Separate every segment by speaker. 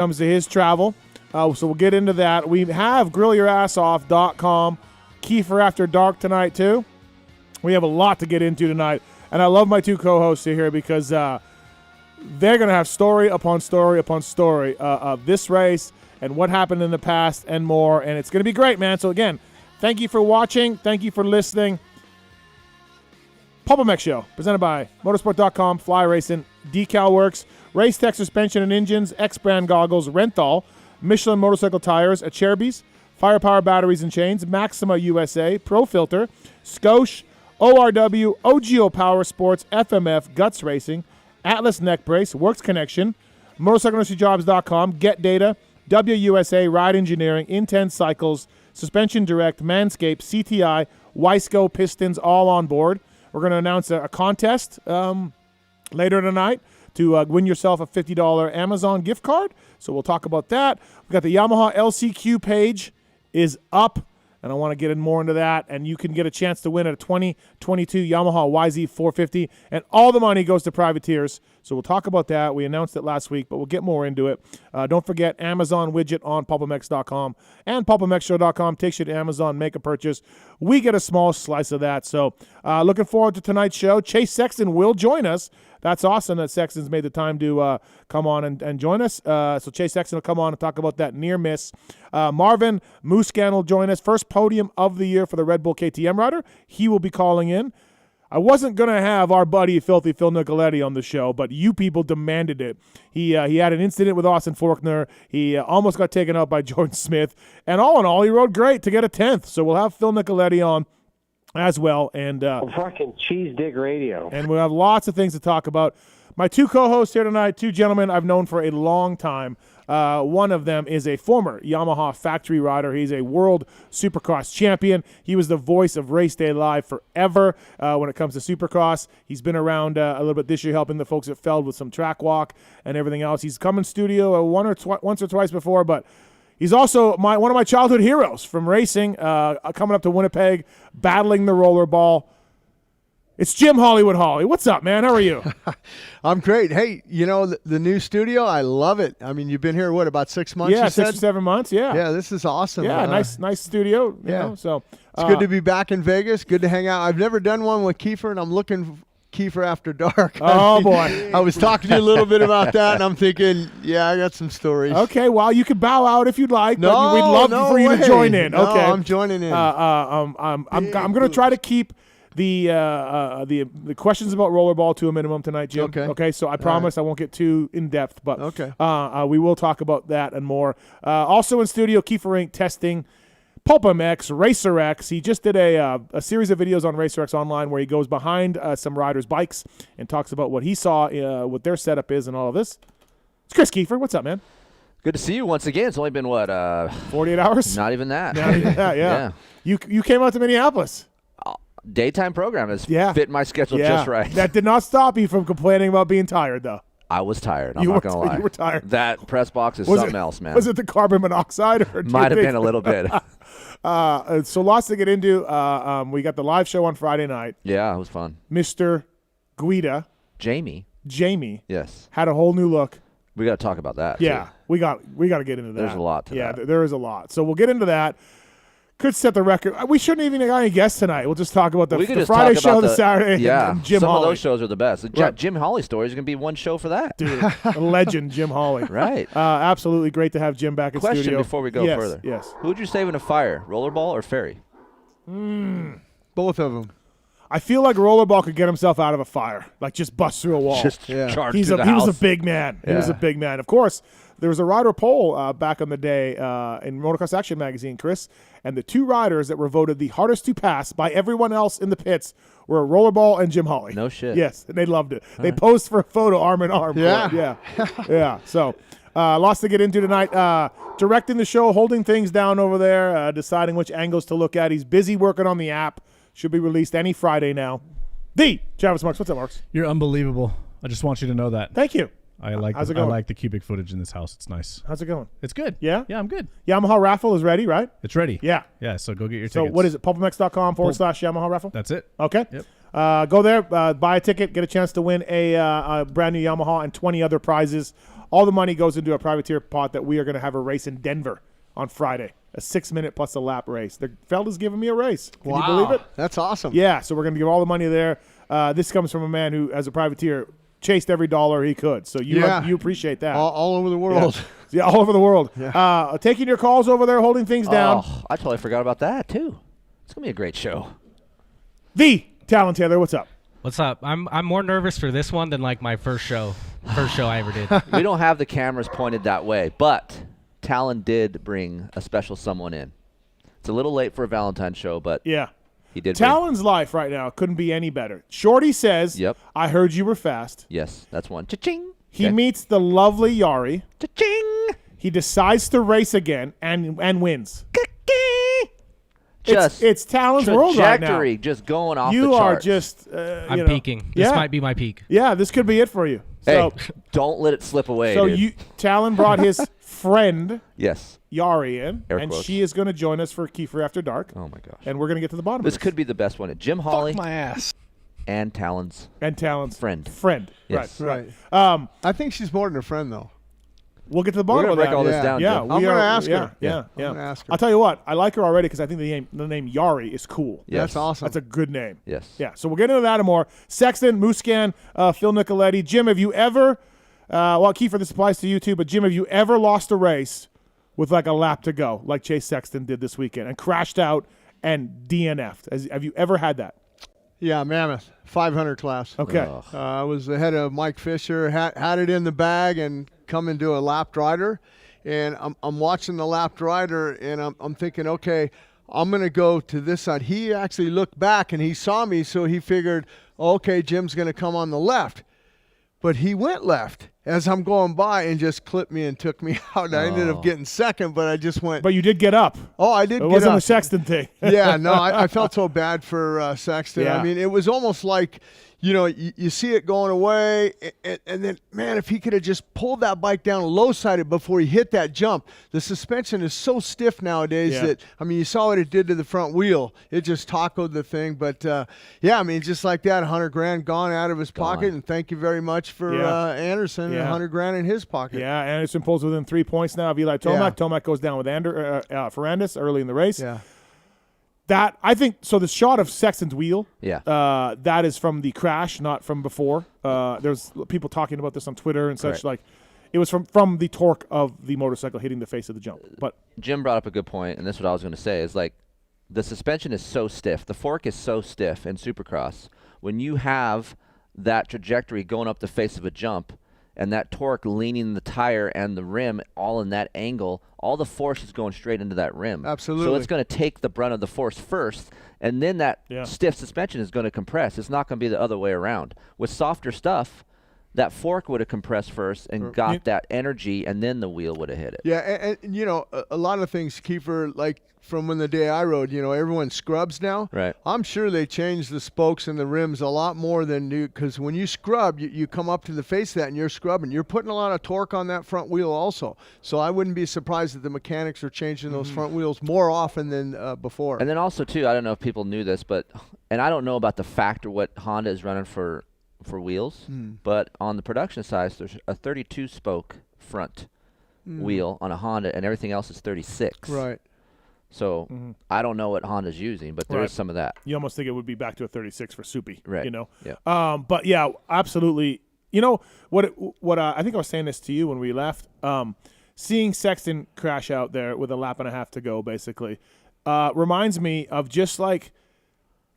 Speaker 1: comes to his travel. So we'll get into that. We have grillyourassoff.com, Keefer After Dark tonight too. We have a lot to get into tonight. And I love my two co-hosts here because they're going to have story upon story upon story of this race and what happened in the past and more. And it's going to be great, man. So again, thank you for watching. Thank you for listening. PulpMX Show, presented by Motorsport.com, Fly Racing, Decal Works, Race Tech Suspension and Engines, X-Brand Goggles, Renthal, Michelin Motorcycle Tires, Acerbis, Firepower Batteries and Chains, Maxima USA, Pro Filter, Scoche, ORW, OGO Power Sports, FMF, Guts Racing, Atlas Neck Brace, Works Connection, MotorcycleIndustryJobs.com, Get Data, WUSA, Ride Engineering, Intense Cycles, Suspension Direct, Manscaped, CTI, Wiseco, Pistons, all on board. We're going to announce a contest later tonight to win yourself a $50 Amazon gift card. So we'll talk about that. We've got the Yamaha LCQ page is up, and I want to get in more into that. And you can get a chance to win a 2022 Yamaha YZ450, and all the money goes to privateers. So we'll talk about that. We announced it last week, but we'll get more into it. Don't forget Amazon widget on PulpMX.com, and PulpMXShow.com takes you to Amazon, make a purchase. We get a small slice of that. So looking forward to tonight's show. Chase Sexton will join us. That's awesome that Sexton's made the time to come on and join us. So Chase Sexton will come on and talk about that near miss. Marvin Musquin will join us. First podium of the year for the Red Bull KTM rider. He will be calling in. I wasn't going to have our buddy Filthy Phil Nicoletti on the show, but you people demanded it. He had an incident with Austin Faulkner. He almost got taken out by Jordan Smith. And all in all, he rode great to get a 10th. So we'll have Phil Nicoletti on as well. And
Speaker 2: fucking cheese dig radio.
Speaker 1: And we'll have lots of things to talk about. My two co-hosts here tonight, two gentlemen I've known for a long time. One of them is a former Yamaha factory rider. He's a world Supercross champion. He was the voice of Race Day Live forever when it comes to Supercross. He's been around a little bit this year, helping the folks at Feld with some track walk and everything else. He's come in studio once or twice before, but he's also one of my childhood heroes from racing, coming up to Winnipeg, battling the rollerball. It's Jim Hollywood Holley. What's up, man? How are you?
Speaker 3: I'm great. Hey, you know, the new studio, I love it. I mean, you've been here, what, about 6 months?
Speaker 1: Yeah,
Speaker 3: you
Speaker 1: 6 or 7 months, yeah.
Speaker 3: Yeah, this is awesome.
Speaker 1: Yeah, nice studio. You know, so
Speaker 3: it's good to be back in Vegas. Good to hang out. I've never done one with Keefer, and I'm looking Keefer After Dark.
Speaker 1: Oh, boy.
Speaker 3: I was talking to you a little bit about that, and I'm thinking, yeah, I got some stories.
Speaker 1: Okay, well, you can bow out if you'd like,
Speaker 3: no,
Speaker 1: but we'd love for you to join in.
Speaker 3: No,
Speaker 1: okay,
Speaker 3: I'm joining in.
Speaker 1: I'm going to try to keep the questions about rollerball to a minimum tonight, Jim. Okay. So I promise I won't get too in depth, but we will talk about that and more. Also in studio, Keefer Inc. testing, PulpMX, RacerX. He just did a series of videos on RacerX Online where he goes behind some riders' bikes and talks about what he saw, what their setup is, and all of this. It's Kris Keefer. What's up, man?
Speaker 4: Good to see you once again. It's only been,
Speaker 1: 48 hours?
Speaker 4: Not even that.
Speaker 1: Not even that, yeah. You came out to Minneapolis.
Speaker 4: Daytime program has fit my schedule just right.
Speaker 1: That did not stop you from complaining about being tired, though.
Speaker 4: I was tired. I'm not going to lie.
Speaker 1: You were tired.
Speaker 4: That press box is something else, man.
Speaker 1: Was it the carbon monoxide?
Speaker 4: Might have been a little bit.
Speaker 1: So lots to get into. We got the live show on Friday night.
Speaker 4: Yeah, it was fun.
Speaker 1: Mr. Guida.
Speaker 4: Jamie.
Speaker 1: Yes. Had a whole new look.
Speaker 4: We got to talk about that.
Speaker 1: Yeah,
Speaker 4: too.
Speaker 1: we got to get into that.
Speaker 4: There's a lot to that.
Speaker 1: Yeah, there is a lot. So we'll get into that. Could set the record. We shouldn't even have any guests tonight. We'll just talk about the Friday show, the Saturday, and Jim Holley.
Speaker 4: Some of those shows are the best. The Jim Holley stories are going to be one show for that.
Speaker 1: Dude, a legend, Jim Holley.
Speaker 4: Right.
Speaker 1: Absolutely great to have Jim back in studio.
Speaker 4: Question before we go further.
Speaker 1: Yes.
Speaker 4: Who would you save in a fire, rollerball or ferry?
Speaker 3: Both of them.
Speaker 1: I feel like Rollerball could get himself out of a fire, like just bust through a wall.
Speaker 4: Just charge
Speaker 1: He
Speaker 4: through the house.
Speaker 1: was a big man. He was a big man. Of course, there was a rider poll back on the day in Motocross Action magazine, Chris, and the two riders that were voted the hardest to pass by everyone else in the pits were Rollerball and Jim Holley.
Speaker 4: No shit.
Speaker 1: Yes, and they loved it. They posed for a photo arm in arm.
Speaker 3: Yeah.
Speaker 1: Yeah. So lots to get into tonight. Directing the show, holding things down over there, deciding which angles to look at. He's busy working on the app. Should be released any Friday now. Travis Marks. What's up, Marks?
Speaker 5: You're unbelievable. I just want you to know that.
Speaker 1: Thank you.
Speaker 5: I like the cubic footage in this house. It's nice.
Speaker 1: How's it going?
Speaker 5: It's good.
Speaker 1: Yeah?
Speaker 5: Yeah, I'm good.
Speaker 1: Yamaha raffle is ready, right?
Speaker 5: It's ready.
Speaker 1: Yeah.
Speaker 5: Yeah, so go get your tickets.
Speaker 1: So what is it? PulpMX.com/Yamaha raffle?
Speaker 5: That's it.
Speaker 1: Okay.
Speaker 5: Yep.
Speaker 1: Go there, buy a ticket, get a chance to win a brand new Yamaha and 20 other prizes, All the money goes into a privateer pot that we are going to have a race in Denver on Friday. A 6-minute plus a lap race. The fella's giving me a race. Can you believe it?
Speaker 3: That's awesome.
Speaker 1: Yeah, so we're going to give all the money there. This comes from a man who, as a privateer, chased every dollar he could. So you appreciate that.
Speaker 3: All over the world.
Speaker 1: Yeah, all over the world.
Speaker 3: Yeah.
Speaker 1: Taking your calls over there, holding things down.
Speaker 4: Oh, I totally forgot about that, too. It's going to be a great show.
Speaker 1: The Tallon Taylor, what's up?
Speaker 6: What's up? I'm more nervous for this one than like my first show I ever did.
Speaker 4: We don't have the cameras pointed that way, but Tallon did bring a special someone in. It's a little late for a Valentine's show, but he did.
Speaker 1: Tallon's life right now couldn't be any better. Shorty says,
Speaker 4: Yep.
Speaker 1: I heard you were fast.
Speaker 4: Yes, that's one. Cha-ching.
Speaker 1: He meets the lovely Yari.
Speaker 4: Cha-ching.
Speaker 1: He decides to race again and wins. It's Tallon's world right now.
Speaker 4: Trajectory just going off the
Speaker 1: You are
Speaker 4: charts.
Speaker 1: just
Speaker 6: I'm peaking. This might be my peak.
Speaker 1: Yeah, this could be it for you.
Speaker 4: Hey, don't let it slip away, dude.
Speaker 1: Tallon brought his friend Yari in,
Speaker 4: Air
Speaker 1: and
Speaker 4: quotes.
Speaker 1: she is going to join us for Keefer After Dark.
Speaker 4: Oh, my gosh.
Speaker 1: And we're going to get to the bottom of
Speaker 4: This
Speaker 1: this.
Speaker 4: could be the best one. Jim Holley.
Speaker 3: Fuck my ass.
Speaker 4: And Tallon's
Speaker 1: friend.
Speaker 4: Yes.
Speaker 1: Right.
Speaker 3: I think she's more than a friend, though.
Speaker 1: We'll get to the bottom
Speaker 4: We're
Speaker 1: of
Speaker 4: going to
Speaker 1: that.
Speaker 4: break all this down,
Speaker 1: Yeah,
Speaker 4: Jim.
Speaker 3: I'm going to ask her.
Speaker 1: Yeah.
Speaker 3: I'm going to ask her.
Speaker 1: I'll tell you what, I like her already because I think the name Yari is cool.
Speaker 4: Yes.
Speaker 3: That's awesome.
Speaker 1: That's a good name.
Speaker 4: Yes.
Speaker 1: Yeah, so we'll get into that and more. Sexton, Musquin, Phil Nicoletti. Jim, have you ever, Keefer, this applies to you too, but Jim, have you ever lost a race with like a lap to go, like Chase Sexton did this weekend, and crashed out and DNF'd? Have you ever had that?
Speaker 3: Yeah, Mammoth, 500 class.
Speaker 1: Okay.
Speaker 3: I was ahead of Mike Fisher, had it in the bag and come into a lapped rider. And I'm watching the lapped rider, and I'm thinking, okay, I'm going to go to this side. He actually looked back, and he saw me, so he figured, okay, Jim's going to come on the left. But he went left as I'm going by and just clipped me and took me out. I ended up getting second, but I just went.
Speaker 1: But you did get up.
Speaker 3: Oh, I did get up.
Speaker 1: It wasn't a Sexton thing.
Speaker 3: Yeah, no, I felt so bad for Sexton.
Speaker 1: Yeah.
Speaker 3: I mean, it was almost like, you see it going away, and then, man, if he could have just pulled that bike down low-sided before he hit that jump. The suspension is so stiff nowadays that, I mean, you saw what it did to the front wheel. It just tacoed the thing. But, I mean, just like that, $100,000 gone out of his pocket, and thank you very much for Anderson, $100,000 in his pocket.
Speaker 1: Yeah, Anderson pulls within 3 points now of Eli Tomac.
Speaker 3: Yeah.
Speaker 1: Tomac goes down with Ferrandis early in the race.
Speaker 3: Yeah.
Speaker 1: That, I think, so the shot of Sexton's wheel,
Speaker 4: Yeah.
Speaker 1: that is from the crash, not from before. There's people talking about this on Twitter and such.
Speaker 4: Correct.
Speaker 1: Like, it was from the torque of the motorcycle hitting the face of the jump. But
Speaker 4: Jim brought up a good point, and this is what I was going to say, is like the suspension is so stiff. The fork is so stiff in Supercross. When you have that trajectory going up the face of a jump and that torque leaning the tire and the rim all in that angle, all the force is going straight into that rim.
Speaker 3: Absolutely.
Speaker 4: So it's going to take the brunt of the force first, and then that stiff suspension is going to compress. It's not going to be the other way around. With softer stuff, that fork would have compressed first and got that energy, and then the wheel would have hit it.
Speaker 3: Yeah, and a lot of things, Keefer, like from when the day I rode, everyone scrubs now.
Speaker 4: Right.
Speaker 3: I'm sure they changed the spokes and the rims a lot more than new, because when you scrub, you come up to the face of that and you're scrubbing. You're putting a lot of torque on that front wheel also. So I wouldn't be surprised that the mechanics are changing those front wheels more often than before.
Speaker 4: And then also, too, I don't know if people knew this, and I don't know about the factor what Honda is running for wheels, but on the production side, there's a 32 spoke front wheel on a Honda, and everything else is 36.
Speaker 3: Right.
Speaker 4: So I don't know what Honda's using, but there is some of that.
Speaker 1: you almost think it would be back to a 36 for Soupy.
Speaker 4: Right.
Speaker 1: Yeah. But yeah, absolutely. You know what? I think I was saying this to you when we left. Seeing Sexton crash out there with a lap and a half to go, basically, reminds me of just like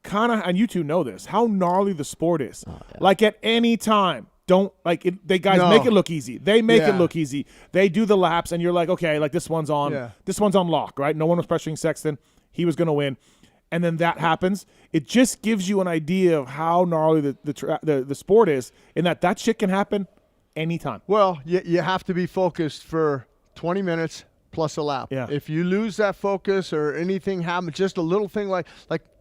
Speaker 1: kind of, and you two know this, how gnarly the sport is. Oh, yeah. Like at any time. Don't like it. They guys make it look easy. They make it look easy. They do the laps, and you're like, okay, like this one's on. Yeah. This one's on lock, right? No one was pressuring Sexton. He was going to win, and then that happens. It just gives you an idea of how gnarly the sport is, in that shit can happen anytime.
Speaker 3: Well, you have to be focused for 20 minutes plus a lap.
Speaker 1: Yeah.
Speaker 3: If you lose that focus or anything happens, just a little thing like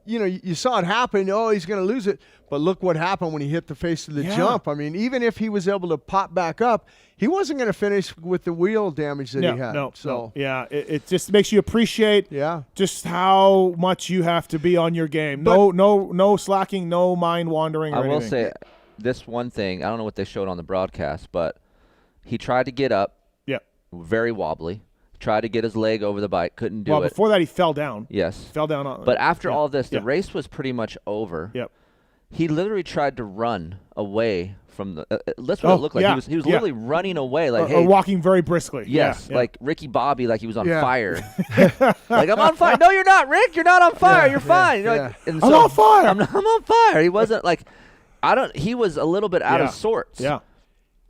Speaker 3: you saw it happen. Oh, he's going to lose it. But look what happened when he hit the face of the jump. I mean, even if he was able to pop back up, he wasn't going to finish with the wheel damage that he had.
Speaker 1: No. Yeah, it just makes you appreciate just how much you have to be on your game. No slacking, no mind wandering or anything.
Speaker 4: I will say this one thing. I don't know what they showed on the broadcast, but He tried to get up.
Speaker 1: Yeah.
Speaker 4: Very wobbly. Tried to get his leg over the bike. Couldn't do it.
Speaker 1: Well, before that, he fell down.
Speaker 4: Yes.
Speaker 1: Fell down. On,
Speaker 4: but after all this, the race was pretty much over.
Speaker 1: Yep.
Speaker 4: He literally tried to run away from the. That's what it looked like. He was literally running away, like
Speaker 1: or walking very briskly.
Speaker 4: Yes, like Ricky Bobby, like he was on fire. Like, I'm on fire. No, you're not, Rick. You're not on fire. You're fine. You know, like, and
Speaker 1: I'm on fire.
Speaker 4: I'm on fire. He wasn't like, he was a little bit out of sorts.
Speaker 1: Yeah.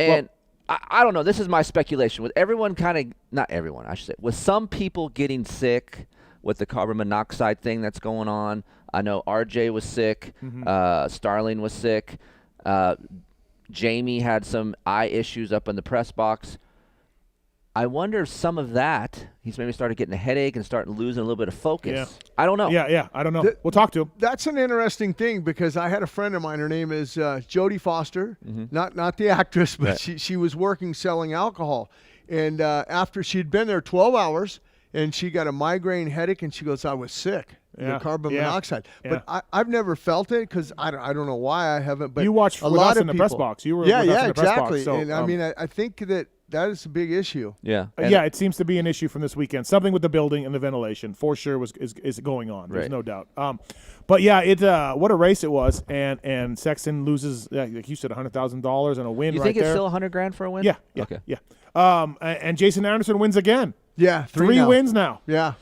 Speaker 4: And I don't know. This is my speculation. With everyone not everyone, I should say, with some people getting sick with the carbon monoxide thing that's going on. I know RJ was sick. Starling was sick. Jamie had some eye issues up in the press box. I wonder if some of that, he's maybe started getting a headache and starting losing a little bit of focus.
Speaker 1: Yeah.
Speaker 4: I don't know.
Speaker 1: Yeah, I don't know. We'll talk to him.
Speaker 3: That's an interesting thing because I had a friend of mine. Her name is Jodie Foster, not the actress, but she was working selling alcohol. And after she'd been there 12 hours, and she got a migraine headache, and she goes, I was sick. The carbon monoxide. But I've never felt it because I don't know why I haven't. But
Speaker 1: you watched
Speaker 3: a
Speaker 1: with
Speaker 3: lot
Speaker 1: us
Speaker 3: of
Speaker 1: in the
Speaker 3: people,
Speaker 1: press box. You were with us in the press box. So,
Speaker 3: and I mean, I think that is a big issue.
Speaker 4: Yeah.
Speaker 1: It seems to be an issue from this weekend. Something with the building and the ventilation for sure is going on. There's no doubt. But yeah, what a race it was. And Sexton loses, like you said, $100,000 and a win.
Speaker 4: You think it's still $100,000 for a win?
Speaker 1: Yeah.
Speaker 4: Okay.
Speaker 1: Yeah. And Jason Anderson wins again.
Speaker 3: Yeah.
Speaker 1: Three wins now.
Speaker 3: Yeah.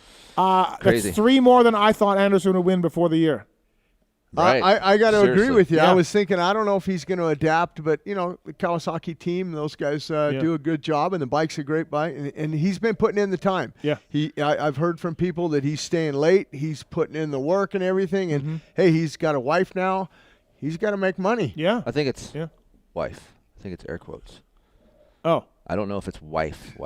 Speaker 4: Crazy.
Speaker 1: That's 3 more than I thought Anderson would win before the year.
Speaker 4: Right.
Speaker 3: I got to agree with you.
Speaker 1: Yeah.
Speaker 3: I was thinking, I don't know if he's going to adapt, but, the Kawasaki team, those guys do a good job, and the bike's a great bike, and he's been putting in the time.
Speaker 1: Yeah.
Speaker 3: I've heard from people that he's staying late. He's putting in the work and everything, and, hey, he's got a wife now. He's got to make money.
Speaker 1: Yeah.
Speaker 4: I think it's wife. I think it's air quotes.
Speaker 1: Oh.
Speaker 4: I don't know if it's wife.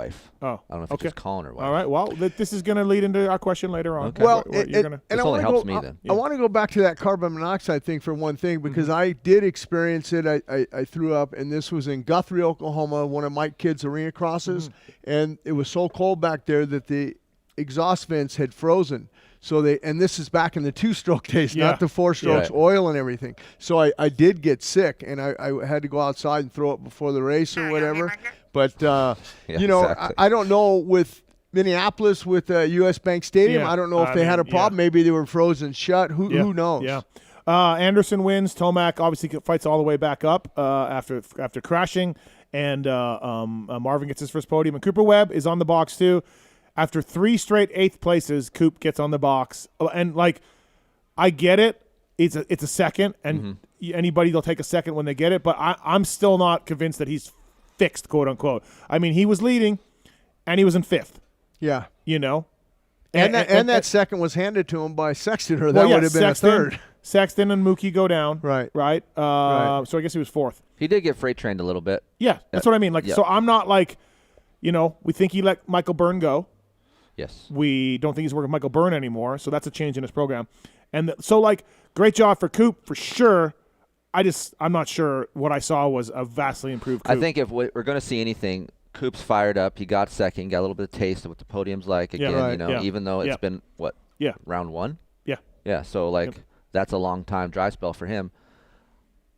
Speaker 4: Oh. I don't know if it's just calling her wife.
Speaker 1: All right. Well, this is going to lead into our question later on.
Speaker 4: Okay.
Speaker 3: Well,
Speaker 4: this only helps me then.
Speaker 3: I want to go back to that carbon monoxide thing for one thing because I did experience it. I threw up, and this was in Guthrie, Oklahoma, one of Mike Kidd's arena crosses, and it was so cold back there that the exhaust vents had frozen. So and this is back in the 2-stroke days, not the 4 strokes, oil and everything. So I did get sick, and I had to go outside and throw up before the race or whatever. But,
Speaker 4: exactly.
Speaker 3: I don't know with Minneapolis with U.S. Bank Stadium. I don't know if they had a problem. Maybe they were frozen shut. Who knows?
Speaker 1: Yeah. Anderson wins. Tomac obviously fights all the way back up after crashing. And Marvin gets his first podium. And Cooper Webb is on the box too. After 3 straight 8th places, Coop gets on the box. And, I get it. It's a second. And anybody, they'll take a second when they get it. But I'm still not convinced that he's fixed, quote unquote. I mean, he was leading, and he was in 5th.
Speaker 3: Yeah,
Speaker 1: and
Speaker 3: that second was handed to him by Sexton, or that would have been
Speaker 1: Sexton,
Speaker 3: a 3rd.
Speaker 1: Sexton and Mookie go down. Right. So I guess he was 4th.
Speaker 4: He did get freight trained a little bit.
Speaker 1: Yeah, that's what I mean. So I'm not we think he let Michael Byrne go.
Speaker 4: Yes.
Speaker 1: We don't think he's working with Michael Byrne anymore, so that's a change in his program. And great job for Coop for sure. I'm not sure what I saw was a vastly improved Coop.
Speaker 4: I think if we're going to see anything, Coop's fired up. He got second, got a little bit of taste of what the podium's like again, even though it's been, round 1?
Speaker 1: Yeah.
Speaker 4: Yeah, so, that's a long time dry spell for him.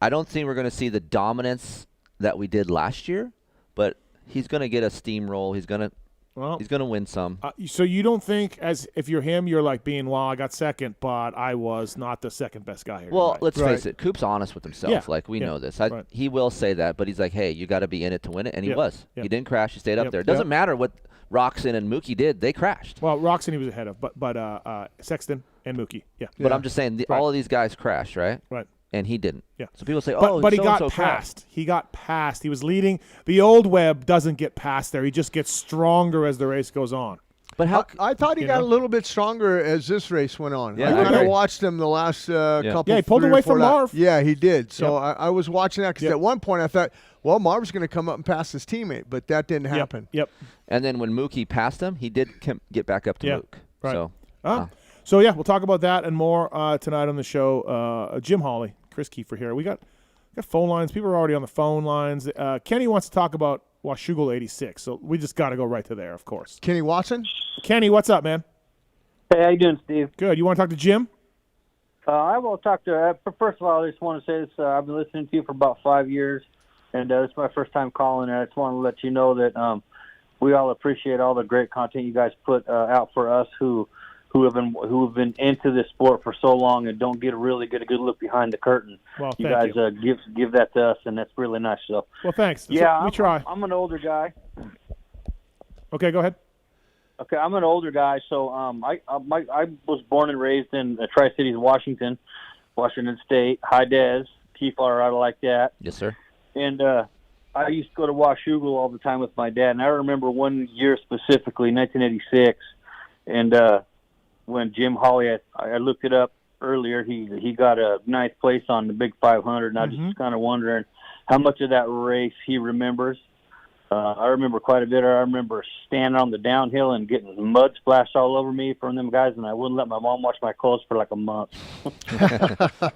Speaker 4: I don't think we're going to see the dominance that we did last year, but he's going to get a steamroll. He's going to win some.
Speaker 1: So you don't think, as if you're him, you're I got second, but I was not the second best guy here.
Speaker 4: Well, let's face it. Coop's honest with himself. We know this. He will say that, but he's like, hey, you got to be in it to win it, and he was. He didn't crash. He stayed up there. It doesn't matter what Roxon and Mookie did. They crashed.
Speaker 1: Well, Roxon he was ahead of, but Sexton and Mookie,
Speaker 4: But I'm just saying, all of these guys crashed, right?
Speaker 1: Right.
Speaker 4: And he didn't.
Speaker 1: Yeah.
Speaker 4: So people say,
Speaker 1: but he got
Speaker 4: so-and-so
Speaker 1: past. He got past. He was leading. The old Webb doesn't get past there. He just gets stronger as the race goes on.
Speaker 4: But how?
Speaker 3: I thought he got a little bit stronger as this race went on.
Speaker 4: Yeah,
Speaker 3: I kind of watched him the last couple.
Speaker 1: Yeah, he pulled away from Marv.
Speaker 3: Yeah, he did. So I was watching that because at one point I thought, well, Marv's going to come up and pass his teammate, but that didn't happen.
Speaker 1: Yep.
Speaker 4: And then when Mookie passed him, he did get back up to Mook.
Speaker 1: Right.
Speaker 4: So,
Speaker 1: So we'll talk about that and more tonight on the show. Jim Holley, Kris Keefer here. We got phone lines. People are already on the phone lines. Kenny wants to talk about Washougal 86, so we just got to go right to there, of course.
Speaker 3: Kenny Watson?
Speaker 1: Kenny, what's up, man?
Speaker 2: Hey, how you doing, Steve?
Speaker 1: Good. You want to talk to Jim?
Speaker 2: I will talk to. First of all, I just want to say this. I've been listening to you for about 5 years, and it's my first time calling, and I just want to let you know that we all appreciate all the great content you guys put out for us who have been into this sport for so long and don't get a good look behind the curtain.
Speaker 1: Well,
Speaker 2: you guys give that to us, and that's really nice. So,
Speaker 1: well, thanks.
Speaker 2: Yeah,
Speaker 1: we try.
Speaker 2: I'm an older guy.
Speaker 1: Okay, go ahead.
Speaker 2: Okay, I'm an older guy, so I was born and raised in the Tri-Cities, Washington State, High Des, Kefar, out like that.
Speaker 4: Yes, sir.
Speaker 2: And I used to go to Washougal all the time with my dad, and I remember one year specifically, 1986, and when Jim Holley, I looked it up earlier, he got a ninth place on the Big 500, and I was just kind of wondering how much of that race he remembers. I remember quite a bit. I remember standing on the downhill and getting mud splashed all over me from them guys, and I wouldn't let my mom wash my clothes for like a month.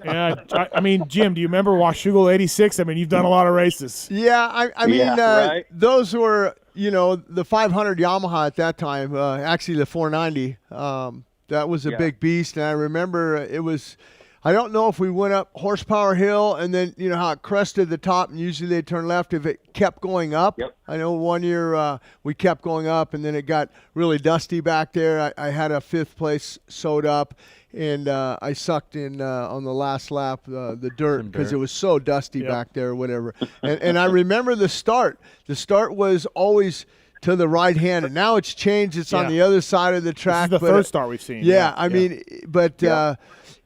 Speaker 1: Yeah, I mean, Jim, do you remember Washougal '86? I mean, you've done a lot of races.
Speaker 3: Yeah, I mean,
Speaker 2: right?
Speaker 3: Those were, the 500 Yamaha at that time, actually the 490. That was a big beast, and I remember it was – I don't know if we went up Horsepower Hill and then, how it crested the top, and usually they turn left if it kept going up.
Speaker 2: Yep.
Speaker 3: I know one year we kept going up, and then it got really dusty back there. I had a fifth place sewed up, and I sucked in on the last lap the dirt because it was so dusty back there or whatever. And I remember the start. The start was always – to the right hand, and now it's changed. It's on the other side of the track.
Speaker 1: This is the third start we've seen.
Speaker 3: I mean, but I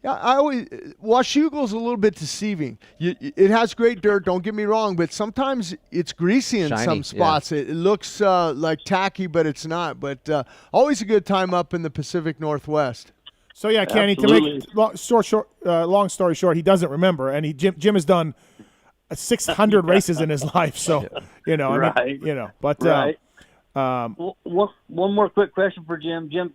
Speaker 3: always Washougal's a little bit deceiving. It has great dirt, don't get me wrong, but sometimes it's greasy in some spots. It looks like tacky, but it's not. But always a good time up in the Pacific Northwest.
Speaker 1: So Kenny, to make long story short, he doesn't remember, and Jim has done 600 races in his life. So
Speaker 2: Right.
Speaker 1: I mean, but.
Speaker 2: Right. One more quick question for Jim. Jim,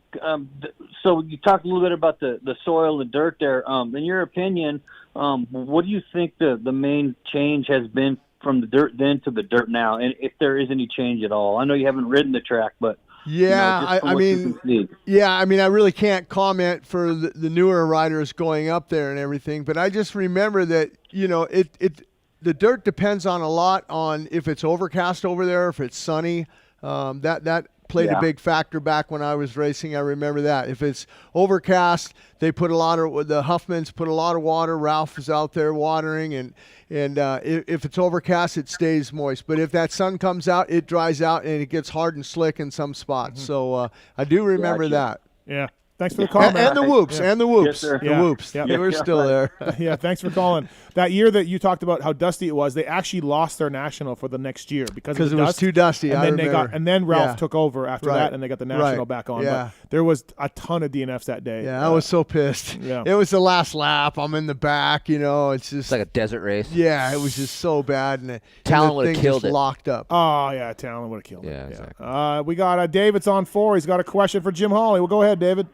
Speaker 2: so you talked a little bit about the soil and dirt there. In your opinion, what do you think the main change has been from the dirt then to the dirt now, and if there is any change at all? I know you haven't ridden the track, but I
Speaker 3: mean, I really can't comment for the newer riders going up there and everything, but I just remember that the dirt depends on a lot on if it's overcast over there, if it's sunny. That played a big factor back when I was racing. I remember that. If it's overcast, they put the Huffmans put a lot of water. Ralph is out there watering, and if it's overcast, it stays moist. But if that sun comes out, it dries out and it gets hard and slick in some spots. So I do remember that.
Speaker 1: Yeah. Thanks for the call, man.
Speaker 3: And the whoops.
Speaker 2: Yes, sir.
Speaker 3: The whoops.
Speaker 1: Yep.
Speaker 3: They were still there.
Speaker 1: Yeah, thanks for calling. That year that you talked about how dusty it was, they actually lost their national for the next year because it was
Speaker 3: too dusty.
Speaker 1: And then Ralph took over after that, and they got the national back on.
Speaker 3: Yeah.
Speaker 1: But there was a ton of DNFs that day.
Speaker 3: Yeah, I was so pissed.
Speaker 1: Yeah.
Speaker 3: It was the last lap. I'm in the back. It's just
Speaker 4: it's like a desert race.
Speaker 3: Yeah, it was just so bad, and
Speaker 4: Tallon would have killed it.
Speaker 3: Locked up.
Speaker 1: Oh yeah, Tallon would have killed it.
Speaker 4: Yeah, exactly.
Speaker 1: We got David's on 4. He's got a question for Jim Holley. Well, go ahead, David.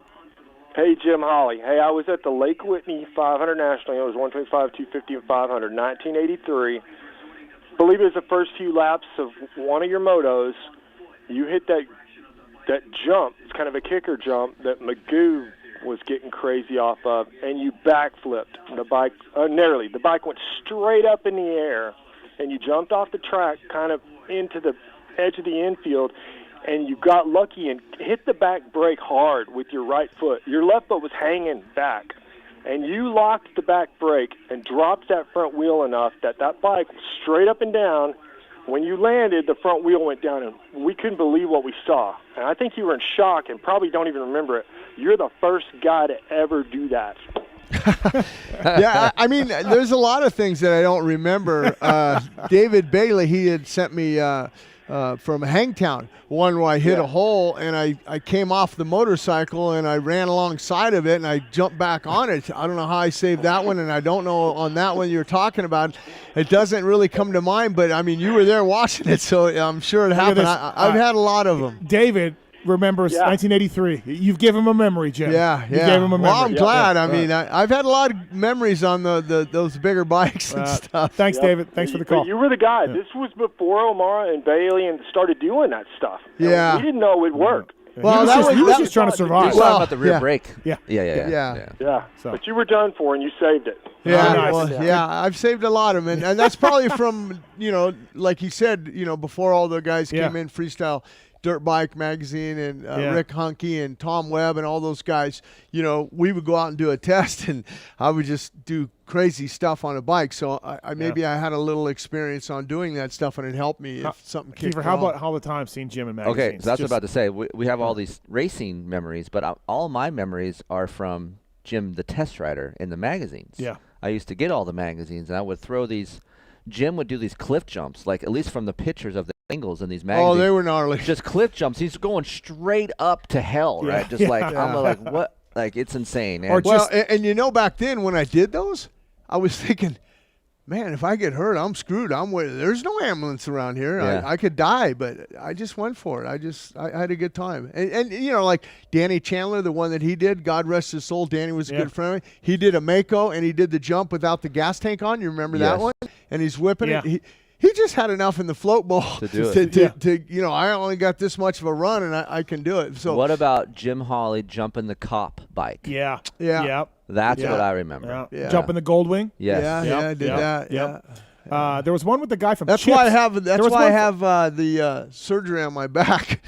Speaker 7: Hey, Jim Holley. Hey, I was at the Lake Whitney 500 National. It was 125, 250, and 500, 1983. I believe it was the first few laps of one of your motos. You hit that jump. It's kind of a kicker jump that Magoo was getting crazy off of, and you backflipped the bike narrowly. The bike went straight up in the air, and you jumped off the track kind of into the edge of the infield, and you got lucky and hit the back brake hard with your right foot. Your left foot was hanging back, and you locked the back brake and dropped that front wheel enough that bike was straight up and down. When you landed, the front wheel went down, and we couldn't believe what we saw. And I think you were in shock and probably don't even remember it. You're the first guy to ever do that.
Speaker 3: Yeah, I mean, there's a lot of things that I don't remember. David Bailey, he had sent me from Hangtown, one where I hit a hole, and I came off the motorcycle and I ran alongside of it and I jumped back on it. I don't know how I saved that one, and I don't know on that one you're talking about. It doesn't really come to mind, but I mean, you were there watching it, so I'm sure it happened. I've had a lot of them.
Speaker 1: David remembers 1983. You've given him a memory, Jim.
Speaker 3: Yeah.
Speaker 1: You gave him a memory.
Speaker 3: Well, I'm glad. I mean, I've had a lot of memories on those bigger bikes and stuff.
Speaker 1: Thanks, David. Thanks for the call.
Speaker 7: You were the guy. This was before Omar and Bailey and started doing that stuff.
Speaker 3: Yeah.
Speaker 7: We didn't know it would work.
Speaker 3: Well,
Speaker 1: he was just trying to survive.
Speaker 4: He's talking about the rear brake.
Speaker 1: Yeah.
Speaker 7: Yeah.
Speaker 1: So.
Speaker 7: But you were done for, and you saved it.
Speaker 3: I've saved a lot of them, and that's probably from like he said, before all the guys came in, Freestyle Dirt Bike Magazine and Rick Hunke and Tom Webb and all those guys. We would go out and do a test, and I would just do crazy stuff on a bike. So I had a little experience on doing that stuff, and it helped me if something kicked
Speaker 1: How about all the time seeing Jim in magazines?
Speaker 4: Okay, so that's what I was about to say. We have all these racing memories, but all my memories are from Jim the test rider in the magazines.
Speaker 1: Yeah.
Speaker 4: I used to get all the magazines, and I would throw these. Jim would do these cliff jumps, like at least from the pictures of the angles in these magazines.
Speaker 3: Oh, they were gnarly.
Speaker 4: Just cliff jumps. He's going straight up to hell, right? Just I'm like, what? Like, it's insane.
Speaker 3: And back then when I did those, I was thinking, man, if I get hurt, I'm screwed. There's no ambulance around here.
Speaker 4: Yeah.
Speaker 3: I could die, but I just went for it. I had a good time. And like Danny Chandler, the one that he did, God rest his soul, Danny was a good friend of mine. He did a Mako, and he did the jump without the gas tank on. You remember that one? And he's whipping it. He just had enough in the float ball
Speaker 4: to do it.
Speaker 3: I only got this much of a run, and I can do it. So
Speaker 4: what about Jim Holley jumping the cop bike?
Speaker 1: Yeah.
Speaker 4: That's what I remember.
Speaker 1: Yeah. Jumping the Goldwing.
Speaker 4: Yes.
Speaker 3: I did that.
Speaker 1: Yep. There was one with the guy from
Speaker 3: That's
Speaker 1: Chips.
Speaker 3: why I have the surgery on my back.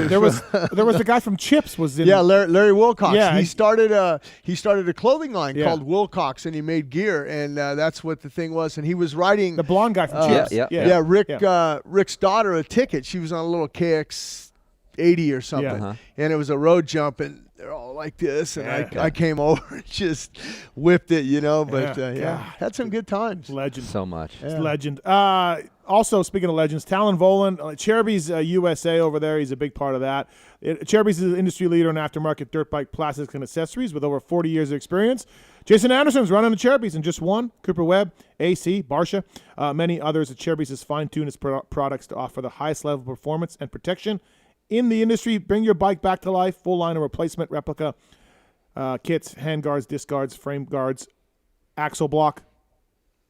Speaker 1: there was the guy from Chips was in.
Speaker 3: Yeah, Larry Wilcox.
Speaker 1: Yeah,
Speaker 3: he started a clothing line called Wilcox, and he made gear, and that's what the thing was. And he was riding
Speaker 1: the blonde guy from Chips.
Speaker 3: Rick's daughter a ticket. She was on a little KX 80 or something, and it was a road jump, and they're all like this, and I came over and just whipped it, but had some good times.
Speaker 1: Legend.
Speaker 4: So much.
Speaker 1: It's legend. Also, speaking of legends, Tallon Volan, Cheruby's USA over there, he's a big part of that. Cheruby's is an industry leader in aftermarket dirt bike plastics and accessories with over 40 years of experience. Jason Anderson's running the Cheruby's and just one. Cooper Webb, AC, Barsha, many others at Cheruby's has fine-tuned its products to offer the highest level of performance and protection in the industry. Bring your bike back to life. Full line of replacement replica kits, hand guards, disc guards, frame guards, axle block,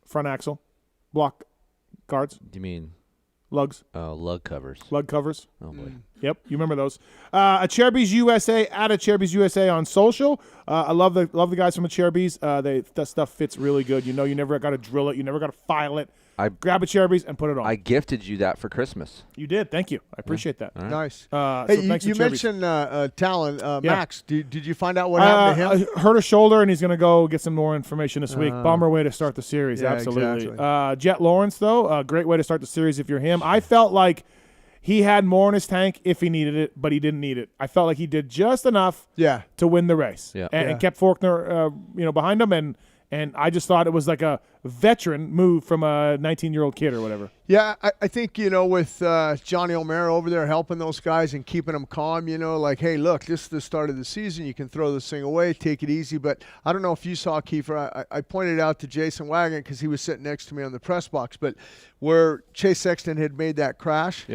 Speaker 1: front axle block guards.
Speaker 4: Do you mean
Speaker 1: lugs?
Speaker 4: Lug covers.
Speaker 1: Lug covers.
Speaker 4: Oh boy.
Speaker 1: Yep, you remember those. At Cheruby's USA, at Cheruby's USA on social. I love the guys from the Cheruby's. That stuff fits really good. You never got to drill it. You never got to file it. Grab a Cheruby's and put it on.
Speaker 4: I gifted you that for Christmas.
Speaker 1: You did. Thank you. I appreciate that.
Speaker 4: Right.
Speaker 3: Nice.
Speaker 1: Hey,
Speaker 3: you mentioned Tallon. Max, did you find out what happened to him?
Speaker 1: I hurt a shoulder, and he's going to go get some more information this week. Bummer way to start the series. Absolutely.
Speaker 3: Exactly.
Speaker 1: Jet Lawrence, though, a great way to start the series if you're him. I felt like he had more in his tank if he needed it, but he didn't need it. I felt like he did just enough to win the race and kept Faulkner behind him, and I just thought it was like a veteran move from a 19-year-old kid or whatever.
Speaker 3: Yeah, I think, with Johnny O'Mara over there helping those guys and keeping them calm, like, hey, look, this is the start of the season. You can throw this thing away, take it easy. But I don't know if you saw, Keefer, I pointed out to Jason Wagon because he was sitting next to me on the press box, but where Chase Sexton had made that crash,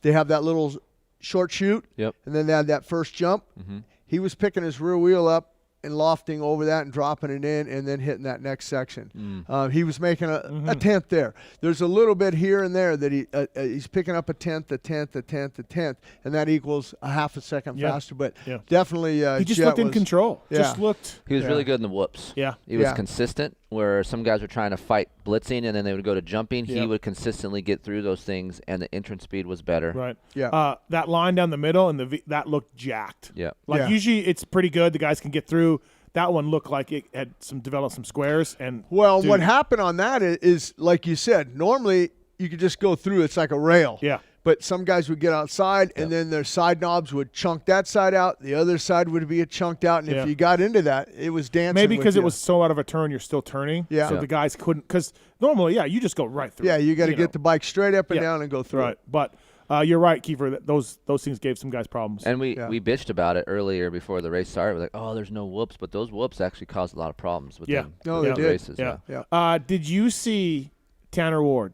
Speaker 3: they have that little short chute, and then they had that first jump. Mm-hmm. He was picking his rear wheel up and lofting over that and dropping it in and then hitting that next section. He was making a tenth there. There's a little bit here and there that he's picking up a tenth, and that equals a half a second faster. But definitely
Speaker 1: he just looked in control.
Speaker 3: Yeah.
Speaker 1: Just looked.
Speaker 4: He was really good in the whoops.
Speaker 1: Yeah.
Speaker 4: He was consistent where some guys were trying to fight blitzing and then they would go to jumping. He would consistently get through those things, and the entrance speed was better.
Speaker 1: Right. Yeah. That line down the middle and that looked jacked.
Speaker 4: Yeah.
Speaker 1: Usually it's pretty good. The guys can get through. That one looked like it had developed some squares. And
Speaker 3: what happened on that is, like you said, normally you could just go through. It's like a rail.
Speaker 1: Yeah.
Speaker 3: But some guys would get outside, and then their side knobs would chunk that side out. The other side would be chunked out. And if you got into that, it was dancing.
Speaker 1: Maybe because it was so out of a turn, you're still turning.
Speaker 3: Yeah.
Speaker 1: So the guys couldn't. Because normally, you just go right through.
Speaker 3: Yeah, you got to get the bike straight up and down and go through.
Speaker 1: Right. But you're right, Keefer. Those things gave some guys problems.
Speaker 4: And we bitched about it earlier before the race started. We're like, oh, there's no whoops. But those whoops actually caused a lot of problems with them.
Speaker 3: No, they did.
Speaker 4: Races.
Speaker 1: Yeah. Did you see Tanner Ward,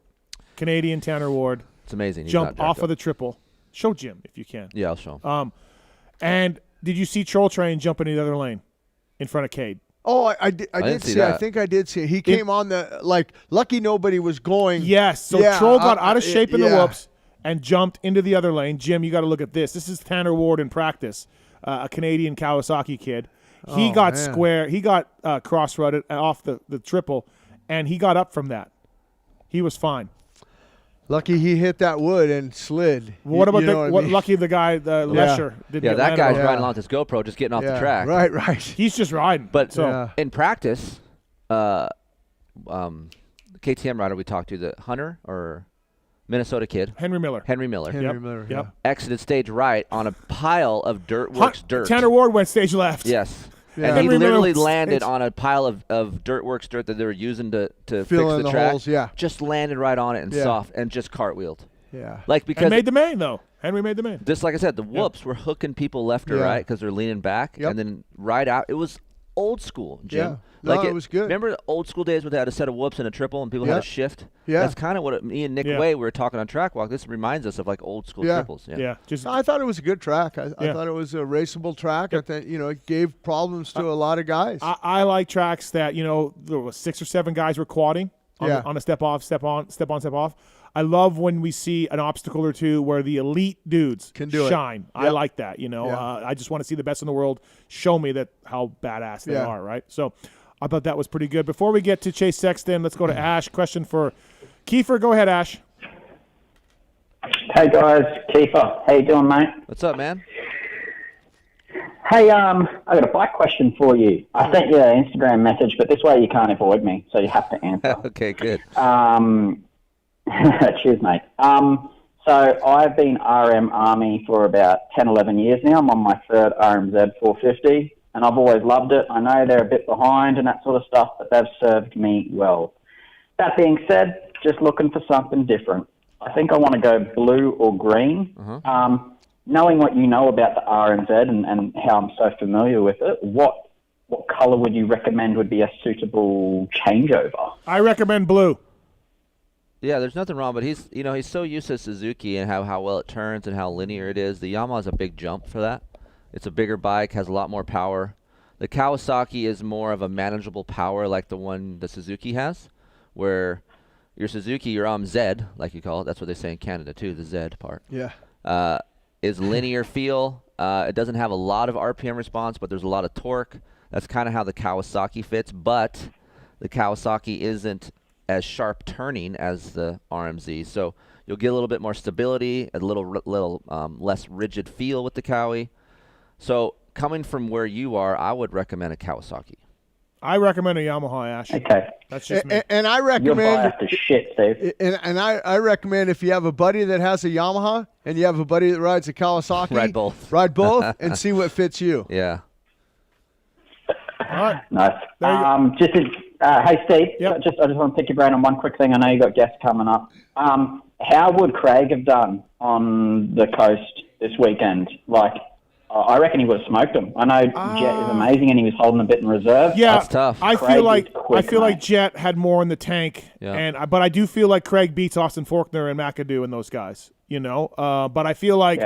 Speaker 1: Canadian Tanner Ward?
Speaker 4: It's amazing. He's
Speaker 1: jump off of the triple. Show Jim if you can.
Speaker 4: Yeah, I'll show him.
Speaker 1: And did you see Troll Train jump in the other lane in front of Cade?
Speaker 3: Oh, I did see that. I think I did see it. He came on lucky nobody was going.
Speaker 1: Yes. So Troll got out of shape in the whoops and jumped into the other lane. Jim, you got to look at this. This is Tanner Ward in practice, a Canadian Kawasaki kid. He got square. He got cross-rutted off the triple, and he got up from that. He was fine.
Speaker 3: Lucky he hit that wood and slid.
Speaker 1: What about lucky the guy, Lesher, didn't get
Speaker 4: that guy's
Speaker 1: over.
Speaker 4: riding along with his GoPro, just getting off the track.
Speaker 3: Right.
Speaker 1: He's just riding.
Speaker 4: But in practice, the KTM rider we talked to, the Hunter or Minnesota kid,
Speaker 1: Henry Miller.
Speaker 4: Yep. Exited stage right on a pile of dirt.
Speaker 1: Tanner Ward went stage left.
Speaker 4: Yes.
Speaker 1: Yeah.
Speaker 4: And he literally landed on a pile of dirt that they were using to fix the track.
Speaker 3: Holes, yeah.
Speaker 4: Just landed right on it and soft and just cartwheeled.
Speaker 3: Yeah.
Speaker 1: Because and made the main, though. Henry made the main.
Speaker 4: Just like I said, the whoops were hooking people left or right because they're leaning back. Yep. And then right out. It was old school, Jim.
Speaker 3: Yeah. It was good.
Speaker 4: Remember the old school days when they had a set of whoops and a triple and people had to shift?
Speaker 3: Yeah.
Speaker 4: That's kind of what me and Nick Way we were talking on Track Walk. This reminds us of like old school triples.
Speaker 1: Yeah.
Speaker 3: I thought it was a good track. I thought it was a raceable track. I think it gave problems to a lot of guys.
Speaker 1: I like tracks that there was 6 or 7 guys were quadding on a step off, step on, step off. I love when we see an obstacle or two where the elite dudes
Speaker 3: can shine.
Speaker 1: I like that. I just want to see the best in the world show me that how badass they are. Right. So I thought that was pretty good. Before we get to Chase Sexton, let's go to Ash. Question for Keefer. Go ahead, Ash.
Speaker 8: Hey guys, Keefer. How you doing, mate?
Speaker 4: What's up, man?
Speaker 8: Hey, I got a bike question for you. I sent you an Instagram message, but this way you can't avoid me, so you have to answer.
Speaker 4: Okay, good.
Speaker 8: Cheers, mate. So I've been RM Army for about 10, 11 years now. I'm on my third RMZ 450, and I've always loved it. I know they're a bit behind and that sort of stuff, but they've served me well. That being said, just looking for something different. I think I want to go blue or green. Knowing what you know about the RMZ and how I'm so familiar with it, what color would you recommend would be a suitable changeover?
Speaker 1: I recommend blue.
Speaker 4: Yeah, there's nothing wrong, but he's so used to Suzuki and how well it turns and how linear it is. The Yamaha's a big jump for that. It's a bigger bike, has a lot more power. The Kawasaki is more of a manageable power like the one the Suzuki has, where your Suzuki, your Z, like you call it, that's what they say in Canada too, the Z part.
Speaker 3: Yeah.
Speaker 4: Is linear feel. It doesn't have a lot of RPM response, but there's a lot of torque. That's kind of how the Kawasaki fits, but the Kawasaki isn't as sharp turning as the RMZ. So you'll get a little bit more stability, a little less rigid feel with the Kawi. So coming from where you are, I would recommend a Kawasaki.
Speaker 1: I recommend a Yamaha, Ash.
Speaker 8: Okay.
Speaker 1: That's just me.
Speaker 3: And I recommend...
Speaker 8: You're biased as shit, Steve.
Speaker 3: And I recommend if you have a buddy that has a Yamaha and you have a buddy that rides a Kawasaki...
Speaker 4: Ride both.
Speaker 3: Ride both and see what fits you.
Speaker 4: Yeah.
Speaker 1: All right.
Speaker 8: Nice. Hey, Steve, I just want to pick your brain on one quick thing. I know you got guests coming up. How would Craig have done on the coast this weekend? I reckon he would have smoked him. I know Jet is amazing, and he was holding a bit in reserve.
Speaker 1: Yeah,
Speaker 4: that's tough.
Speaker 1: I feel like Jet had more in the tank, but I do feel like Craig beats Austin Faulkner and McAdoo and those guys. But I feel like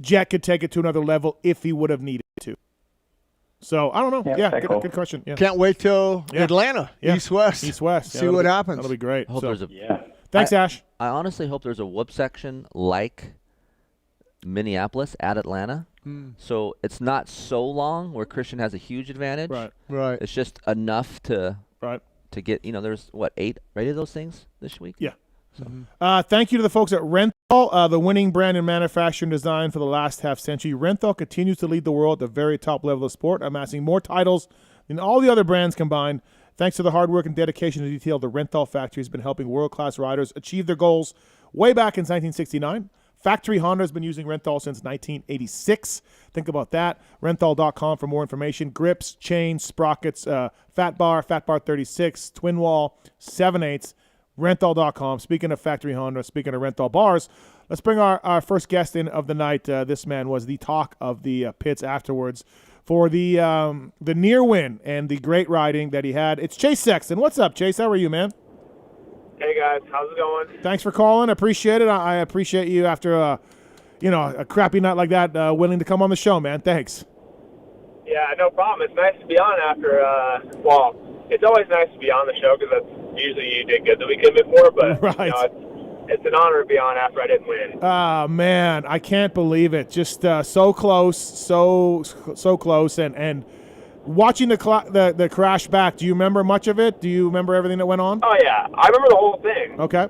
Speaker 1: Jet could take it to another level if he would have needed to. So I don't know. Yeah, good question. Yeah.
Speaker 3: Can't wait till Atlanta, East-West. See what happens.
Speaker 1: That'll be great.
Speaker 8: Thanks,
Speaker 1: Ash.
Speaker 4: I honestly hope there's a whoop section like Minneapolis at Atlanta. So it's not so long where Christian has a huge advantage.
Speaker 3: Right.
Speaker 4: It's just enough to get, there's 8 ready of those things this week?
Speaker 1: Yeah. So. Thank you to the folks at Renthal, the winning brand in manufacturing design for the last half-century. Renthal continues to lead the world at the very top level of sport, amassing more titles than all the other brands combined. Thanks to the hard work and dedication to detail, the Renthal factory has been helping world-class riders achieve their goals way back in 1969. Factory Honda has been using Renthal since 1986. Think about that. Renthal.com for more information. Grips, chains, sprockets, fat bar 36, twin wall, 7/8. Renthal.com. Speaking of Factory Honda, speaking of Renthal bars, let's bring our first guest in of the night. This man was the talk of the pits afterwards for the near win and the great riding that he had. It's Chase Sexton. What's up, Chase? How are you, man?
Speaker 9: Hey guys, how's it going?
Speaker 1: Thanks for calling. Appreciate it. I appreciate you after a crappy night like that, willing to come on the show, man. Thanks.
Speaker 9: Yeah, no problem. It's nice to be on after. It's always nice to be on the show because that's usually you did good the weekend before. But
Speaker 1: right.
Speaker 9: it's an honor to be on after I didn't win.
Speaker 1: Oh, man, I can't believe it. Just so close, so close. And watching the crash back, do you remember much of it? Do you remember everything that went on?
Speaker 9: Oh, yeah. I remember the whole thing.
Speaker 1: Okay.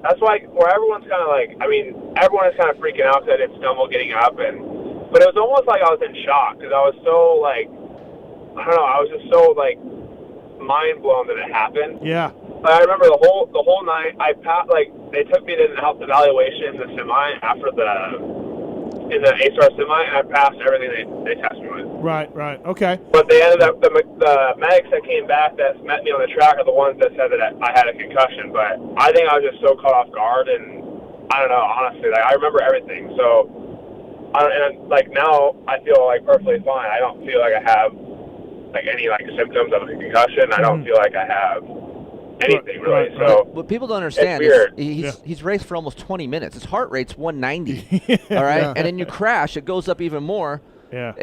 Speaker 9: That's why where everyone's kind of like, I mean, everyone is kind of freaking out because I didn't stumble getting up. But it was almost like I was in shock because I was so, like, I don't know, I was just so, like, mind blown that it happened.
Speaker 1: Yeah.
Speaker 9: I remember the whole night. I passed, like, they took me to the health evaluation in the semi after in the A-Star semi, and I passed everything they tested me with.
Speaker 1: Right. Okay.
Speaker 9: But they ended up, the medics that came back that met me on the track are the ones that said that I had a concussion. But I think I was just so caught off guard, and I don't know, honestly, like, I remember everything. So, like, now I feel like perfectly fine. I don't feel like I have like any like symptoms of a concussion. I don't feel like I have anything really. So
Speaker 4: what people don't understand is he's raced for almost 20 minutes. His heart rate's 190. All right, and then you crash, it goes up even more.
Speaker 1: Yeah.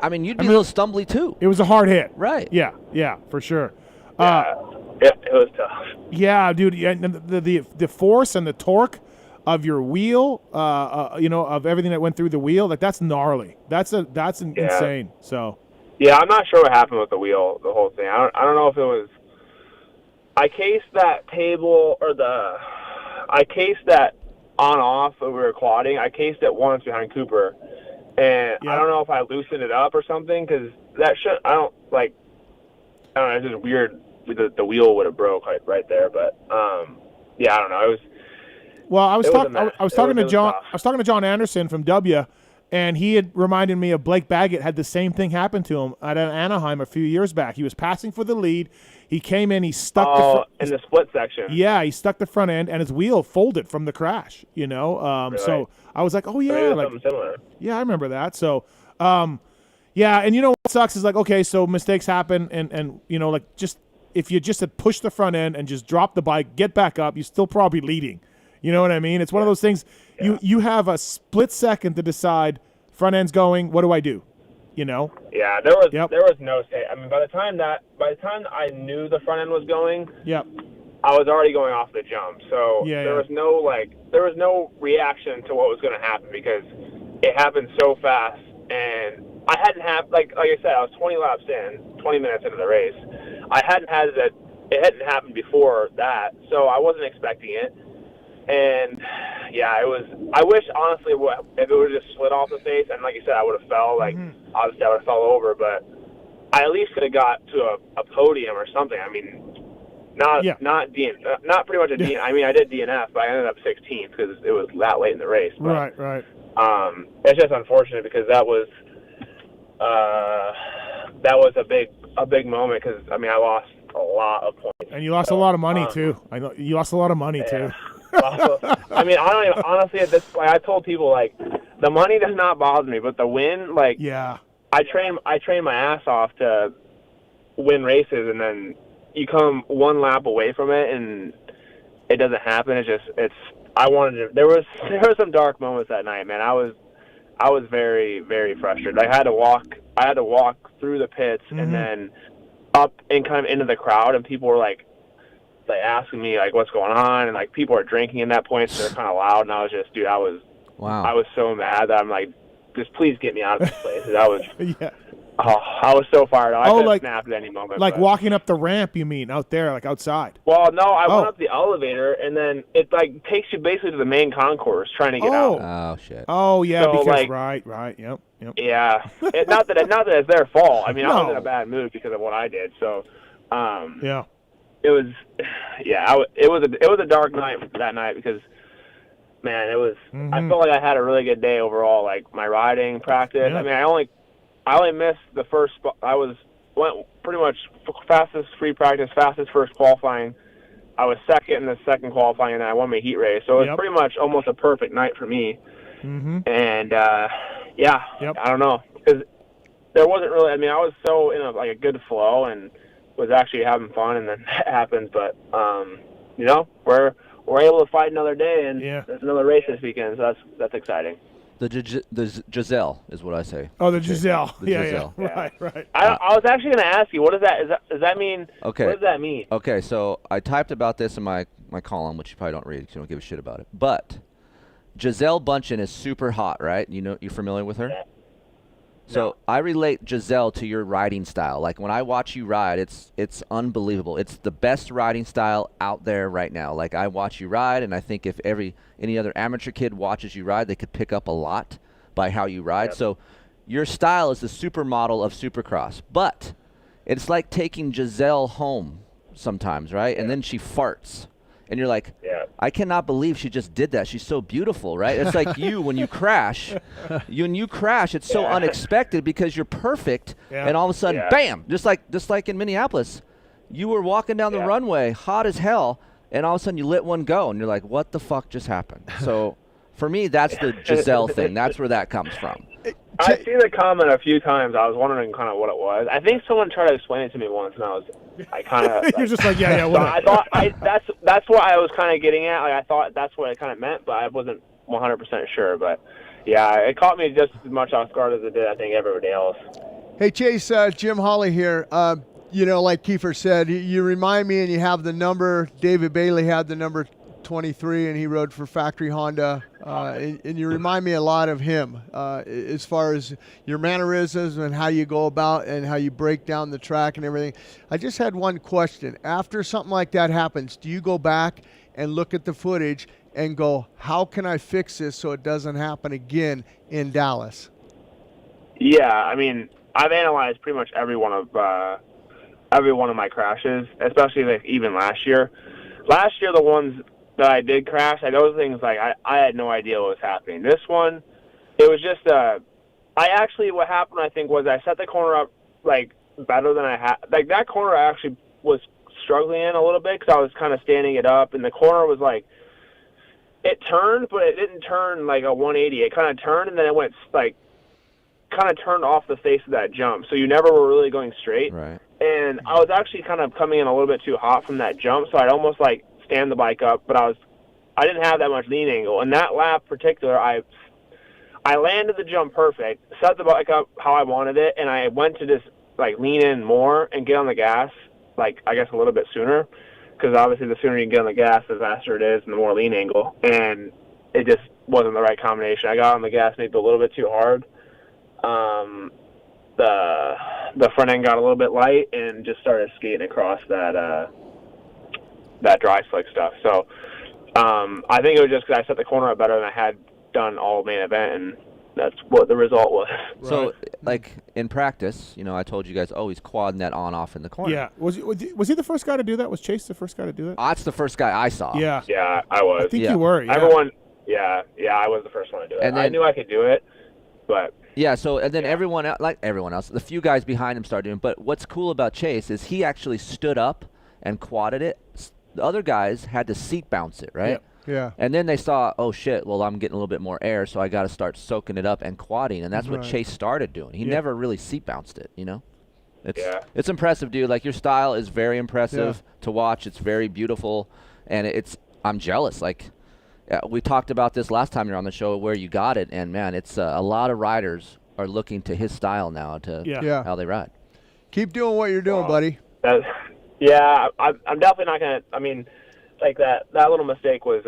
Speaker 4: I mean, you'd be a little stumbly too.
Speaker 1: It was a hard hit.
Speaker 4: Right.
Speaker 1: Yeah, for sure.
Speaker 9: It was tough.
Speaker 1: Yeah, dude. Yeah, the force and the torque of your wheel, of everything that went through the wheel, like that's gnarly. That's insane. So.
Speaker 9: Yeah, I'm not sure what happened with the wheel, the whole thing. I don't know if it was. I cased that table I cased that on-off when we were quadding. I cased it once behind Cooper, and I don't know if I loosened it up or something because I don't know. It's just weird. The wheel would have broke right there, but I don't know. It was.
Speaker 1: Well, I was talking to John. I was talking to John Anderson from W. And he had reminded me of Blake Baggett had the same thing happen to him at Anaheim a few years back. He was passing for the lead. He came in. He stuck
Speaker 9: in the split section.
Speaker 1: Yeah, he stuck the front end, and his wheel folded from the crash.
Speaker 9: Really?
Speaker 1: So I was like, oh yeah,
Speaker 9: something similar.
Speaker 1: Yeah, I remember that. So, and you know what sucks is like, okay, so mistakes happen, and like just if you just had pushed the front end and just dropped the bike, get back up, you're still probably leading. You know what I mean? It's one of those things. Yeah. You have a split second to decide. Front end's going. What do I do?
Speaker 9: Yeah, there was no say. I mean, by the time I knew the front end was going, I was already going off the jump. So there was no reaction to what was going to happen because it happened so fast, and I hadn't like I said, I was 20 laps in, 20 minutes into the race. I hadn't had that. It hadn't happened before that, so I wasn't expecting it. And it was. I wish honestly, if it would have just slid off the face, and like you said, I would have fell. Like obviously, I would have fell over, but I at least could have got to a podium or something. I mean, not pretty much a DNF. I mean, I did DNF, but I ended up 16th because it was that late in the race. But,
Speaker 1: right.
Speaker 9: It's just unfortunate because that was a big moment because I mean I lost a lot of points.
Speaker 1: And you lost a lot of money too. I know you lost a lot of money too.
Speaker 9: I mean, I don't even honestly at this point. I told people like the money does not bother me, but the win, like, I train my ass off to win races, and then you come one lap away from it, and it doesn't happen. I wanted to. There was some dark moments that night, man. I was very, very frustrated. I had to walk through the pits and then up and kind of into the crowd, and people were like asking me like what's going on, and like people are drinking in that point, so they're kind of loud, and I was just, dude, I was so mad that I'm like, just please get me out of this place. I was I was so fired up. I could have snapped at any moment.
Speaker 1: Like walking up the ramp, you mean, out there, like outside?
Speaker 9: Well, no, I went up the elevator, and then it like takes you basically to the main concourse trying to get out.
Speaker 4: Oh shit.
Speaker 1: Oh yeah,
Speaker 9: so,
Speaker 1: because
Speaker 9: like,
Speaker 1: right, yep.
Speaker 9: Yeah, not that it's their fault. I mean, I was in a bad mood because of what I did. So, it was, it was a dark night that night because, man, it was. I felt like I had a really good day overall. Like my riding practice. I mean, I only missed the first. Went pretty much fastest free practice, fastest first qualifying. I was second in the second qualifying, and I won my heat race. So it was pretty much almost a perfect night for me. And I don't know, because there wasn't really. I mean, I was so in a good flow and was actually having fun, and then that happened. But we're able to fight another day, and there's another race this weekend, so that's exciting.
Speaker 4: The Giselle is what I say.
Speaker 1: Oh, the Giselle.
Speaker 4: Giselle.
Speaker 1: Right.
Speaker 9: I was actually going to ask you, what does that mean?
Speaker 4: Okay.
Speaker 9: What does that mean?
Speaker 4: Okay, so I typed about this in my my column, which you probably don't read because you don't give a shit about it. But Gisele Bündchen is super hot, right? You're familiar with her?
Speaker 9: Yeah.
Speaker 4: So I relate Gisele to your riding style. Like when I watch you ride, it's unbelievable. It's the best riding style out there right now. Like I watch you ride, and I think if any other amateur kid watches you ride, they could pick up a lot by how you ride. Yep. So your style is the supermodel of Supercross, but it's like taking Gisele home sometimes, right? And then she farts. And you're like, I cannot believe she just did that. She's so beautiful, right? It's like you when you crash. When you crash, it's so unexpected because you're perfect, and all of a sudden, bam! Just like in Minneapolis, you were walking down the runway, hot as hell, and all of a sudden you let one go, and you're like, what the fuck just happened? So for me, that's the Gisele thing. That's where that comes from.
Speaker 9: I've seen the comment a few times. I was wondering kind of what it was. I think someone tried to explain it to me once, and I kind of.
Speaker 1: You're just like, yeah.
Speaker 9: So I thought that's what I was kind of getting at. Like I thought that's what it kind of meant, but I wasn't 100% sure. But yeah, it caught me just as much off guard as it did, I think, everybody else.
Speaker 3: Hey Chase, Jim Holley here. Like Keefer said, you remind me, and you have the number. David Bailey had the number 23, and he rode for Factory Honda, and you remind me a lot of him as far as your mannerisms and how you go about and how you break down the track and everything. I just had one question. After something like that happens, do you go back and look at the footage and go, how can I fix this so it doesn't happen again in Dallas?
Speaker 9: Yeah, I mean, I've analyzed pretty much every one of my crashes, especially like even last year. Last year, the ones that I did crash, those things, like, I had no idea what was happening. This one, it was just, what happened, I think, was I set the corner up, like, better than I had. Like, that corner I actually was struggling in a little bit because I was kind of standing it up, and the corner was, like, it turned, but it didn't turn, like, a 180. It kind of turned, and then it went, like, kind of turned off the face of that jump, so you never were really going straight.
Speaker 4: Right.
Speaker 9: And I was actually kind of coming in a little bit too hot from that jump, so I'd almost, like, stand the bike up, but I didn't have that much lean angle. And that lap in particular, I landed the jump perfect, set the bike up how I wanted it, and I went to just like lean in more and get on the gas, like I guess a little bit sooner, because obviously the sooner you get on the gas, the faster it is and the more lean angle. And it just wasn't the right combination. I got on the gas maybe a little bit too hard. The front end got a little bit light and just started skating across that dry slick stuff. So I think it was just because I set the corner up better than I had done all main event, and that's what the result was.
Speaker 4: So, like, in practice, I told you guys always quad net on-off in the corner.
Speaker 1: Yeah. Was he the first guy to do that? Was Chase the first guy to do that?
Speaker 4: That's the first guy I saw.
Speaker 1: Yeah.
Speaker 9: Yeah, I was.
Speaker 1: I think you were. Yeah.
Speaker 9: Everyone, I was the first one to do it.
Speaker 4: And then,
Speaker 9: I knew I could do it, but...
Speaker 4: Yeah, so, and then everyone else, the few guys behind him started doing it. But what's cool about Chase is he actually stood up and quadded it. The other guys had to seat bounce it, right?
Speaker 3: Yeah.
Speaker 4: And then they saw, oh shit, well I'm getting a little bit more air, so I got to start soaking it up and quadding, and that's what Chase started doing. He never really seat bounced it, It's impressive, dude. Like, your style is very impressive to watch. It's very beautiful, and I'm jealous. Like, we talked about this last time you were on the show where you got it, and man, it's a lot of riders are looking to his style now to how they ride.
Speaker 3: Keep doing what you're doing, buddy.
Speaker 9: Yeah, I'm definitely not going to, I mean, like that little mistake was,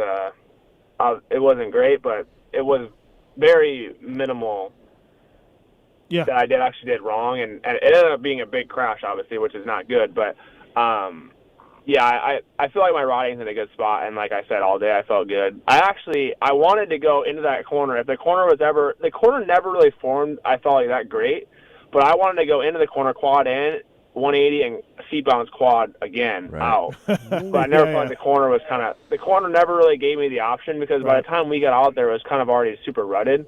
Speaker 9: it wasn't great, but it was very minimal that I actually did wrong, and it ended up being a big crash, obviously, which is not good, but, I feel like my riding's in a good spot, and like I said, all day I felt good. I wanted to go into that corner. If the corner never really formed, I felt like that great, but I wanted to go into the corner, quad in, 180 and seat bounce quad again out. But I never thought the corner never really gave me the option because by the time we got out there, it was kind of already super rutted.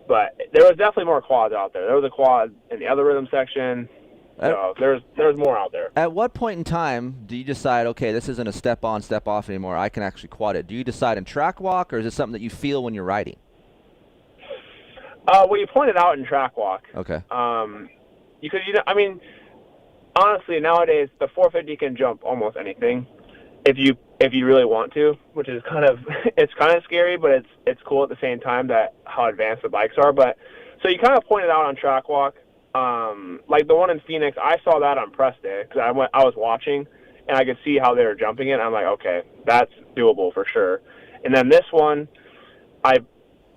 Speaker 9: But there was definitely more quads out there. There was a quad in the other rhythm section. So there's more out there.
Speaker 4: At what point in time do you decide, okay, this isn't a step on, step off anymore, I can actually quad it? Do you decide in track walk, or is it something that you feel when you're riding?
Speaker 9: Well, you pointed out in track walk.
Speaker 4: Okay.
Speaker 9: Because, honestly, nowadays the 450 can jump almost anything if you really want to, which is kind of scary, but it's cool at the same time that how advanced the bikes are. But so you kind of pointed out on track walk, like the one in Phoenix, I saw that on press day because I was watching, and I could see how they were jumping it. I'm like, okay, that's doable for sure. And then this one, I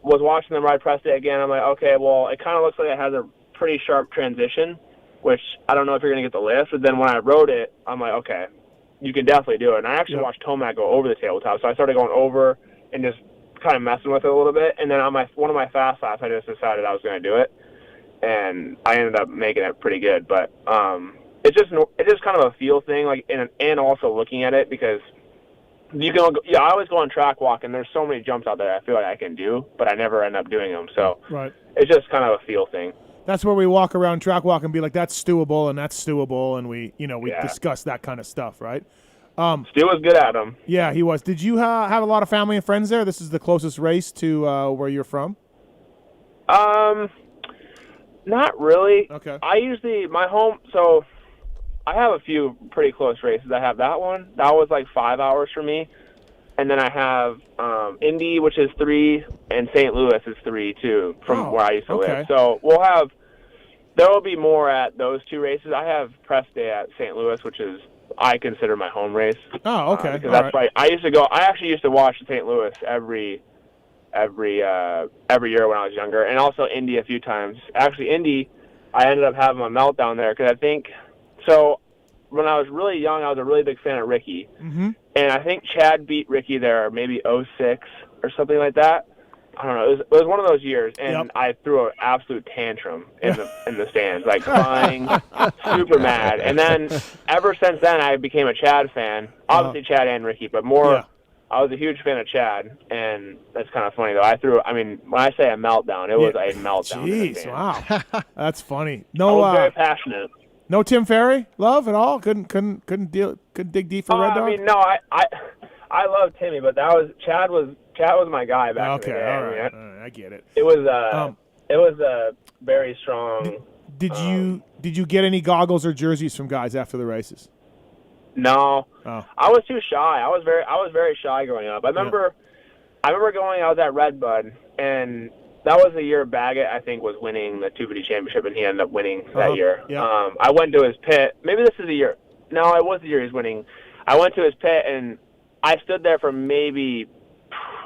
Speaker 9: was watching them ride press day again. I'm like, okay, well, it kind of looks like it has a pretty sharp transition, which I don't know if you're going to get the lift. But then when I rode it, I'm like, okay, you can definitely do it. And I actually watched Tomac go over the tabletop, so I started going over and just kind of messing with it a little bit. And then on one of my fast laps, I just decided I was going to do it, and I ended up making it pretty good. But it's just kind of a feel thing, like, and also looking at it, because I always go on track walk, and there's so many jumps out there I feel like I can do, but I never end up doing them. So it's just kind of a feel thing.
Speaker 1: That's where we walk around track walk and be like, that's stewable and that's stewable, and we discuss that kind of stuff, right?
Speaker 9: Stu was good at them.
Speaker 1: Yeah, he was. Did you have a lot of family and friends there? This is the closest race to where you're from?
Speaker 9: Not really.
Speaker 1: Okay.
Speaker 9: So I have a few pretty close races. I have that one. That was like 5 hours for me. And then I have Indy, which is 3, and St. Louis is 3 too, from where I used to live. So there will be more at those 2 races. I have press day at St. Louis, which is I consider my home race.
Speaker 1: Oh, okay.
Speaker 9: Because that's right. I actually used to watch St. Louis every year when I was younger, and also Indy a few times. Actually, Indy, I ended up having a meltdown there because I think so. When I was really young, I was a really big fan of Ricky, and I think Chad beat Ricky there maybe 06 or something like that. I don't know. It was one of those years, and I threw an absolute tantrum in the stands, like crying, super mad. And then ever since then, I became a Chad fan. Obviously, Chad and Ricky, but more. Yeah. I was a huge fan of Chad, and that's kind of funny though. When I say a meltdown, it was a meltdown.
Speaker 1: Jeez, wow, that's funny.
Speaker 9: I was very passionate.
Speaker 1: No Tim Ferry love at all. Couldn't dig deep for Red Dog.
Speaker 9: I mean, no, I love Timmy, but Chad was my guy back in the day.
Speaker 1: All right, I get it.
Speaker 9: It was a very strong.
Speaker 1: Did you get any goggles or jerseys from guys after the races?
Speaker 9: No, I was too shy. I was very shy growing up. I remember going. I was at Redbud, and that was the year Baggett, I think, was winning the 250 championship, and he ended up winning that year. Yeah. I went to his pit. Maybe this is the year. No, it was the year he was winning. I went to his pit, and I stood there for maybe,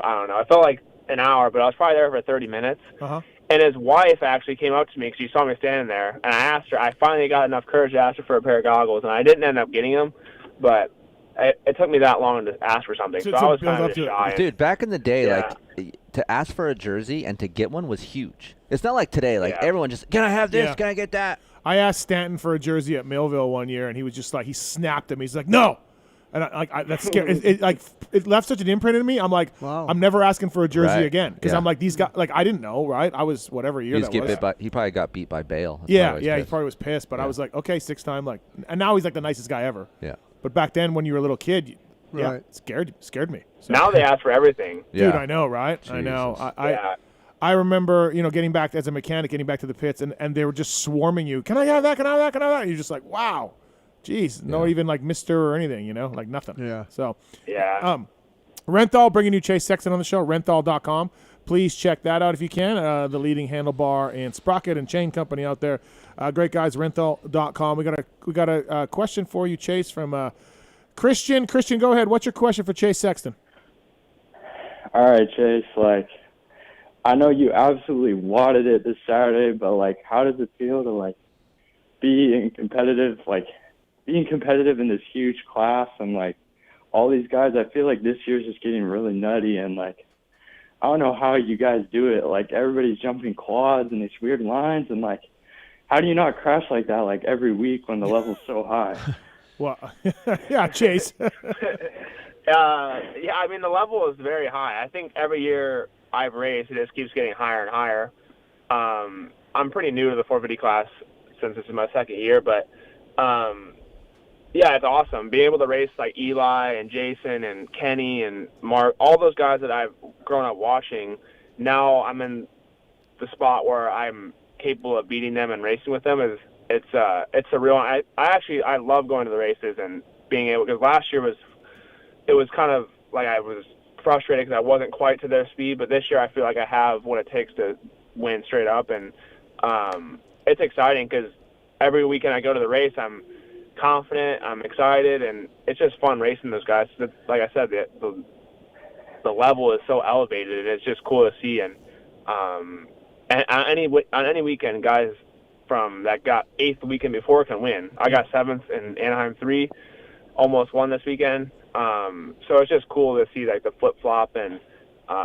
Speaker 9: I don't know, I felt like an hour, but I was probably there for 30 minutes. And his wife actually came up to me because she saw me standing there, and I asked her. I finally got enough courage to ask her for a pair of goggles, and I didn't end up getting them, but it took me that long to ask for something, so I was kind of shy.
Speaker 4: Dude, back in the day, like, to ask for a jersey and to get one was huge. It's not like today, like everyone just, can I have this? Yeah. Can I get that?
Speaker 1: I asked Stanton for a jersey at Millville one year, and he was just like, he snapped at me. He's like, no. And that's scary. It left such an imprint in me. I'm like, wow. I'm never asking for a jersey again, because I'm like, these guys, like, I didn't know, right? I was whatever year that was.
Speaker 4: He probably got beat by Bale.
Speaker 1: He probably was pissed. But I was like, okay, 6-time, like, and now he's like the nicest guy ever.
Speaker 4: Yeah.
Speaker 1: But back then, when you were a little kid, it scared me. So.
Speaker 9: Now they ask for everything.
Speaker 1: Dude, I know, right? Jesus. I know. I remember, getting back as a mechanic, getting back to the pits, and they were just swarming you. Can I have that? Can I have that? Can I have that? And you're just like, wow. Jeez, no even like Mr. or anything, like nothing.
Speaker 3: Yeah.
Speaker 1: So,
Speaker 3: Renthal
Speaker 1: bringing you Chase Sexton on the show, renthal.com. Please check that out if you can. The leading handlebar and sprocket and chain company out there. Great guys, renthal.com. We got a question for you, Chase, from Christian. Christian, go ahead. What's your question for Chase Sexton?
Speaker 10: All right, Chase. Like, I know you absolutely wanted it this Saturday, but like, how does it feel to like being competitive in this huge class, and like all these guys? I feel like this year's just getting really nutty, and like I don't know how you guys do it. Like, everybody's jumping quads and these weird lines, and like, how do you not crash like that like every week when the level's so high?
Speaker 1: Well, yeah, Chase.
Speaker 9: I mean, the level is very high. I think every year I've raced, it just keeps getting higher and higher. I'm pretty new to the 450 class since this is my second year, but it's awesome being able to race like Eli and Jason and Kenny and Mark, all those guys that I've grown up watching. Now I'm in the spot where I'm capable of beating them and racing with them. It's a real. I love going to the races and being able, because last year it was kind of like I was frustrated because I wasn't quite to their speed, but this year I feel like I have what it takes to win straight up, and it's exciting because every weekend I go to the race, I'm confident. I'm excited, and it's just fun racing those guys. Like I said, the level is so elevated, and it's just cool to see. And on any weekend, guys from that got 8th the weekend before can win. I got 7th in Anaheim 3, almost won this weekend. So it's just cool to see like the flip flop, and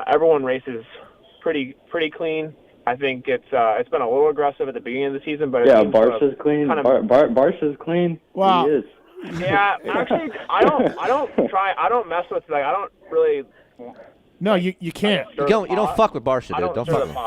Speaker 9: everyone races pretty clean. I think it's been a little aggressive at the beginning of the season, but
Speaker 10: Barsha's clean. Barsha's clean.
Speaker 1: Wow.
Speaker 10: He is.
Speaker 9: Yeah, actually, I don't mess with, like, I don't really.
Speaker 1: No, you can't.
Speaker 4: You don't fuck with Barsha, dude. Don't fuck with him.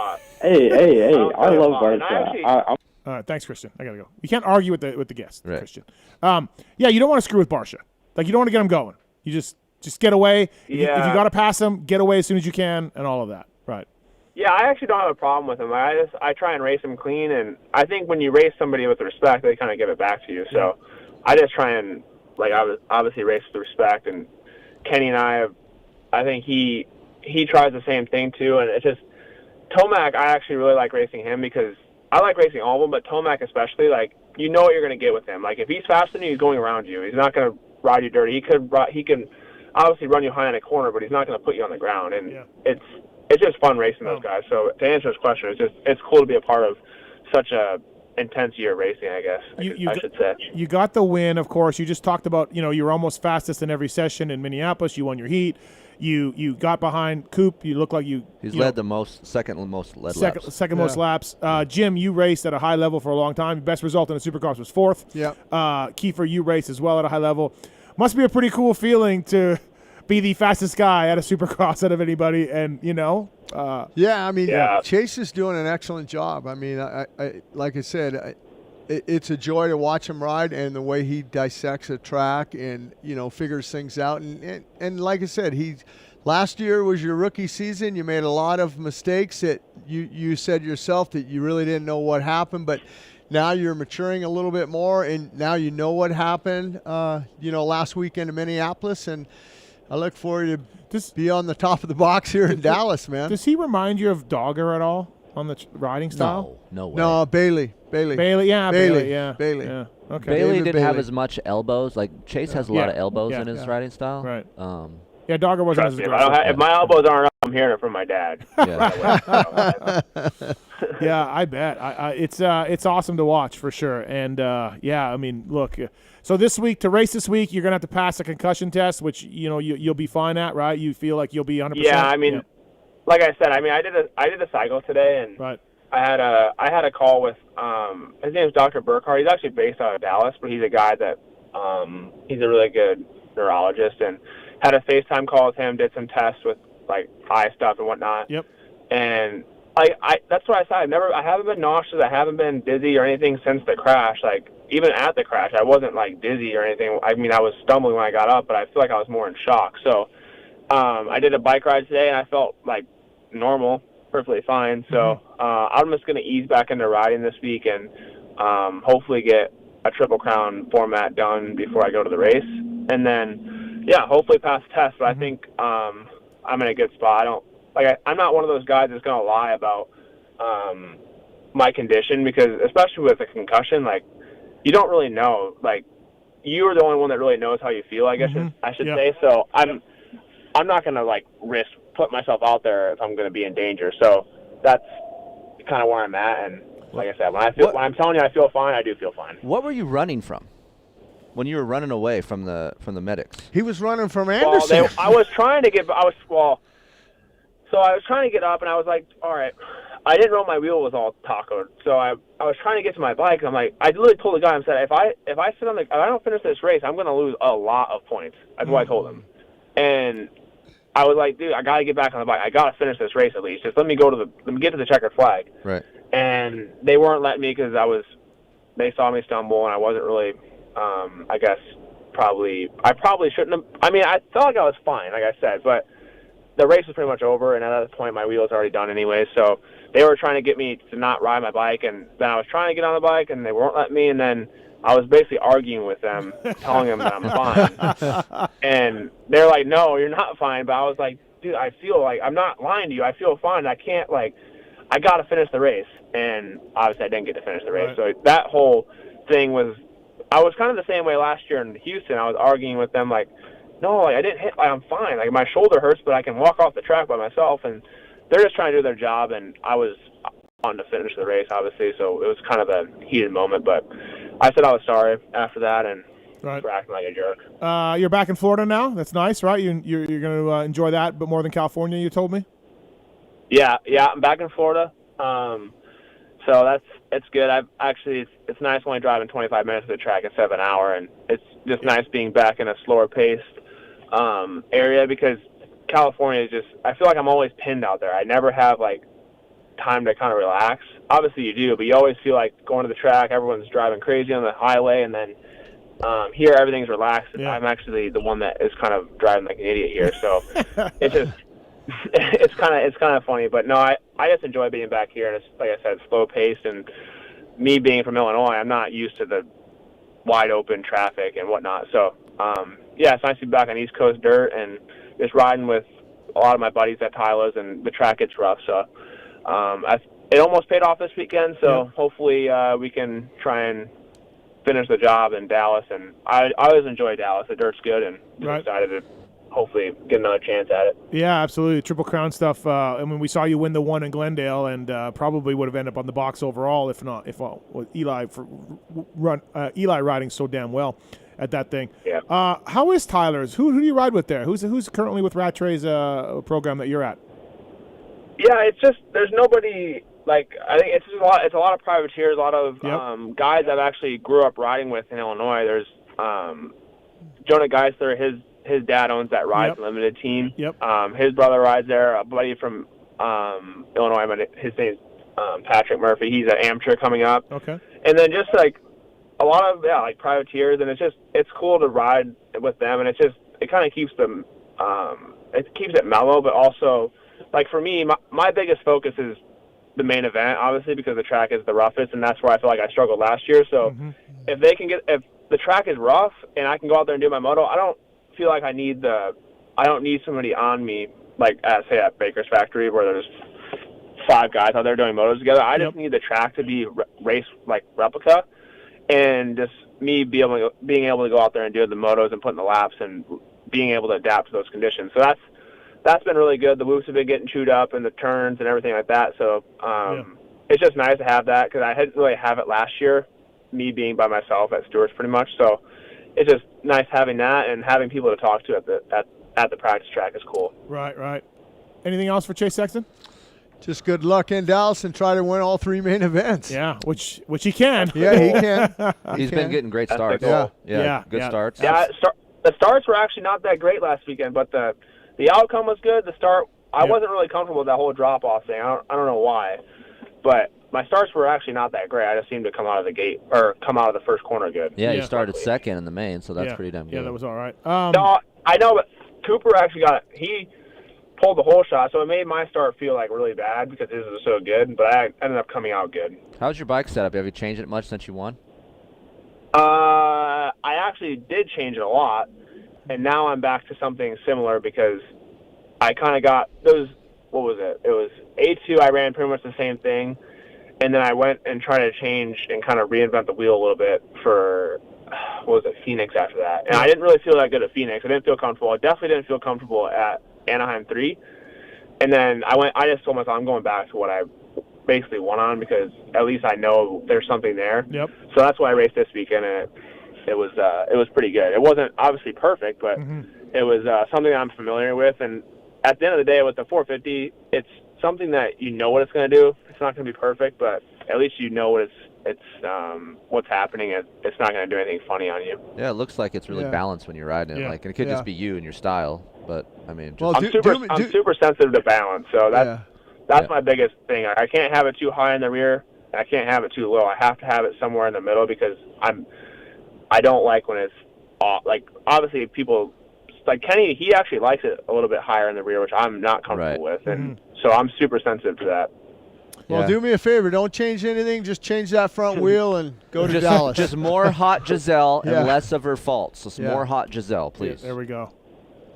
Speaker 10: Hey, I love Barsha.
Speaker 1: All right, thanks, Christian. I gotta go. You can't argue with the guest,
Speaker 4: right.
Speaker 1: Christian. Yeah, you don't want to screw with Barsha. Like, you don't want to get him going. You just get away. If you got to pass him, get away as soon as you can, and all of that. Right.
Speaker 9: Yeah, I actually don't have a problem with him. I try and race him clean, and I think when you race somebody with respect, they kind of give it back to you. So I just try and, like, I obviously race with respect. And Kenny and I think he tries the same thing too. And it's just Tomac. I actually really like racing him because I like racing all of them, but Tomac especially. Like, you know what you're going to get with him. Like, if he's faster than you, he's going around you. He's not going to ride you dirty. He can obviously run you high in a corner, but he's not going to put you on the ground. And it's just fun racing those guys. So to answer his question, it's cool to be a part of such a intense year of racing, I guess. I should say.
Speaker 1: You got the win, of course. You just talked about, you were almost fastest in every session in Minneapolis. You won your heat. You got behind Coop. You look like he's
Speaker 4: led the second most laps.
Speaker 1: Second most laps. Jim, you raced at a high level for a long time. Your best result in the Supercross was 4th.
Speaker 3: Yeah.
Speaker 1: Keefer, you raced as well at a high level. Must be a pretty cool feeling to be the fastest guy at a Supercross out of anybody, and
Speaker 3: Chase is doing an excellent job. I mean, I like I said, it's a joy to watch him ride, and the way he dissects a track and figures things out. And like I said, last year was your rookie season. You made a lot of mistakes that you said yourself that you really didn't know what happened, but now you're maturing a little bit more, and now you know what happened. Last weekend in Minneapolis, and I look forward to be on the top of the box here in Dallas, man.
Speaker 1: Does he remind you of Dogger at all on the riding style?
Speaker 4: No way.
Speaker 3: No, Bailey.
Speaker 1: Bailey. Yeah.
Speaker 3: Bailey.
Speaker 1: Yeah. Okay.
Speaker 4: Bailey didn't have as much elbows. Like, Chase has a lot of elbows in his riding style.
Speaker 1: Right. Yeah, Dogger wasn't as aggressive.
Speaker 9: If my elbows aren't up, I'm hearing it from my dad.
Speaker 1: Yeah, I bet. It's awesome to watch for sure. And I mean, look. So to race this week, you're gonna have to pass a concussion test, which you'll be fine at, right? You feel like you'll be 100%.
Speaker 9: Yeah, I mean, like I said, I mean, I did a cycle today, and
Speaker 1: right.
Speaker 9: I had a call with his name is Dr. Burkhardt. He's actually based out of Dallas, but he's a guy that he's a really good neurologist, and had a FaceTime call with him, did some tests with like eye stuff and whatnot.
Speaker 1: Yep.
Speaker 9: And that's what I said. I haven't been nauseous. I haven't been dizzy or anything since the crash. Like, even at the crash, I wasn't like dizzy or anything. I mean, I was stumbling when I got up, but I feel like I was more in shock. So I did a bike ride today, and I felt like normal, perfectly fine. So I'm just going to ease back into riding this week and hopefully get a Triple Crown format done before I go to the race. And then, hopefully pass the test. But I think I'm in a good spot. I'm not one of those guys that's going to lie about my condition, because especially with a concussion, like, you don't really know. Like, you are the only one that really knows how you feel, I guess I should say. So I'm not going to like risk put myself out there if I'm going to be in danger. So that's kind of where I'm at. And like I said, when I'm telling you I feel fine, I do feel fine.
Speaker 4: What were you running from when you were running away from the medics?
Speaker 3: He was running from Anderson.
Speaker 9: Well, I was trying to get up, and I was like, all right. I didn't know my wheel was all tacoed, so I was trying to get to my bike. And I'm like, I literally told the guy, I said, if I don't finish this race, I'm going to lose a lot of points. That's what I told him. And I was like, dude, I got to get back on the bike. I got to finish this race at least. Just let me get to the checkered flag.
Speaker 4: Right.
Speaker 9: And they weren't letting me because they saw me stumble, and I wasn't really, I probably shouldn't have. I mean, I felt like I was fine, like I said, but the race was pretty much over, and at that point, my wheel was already done anyway. So they were trying to get me to not ride my bike, and then I was trying to get on the bike, and they weren't letting me, and then I was basically arguing with them, telling them that I'm fine. And they're like, no, you're not fine. But I was like, dude, I feel like I'm not lying to you. I feel fine. I can't, I got to finish the race. And obviously I didn't get to finish the race. Right. So that whole thing was I was kind of the same way last year in Houston. I was arguing with them like, no, like, I didn't hit. Like, I'm fine. Like my shoulder hurts, but I can walk off the track by myself. And they're just trying to do their job. And I was on to finish the race, obviously. So it was kind of a heated moment. But I said I was sorry after that and for acting like a jerk.
Speaker 1: You're back in Florida now. That's nice, right? You're going to enjoy that, but more than California, you told me.
Speaker 9: Yeah, I'm back in Florida. So it's good. It's nice only driving 25 minutes to the track instead of an hour, and it's just nice being back in a slower paced area because California is just. I feel like I'm always pinned out there. I never have like time to kind of relax. Obviously you do, but you always feel like going to the track. Everyone's driving crazy on the highway, and then here everything's relaxed. And I'm actually the one that is kind of driving like an idiot here. So it's just. It's kind of funny, but no, I just enjoy being back here, and it's like I said, slow paced, and me being from Illinois, I'm not used to the wide open traffic and whatnot. So it's nice to be back on East Coast dirt and just riding with a lot of my buddies at Tyler's, and the track gets rough. So it almost paid off this weekend. So hopefully we can try and finish the job in Dallas. And I always enjoy Dallas. The dirt's good, and I'm excited to hopefully get another chance at it.
Speaker 1: Yeah, absolutely. Triple Crown stuff. I mean, we saw you win the one in Glendale, and probably would have ended up on the box overall if with Eli Eli riding so damn well at that thing.
Speaker 9: Yeah.
Speaker 1: How is Tyler's? Who do you ride with there? Who's currently with Rattray's program that you're at?
Speaker 9: Yeah, it's just there's nobody. Like I think it's a lot of privateers, a lot of guys I've actually grew up riding with in Illinois. There's Jonah Geisler, his dad owns that Rise Limited team. His brother rides there. A buddy from Illinois, his name's Patrick Murphy. He's an amateur coming up.
Speaker 1: Okay.
Speaker 9: And then just like a lot of like privateers, and it's cool to ride with them, and it kind of keeps them it keeps it mellow, but also like for me, my biggest focus is the main event, obviously, because the track is the roughest, and that's where I feel like I struggled last year. So if the track is rough and I can go out there and do my moto, I don't feel like I don't need somebody on me like say at Baker's Factory where there's 5 guys out there doing motos together. I just need the track to be race like replica, and just me being able to go out there and do the motos and putting the laps and being able to adapt to those conditions. So that's been really good. The whoops have been getting chewed up and the turns and everything like that. So it's just nice to have that because I didn't really have it last year, me being by myself at Stewart's pretty much. So it's just nice having that, and having people to talk to at the practice track is cool.
Speaker 1: Right. Anything else for Chase Sexton?
Speaker 3: Just good luck in Dallas and try to win all 3 main events.
Speaker 1: Yeah, which he can.
Speaker 3: Yeah, he can.
Speaker 4: He's been getting great starts. Good starts.
Speaker 9: Yeah, the starts were actually not that great last weekend, but the outcome was good. The start, I wasn't really comfortable with that whole drop-off thing. I don't know why, but my starts were actually not that great. I just seemed to come out of the gate or come out of the first corner good.
Speaker 4: Yeah, you started second in the main, so that's pretty damn good.
Speaker 1: Yeah, that was all right.
Speaker 9: No, I know, but Cooper actually he pulled the whole shot, so it made my start feel like really bad because his was so good, but I ended up coming out good.
Speaker 4: How's your bike setup? Have you changed it much since you won?
Speaker 9: I actually did change it a lot, and now I'm back to something similar because I kind of got those. What was it? It was A2. I ran pretty much the same thing, and then I went and tried to change and kind of reinvent the wheel a little bit for what was it, Phoenix after that. And I didn't really feel that good at Phoenix. I didn't feel comfortable. I definitely didn't feel comfortable at Anaheim 3. And then I just told myself I'm going back to what I basically won on because at least I know there's something there.
Speaker 1: Yep.
Speaker 9: So that's why I raced this weekend, and it was pretty good. It wasn't obviously perfect, but it was something I'm familiar with. And at the end of the day, with the 450, it's something that you know what it's going to do. It's not going to be perfect, but at least you know what what's happening. It's not going to do anything funny on you.
Speaker 4: Yeah, it looks like it's really balanced when you're riding it. Like, and it could just be you and your style, but I mean,
Speaker 9: I'm super sensitive to balance, so that's my biggest thing. I can't have it too high in the rear, and I can't have it too low. I have to have it somewhere in the middle because I don't like when it's off. Like obviously people like Kenny, he actually likes it a little bit higher in the rear, which I'm not comfortable with, and so I'm super sensitive to that.
Speaker 3: Well, do me a favor. Don't change anything. Just change that front wheel and go to Dallas.
Speaker 4: Just more hot Giselle and less of her faults. So some more hot Giselle, please.
Speaker 1: Yeah, there we go.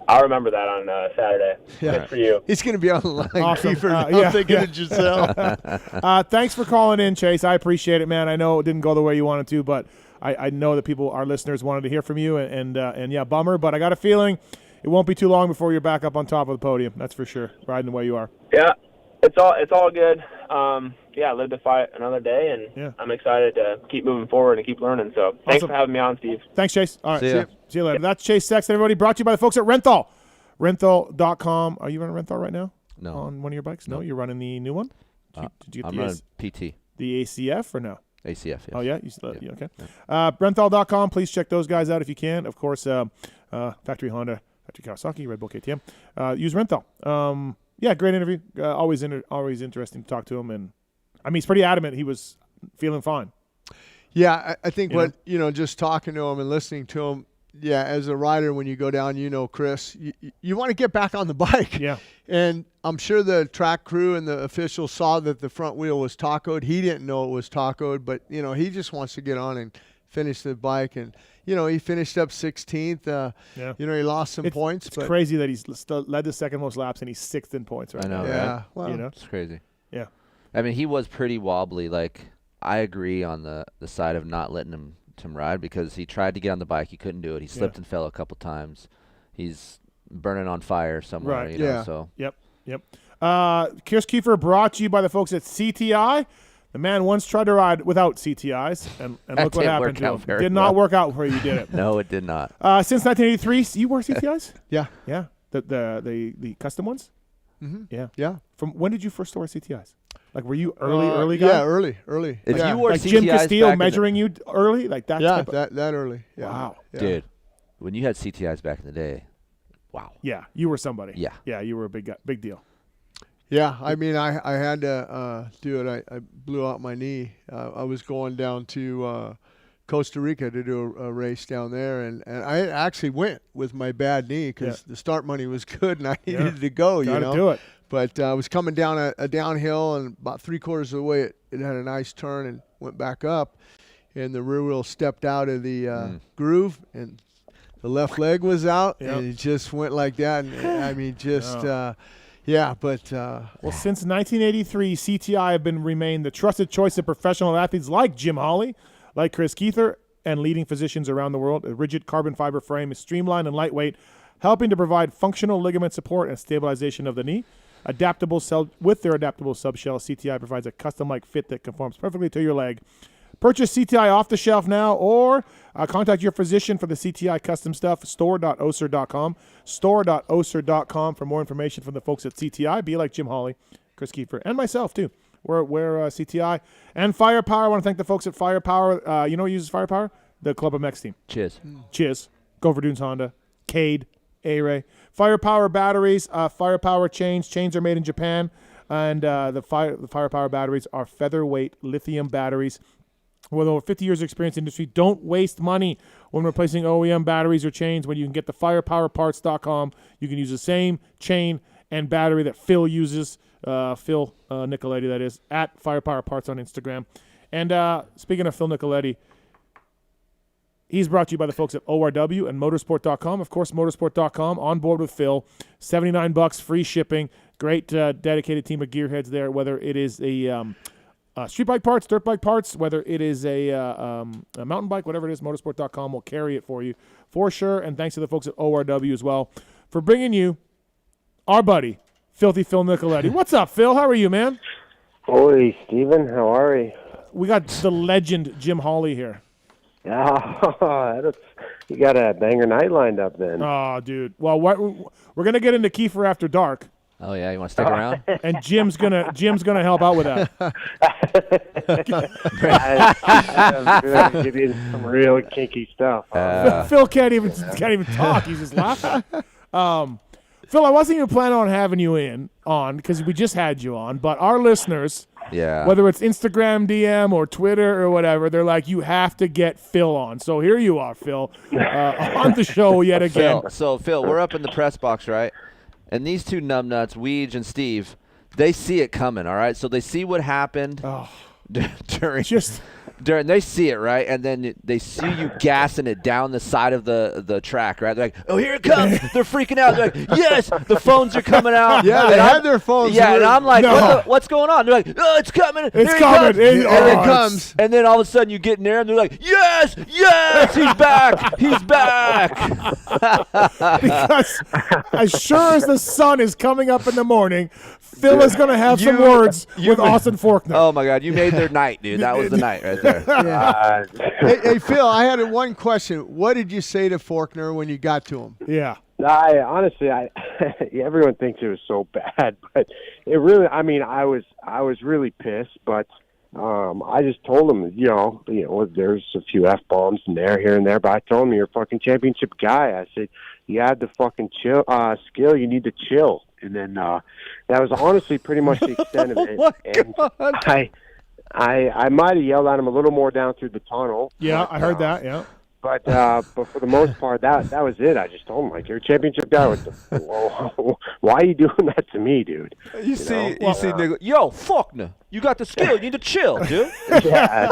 Speaker 9: I'll remember that on Saturday. Good for you.
Speaker 3: He's going to be on the line.
Speaker 1: Awesome.
Speaker 3: I'm thinking of Giselle.
Speaker 1: Thanks for calling in, Chase. I appreciate it, man. I know it didn't go the way you wanted to, but I know that our listeners wanted to hear from you, and yeah, bummer, but I got a feeling it won't be too long before you're back up on top of the podium. That's for sure, riding the way you are.
Speaker 9: Yeah, it's all good. Yeah, live to fight another day, and I'm excited to keep moving forward and keep learning. So thanks for having me on, Steve.
Speaker 1: Thanks, Chase. All right, see you later.
Speaker 9: Yep.
Speaker 1: That's Chase Sexton, everybody. Brought to you by the folks at Renthal. Renthal.com. Are you running Renthal right now?
Speaker 4: No.
Speaker 1: On one of your bikes? No, you're running the new one? Did you get
Speaker 4: I'm running PT.
Speaker 1: The ACF or no?
Speaker 4: ACF, yes.
Speaker 1: Oh, yeah? Okay. Renthal.com. Please check those guys out if you can. Of course, Factory Honda, Factory Kawasaki, Red Bull KTM. Use Renthal. Yeah, great interview. Always interesting to talk to him. And I mean, he's pretty adamant he was feeling fine.
Speaker 3: Yeah, I think just talking to him and listening to him, yeah, as a rider, when you go down, Kris, you want to get back on the bike.
Speaker 1: Yeah.
Speaker 3: And I'm sure the track crew and the officials saw that the front wheel was tacoed. He didn't know it was tacoed, but, he just wants to get on and finish the bike. And, he finished up 16th. He lost some points.
Speaker 1: It's crazy that he's led the second most laps and he's 6th in points right now.
Speaker 3: Yeah.
Speaker 1: Right?
Speaker 3: Well,
Speaker 4: it's crazy.
Speaker 1: Yeah.
Speaker 4: I mean, he was pretty wobbly. Like, I agree on the side of not letting him ride because he tried to get on the bike. He couldn't do it. He slipped and fell a couple times. He's burning on fire somewhere,
Speaker 1: right.
Speaker 4: So.
Speaker 1: Yep. Kris Keefer brought to you by the folks at CTI. The man once tried to ride without CTIs, and look what happened to him. Did not work out for you, did it?
Speaker 4: No, it did not.
Speaker 1: Since 1983, you wore CTIs?
Speaker 3: Yeah.
Speaker 1: Yeah. The custom ones?
Speaker 3: Mm-hmm.
Speaker 1: Yeah.
Speaker 3: Yeah.
Speaker 1: From when did you first wear CTIs? Like, were you early guy?
Speaker 3: Yeah, early.
Speaker 4: If you wore
Speaker 1: like
Speaker 4: CTIs
Speaker 1: Jim Castile measuring you early, like that.
Speaker 3: Yeah,
Speaker 1: type of,
Speaker 3: that early. Yeah.
Speaker 1: Wow,
Speaker 3: yeah.
Speaker 4: Dude, when you had CTIs back in the day, wow.
Speaker 1: Yeah, you were somebody.
Speaker 4: Yeah,
Speaker 1: you were a big deal.
Speaker 3: Yeah, I mean, I had to do it. I blew out my knee. I was going down to Costa Rica to do a race down there, and I actually went with my bad knee because the start money was good and I needed to go.
Speaker 1: Gotta do it.
Speaker 3: But I was coming down a downhill, and about 3/4 of the way, it had a nice turn and went back up, and the rear wheel stepped out of the groove, and the left leg was out, and it just went like that. And I mean, just
Speaker 1: well, since 1983, CTI have remained the trusted choice of professional athletes like Jim Holley, like Kris Keefer, and leading physicians around the world. A rigid carbon fiber frame is streamlined and lightweight, helping to provide functional ligament support and stabilization of the knee. With their adaptable subshell, CTI provides a custom-like fit that conforms perfectly to your leg. Purchase CTI off the shelf now, or contact your physician for the CTI custom stuff. Store.oser.com. Store.oser.com for more information from the folks at CTI. Be like Jim Holley, Kris Keefer, and myself too. We're CTI and Firepower. I want to thank the folks at Firepower. You know who uses Firepower? The PulpMX team. Cheers. Gopher Dunes Honda, Cade, A-Ray. Firepower batteries, Firepower chains. Chains are made in Japan, and the Firepower batteries are featherweight lithium batteries. With over 50 years of experience in the industry, don't waste money when replacing OEM batteries or chains. When you can get the firepowerparts.com, you can use the same chain and battery that Phil uses. Phil Nicoletti, that is, at Firepower Parts on Instagram. And speaking of Phil Nicoletti, he's brought to you by the folks at ORW and motorsport.com. Of course, motorsport.com, on board with Phil. $79, free shipping. Great dedicated team of gearheads there, whether it is a street bike parts, dirt bike parts, whether it is a mountain bike, whatever it is, motorsport.com will carry it for you for sure. And thanks to the folks at ORW as well for bringing you our buddy, Filthy Phil Nicoletti. What's up, Phil? How are you, man?
Speaker 11: Oi, Steven. How are you?
Speaker 1: We got the legend Jim Holley here.
Speaker 11: Oh, you got a banger night lined up then.
Speaker 1: Oh, dude. Well, we're going to get into Keefer after dark.
Speaker 4: Oh yeah, you want to stick around?
Speaker 1: And Jim's gonna help out with that.
Speaker 11: I'm get into some real kinky stuff.
Speaker 1: Phil can't even talk. He's just laughing. Phil, I wasn't even planning on having you on because we just had you on, but our listeners, whether it's Instagram DM or Twitter or whatever, they're like, you have to get Phil on. So here you are, Phil, on the show yet again.
Speaker 4: Phil, we're up in the press box, right? And these two numbnuts, Weege and Steve, they see it coming, all right? So they see what happened during they see it, right? And then they see you gassing it down the side of the track, right? They're like, oh, here it comes. They're freaking out. They're like, yes, the phones are coming out.
Speaker 3: Yeah, they had their phones.
Speaker 4: Yeah, and I'm like, what's going on? They're like, oh, it's coming.
Speaker 1: It's coming.
Speaker 3: Here it comes.
Speaker 4: And then all of a sudden you get in there and they're like, yes, he's back. He's back.
Speaker 1: Because as sure as the sun is coming up in the morning, Phil is going to have some words with Austin Forkner.
Speaker 4: Oh, my God. You made their night, dude. That was the night right there.
Speaker 3: Yeah. Hey, Phil, I had one question. What did you say to Forkner when you got to him?
Speaker 1: Yeah.
Speaker 11: Honestly, everyone thinks it was so bad, but it really, I mean, I was really pissed, but I just told him, you know, there's a few F-bombs in there, here and there, but I told him, you're a fucking championship guy. I said, you had the fucking skill, you need to chill. And then that was honestly pretty much the extent of it. And I might have yelled at him a little more down through the tunnel.
Speaker 1: Yeah, I heard that, yeah.
Speaker 11: But for the most part, that was it. I just told him, like, you're a championship guy. Why are you doing that to me, dude?
Speaker 4: You see, nigga, yo, Faulkner, you got the skill. You need to chill, dude.
Speaker 11: Yeah.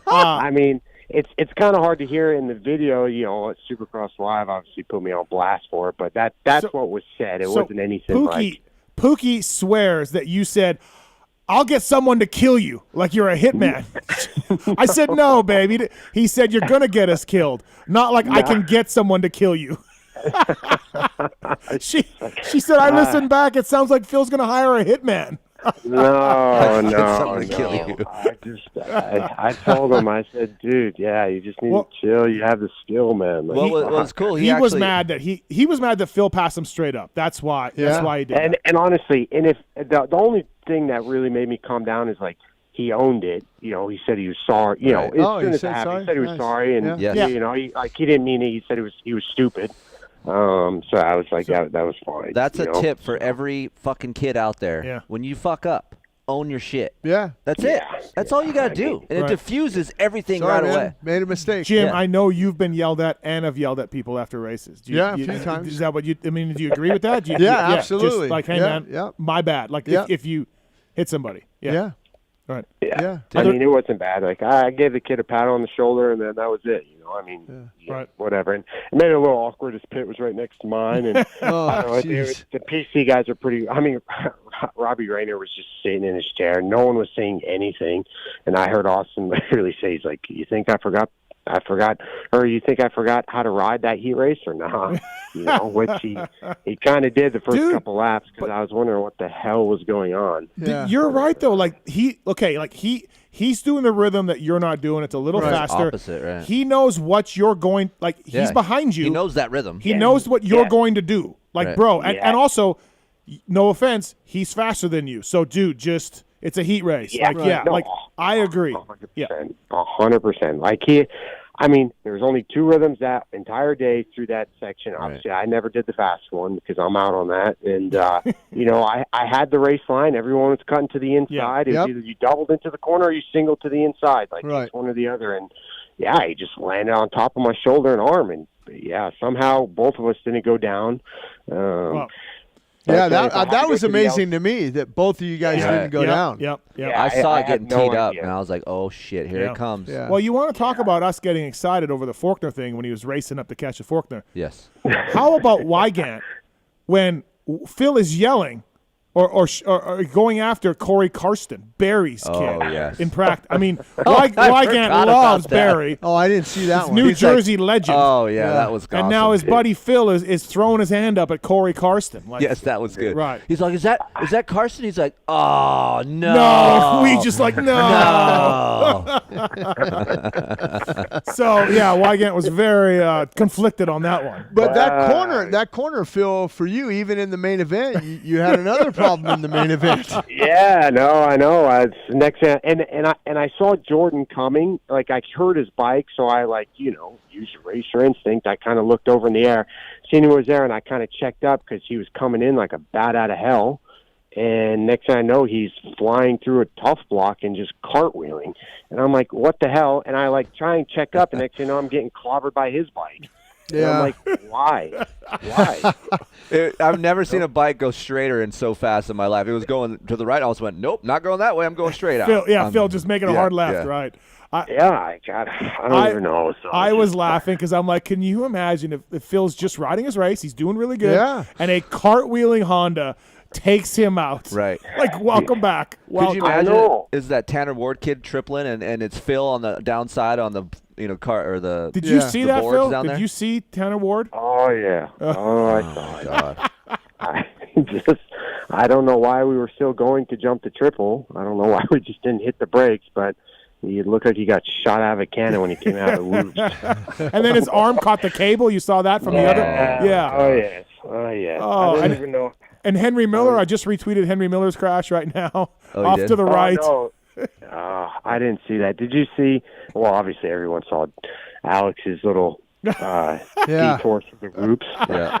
Speaker 11: I mean, it's kind of hard to hear in the video. You know, Supercross Live obviously put me on blast for it, but that's what was said. It wasn't anything like.
Speaker 1: Pookie swears that you said, I'll get someone to kill you like you're a hitman. I said, no, baby. He said, you're going to get us killed. Not like I can get someone to kill you. She said, I listened back. It sounds like Phil's going to hire a hitman.
Speaker 11: No. I told him, I said, dude, yeah, you just need to chill. You have the skill, man. Like,
Speaker 4: what was cool?
Speaker 1: He was mad that Phil passed him straight up. That's why. Yeah. That's why he did.
Speaker 11: And honestly, if the only thing that really made me calm down is like he owned it. You know, he said he was sorry. You know, as soon as it happened, he said he was sorry, and you know, he didn't mean it. He said he was stupid. So I was like, that was fine.
Speaker 4: That's a tip for every fucking kid out there. Yeah. When you fuck up, own your shit.
Speaker 3: Yeah.
Speaker 4: That's it. That's all you got to do. And it diffuses everything right away.
Speaker 3: Made a mistake.
Speaker 1: Jim, I know you've been yelled at and have yelled at people after races.
Speaker 3: A few times.
Speaker 1: Is that what do you agree with that?
Speaker 3: Absolutely.
Speaker 1: Just like, hey, man, my bad. Like, if you hit somebody. Yeah. Right.
Speaker 11: Yeah. I mean, it wasn't bad. Like, I gave the kid a pat on the shoulder, and then that was it. You know, I mean, whatever. And it made it a little awkward. His pit was right next to mine, and the PC guys are pretty. I mean, Robbie Rayner was just sitting in his chair. No one was saying anything, and I heard Austin literally say, "He's like, you think I forgot, or you think I forgot how to ride that heat race or not?" You know, which he kind of did the first couple laps because I was wondering what the hell was going on.
Speaker 1: Yeah. You're right though. Like he's doing the rhythm that you're not doing. It's a little faster.
Speaker 4: Opposite, right?
Speaker 1: He knows what you're going. Like he's behind you.
Speaker 4: He knows that rhythm.
Speaker 1: He knows what you're going to do. Like, bro, and also, no offense, he's faster than you. So, dude, just it's a heat race. Like I agree.
Speaker 11: 100%. Like I mean, there was only two rhythms that entire day through that section. Obviously, I never did the fast one because I'm out on that. And, you know, I had the race line. Everyone was cutting to the inside. It was either you doubled into the corner or you singled to the inside, like it's one or the other. And, he just landed on top of my shoulder and arm. And, somehow both of us didn't go down.
Speaker 3: That was amazing to me that both of you guys didn't go down.
Speaker 1: Yep.
Speaker 4: I saw it getting teed up, and I was like, oh, shit, here it comes.
Speaker 1: Yeah. Well, you want to talk about us getting excited over the Forkner thing when he was racing up to catch a Forkner.
Speaker 4: Yes.
Speaker 1: How about Wygant when Phil is yelling or going after Corey Karsten, Barry's kid in practice? I mean, Wygant loves Barry.
Speaker 3: Oh, I didn't see that one.
Speaker 1: New Jersey legend.
Speaker 4: Oh, yeah, that was awesome.
Speaker 1: And now his buddy Phil is throwing his hand up at Corey Karsten. Like,
Speaker 4: yes, that was good.
Speaker 1: Right.
Speaker 4: He's like, is that Karsten? He's like, oh, no.
Speaker 1: No, we just like, no. So, Wygant was very conflicted on that one.
Speaker 3: But that corner, Phil, for you, even in the main event, you had another problem in the main event.
Speaker 11: Yeah, no, I know. And I saw Jordan coming. Like, I heard his bike, so I used racer instinct. I kind of looked over in the air, seen he was there, and I kind of checked up because he was coming in like a bat out of hell. And next thing I know, he's flying through a tough block and just cartwheeling. And I'm like, what the hell? And I try and check up, and next thing you know, I'm getting clobbered by his bike. And I'm like, why?
Speaker 4: I've never seen a bike go straighter and so fast in my life. It was going to the right. I almost went, nope, not going that way. I'm going straight out.
Speaker 1: Phil just making a hard left, right?
Speaker 11: I don't even know. So
Speaker 1: I was laughing because I'm like, can you imagine if Phil's just riding his race, he's doing really good, and a cartwheeling Honda takes him out.
Speaker 4: Right.
Speaker 1: Like, welcome back.
Speaker 4: Could you imagine is that Tanner Ward kid tripling and it's Phil on the downside on the car or the
Speaker 1: Did you see that, Phil? Did
Speaker 4: there?
Speaker 1: you see Tanner Ward?
Speaker 11: Oh yeah. I saw it. God. I don't know why we were still going to jump the triple. I don't know why we just didn't hit the brakes, but he looked like he got shot out of a cannon when he came out of the whoops.
Speaker 1: And then his arm caught the cable. You saw that from the other? Yeah.
Speaker 11: Oh, yes. Oh, yeah.
Speaker 1: Oh,
Speaker 11: I didn't even know.
Speaker 1: And Henry Miller, I just retweeted Henry Miller's crash right now.
Speaker 4: Off
Speaker 1: to the right.
Speaker 11: No. I didn't see that. Did you see? Well, obviously everyone saw Alex's little detour through the groups.
Speaker 4: Yeah.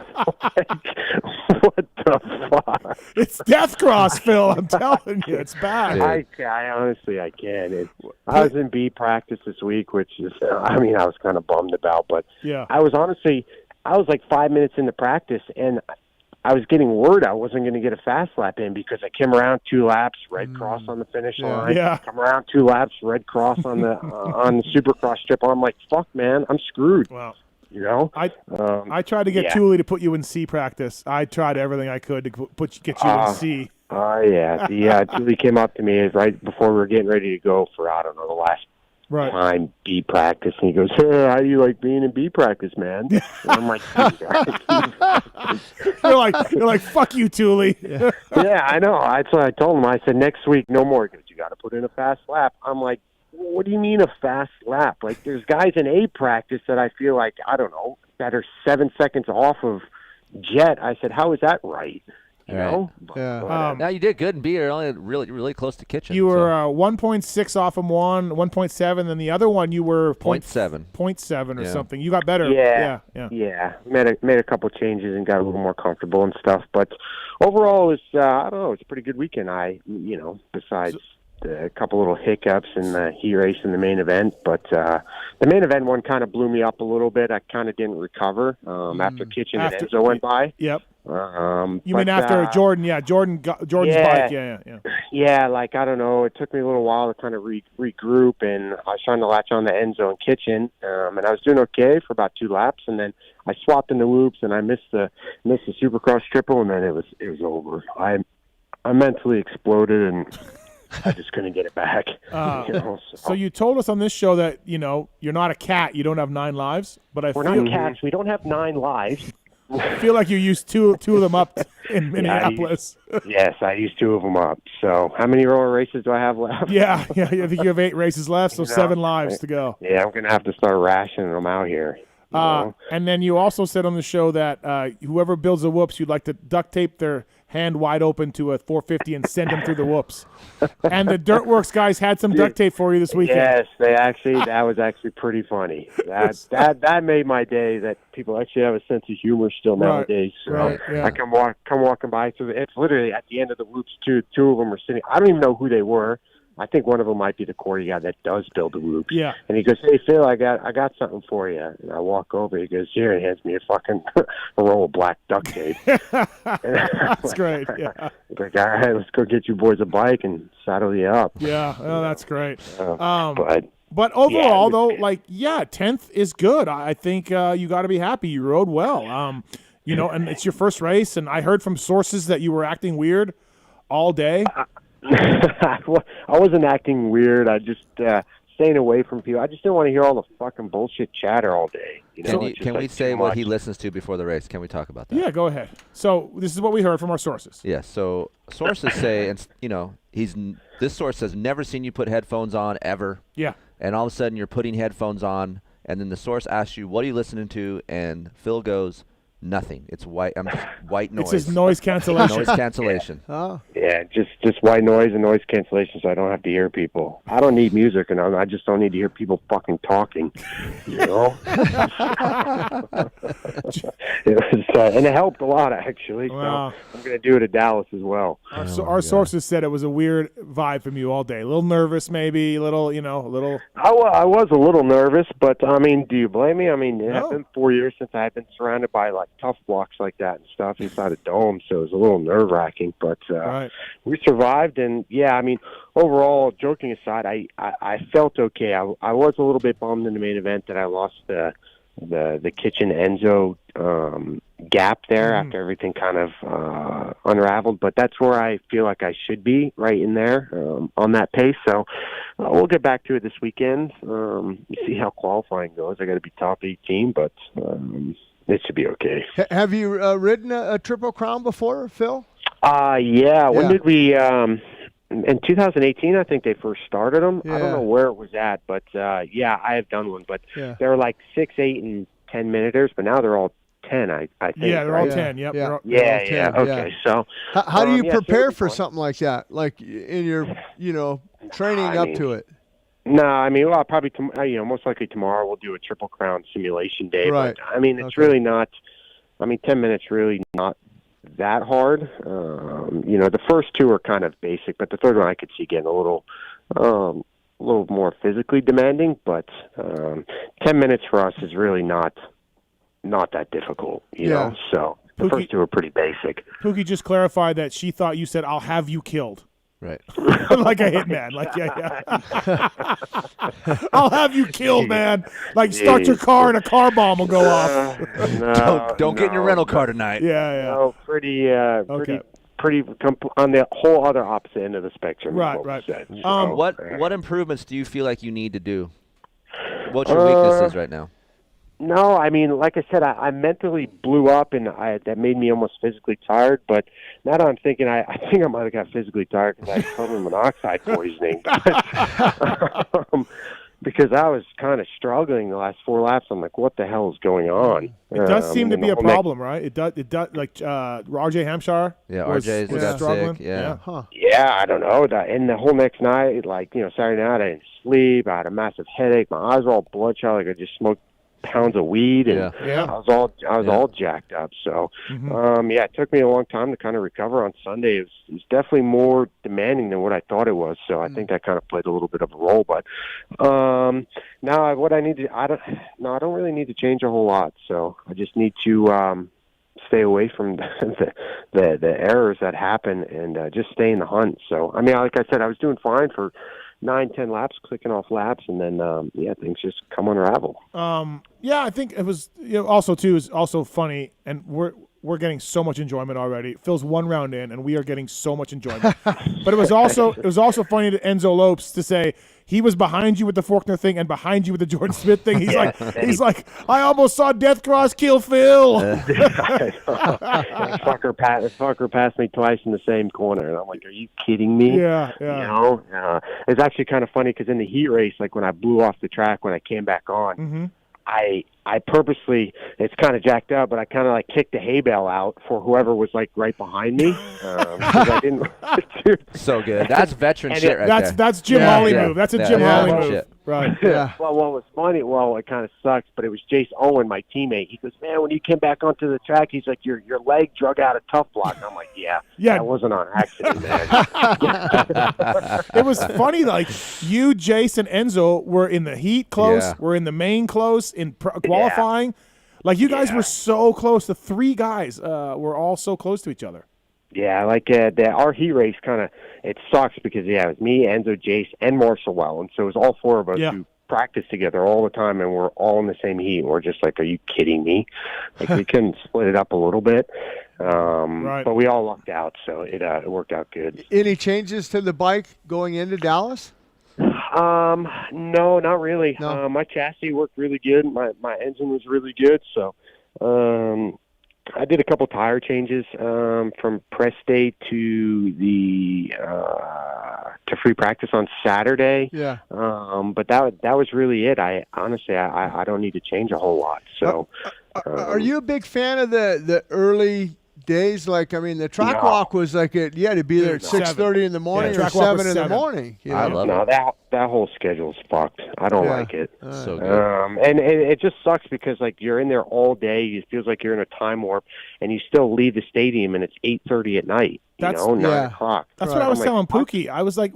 Speaker 11: What the fuck?
Speaker 1: It's Death Cross, Phil. I'm telling you, it's bad.
Speaker 11: I honestly, I can't. I was in B practice this week, which is, I was kind of bummed about, but I was like 5 minutes into practice, and I was getting word I wasn't going to get a fast lap in because I came around 2 laps, red cross on the finish line.
Speaker 1: Yeah.
Speaker 11: Come around 2 laps, red cross on the Supercross strip. I'm like, fuck, man, I'm screwed.
Speaker 1: Wow.
Speaker 11: You know,
Speaker 1: I tried to get Thule to put you in C practice. I tried everything I could to get you in C.
Speaker 11: Oh yeah, Thule came up to me right before we were getting ready to go for the last time B practice, and he goes, "Hey, how do you like being in B practice, man?" And I'm like,
Speaker 1: "You're like, fuck you, Thule."
Speaker 11: Yeah, I know. That's what I told him. I said, "Next week, no more." He goes, "You got to put in a fast lap." I'm like, what do you mean a fast lap? Like, there's guys in A practice that I feel like, I don't know, that are 7 seconds off of Jet. I said, how is that right? You know?
Speaker 3: Yeah.
Speaker 4: Now you did good in B. You're only really close to Kitchen.
Speaker 1: You were 1.6 off of one, 1.7, and the other one you were
Speaker 4: 0.7.
Speaker 1: 0.7 or something. You got better.
Speaker 11: Yeah. Made a couple changes and got a little more comfortable and stuff. But overall, it's I don't know, it's a pretty good weekend. Besides a couple little hiccups in the heat race in the main event, but the main event one kind of blew me up a little bit. I kind of didn't recover after Kitchen and Enzo went by.
Speaker 1: Yep. You mean after Jordan? Yeah, Jordan's bike. Yeah.
Speaker 11: Yeah, like, I don't know. It took me a little while to kind of regroup, and I was trying to latch on to Enzo and Kitchen, and I was doing okay for about 2 laps, and then I swapped in the loops, and I missed the Supercross triple, and then it was over. I mentally exploded, and I just couldn't get it back.
Speaker 1: So you told us on this show that, you're not a cat. You don't have 9 lives. But
Speaker 11: we're not cats. We don't have 9 lives.
Speaker 1: I feel like you used two of them up in Minneapolis.
Speaker 11: Yes, I used 2 of them up. So how many roller races do I have left?
Speaker 1: Yeah. I think you have 8 races left, so 7 lives to go.
Speaker 11: Yeah, I'm going to have to start rationing them out here.
Speaker 1: And then you also said on the show that whoever builds the whoops, you'd like to duct tape their hand wide open to a 450 and send them through the whoops. And the Dirtworks guys had some duct tape for you this weekend.
Speaker 11: Yes, that was actually pretty funny. That made my day. That people actually have a sense of humor still nowadays. So I come walking by. It's literally at the end of the whoops. 2 of them are sitting. I don't even know who they were. I think one of them might be the Corey guy that does build the whoops.
Speaker 1: Yeah.
Speaker 11: And he goes, "Hey Phil, I got something for you." And I walk over. He goes, "Here," and hands me a fucking a roll of black duct tape.
Speaker 1: That's great. Yeah.
Speaker 11: Like, all right, let's go get you boys a bike and saddle you up.
Speaker 1: Yeah. Oh, that's great. But overall, though, 10th is good. I think you got to be happy. You rode well. And it's your first race, and I heard from sources that you were acting weird all day.
Speaker 11: I wasn't acting weird. I just staying away from people. I just didn't want to hear all the fucking bullshit chatter all day.
Speaker 4: Can we say what he listens to before the race? Can we talk about that?
Speaker 1: Yeah, go ahead. So this is what we heard from our sources.
Speaker 4: Yeah. So sources say, and this source has never seen you put headphones on ever.
Speaker 1: Yeah.
Speaker 4: And all of a sudden you're putting headphones on, and then the source asks you, "What are you listening to?" And Phil goes, "Nothing. It's white. White noise."
Speaker 1: It's his noise cancellation.
Speaker 4: Noise cancellation.
Speaker 11: Yeah, just white noise and noise cancellation, so I don't have to hear people. I don't need music, and I just don't need to hear people fucking talking. And it helped a lot, actually.
Speaker 1: Wow.
Speaker 11: So I'm going to do it at Dallas as well.
Speaker 1: Our sources said it was a weird vibe from you all day. A little nervous, maybe. A little.
Speaker 11: I was a little nervous, but do you blame me? It's been 4 years since I've been surrounded by like tough blocks like that and stuff inside a dome, so it was a little nerve-wracking. But we survived, and, yeah, I mean, overall, joking aside, I felt okay. I was a little bit bummed in the main event that I lost the Kitchen Enzo gap there after everything kind of unraveled, but that's where I feel like I should be, right in there on that pace. So we'll get back to it this weekend. See how qualifying goes. I got to be top 18, but it should be okay.
Speaker 3: Have you ridden a Triple Crown before, Phil?
Speaker 11: Yeah. When did we? In 2018, I think they first started them.
Speaker 3: Yeah.
Speaker 11: I don't know where it was at, but yeah, I have done one. But they were like 6, 8, and 10 minuters, but now they're all 10. I think.
Speaker 1: Yeah, they're
Speaker 11: right?
Speaker 1: all 10. Yep.
Speaker 3: Yeah.
Speaker 1: They're all
Speaker 3: 10,
Speaker 11: Okay. So,
Speaker 3: how do you prepare for something like that? Like in your, training up to it?
Speaker 11: No, I mean, well, probably most likely tomorrow we'll do a Triple Crown simulation day.
Speaker 3: Right.
Speaker 11: But I mean, it's really not. I mean, 10 minutes really not that hard. The first two are kind of basic, but the third one I could see getting a little more physically demanding. But 10 minutes for us is really not that difficult, you know. So the first two are pretty basic.
Speaker 1: Pookie just clarified that she thought you said, "I'll have you killed."
Speaker 4: Right.
Speaker 1: Like a hitman. Like, yeah. I'll have you killed, man. Like, start your car and a car bomb will go off.
Speaker 4: Don't get in your rental car tonight.
Speaker 1: Yeah.
Speaker 11: No, pretty on the whole other opposite end of the spectrum.
Speaker 1: Right.
Speaker 11: So,
Speaker 4: what improvements do you feel like you need to do? What's your weaknesses right now?
Speaker 11: No, I mean, like I said, I mentally blew up, and that made me almost physically tired. But now that I'm thinking, I think I might have got physically tired because I had carbon monoxide poisoning. Because I was kind of struggling the last 4 laps. I'm like, what the hell is going on?
Speaker 1: It does seem to be a problem, right? It does. Like RJ Hampshire.
Speaker 4: Yeah, RJ's got
Speaker 1: struggling.
Speaker 4: sick. Yeah.
Speaker 11: Yeah, I don't know. And the whole next night, Saturday night, I didn't sleep. I had a massive headache. My eyes were all bloodshot. Like I just smoked pounds of weed, and I was all jacked up. So, it took me a long time to kind of recover on Sunday. It was definitely more demanding than what I thought it was. So I think that kind of played a little bit of a role. But now what I need to, I don't really need to change a whole lot. So I just need to stay away from the errors that happen and just stay in the hunt. So I mean, like I said, I was doing fine for 9-10 laps, clicking off laps, and then things just come unravel.
Speaker 1: I think it was also too is also funny, and we're getting so much enjoyment already. Phil's 1 round in, and we are getting so much enjoyment. But it was also funny to Enzo Lopes to say he was behind you with the Faulkner thing and behind you with the Jordan Smith thing. He's like, I almost saw Death Cross kill Phil.
Speaker 11: Fucker passed me twice in the same corner, and I'm like, are you kidding me?
Speaker 1: Yeah.
Speaker 11: It's actually kind of funny because in the heat race, like when I blew off the track when I came back on, I purposely, it's kind of jacked up, but I kind of like kicked the hay bale out for whoever was like right behind me. I didn't.
Speaker 4: So good. That's veteran shit right there.
Speaker 1: That's Jim Holley move. That's a Jim Holley move.
Speaker 4: Shit.
Speaker 1: Right.
Speaker 3: Yeah.
Speaker 11: Well, what was funny, it kind of sucks, but it was Jace Owen, my teammate. He goes, man, when you came back onto the track, he's like, your leg drug out a tough block. And I'm like, yeah, that wasn't on accident, man.
Speaker 1: It was funny, like you, Jace, and Enzo were in the heat close, were in the main close, in qualifying. Like you guys were so close. The 3 guys were all so close to each other.
Speaker 11: Yeah, like our heat race kind of, it sucks because, it was me, Enzo, Jace, and Marshall Well. And so it was all 4 of us who practice together all the time, and we're all in the same heat. We're just like, are you kidding me? Like we couldn't split it up a little bit. But we all lucked out, so it worked out good.
Speaker 3: Any changes to the bike going into Dallas?
Speaker 11: No, not really.
Speaker 3: No.
Speaker 11: My chassis worked really good. My engine was really good. So, I did a couple tire changes, from press day to the, to free practice on Saturday.
Speaker 3: Yeah.
Speaker 11: But that was really it. I honestly don't need to change a whole lot. So,
Speaker 3: are you a big fan of the early days? Like, I mean, the track walk was like you had to be there at 6:30 in the morning or 7 in the morning.
Speaker 4: I love it.
Speaker 11: That whole schedule's fucked. I don't like it.
Speaker 4: So good.
Speaker 11: And it just sucks because like you're in there all day. It feels like you're in a time warp, and you still leave the stadium, and it's 8:30 at night. 9 o'clock.
Speaker 1: That's what I was telling Pookie. I was like,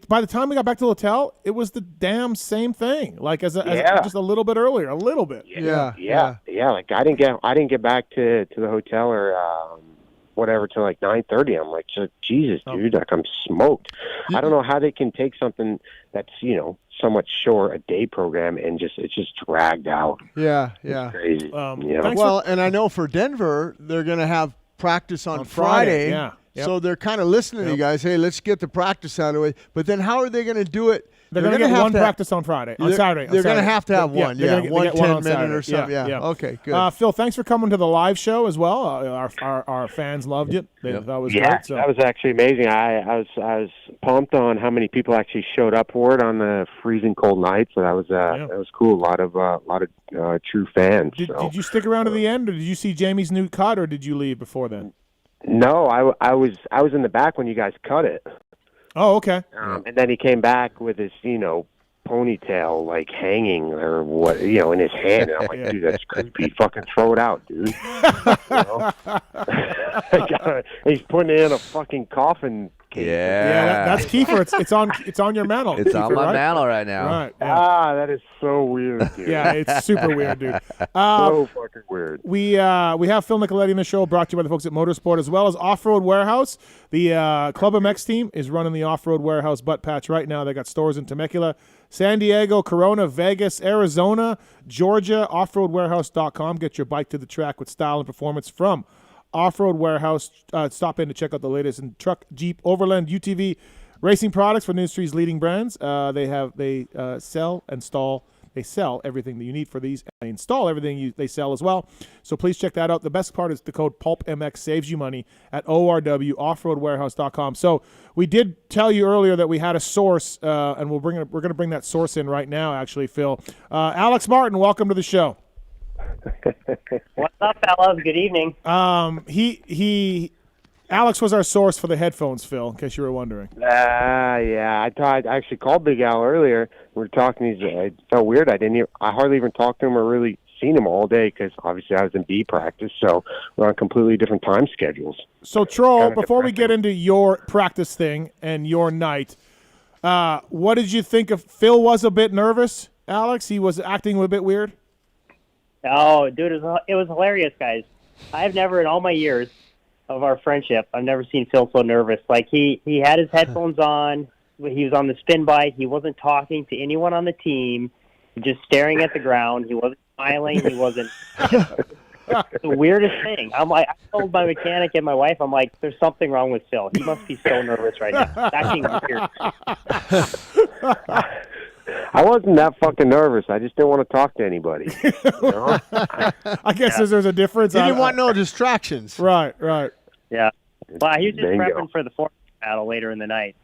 Speaker 1: by the time we got back to the hotel, it was the damn same thing. Like just a little bit earlier, a little bit.
Speaker 11: Yeah. yeah, like I didn't get back to the hotel or whatever till like 9:30. I'm like, Jesus, dude, like I'm smoked. I don't know how they can take something that's so much short, a day program, and it's just dragged out.
Speaker 3: Yeah.
Speaker 11: It's crazy.
Speaker 3: Well, and I know for Denver, they're going to have practice on Friday.
Speaker 1: Yeah. Yep.
Speaker 3: So they're kind of listening to you guys. Hey, let's get the practice out of the way. But then how are they going to do it?
Speaker 1: They're going to get one practice on Friday, on Saturday.
Speaker 3: They're going to have to have one.
Speaker 1: Yeah,
Speaker 3: one 10-minute
Speaker 1: on
Speaker 3: or something. Yeah. Okay, good.
Speaker 1: Phil, thanks for coming to the live show as well. Our fans loved it. That was great. So.
Speaker 11: That was actually amazing. I was pumped on how many people actually showed up for it on the freezing cold night. So that was cool. A lot of true fans.
Speaker 1: Did you stick around to the end, or did you see Jamie's new cut, or did you leave before then?
Speaker 11: No, I was in the back when you guys cut it.
Speaker 1: Oh, okay.
Speaker 11: And then he came back with his, ponytail like hanging or what, in his hand. And I'm like, dude, that's creepy. Fucking throw it out, dude. He's putting it in a fucking coffin case.
Speaker 1: Yeah, that's Keefer. It's on your mantle.
Speaker 4: It's
Speaker 1: Keefer,
Speaker 4: on my
Speaker 1: right?
Speaker 4: mantle right now.
Speaker 1: Right. Yeah.
Speaker 11: That is so weird, dude.
Speaker 1: Yeah, it's super weird, dude.
Speaker 11: So fucking weird.
Speaker 1: We have Phil Nicoletti in the show, brought to you by the folks at Motorsport, as well as Off-Road Warehouse. The PulpMX team is running the Off-Road Warehouse butt patch right now. They got stores in Temecula, San Diego, Corona, Vegas, Arizona, Georgia. Offroadwarehouse.com. Get your bike to the track with style and performance from Off-Road Warehouse. Stop in to check out the latest in truck, Jeep, Overland, UTV racing products for the industry's leading brands. They sell everything that you need for these. They install everything they sell as well. So please check that out. The best part is the code PulpMX saves you money at ORW, offroadwarehouse.com. So we did tell you earlier that we had a source, and we're going to bring that source in right now, actually, Phil. Alex Martin, welcome to the show.
Speaker 12: What's up, fellas? Good evening.
Speaker 1: Alex was our source for the headphones, Phil, in case you were wondering.
Speaker 11: Yeah. I actually called Big Al earlier. We were talking. It felt weird. I hardly even talked to him or really seen him all day because obviously I was in B practice, so we're on completely different time schedules.
Speaker 1: So, Troll, before we get into your practice thing and your night, what did you think of Phil? Was a bit nervous, Alex? He was acting a bit weird?
Speaker 12: Oh, dude, it was hilarious, guys. I've never, in all my years of our friendship, I've never seen Phil so nervous. Like, he had his headphones on. He was on the spin bike. He wasn't talking to anyone on the team, just staring at the ground. He wasn't smiling. He wasn't. It's the weirdest thing. I'm like, I told my mechanic and my wife, I'm like, there's something wrong with Phil. He must be so nervous right now. It's acting weird.
Speaker 11: I wasn't that fucking nervous. I just didn't want to talk to anybody.
Speaker 1: I guess there's a difference.
Speaker 3: You didn't want no distractions.
Speaker 1: Right.
Speaker 12: Yeah. Well, he was just prepping for the fourth battle later in the night.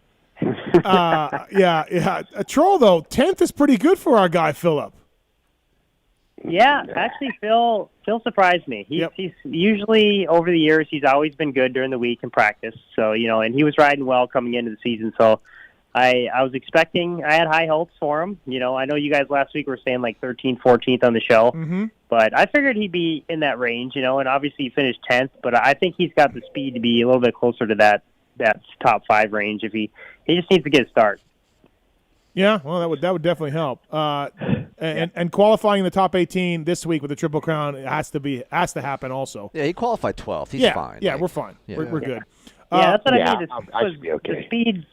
Speaker 1: Yeah. A Troll, though, 10th is pretty good for our guy, Philip.
Speaker 12: Yeah, actually, Phil surprised me. He's usually, over the years, he's always been good during the week in practice. So, and he was riding well coming into the season. So I was expecting, I had high hopes for him. I know you guys last week were saying like 13th, 14th on the show.
Speaker 1: Mm-hmm.
Speaker 12: But I figured he'd be in that range, and obviously he finished 10th. But I think he's got the speed to be a little bit closer to that top 5 range if he just needs to get a start.
Speaker 1: Yeah, well, that would definitely help. And qualifying in the top 18 this week with the Triple Crown has to happen also.
Speaker 4: Yeah, he qualified 12th. He's fine.
Speaker 1: Yeah, we're fine. Yeah. We're good.
Speaker 12: Yeah, that's what I mean.
Speaker 11: I should be okay.
Speaker 12: The speed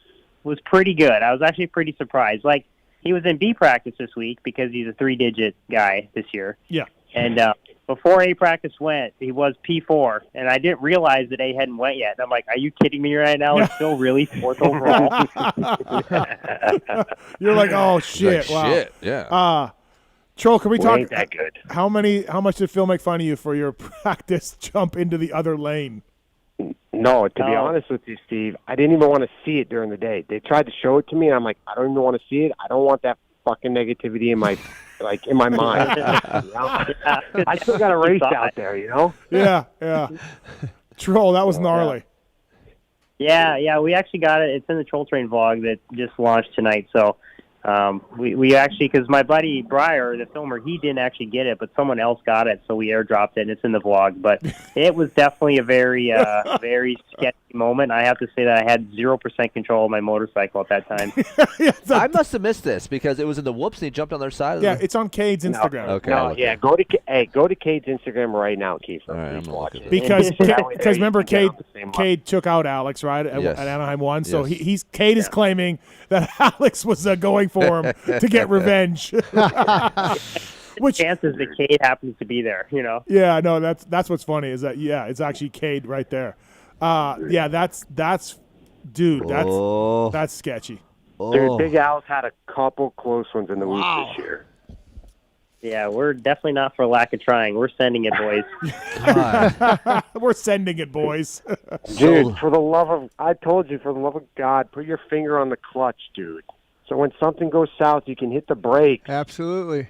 Speaker 12: was pretty good. I was actually pretty surprised. Like, he was in B practice this week because he's a 3-digit guy this year.
Speaker 1: Yeah.
Speaker 12: And before A practice went, he was P4, and I didn't realize that A hadn't went yet. And I'm like, are you kidding me right now? It's still really 4th overall.
Speaker 1: You're like, oh, shit.
Speaker 4: Like,
Speaker 1: wow.
Speaker 4: Shit, yeah.
Speaker 1: Troll, can we talk?
Speaker 11: Ain't that good.
Speaker 1: How much did Phil make fun of you for your practice jump into the other lane?
Speaker 11: No, to be honest with you, Steve, I didn't even want to see it during the day. They tried to show it to me, and I'm like, I don't even want to see it. I don't want that fucking negativity in my mind. I still got a race out there,
Speaker 1: Yeah. Troll, that was gnarly.
Speaker 12: Yeah, we actually got it. It's in the Troll Train vlog that just launched tonight. So We actually, because my buddy Breyer, the filmer, he didn't actually get it, but someone else got it, so we airdropped it, and it's in the vlog. But it was definitely a very, very sketchy moment. I have to say that I had 0% control of my motorcycle at that time.
Speaker 4: I must have missed this because it was in the whoops and he jumped on their side.
Speaker 1: Yeah, it's on Cade's Instagram.
Speaker 4: Okay.
Speaker 11: No, yeah, go to Cade's Instagram right now, Keefer.
Speaker 4: All right, I'm watching it.
Speaker 1: Because remember, Cade took out Alex, right, at Anaheim 1, so Cade is claiming that Alex was going for him to get revenge.
Speaker 12: Which chances that Cade happens to be there, you know?
Speaker 1: Yeah, no, that's what's funny is that it's actually Cade right there. That's sketchy.
Speaker 11: Dude, Big Al's had a couple close ones in the week this year.
Speaker 12: Yeah, we're definitely not for lack of trying. We're sending it, boys.
Speaker 1: We're sending it, boys.
Speaker 11: Dude, for the love of God, put your finger on the clutch, dude. So when something goes south, you can hit the brake.
Speaker 3: Absolutely.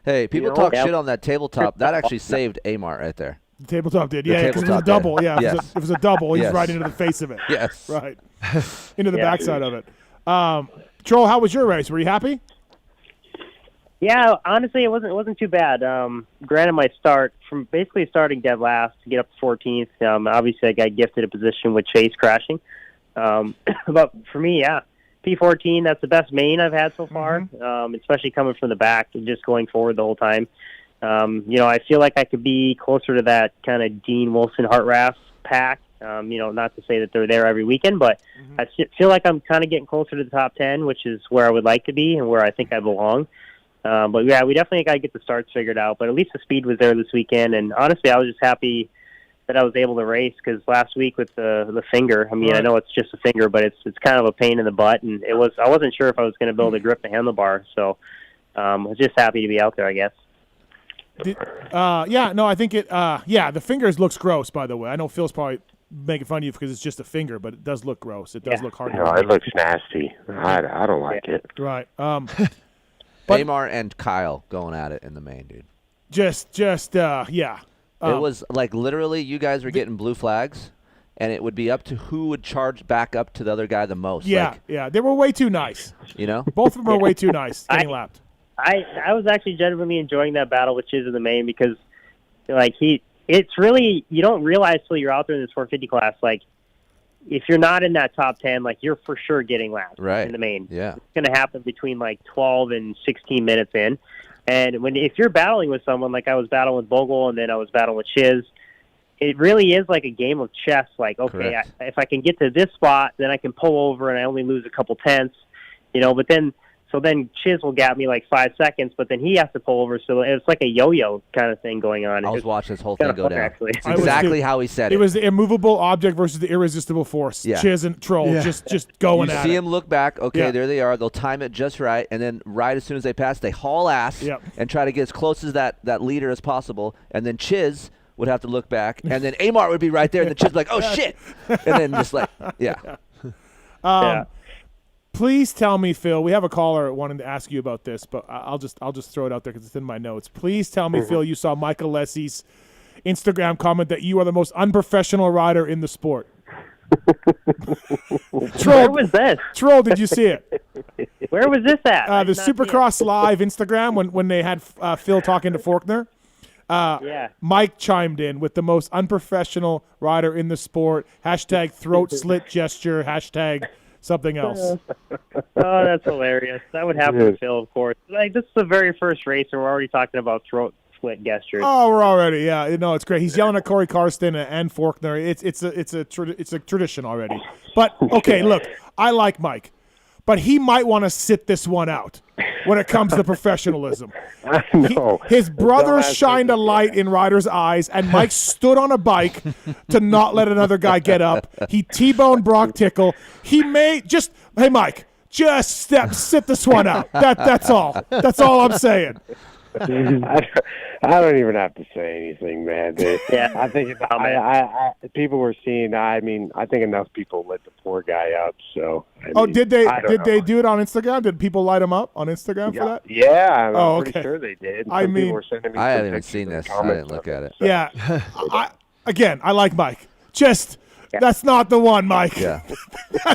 Speaker 4: Hey, people talk shit on that tabletop. That actually saved Amart right there.
Speaker 1: The tabletop did, yeah, because it was a double. Yeah,
Speaker 4: yes.
Speaker 1: It was a double. He's right into the face of it.
Speaker 4: Yes.
Speaker 1: Right. Into the backside of it. Troll, how was your race? Were you happy?
Speaker 12: Yeah, honestly, it wasn't too bad. Granted, my start from basically starting dead last to get up to 14th. Obviously, I got gifted a position with Chase crashing. But for me, yeah, P14. That's the best main I've had so far. Especially coming from the back and just going forward the whole time. I feel like I could be closer to that kind of Dean Wilson Hartranft pack. Not to say that they're there every weekend, but I feel like I'm kind of getting closer to the top 10, which is where I would like to be and where I think I belong. But yeah, we definitely got to get the starts figured out. But at least the speed was there this weekend, and honestly, I was just happy that I was able to race because last week with the finger, I mean, right. I know it's just a finger, but it's kind of a pain in the butt, and I wasn't sure if I was going to be able to grip the handlebar, so I was just happy to be out there, I guess.
Speaker 1: I think it. The fingers looks gross. By the way, I know Phil's probably making fun of you because it's just a finger, but it does look gross. It does look hard.
Speaker 11: No, it looks nasty. I don't like it.
Speaker 1: Right.
Speaker 4: Amar and Kyle going at it in the main, dude.
Speaker 1: It
Speaker 4: was like literally you guys were getting blue flags, and it would be up to who would charge back up to the other guy the most.
Speaker 1: Yeah, they were way too nice. Both of them were way too nice getting lapped.
Speaker 12: I was actually genuinely enjoying that battle with Chiz in the main because, it's really, you don't realize till you're out there in this 450 class, if you're not in that top 10, you're for sure getting lapped in the main.
Speaker 4: Yeah.
Speaker 12: It's going to happen between 12 and 16 minutes in. And if you're battling with someone, like I was battling with Bogle and then I was battling with Chiz, it really is like a game of chess. If I can get to this spot, then I can pull over and I only lose a couple tenths, but then Chiz will gap me 5 seconds, but then he has to pull over. So it's like a yo-yo kind of thing going on.
Speaker 4: I was watching this whole thing go down.
Speaker 12: Actually.
Speaker 4: It's exactly how he said it.
Speaker 1: It was the immovable object versus the irresistible force.
Speaker 4: Yeah.
Speaker 1: Chiz and Troll just going at it.
Speaker 4: You see him look back. Okay, there they are. They'll time it just right, and then right as soon as they pass, they haul ass and try to get as close as that leader as possible. And then Chiz would have to look back, and then Amart would be right there, and then Chiz would be like, oh, shit. And then just
Speaker 1: Please tell me, Phil, we have a caller wanting to ask you about this, but I'll just throw it out there because it's in my notes. Please tell me, Phil, you saw Michael Lessie's Instagram comment that you are the most unprofessional rider in the sport.
Speaker 12: Troll, where was this?
Speaker 1: Troll, did you see it?
Speaker 12: Where was this at?
Speaker 1: The Supercross Live Instagram when they had Phil talking to Faulkner. Mike chimed in with the most unprofessional rider in the sport. # throat slit gesture. # something else.
Speaker 12: Oh, that's hilarious. That would happen to Phil, of course. This is the very first race, and we're already talking about throat slit gestures.
Speaker 1: Oh, we're already, it's great. He's yelling at Corey Karsten and Faulkner. It's a tradition already. But okay, look, I like Mike, but he might want to sit this one out when it comes to professionalism. His brother shined a light in Ryder's eyes, and Mike stood on a bike to not let another guy get up. He T-boned Brock Tickle. Hey, Mike, just sit this one out. That's all. That's all I'm saying.
Speaker 11: I don't even have to say anything, man. I think people were seeing. I think enough people lit the poor guy up. So.
Speaker 1: Did they do it on Instagram? Did people light him up on Instagram for that?
Speaker 11: Yeah, I'm pretty sure they did.
Speaker 4: I haven't even seen this. I didn't look at it.
Speaker 1: So. Yeah. I like Mike. That's not the one, Mike.
Speaker 4: Yeah.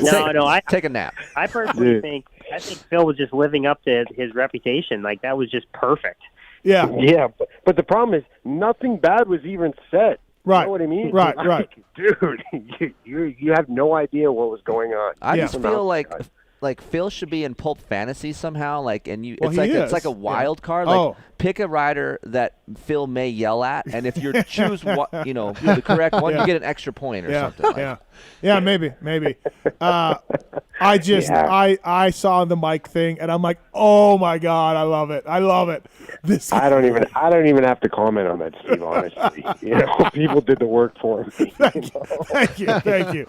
Speaker 12: No.
Speaker 4: Take a nap.
Speaker 12: I personally think Phil was just living up to his reputation. Like, that was just perfect.
Speaker 1: Yeah.
Speaker 11: Yeah, but the problem is nothing bad was even said.
Speaker 1: Right.
Speaker 11: You know what I mean?
Speaker 1: Right,
Speaker 11: like,
Speaker 1: right.
Speaker 11: Dude, you have no idea what was going on.
Speaker 4: I just feel like Phil should be in Pulp Fantasy somehow. Like, and you, it's like a wild card. Like, pick a rider that Phil may yell at, and if you choose the correct one, you get an extra point or something.
Speaker 1: Yeah, maybe. I saw the mic thing, and I'm like, oh my god, I love it.
Speaker 11: I don't even have to comment on that, Steve. Honestly, people did the work for me.
Speaker 1: Thank you.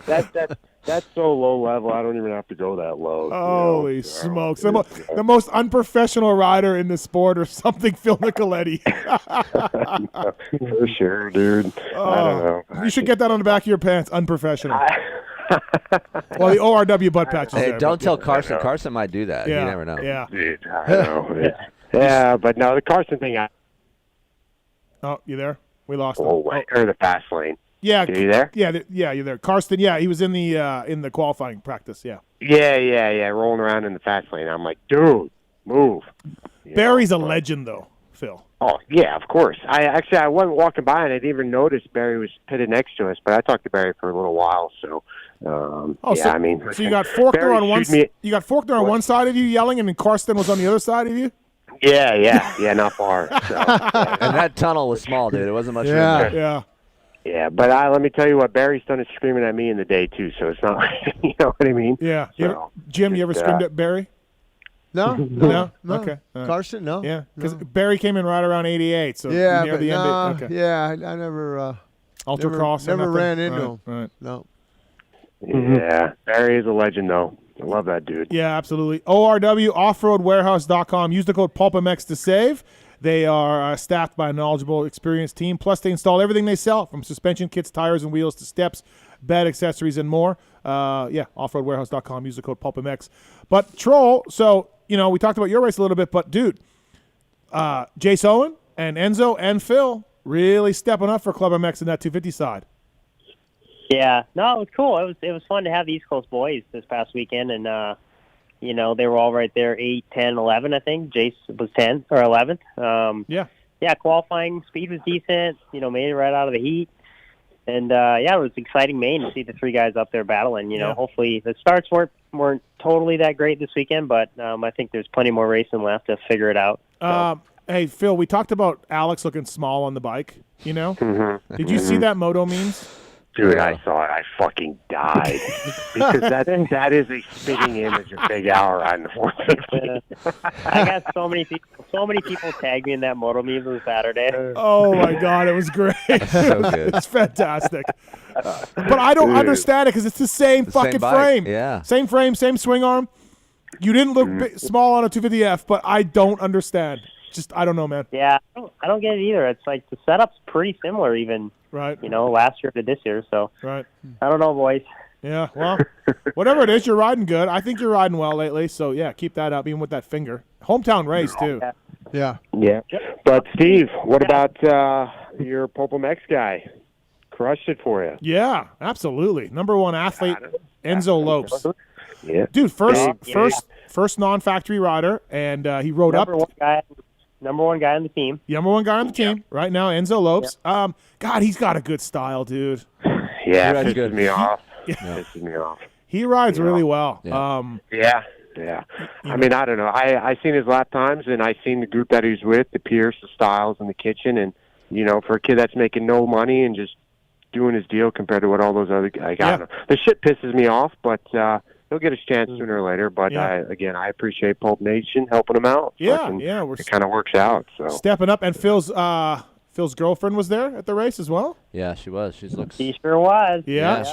Speaker 11: That's so low level. I don't even have to go that low.
Speaker 1: Holy smokes! The most unprofessional rider in the sport, or something. Phil Nicoletti.
Speaker 11: For sure, dude. I don't know.
Speaker 1: You should get that on the back of your pants. Unprofessional. Well, the ORW butt patch is there.
Speaker 4: Don't tell Carson. Carson might do that.
Speaker 1: Yeah.
Speaker 4: You never know.
Speaker 1: Yeah.
Speaker 11: Dude, I know. Yeah, but no, the Carson thing.
Speaker 1: Oh, you there? We lost him.
Speaker 11: Or the fast lane.
Speaker 1: Yeah.
Speaker 11: Are you there?
Speaker 1: Yeah, you're there. Karsten, he was in the qualifying practice, yeah.
Speaker 11: Yeah, rolling around in the fast lane. I'm like, dude, move.
Speaker 1: Barry's a legend, though, Phil.
Speaker 11: Oh, yeah, of course. I wasn't walking by, and I didn't even notice Barry was pitted next to us, but I talked to Barry for a little while, so... so
Speaker 1: you got Faulkner on one. You got Faulkner on one side of you yelling, and then Karsten was on the other side of you.
Speaker 11: Yeah, not far. So,
Speaker 4: And that tunnel was small, dude. It wasn't much room there.
Speaker 1: Yeah.
Speaker 11: Yeah, but let me tell you what, Barry's done is screaming at me in the day too, so it's not, you know what I mean?
Speaker 1: Yeah. Jim, you ever screamed at Barry?
Speaker 3: No.
Speaker 1: Okay.
Speaker 3: Carson, no.
Speaker 1: Yeah, because Barry came in right around 88, so
Speaker 3: yeah,
Speaker 1: near the end. Okay.
Speaker 3: Yeah, I never
Speaker 1: Ultracross.
Speaker 3: Never ran into him.
Speaker 1: Right.
Speaker 3: No.
Speaker 11: Yeah, Barry is a legend though. I love that dude.
Speaker 1: Yeah, absolutely. ORW offroadwarehouse.com. Use the code PulpMX to save. They are staffed by a knowledgeable, experienced team. Plus, they install everything they sell, from suspension kits, tires, and wheels to steps, bed accessories, and more. Offroadwarehouse.com. Use the code PulpMX. But, Troll, so, we talked about your race a little bit, but, dude, Jace Owen and Enzo and Phil really stepping up for Club MX in that 250 side.
Speaker 12: Yeah. No, it was cool. It was fun to have the East Coast boys this past weekend, and, they were all right there, 8, 10, 11, I think. Jace was 10 or 11th. Yeah, qualifying speed was decent, made it right out of the heat. And, it was exciting Maine to see the three guys up there battling. Hopefully the starts weren't totally that great this weekend, but I think there's plenty more racing left to figure it out. So.
Speaker 1: Hey, Phil, we talked about Alex looking small on the bike,
Speaker 11: Mm-hmm.
Speaker 1: Did you see that moto memes?
Speaker 11: Dude, I saw it. I fucking died. Because that is a spitting image of Big Al riding the 450.
Speaker 12: I got so many people tagged me in that moto meme on Saturday.
Speaker 1: Oh, my God. It was great.
Speaker 4: So good.
Speaker 1: It's fantastic. But I don't understand it because it's the same fucking frame.
Speaker 4: Yeah.
Speaker 1: Same frame, same swing arm. You didn't look small on a 250F, but I don't understand. Just, I don't know, man.
Speaker 12: Yeah, I don't get it either. It's like the setup's pretty similar even.
Speaker 1: Right.
Speaker 12: Last year to this year. So
Speaker 1: right.
Speaker 12: I don't know, boys.
Speaker 1: Yeah, well, whatever it is, you're riding good. I think you're riding well lately. So, yeah, keep that up, even with that finger. Hometown race, too.
Speaker 3: Yeah.
Speaker 11: But, Steve, what about your PulpMX guy? Crushed it for you.
Speaker 1: Yeah, absolutely. Number one athlete, Enzo Lopes.
Speaker 11: Yeah.
Speaker 1: Dude, first non-factory rider, and he rode
Speaker 12: Number one guy on the team.
Speaker 1: Number one guy on the team right now, Enzo Lopes.
Speaker 12: Yep.
Speaker 1: God, he's got a good style, dude.
Speaker 11: Yeah, pisses me off. Pisses me off.
Speaker 1: He rides really well.
Speaker 11: Yeah. I mean, I don't know. I seen his lap times, and I seen the group that he's with, the Pierce, the Styles, and the Kitchen, and for a kid that's making no money and just doing his deal compared to what all those other guys. I don't know. The shit pisses me off, but he'll get his chance sooner or later. But I appreciate Pulp Nation helping him out. It kind of works out. So
Speaker 1: stepping up, and Phil's girlfriend was there at the race as well.
Speaker 4: Yeah, she was.
Speaker 12: She sure was.
Speaker 1: Yeah.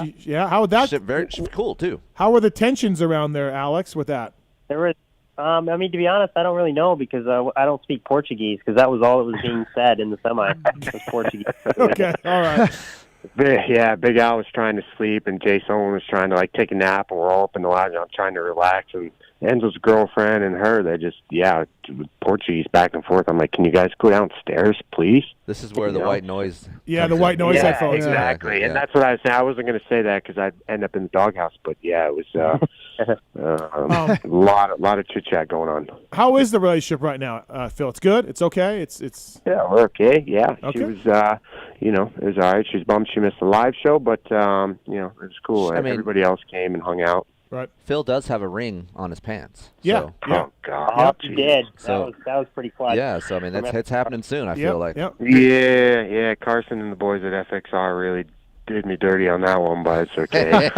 Speaker 1: How would that?
Speaker 4: She's cool too.
Speaker 1: How were the tensions around there, Alex? With that?
Speaker 12: There was. I mean, to be honest, I don't really know because I don't speak Portuguese because that was all that was being said in the semi. Was Portuguese.
Speaker 1: Okay. All right.
Speaker 11: Big Al was trying to sleep, and Jace Owen was trying to take a nap, and we're all up in the lounge. I'm trying to relax, and Enzo's girlfriend and her, they just Portuguese back and forth. I'm like, can you guys go downstairs, please?
Speaker 4: This is where the white noise.
Speaker 1: Yeah, the white noise headphones.
Speaker 11: Exactly, and that's what I was saying. I wasn't going to say that because I'd end up in the doghouse, but it was. A lot of chit chat going on.
Speaker 1: How is the relationship right now, Phil? It's good. It's okay. It's.
Speaker 11: Yeah, we're okay. Yeah,
Speaker 1: okay.
Speaker 11: She was, it was all right. She was bummed she missed the live show, but it was cool. Everybody else came and hung out.
Speaker 1: Right.
Speaker 4: Phil does have a ring on his pants.
Speaker 1: Yeah.
Speaker 4: So.
Speaker 1: Yeah.
Speaker 11: Oh God.
Speaker 12: He did.
Speaker 4: So
Speaker 12: that was pretty clutch.
Speaker 4: Yeah. So I mean, it's happening soon. I feel like.
Speaker 1: Yep.
Speaker 11: Yeah. Carson and the boys at FXR really did me dirty on that one, but it's okay.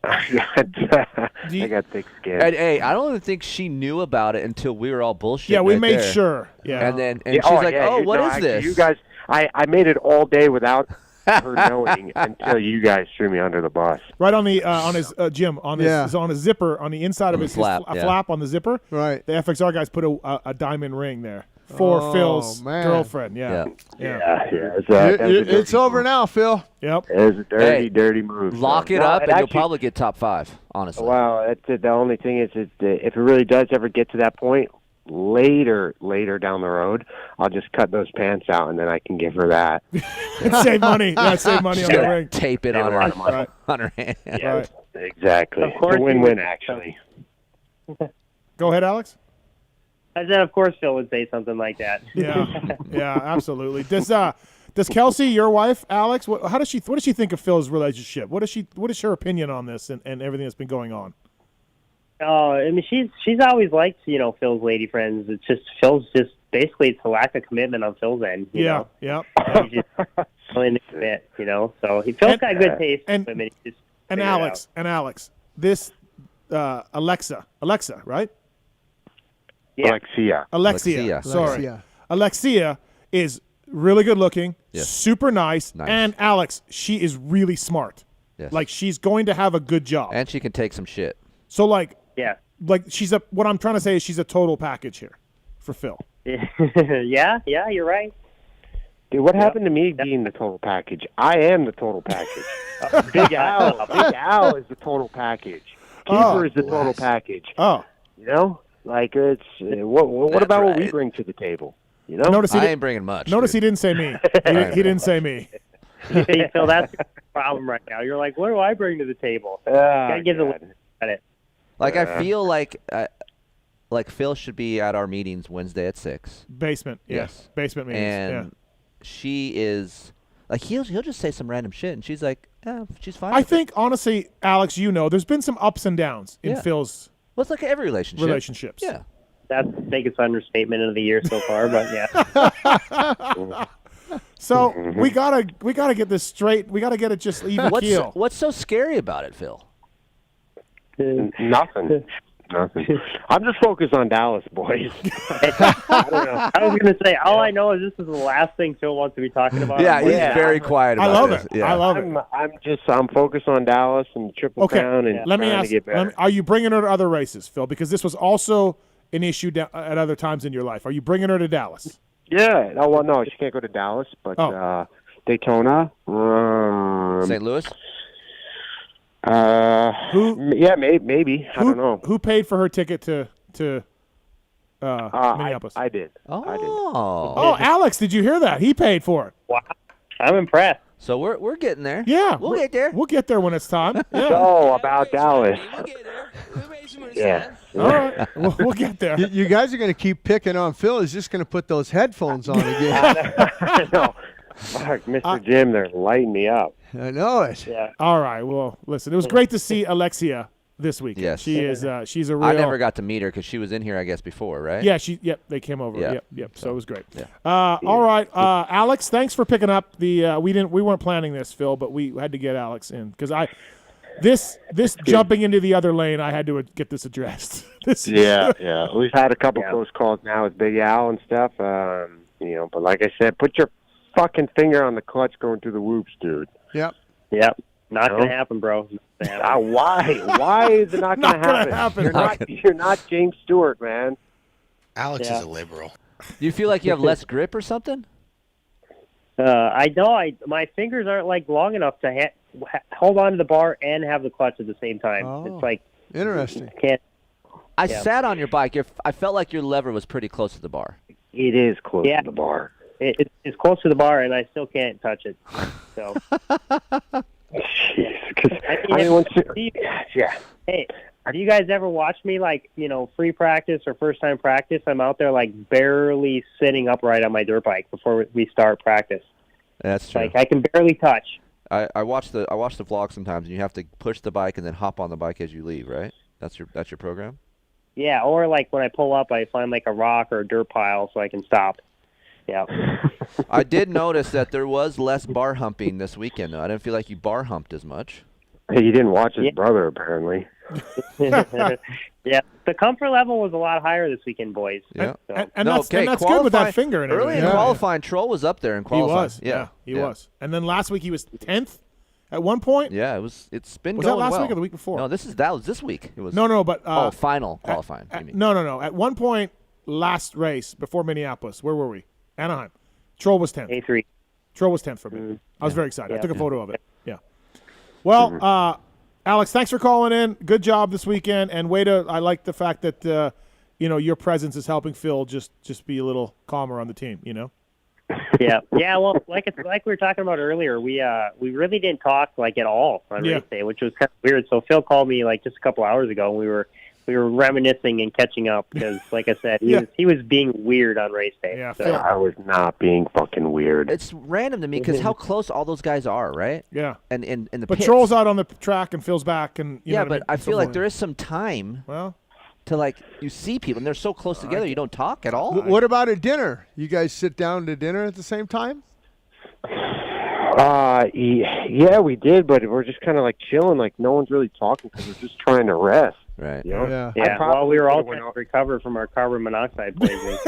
Speaker 11: I got thick skin.
Speaker 4: And, hey, I don't even think she knew about it until we were all bullshitting.
Speaker 1: Yeah, we
Speaker 4: right
Speaker 1: made
Speaker 4: there.
Speaker 1: sure. Yeah.
Speaker 4: And she's like, what is this?
Speaker 11: You guys, I made it all day without her knowing until you guys threw me under the bus.
Speaker 1: Right on the on his Jim on his zipper on the inside of his flap on the zipper.
Speaker 3: Right.
Speaker 1: The FXR guys put a diamond ring there for Phil's girlfriend. Yeah.
Speaker 3: It's over now, Phil.
Speaker 1: Yep.
Speaker 11: It was a dirty move.
Speaker 4: Lock it up, and you'll probably get top 5. Honestly.
Speaker 11: Well, that's it. The only thing is, if it really does ever get to that point, later down the road, I'll just cut those pants out, and then I can give her that.
Speaker 1: Save money. Yeah, save money on the ring.
Speaker 4: Tape it on her hand.
Speaker 11: Yeah,
Speaker 1: right.
Speaker 11: Exactly.
Speaker 12: Of course,
Speaker 11: it's a win-win, actually.
Speaker 1: Go ahead, Alex.
Speaker 12: I said, of course, Phil would say something like that.
Speaker 1: Yeah, absolutely. Does Kelsey, your wife, Alex, what does she think of Phil's relationship? What is her opinion on this and everything that's been going on?
Speaker 12: I mean, she's always liked Phil's lady friends. It's just Phil's just basically it's a lack of commitment on Phil's end. You know? He's just willing to commit. So Phil's got good taste.
Speaker 1: And Alex, this Alexa, right?
Speaker 12: Yeah.
Speaker 11: Alexia.
Speaker 1: Sorry. Alexia is really good looking, super nice, and Alex, she is really smart.
Speaker 4: Yes.
Speaker 1: Like she's going to have a good job.
Speaker 4: And she can take some shit.
Speaker 1: So like
Speaker 12: she's
Speaker 1: what I'm trying to say is she's a total package here for Phil.
Speaker 12: Yeah, you're right.
Speaker 11: Dude, what happened to me being the total package? I am the total package. Big Al is the total package. Keefer is the total package.
Speaker 1: Oh.
Speaker 11: Like it's what about what we bring to the table?
Speaker 1: Notice
Speaker 4: I ain't bringing much.
Speaker 1: Notice he didn't say me. He didn't say me.
Speaker 12: Phil, that's the problem right now. You're like, what do I bring to the table? Gotta give the credit.
Speaker 4: Like I feel like Phil should be at our meetings Wednesday at 6.
Speaker 1: Basement. Yes. Basement meetings.
Speaker 4: And she is like he'll just say some random shit, and she's like, she's fine.
Speaker 1: I think honestly, Alex, there's been some ups and downs in Phil's.
Speaker 4: Well, it's like every relationships.
Speaker 1: Yeah.
Speaker 12: That's the biggest understatement of the year so far, but yeah.
Speaker 1: So we gotta get this straight. We gotta get it just even keel.
Speaker 4: What's so scary about it, Phil?
Speaker 11: Nothing. I'm just focused on Dallas, boys. I don't know.
Speaker 12: I was going to say, all I know is this is the last thing Phil wants to be talking about.
Speaker 4: Yeah, he's very quiet about
Speaker 1: I love
Speaker 4: this.
Speaker 1: it.
Speaker 4: Yeah.
Speaker 1: I love it.
Speaker 11: I'm focused on Dallas and Triple Crown and
Speaker 1: let me
Speaker 11: trying
Speaker 1: ask,
Speaker 11: to get better.
Speaker 1: are you bringing her to other races, Phil? Because this was also an issue at other times in your life. Are you bringing her to Dallas?
Speaker 11: Yeah. Oh, well, no, she can't go to Dallas, but Daytona.
Speaker 4: St. Louis?
Speaker 11: Yeah, maybe. I don't know.
Speaker 1: Who paid for her ticket to Minneapolis?
Speaker 11: I did.
Speaker 1: Oh, Alex, did you hear that? He paid for it.
Speaker 12: Wow. I'm impressed.
Speaker 4: So we're getting there.
Speaker 1: Yeah.
Speaker 4: We'll get there.
Speaker 1: We'll get there when it's time. Yeah.
Speaker 11: So, about Dallas.
Speaker 1: Yeah. All right. We'll get there.
Speaker 3: You guys are going to keep picking on Phil. He's just going to put those headphones on again.
Speaker 11: I know. Fuck, Mr. Jim, they're lighting me up.
Speaker 3: I know it.
Speaker 12: Yeah.
Speaker 1: All right. Well, listen, it was great to see Alexia this week.
Speaker 4: Yes.
Speaker 1: She's a real.
Speaker 4: I never got to meet her because she was in here, I guess, before, right?
Speaker 1: Yeah. They came over. Yep. So it was great.
Speaker 4: Yeah.
Speaker 1: All right. Alex, thanks for picking up the. We weren't planning this, Phil, but we had to get Alex in because this jumping into the other lane, I had to get this addressed.
Speaker 11: Yeah. We've had a couple close calls now with Big Al and stuff. But like I said, put your fucking finger on the clutch going through the whoops, dude.
Speaker 3: Yep.
Speaker 12: Not gonna happen, bro.
Speaker 11: Why? Why is it not gonna happen? You're not James Stewart, man.
Speaker 13: Alex is a liberal.
Speaker 4: Do you feel like you have less grip or something?
Speaker 12: I know. My fingers aren't like long enough to hold on to the bar and have the clutch at the same time. It's like
Speaker 3: interesting.
Speaker 12: Can't.
Speaker 4: I sat on your bike. I felt like your lever was pretty close to the bar.
Speaker 11: It is close to the bar.
Speaker 12: It's close to the bar, and I still can't touch it. So.
Speaker 11: Jeez,
Speaker 12: Yeah.
Speaker 11: yeah.
Speaker 12: Hey, Do you guys ever watch me, like, free practice or first time practice? I'm out there, like, barely sitting upright on my dirt bike before we start practice.
Speaker 4: That's true.
Speaker 12: Like, I can barely touch.
Speaker 4: I watch the vlog sometimes, and you have to push the bike and then hop on the bike as you leave, right? That's your program?
Speaker 12: Yeah, or, like, when I pull up, I find, like, a rock or a dirt pile so I can stop. Yeah.
Speaker 4: I did notice that there was less bar humping this weekend, though. I didn't feel like you bar humped as much.
Speaker 11: Hey, you didn't watch his brother, apparently.
Speaker 12: Yeah, the comfort level was a lot higher this weekend, boys.
Speaker 4: Yeah,
Speaker 12: So.
Speaker 1: And that's good with that finger and
Speaker 4: early
Speaker 1: everything.
Speaker 4: in qualifying. Troll was up there in qualifying.
Speaker 1: He was. And then last week he was 10th at one point.
Speaker 4: Yeah, it's been
Speaker 1: was
Speaker 4: going
Speaker 1: that last
Speaker 4: well.
Speaker 1: week or the week before?
Speaker 4: No, that was this week. It was
Speaker 1: no, but
Speaker 4: final qualifying.
Speaker 1: No. At one point last race before Minneapolis, where were we? Anaheim. Troll was 10th.
Speaker 12: A3.
Speaker 1: Troll was 10th for me. I was very excited. I took a photo of it. Yeah. Well, Alex, thanks for calling in. Good job this weekend, and I like the fact that your presence is helping Phil just be a little calmer on the team.
Speaker 12: Yeah. Well, like we were talking about earlier, we really didn't talk like at all on race day, which was kind of weird. So Phil called me like just a couple hours ago, and we were reminiscing and catching up because, like I said, he was being weird on race day.
Speaker 1: Yeah,
Speaker 12: so.
Speaker 11: I was not being fucking weird.
Speaker 4: It's random to me because how close all those guys are, right?
Speaker 1: Yeah.
Speaker 4: And in the
Speaker 1: but
Speaker 4: pits.
Speaker 1: Troll's out on the track and Phil's back, and
Speaker 4: but I feel like there is some time.
Speaker 1: Well,
Speaker 4: to like you see people and they're so close together, you don't talk at all.
Speaker 3: What about at dinner? You guys sit down to dinner at the same time?
Speaker 11: Yeah, we did, but we're just kind of like chilling, like no one's really talking because we're just trying to rest.
Speaker 4: Right.
Speaker 11: You know?
Speaker 12: Yeah. Well, we were all trying to recover from our carbon monoxide poisoning.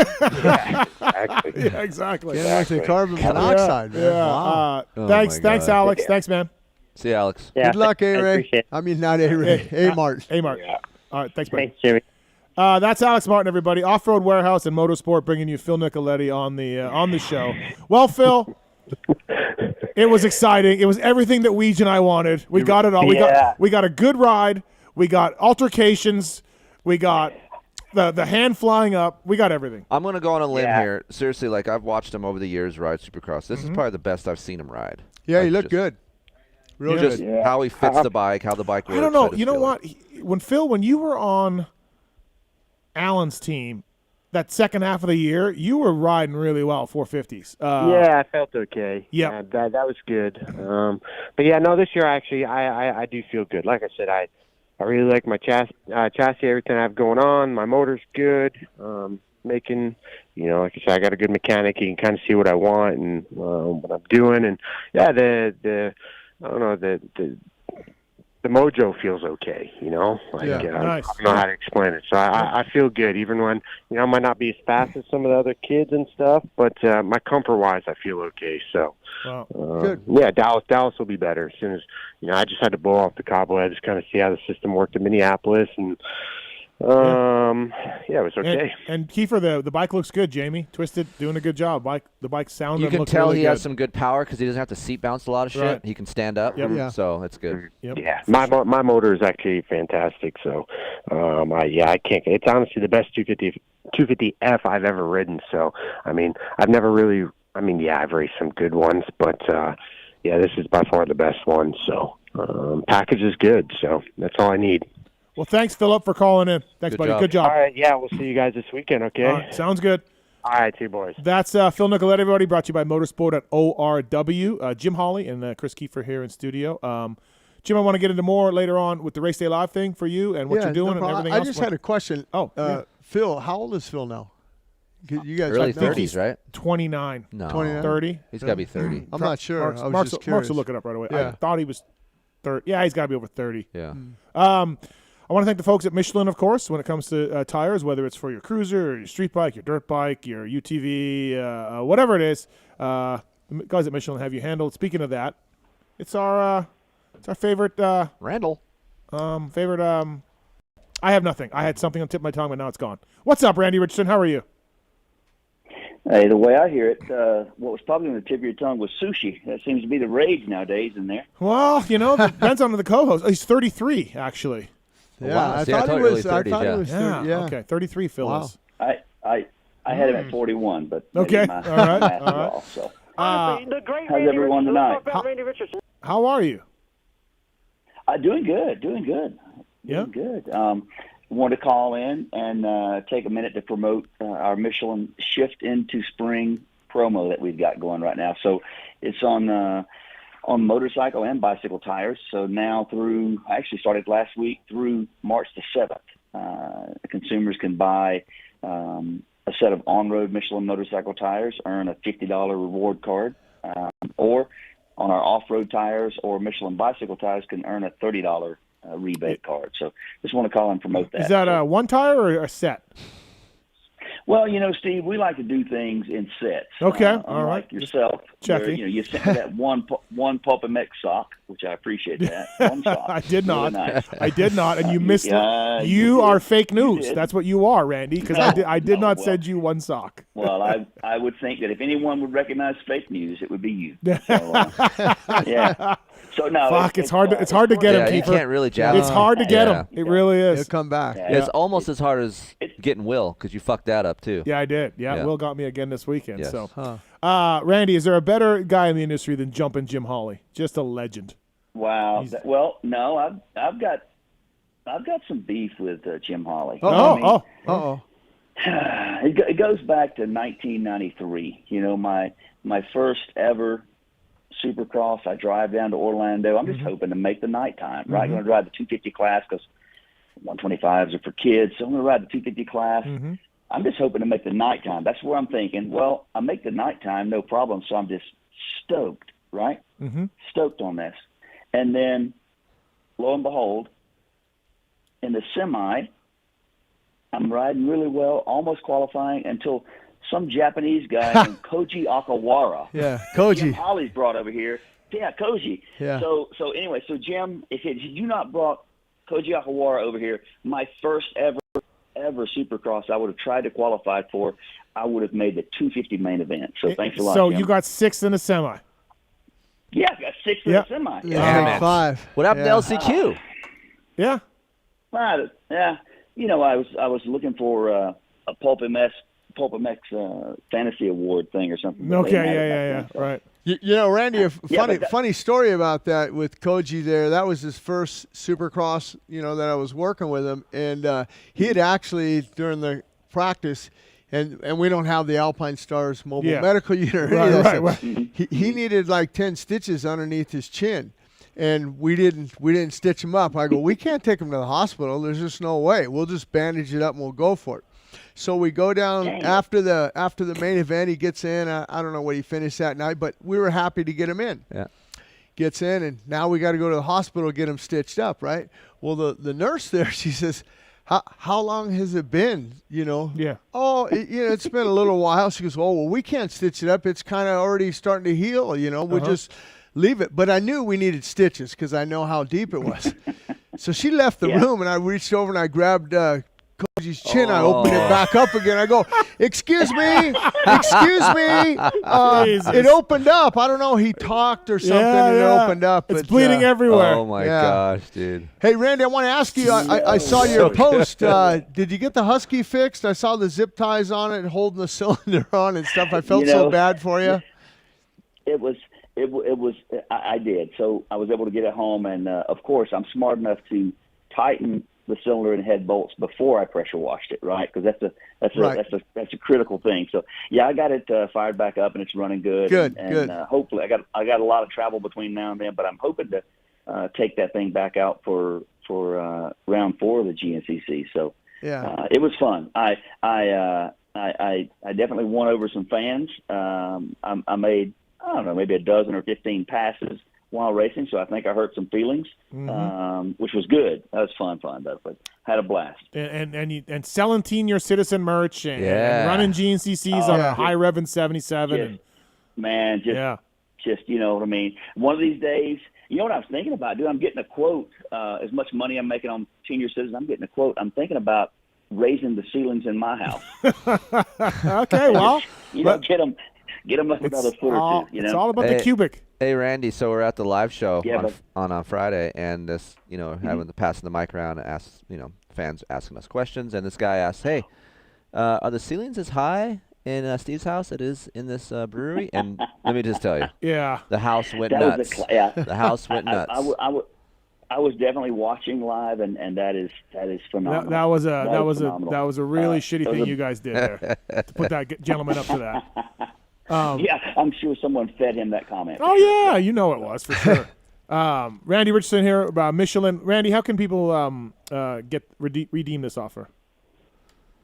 Speaker 1: Exactly.
Speaker 3: Yeah, actually carbon monoxide, man.
Speaker 1: Yeah.
Speaker 3: Wow.
Speaker 1: Thanks, Alex. Thanks, man.
Speaker 4: See you, Alex.
Speaker 12: Yeah,
Speaker 3: good luck, A-Ray. I mean, not A-Ray. A-Mart.
Speaker 1: A-Mart. Yeah. All right, thanks, buddy.
Speaker 12: Thanks, Jimmy.
Speaker 1: That's Alex Martin, everybody. Off-Road Warehouse and Motorsport bringing you Phil Nicoletti on the show. Well, Phil, it was exciting. It was everything that Weege and I wanted. We got it all. We got a good ride. We got altercations. We got the hand flying up. We got everything.
Speaker 4: I'm going to go on a limb here. Seriously, like I've watched him over the years ride Supercross. This is probably the best I've seen him ride.
Speaker 3: Yeah, he looked good. Real
Speaker 4: just
Speaker 3: good.
Speaker 4: how he fits the bike, how the bike works.
Speaker 1: I don't know. You know what? When you were on Allen's team, that second half of the year, you were riding really well 450s.
Speaker 11: Yeah, I felt okay.
Speaker 1: Yeah,
Speaker 11: that was good. But yeah, no, this year actually, I do feel good. Like I said, I really like my chassis, everything I have going on. My motor's good. Making, like I said, I got a good mechanic. He can kind of see what I want and what I'm doing. And yeah, I don't know, the mojo feels okay, Like,
Speaker 1: nice.
Speaker 11: I don't know how to explain it. So I feel good, even when, I might not be as fast as some of the other kids and stuff, but my comfort-wise, I feel okay. So,
Speaker 3: good.
Speaker 11: Yeah, Dallas will be better as soon as, I just had to blow off the cobwebs, kind of see how the system worked in Minneapolis, and it was okay.
Speaker 1: And Keefer, the bike looks good, Jamie. Twisted, doing a good job. The bike sound.
Speaker 4: You can tell
Speaker 1: really
Speaker 4: he
Speaker 1: good.
Speaker 4: has some good power because he doesn't have to seat bounce a lot of shit.
Speaker 1: Right.
Speaker 4: He can stand up, so it's good.
Speaker 1: Yep.
Speaker 11: Yeah, my motor is actually fantastic. So, I can't. It's honestly the best 250F I've ever ridden. So, I've never really. I've raced some good ones, but this is by far the best one. So, package is good. So that's all I need.
Speaker 1: Well, thanks, Philip, for calling in. Thanks, buddy. Good job.
Speaker 11: All right, we'll see you guys this weekend, okay?
Speaker 1: All right, sounds good.
Speaker 11: All right, see you, boys.
Speaker 1: That's Phil Nicoletti, everybody, brought to you by Motorsport at ORW. Jim Holley and Kris Keefer here in studio. Jim, I want to get into more later on with the Race Day Live thing for you and what you're doing and everything else.
Speaker 3: I just had a question. Phil, how old is Phil now? You guys
Speaker 4: early 30s, right?
Speaker 1: 29.
Speaker 4: No.
Speaker 3: 29?
Speaker 1: 30?
Speaker 4: He's got to be 30.
Speaker 3: I'm not sure.
Speaker 1: Marks will look it up right away.
Speaker 3: Yeah.
Speaker 1: I thought he was 30. Yeah, he's got to be over 30.
Speaker 4: Yeah.
Speaker 1: I want to thank the folks at Michelin, of course, when it comes to tires, whether it's for your cruiser, or your street bike, your dirt bike, your UTV, whatever it is. The guys at Michelin have you handled. Speaking of that, it's our favorite
Speaker 4: Randall.
Speaker 1: Favorite. I have nothing. I had something on the tip of my tongue, but now it's gone. What's up, Randy Richardson? How are you?
Speaker 14: Hey, the way I hear it, what was probably on the tip of your tongue was sushi. That seems to be the rage nowadays in there.
Speaker 1: Well, depends on the co-host. Oh, he's 33, actually.
Speaker 3: Yeah,
Speaker 4: wow.
Speaker 3: I thought he was 30s.
Speaker 1: Yeah. Okay, 33 Phil is.
Speaker 14: I had him at 41, but
Speaker 1: okay.
Speaker 14: My
Speaker 1: all right.
Speaker 14: math
Speaker 1: All right.
Speaker 14: off, so.
Speaker 12: The great
Speaker 14: How's everyone tonight?
Speaker 12: Randy Richardson.
Speaker 1: How are you?
Speaker 14: Doing good.
Speaker 1: Yeah.
Speaker 14: Good. Want to call in and take a minute to promote our Michelin Shift into Spring promo that we've got going right now. So it's on motorcycle and bicycle tires. So now I actually started last week through March the 7th. Consumers can buy a set of on-road Michelin motorcycle tires, earn a $50 reward card, or on our off-road tires or Michelin bicycle tires can earn a $30 rebate card. So just want to call and promote that.
Speaker 1: Is that a one tire or a set?
Speaker 14: Well, Steve, we like to do things in sets.
Speaker 1: Okay, all right.
Speaker 14: Yourself,
Speaker 1: checking.
Speaker 14: Where, you sent me that one PulpMX sock, which I appreciate that. One sock.
Speaker 1: I did not.
Speaker 14: Really nice.
Speaker 1: I did not, and you missed it. You are fake news. That's what you are, Randy, because I did not send you one sock.
Speaker 14: Well, I would think that if anyone would recognize fake news, it would be you. So, yeah. So no,
Speaker 1: fuck, it's hard to get him.
Speaker 4: You can't really jab.
Speaker 1: It's hard to get him. It really is.
Speaker 3: He'll come back.
Speaker 4: Yeah. It's almost as hard as getting Will because you fucked that up too.
Speaker 1: Yeah, I did. Yeah, Will got me again this weekend.
Speaker 4: Yes.
Speaker 1: So, Randy, is there a better guy in the industry than Jumpin' Jim Holley? Just a legend.
Speaker 14: Wow. Well, no, I've got some beef with Jim Holley. It goes back to 1993. My first ever Supercross. I drive down to Orlando. I'm just hoping to make the nighttime, right? I'm going to drive the 250 class because 125s are for kids. So I'm going to ride the 250 class. I'm just hoping to make the nighttime. That's where I'm thinking, well, I make the nighttime, no problem. So I'm just stoked, right? Stoked on this. And then, lo and behold, in the semi, I'm riding really well, almost qualifying until some Japanese guy named Koji Akawara.
Speaker 3: Yeah, Koji.
Speaker 14: Jim Holley's brought over here. Yeah, Koji.
Speaker 3: Yeah.
Speaker 14: So anyway, Jim, if you not brought Koji Akawara over here, my first ever Supercross I would have tried to qualify for, I would have made the 250 main event. So thanks a lot,
Speaker 1: So
Speaker 14: Jim.
Speaker 1: you got 6th in the semi.
Speaker 14: Yeah, I got 6th in the semi.
Speaker 3: Yeah, 5.
Speaker 4: What happened to LCQ?
Speaker 1: Yeah.
Speaker 14: Right. Yeah. I was looking for a PulpMX fantasy award thing or something.
Speaker 1: Okay, yeah, right.
Speaker 3: Randy, a funny story about that with Koji there. That was his first Supercross, that I was working with him. And he had actually, during the practice, and we don't have the Alpine Stars mobile medical unit or any of that stuff. He needed like 10 stitches underneath his chin. And we didn't stitch him up. I go, we can't take him to the hospital. There's just no way. We'll just bandage it up and we'll go for it. So we go down after the main event. He gets in. I don't know what he finished that night, but we were happy to get him in.
Speaker 4: Yeah.
Speaker 3: Gets in, and now we got to go to the hospital to get him stitched up, right? Well, the nurse there, she says, how long has it been,
Speaker 1: Yeah.
Speaker 3: Oh, it's been a little while. She goes, well, we can't stitch it up. It's kind of already starting to heal, We'll just leave it. But I knew we needed stitches because I know how deep it was. So she left the room, and I reached over and I grabbed Koji's chin. I opened it back up again. I go, excuse me. It opened up. I don't know. He talked or something, and it opened up.
Speaker 1: It's bleeding everywhere.
Speaker 4: Oh, my gosh, dude.
Speaker 3: Hey, Randy, I want to ask you, I saw your post. Did you get the Husky fixed? I saw the zip ties on it, holding the cylinder on and stuff. I felt so bad for you.
Speaker 14: It was. I did. So I was able to get it home, and of course, I'm smart enough to tighten the cylinder and head bolts before I pressure washed it, right? Because that's a critical thing. So yeah, I got it fired back up, and it's running good.
Speaker 3: Good.
Speaker 14: Hopefully, I got a lot of travel between now and then, but I'm hoping to take that thing back out for round 4 of the GNCC. So it was fun. I definitely won over some fans. I made, I don't know, maybe a dozen or 15 passes while racing, so I think I hurt some feelings, which was good. That was fun though, but had a blast.
Speaker 1: And selling Senior Citizen merch and running GNCCs on a high Rev 77.
Speaker 14: Just you know what I mean. One of these days, you know what I was thinking about, dude? I'm getting a quote. As much money I'm making on Senior Citizen, I'm getting a quote. I'm thinking about raising the ceilings in my house.
Speaker 1: Okay, well,
Speaker 14: get them up another foot or two.
Speaker 1: It's all about the cubic.
Speaker 4: Hey, Randy, so we're at the live show on Friday, and this, passing the mic around, fans asking us questions, and this guy asked, "Hey, are the ceilings as high in Steve's house it is in this brewery?" And let me just tell you, the house went nuts. The house went nuts.
Speaker 14: I was definitely watching live, and that is phenomenal.
Speaker 1: That was a really shitty thing you guys did there to put that gentleman up to that.
Speaker 14: Yeah, I'm sure someone fed him that comment.
Speaker 1: Oh yeah, you know it was for sure. Randy Richardson here about Michelin. Randy, how can people redeem this offer?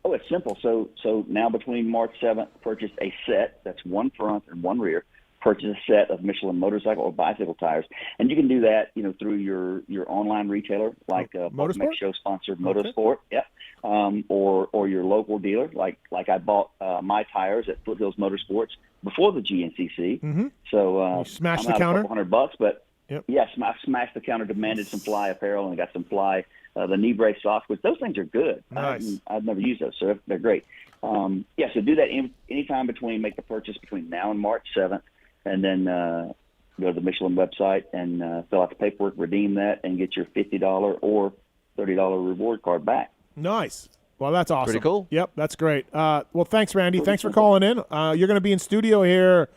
Speaker 14: Oh, it's simple. So now between March 7th, purchase a set that's one front and one rear. Purchase a set of Michelin motorcycle or bicycle tires, and you can do that, through your online retailer like PulpMX show sponsored Motorsport, or your local dealer like I bought my tires at Foothills Motorsports before the GNCC.
Speaker 1: Mm-hmm.
Speaker 14: So
Speaker 1: smashed
Speaker 14: I'm
Speaker 1: the counter.
Speaker 14: $200, but
Speaker 1: yep.
Speaker 14: I smashed the counter, demanded some Fly apparel, and got some Fly the knee brace socks, which those things are good.
Speaker 1: Nice.
Speaker 14: I've never used those, so they're great. So do that anytime make the purchase between now and March 7th. And then go to the Michelin website and fill out the paperwork, redeem that, and get your $50 or $30 reward card back.
Speaker 1: Nice. Well, that's awesome.
Speaker 4: Pretty cool.
Speaker 1: Yep, that's great. Well, thanks, Randy. Thanks for calling in. You're going to be in studio here a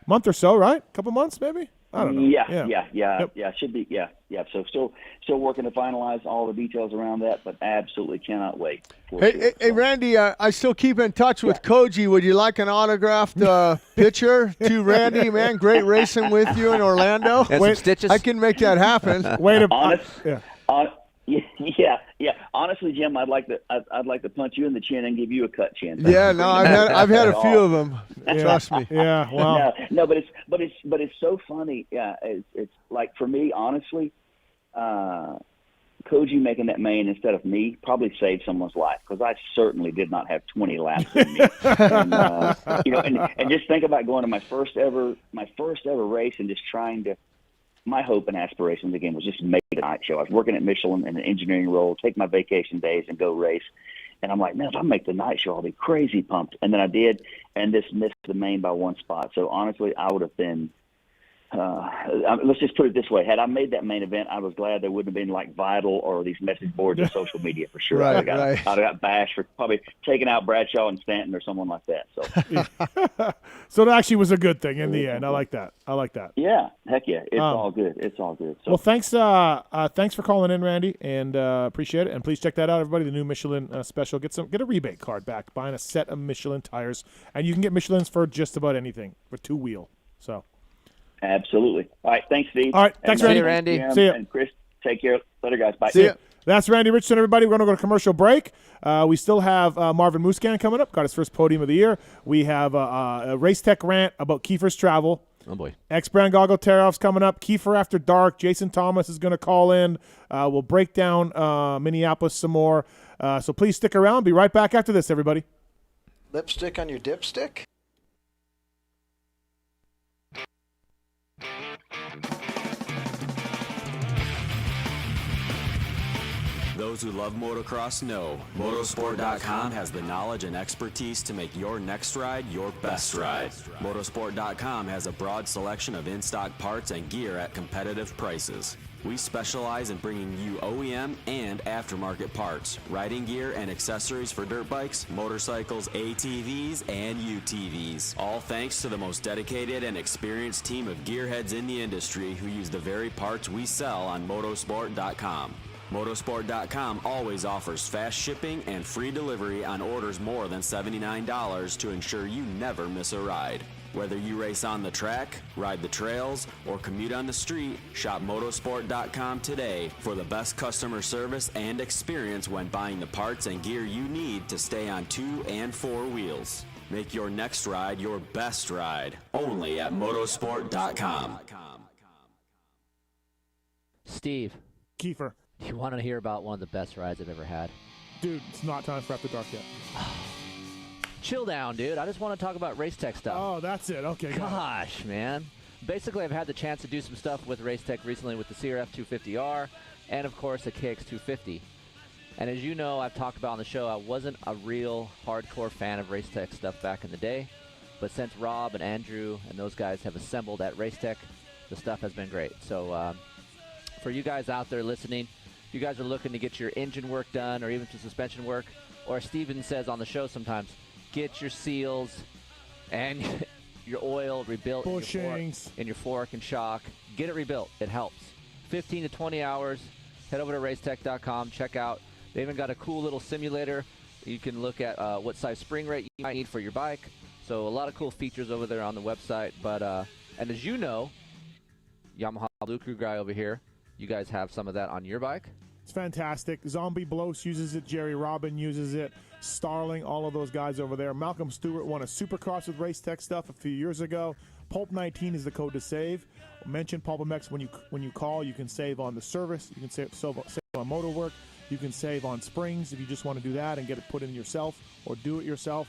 Speaker 1: month or so, right? A couple months, maybe? I don't know.
Speaker 14: Yeah. Should be. Yeah. So still working to finalize all the details around that, but absolutely cannot wait.
Speaker 3: Hey, Randy, I still keep in touch with Koji. Would you like an autographed picture to Randy? Man, great racing with you in Orlando.
Speaker 4: And some stitches.
Speaker 3: I can make that happen.
Speaker 14: Yeah. Honestly, Jim, I'd like to punch you in the chin and give you a cut chin.
Speaker 3: Yeah, no, I've had a few of them. Trust me.
Speaker 1: Yeah, wow.
Speaker 14: No, but it's so funny. Yeah, it's like, for me, honestly, Koji making that main instead of me probably saved someone's life, because I certainly did not have 20 laps in me. And just think about going to my first ever race and just trying to. My hope and aspirations, again, was just to make a night show. I was working at Michelin in an engineering role, take my vacation days and go race. And I'm like, man, if I make the night show, I'll be crazy pumped. And then I did, and just missed the main by one spot. So honestly, I would have been let's just put it this way. Had I made that main event, I was glad there wouldn't have been like Vital or these message boards or social media for sure.
Speaker 3: Right,
Speaker 14: I'd have got bashed for probably taking out Bradshaw and Stanton or someone like that. So
Speaker 1: So it actually was a good thing in the end. I like that.
Speaker 14: Yeah, heck yeah. It's all good. It's all good. So.
Speaker 1: Well, thanks for calling in, Randy, and appreciate it. And please check that out, everybody. The new Michelin special. Get a rebate card back buying a set of Michelin tires, and you can get Michelins for just about anything for two-wheel. So.
Speaker 14: Absolutely. All right. Thanks, Steve.
Speaker 1: All right. Thanks,
Speaker 4: Randy.
Speaker 1: See ya.
Speaker 14: And Chris, take care. Later, guys. Bye.
Speaker 1: See ya. That's Randy Richardson, everybody. We're going to go to commercial break. We still have Marvin Musquin coming up. Got his first podium of the year. We have a Race Tech rant about Keefer's travel.
Speaker 4: Oh, boy.
Speaker 1: X-Brand Goggle Tear-Offs coming up. Keefer After Dark. Jason Thomas is going to call in. We'll break down Minneapolis some more. So please stick around. Be right back after this, everybody.
Speaker 15: Lipstick on your dipstick?
Speaker 16: Those who love motocross know Motorsport.com has the knowledge and expertise to make your next ride your best ride. Motorsport.com has a broad selection of in-stock parts and gear at competitive prices. We specialize in bringing you OEM and aftermarket parts, riding gear, and accessories for dirt bikes, motorcycles, ATVs, and UTVs. All thanks to the most dedicated and experienced team of gearheads in the industry who use the very parts we sell on Motorsport.com. Motorsport.com always offers fast shipping and free delivery on orders more than $79 to ensure you never miss a ride. Whether you race on the track, ride the trails, or commute on the street, shop Motorsport.com today for the best customer service and experience when buying the parts and gear you need to stay on 2 and 4 wheels. Make your next ride your best ride, only at Motorsport.com.
Speaker 4: Steve.
Speaker 1: Keefer.
Speaker 4: Do you want to hear about one of the best rides I've ever had?
Speaker 1: Dude, it's not time for After Dark yet.
Speaker 4: Chill down, dude. I just want to talk about Race Tech stuff.
Speaker 1: Oh, that's it. Okay.
Speaker 4: Gosh, man. Basically, I've had the chance to do some stuff with Race Tech recently with the CRF 250R and, of course, the KX 250. And as you know, I've talked about on the show, I wasn't a real hardcore fan of Race Tech stuff back in the day. But since Rob and Andrew and those guys have assembled at Race Tech, the stuff has been great. So for you guys out there listening, if you guys are looking to get your engine work done or even some suspension work, or as Steven says on the show sometimes, get your seals and your oil rebuilt in your fork and shock. Get it rebuilt. It helps. 15 to 20 hours. Head over to racetech.com. Check out. They even got a cool little simulator. You can look at what size spring rate you might need for your bike. So a lot of cool features over there on the website. But and as you know, Yamaha Blue Crew guy over here, you guys have some of that on your bike?
Speaker 1: It's fantastic. Zombie Blows uses it. Jerry Robin uses it. Starling, all of those guys over there. Malcolm Stewart won a Supercross with Race Tech stuff a few years ago. Pulp19 is the code to save. Mention PulpMX when you call. You can save on the service. You can save on motor work. You can save on springs if you just want to do that and get it put in yourself or do it yourself.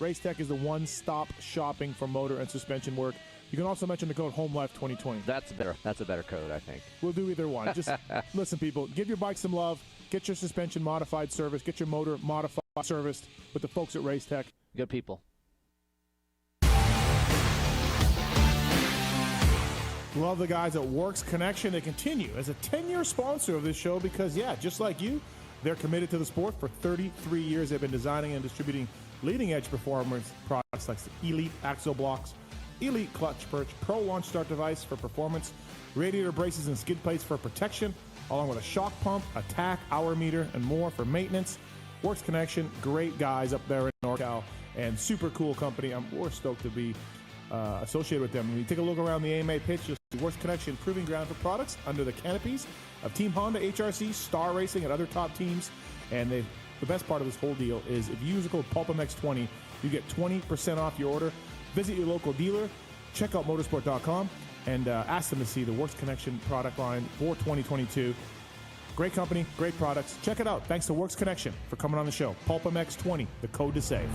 Speaker 1: Race Tech is the one-stop shopping for motor and suspension work. You can also mention the code HOMELIFE2020.
Speaker 4: That's a better code, I think.
Speaker 1: We'll do either one. Just listen, people. Give your bike some love. Get your suspension modified service. Get your motor modified serviced with the folks at Race Tech.
Speaker 4: Good people.
Speaker 1: Love the guys at Works Connection. They continue as a 10-year sponsor of this show because, yeah, just like you, they're committed to the sport. For 33 years, they've been designing and distributing leading-edge performance products like the Elite Axle Blocks, Elite Clutch Perch, Pro Launch Start Device for performance, radiator braces and skid plates for protection, along with a shock pump, a tack, hour meter, and more for maintenance. Works Connection, great guys up there in NorCal, and super cool company. We're stoked to be associated with them. When you take a look around the AMA pitch, you'll see Works Connection proving ground for products under the canopies of Team Honda, HRC, Star Racing, and other top teams. And the best part of this whole deal is if you use the code PulpMX20, you get 20% off your order. Visit your local dealer, check out motorsport.com, and ask them to see the Works Connection product line for 2022. Great company, great products. Check it out. Thanks to Works Connection for coming on the show. PulpMX20, the code to save.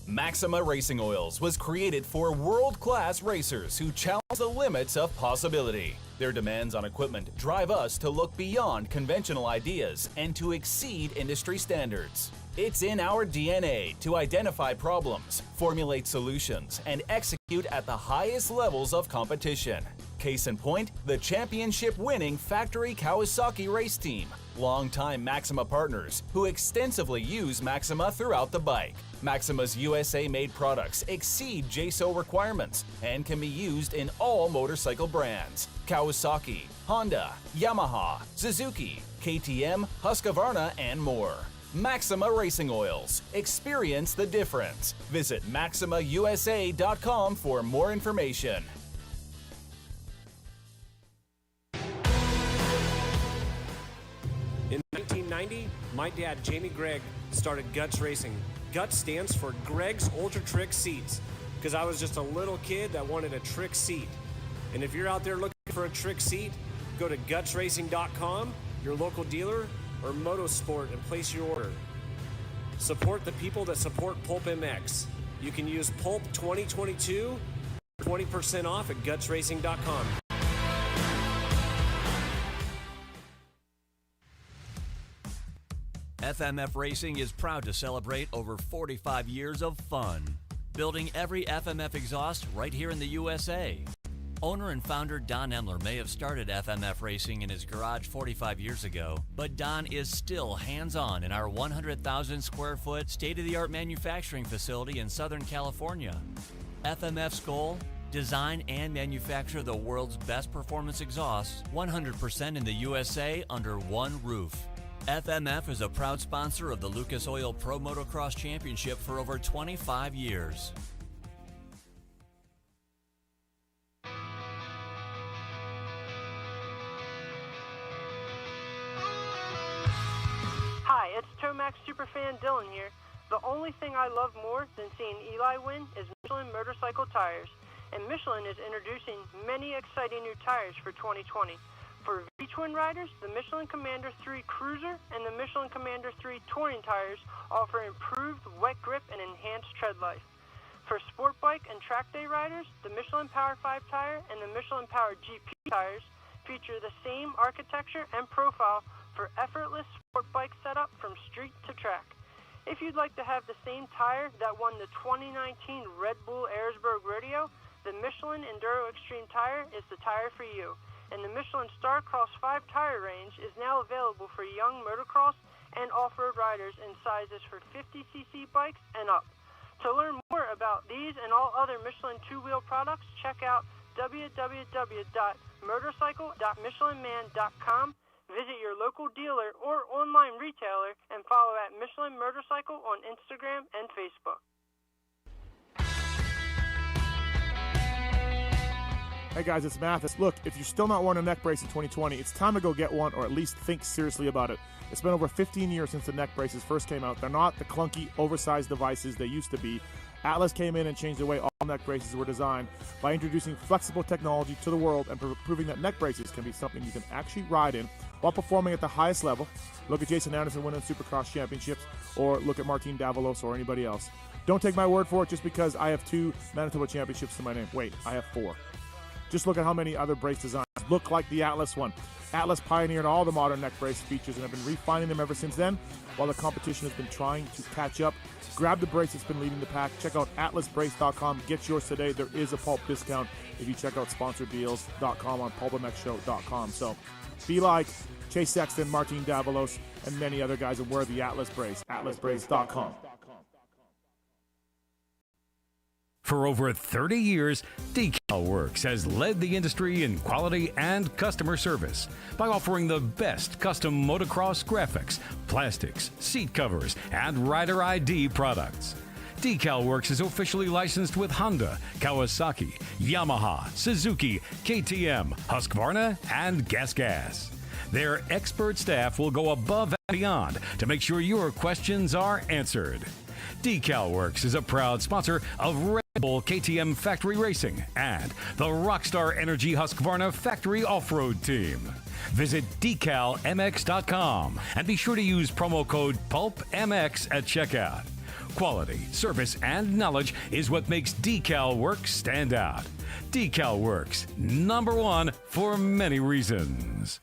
Speaker 17: Maxima Racing Oils was created for world-class racers who challenge the limits of possibility. Their demands on equipment drive us to look beyond conventional ideas and to exceed industry standards. It's in our DNA to identify problems, formulate solutions, and execute at the highest levels of competition. Case in point, the championship-winning Factory Kawasaki race team, longtime Maxima partners who extensively use Maxima throughout the bike. Maxima's USA-made products exceed JSO requirements and can be used in all motorcycle brands: Kawasaki, Honda, Yamaha, Suzuki, KTM, Husqvarna, and more. Maxima Racing Oils. Experience the difference. Visit MaximaUSA.com for more information.
Speaker 18: In 1990, my dad, Jamie Gregg, started Guts Racing. Guts stands for Gregg's Ultra Trick Seats, because I was just a little kid that wanted a trick seat. And if you're out there looking for a trick seat, go to gutsracing.com, your local dealer, or Motosport, and place your order. Support the people that support PulpMX. You can use Pulp 2022 for 20% off at gutsracing.com.
Speaker 19: FMF Racing is proud to celebrate over 45 years of fun, building every FMF exhaust right here in the USA. Owner and founder Don Emler may have started FMF Racing in his garage 45 years ago, but Don is still hands-on in our 100,000 square foot state-of-the-art manufacturing facility in Southern California. FMF's goal? Design and manufacture the world's best performance exhausts 100% in the USA under one roof. FMF is a proud sponsor of the Lucas Oil Pro Motocross Championship for over 25 years.
Speaker 20: Hi, it's Tomax Superfan Dylan here. The only thing I love more than seeing Eli win is Michelin motorcycle tires. And Michelin is introducing many exciting new tires for 2020. For V-twin riders, the Michelin Commander 3 Cruiser and the Michelin Commander 3 Touring tires offer improved wet grip and enhanced tread life. For sport bike and track day riders, the Michelin Power 5 tire and the Michelin Power GP tires feature the same architecture and profile for effortless sport bike setup from street to track. If you'd like to have the same tire that won the 2019 Red Bull Ayersburg Rodeo, the Michelin Enduro Extreme tire is the tire for you. And the Michelin Starcross 5 tire range is now available for young motocross and off-road riders in sizes for 50cc bikes and up. To learn more about these and all other Michelin two-wheel products, check out www.motorcycle.michelinman.com. Visit your local dealer or online retailer and follow at Michelin Motorcycle on Instagram and Facebook.
Speaker 1: Hey guys, it's Mathis. Look, if you're still not wearing a neck brace in 2020, it's time to go get one or at least think seriously about it. It's been over 15 years since the neck braces first came out. They're not the clunky, oversized devices they used to be. Atlas came in and changed the way all neck braces were designed by introducing flexible technology to the world and proving that neck braces can be something you can actually ride in while performing at the highest level. Look at Jason Anderson winning Supercross championships, or look at Martin Davalos or anybody else. Don't take my word for it just because I have 2 Manitoba championships to my name. Wait, I have 4. Just look at how many other brace designs look like the Atlas one. Atlas pioneered all the modern neck brace features and have been refining them ever since then, while the competition has been trying to catch up. Grab the brace that's been leading the pack. Check out atlasbrace.com. Get yours today. There is a Pulp discount if you check out sponsordeals.com on PulpMXshow.com. So be like Chase Sexton, Martin Davalos, and many other guys and wear the Atlas brace. atlasbrace.com.
Speaker 21: For over 30 years, DecalWorks has led the industry in quality and customer service by offering the best custom motocross graphics, plastics, seat covers, and rider ID products. DecalWorks is officially licensed with Honda, Kawasaki, Yamaha, Suzuki, KTM, Husqvarna, and GasGas. Their expert staff will go above and beyond to make sure your questions are answered. DecalWorks is a proud sponsor of Red Bull KTM Factory Racing and the Rockstar Energy Husqvarna Factory Off-Road Team. Visit decalmx.com and be sure to use promo code PulpMX at checkout. Quality, service, and knowledge is what makes DecalWorks stand out. DecalWorks, #1 for many reasons.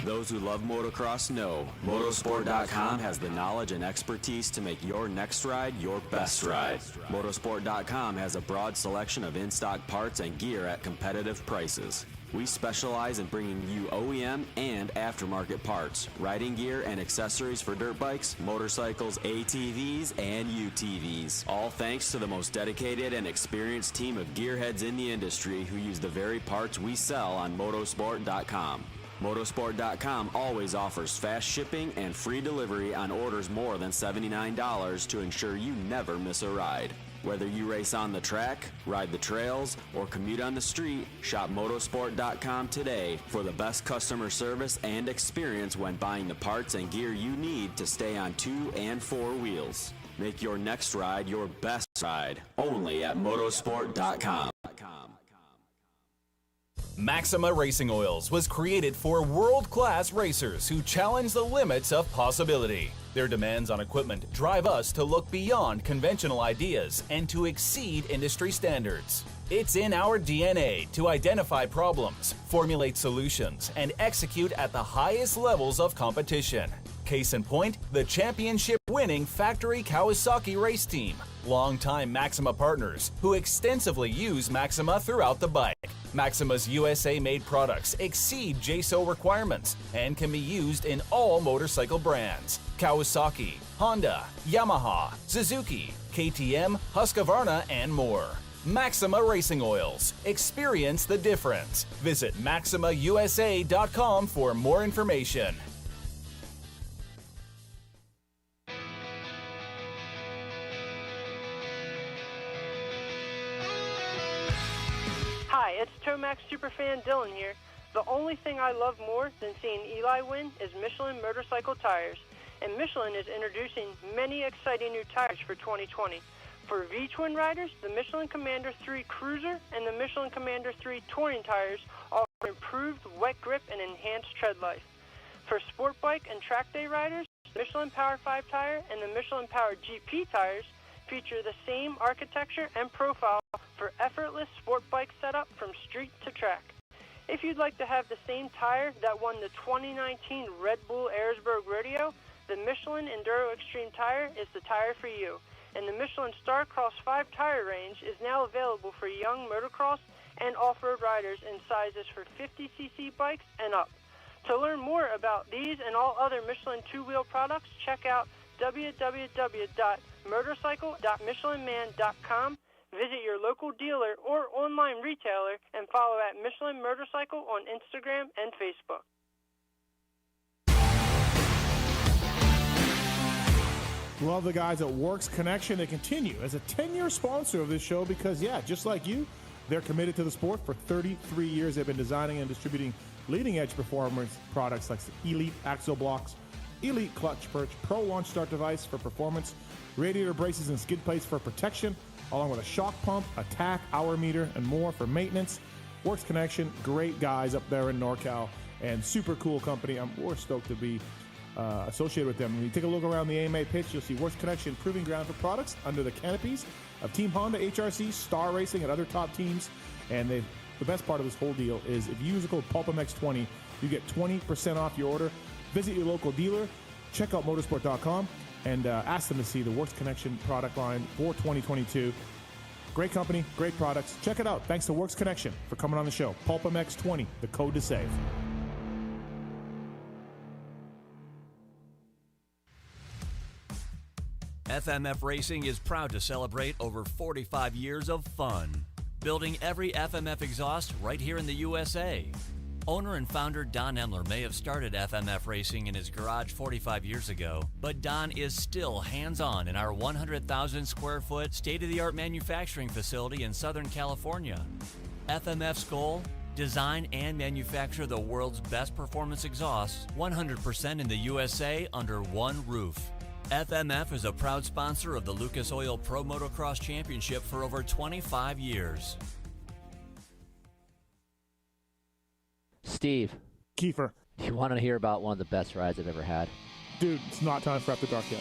Speaker 16: Those who love motocross know Motorsport.com has the knowledge and expertise to make your next ride your best ride. Motorsport.com has a broad selection of in-stock parts and gear at competitive prices. We specialize in bringing you OEM and aftermarket parts, riding gear, and accessories for dirt bikes, motorcycles, ATVs, and UTVs. All thanks to the most dedicated and experienced team of gearheads in the industry who use the very parts we sell on Motorsport.com. Motorsport.com always offers fast shipping and free delivery on orders more than $79 to ensure you never miss a ride. Whether you race on the track, ride the trails, or commute on the street, shop Motorsport.com today for the best customer service and experience when buying the parts and gear you need to stay on 2 and 4 wheels. Make your next ride your best ride, only at Motorsport.com.
Speaker 17: Maxima Racing Oils was created for world-class racers who challenge the limits of possibility. Their demands on equipment drive us to look beyond conventional ideas and to exceed industry standards. It's in our DNA to identify problems, formulate solutions, and execute at the highest levels of competition. Case in point, the championship-winning factory Kawasaki race team, longtime Maxima partners who extensively use Maxima throughout the bike. Maxima's USA-made products exceed JSO requirements and can be used in all motorcycle brands: Kawasaki, Honda, Yamaha, Suzuki, KTM, Husqvarna, and more. Maxima Racing Oils. Experience the difference. Visit MaximaUSA.com for more information.
Speaker 20: Hi, it's Tomac Superfan Dylan here. The only thing I love more than seeing Eli win is Michelin motorcycle tires. And Michelin is introducing many exciting new tires for 2020. For V-twin riders, the Michelin Commander 3 Cruiser and the Michelin Commander 3 Touring tires offer improved wet grip and enhanced tread life. For sport bike and track day riders, the Michelin Power 5 tire and the Michelin Power GP tires feature the same architecture and profile for effortless sport bike setup from street to track. If you'd like to have the same tire that won the 2019 Red Bull Ayersburg Rodeo, the Michelin Enduro Extreme tire is the tire for you. And the Michelin Starcross 5 tire range is now available for young motocross and off-road riders in sizes for 50cc bikes and up. To learn more about these and all other Michelin two-wheel products, check out www.motorcycle.michelinman.com. Visit your local dealer or online retailer and follow at Michelin Motorcycle on Instagram and Facebook.
Speaker 1: Love the guys at Works Connection. They continue as a 10-year sponsor of this show because, just like you, they're committed to the sport. For 33 years, they've been designing and distributing leading-edge performance products like Elite Axle Blocks, Elite Clutch Perch, Pro Launch Start Device for performance, radiator braces and skid plates for protection, along with a shock pump, a tack, hour meter, and more for maintenance. Works Connection, great guys up there in NorCal, and super cool company. We're stoked to be associated with them. When you take a look around the AMA pitch, you'll see Works Connection proving ground for products under the canopies of Team Honda, HRC, Star Racing, and other top teams. And the best part of this whole deal is if you use the code PulpMX20, you get 20% off your order. Visit your local dealer, check out motorsport.com, and ask them to see the Works Connection product line for 2022. Great company, great products. Check it out. Thanks to Works Connection for coming on the show. PulpMX20, the code to save.
Speaker 19: FMF Racing is proud to celebrate over 45 years of fun, building every FMF exhaust right here in the USA. Owner and founder Don Emler may have started FMF Racing in his garage 45 years ago, but Don is still hands-on in our 100,000 square foot state-of-the-art manufacturing facility in Southern California. FMF's goal? Design and manufacture the world's best performance exhausts 100% in the USA under one roof. FMF is a proud sponsor of the Lucas Oil Pro Motocross Championship for over 25 years.
Speaker 4: Steve.
Speaker 1: Keefer.
Speaker 4: You want to hear about one of the best rides I've ever had?
Speaker 1: Dude, it's not time for After Dark yet.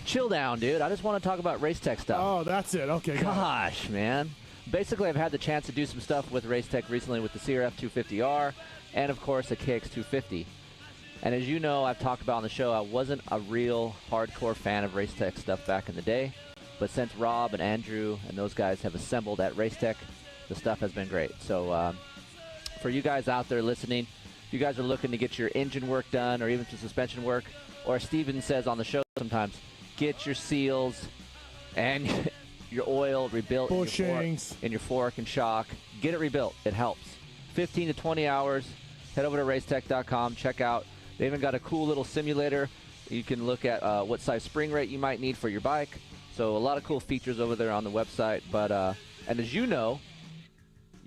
Speaker 4: Chill down, dude. I just want to talk about race tech stuff.
Speaker 1: Oh, that's it. Okay.
Speaker 4: Gosh, man. Basically, I've had the chance to do some stuff with race tech recently with the CRF 250R and, of course, the KX 250. And as you know, I've talked about on the show, I wasn't a real hardcore fan of race tech stuff back in the day. But since Rob and Andrew and those guys have assembled at race tech, the stuff has been great. So, for you guys out there listening, if you guys are looking to get your engine work done or even some suspension work, or as Steven says on the show sometimes, get your seals and your oil rebuilt
Speaker 1: bushings
Speaker 4: in your fork and shock. Get it rebuilt. It helps. 15 to 20 hours. Head over to racetech.com. Check out. They even got a cool little simulator. You can look at what size spring rate you might need for your bike. So a lot of cool features over there on the website. But and as you know,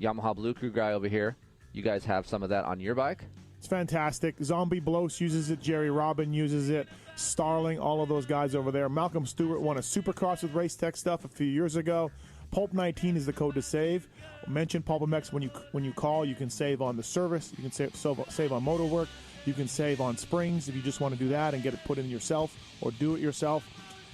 Speaker 4: Yamaha Blue Crew guy over here, you guys have some of that on your bike?
Speaker 1: It's fantastic. Zombie Blows uses it. Jerry Robin uses it. Starling, all of those guys over there. Malcolm Stewart won a Supercross with Race Tech stuff a few years ago. Pulp19 is the code to save. Mention PulpMX when you call. You can save on the service. You can save on motor work. You can save on springs if you just want to do that and get it put in yourself or do it yourself.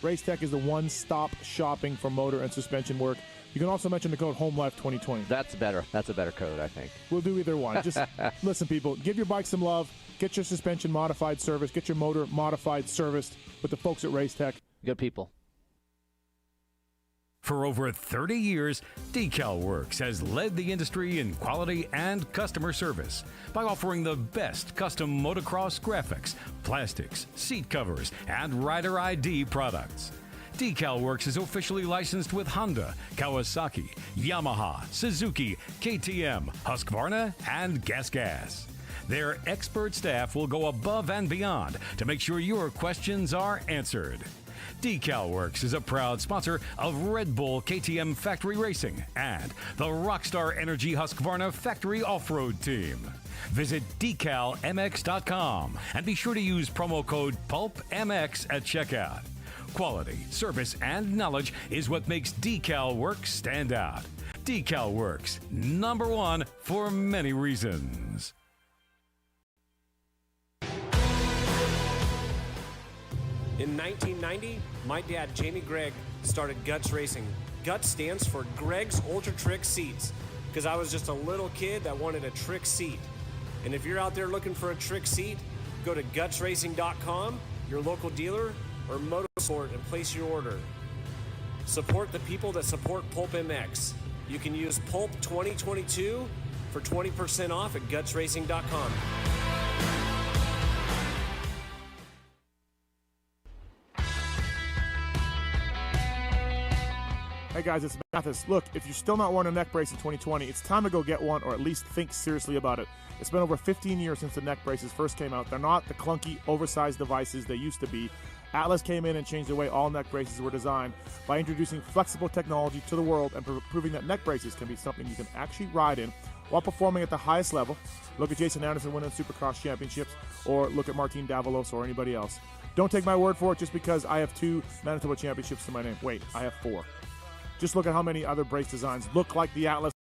Speaker 1: Race Tech is the one-stop shopping for motor and suspension work. You can also mention the code HOMELIFE2020.
Speaker 4: That's a better code, I think.
Speaker 1: We'll do either one. Just listen, people. Give your bike some love. Get your suspension modified service. Get your motor modified serviced with the folks at Race Tech.
Speaker 4: Good people.
Speaker 21: For over 30 years, Decal Works has led the industry in quality and customer service by offering the best custom motocross graphics, plastics, seat covers, and rider ID products. Decal Works is officially licensed with Honda, Kawasaki, Yamaha, Suzuki, KTM, Husqvarna, and Gas. Their expert staff will go above and beyond to make sure your questions are answered. Decal Works is a proud sponsor of Red Bull KTM Factory Racing and the Rockstar Energy Husqvarna Factory Off-Road Team. Visit decalmx.com and be sure to use promo code PulpMX at checkout. Quality, service, and knowledge is what makes Decal Works stand out. Decal Works, #1 for many reasons.
Speaker 18: In 1990, my dad, Jamie Gregg, started Guts Racing. Guts stands for Greg's Ultra Trick Seats, because I was just a little kid that wanted a trick seat. And if you're out there looking for a trick seat, go to gutsracing.com, your local dealer, or Motorsport and place your order. Support the people that support PulpMX. You can use Pulp 2022 for 20% off at gutsracing.com.
Speaker 1: Hey guys, it's Mathis. Look, if you're still not wearing a neck brace in 2020, it's time to go get one or at least think seriously about it. It's been over 15 years since the neck braces first came out. They're not the clunky, oversized devices they used to be. Atlas came in and changed the way all neck braces were designed by introducing flexible technology to the world and proving that neck braces can be something you can actually ride in while performing at the highest level. Look at Jason Anderson winning Supercross championships, or look at Martin Davalos or anybody else. Don't take my word for it just because I have 2 Manitoba championships to my name. Wait, I have 4. Just look at how many other brace designs look like the Atlas.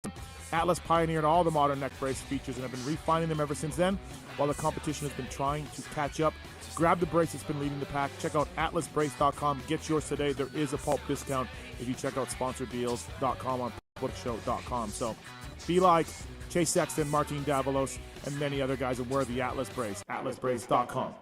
Speaker 1: Atlas pioneered all the modern neck brace features and have been refining them ever since then, while the competition has been trying to catch up. Grab the brace that's been leading the pack. Check out atlasbrace.com. Get yours today. There is a Pulp discount if you check out sponsordeals.com on PulpMX.com. So be like Chase Sexton, Martin Davalos, and many other guys and wear the Atlas brace. atlasbrace.com.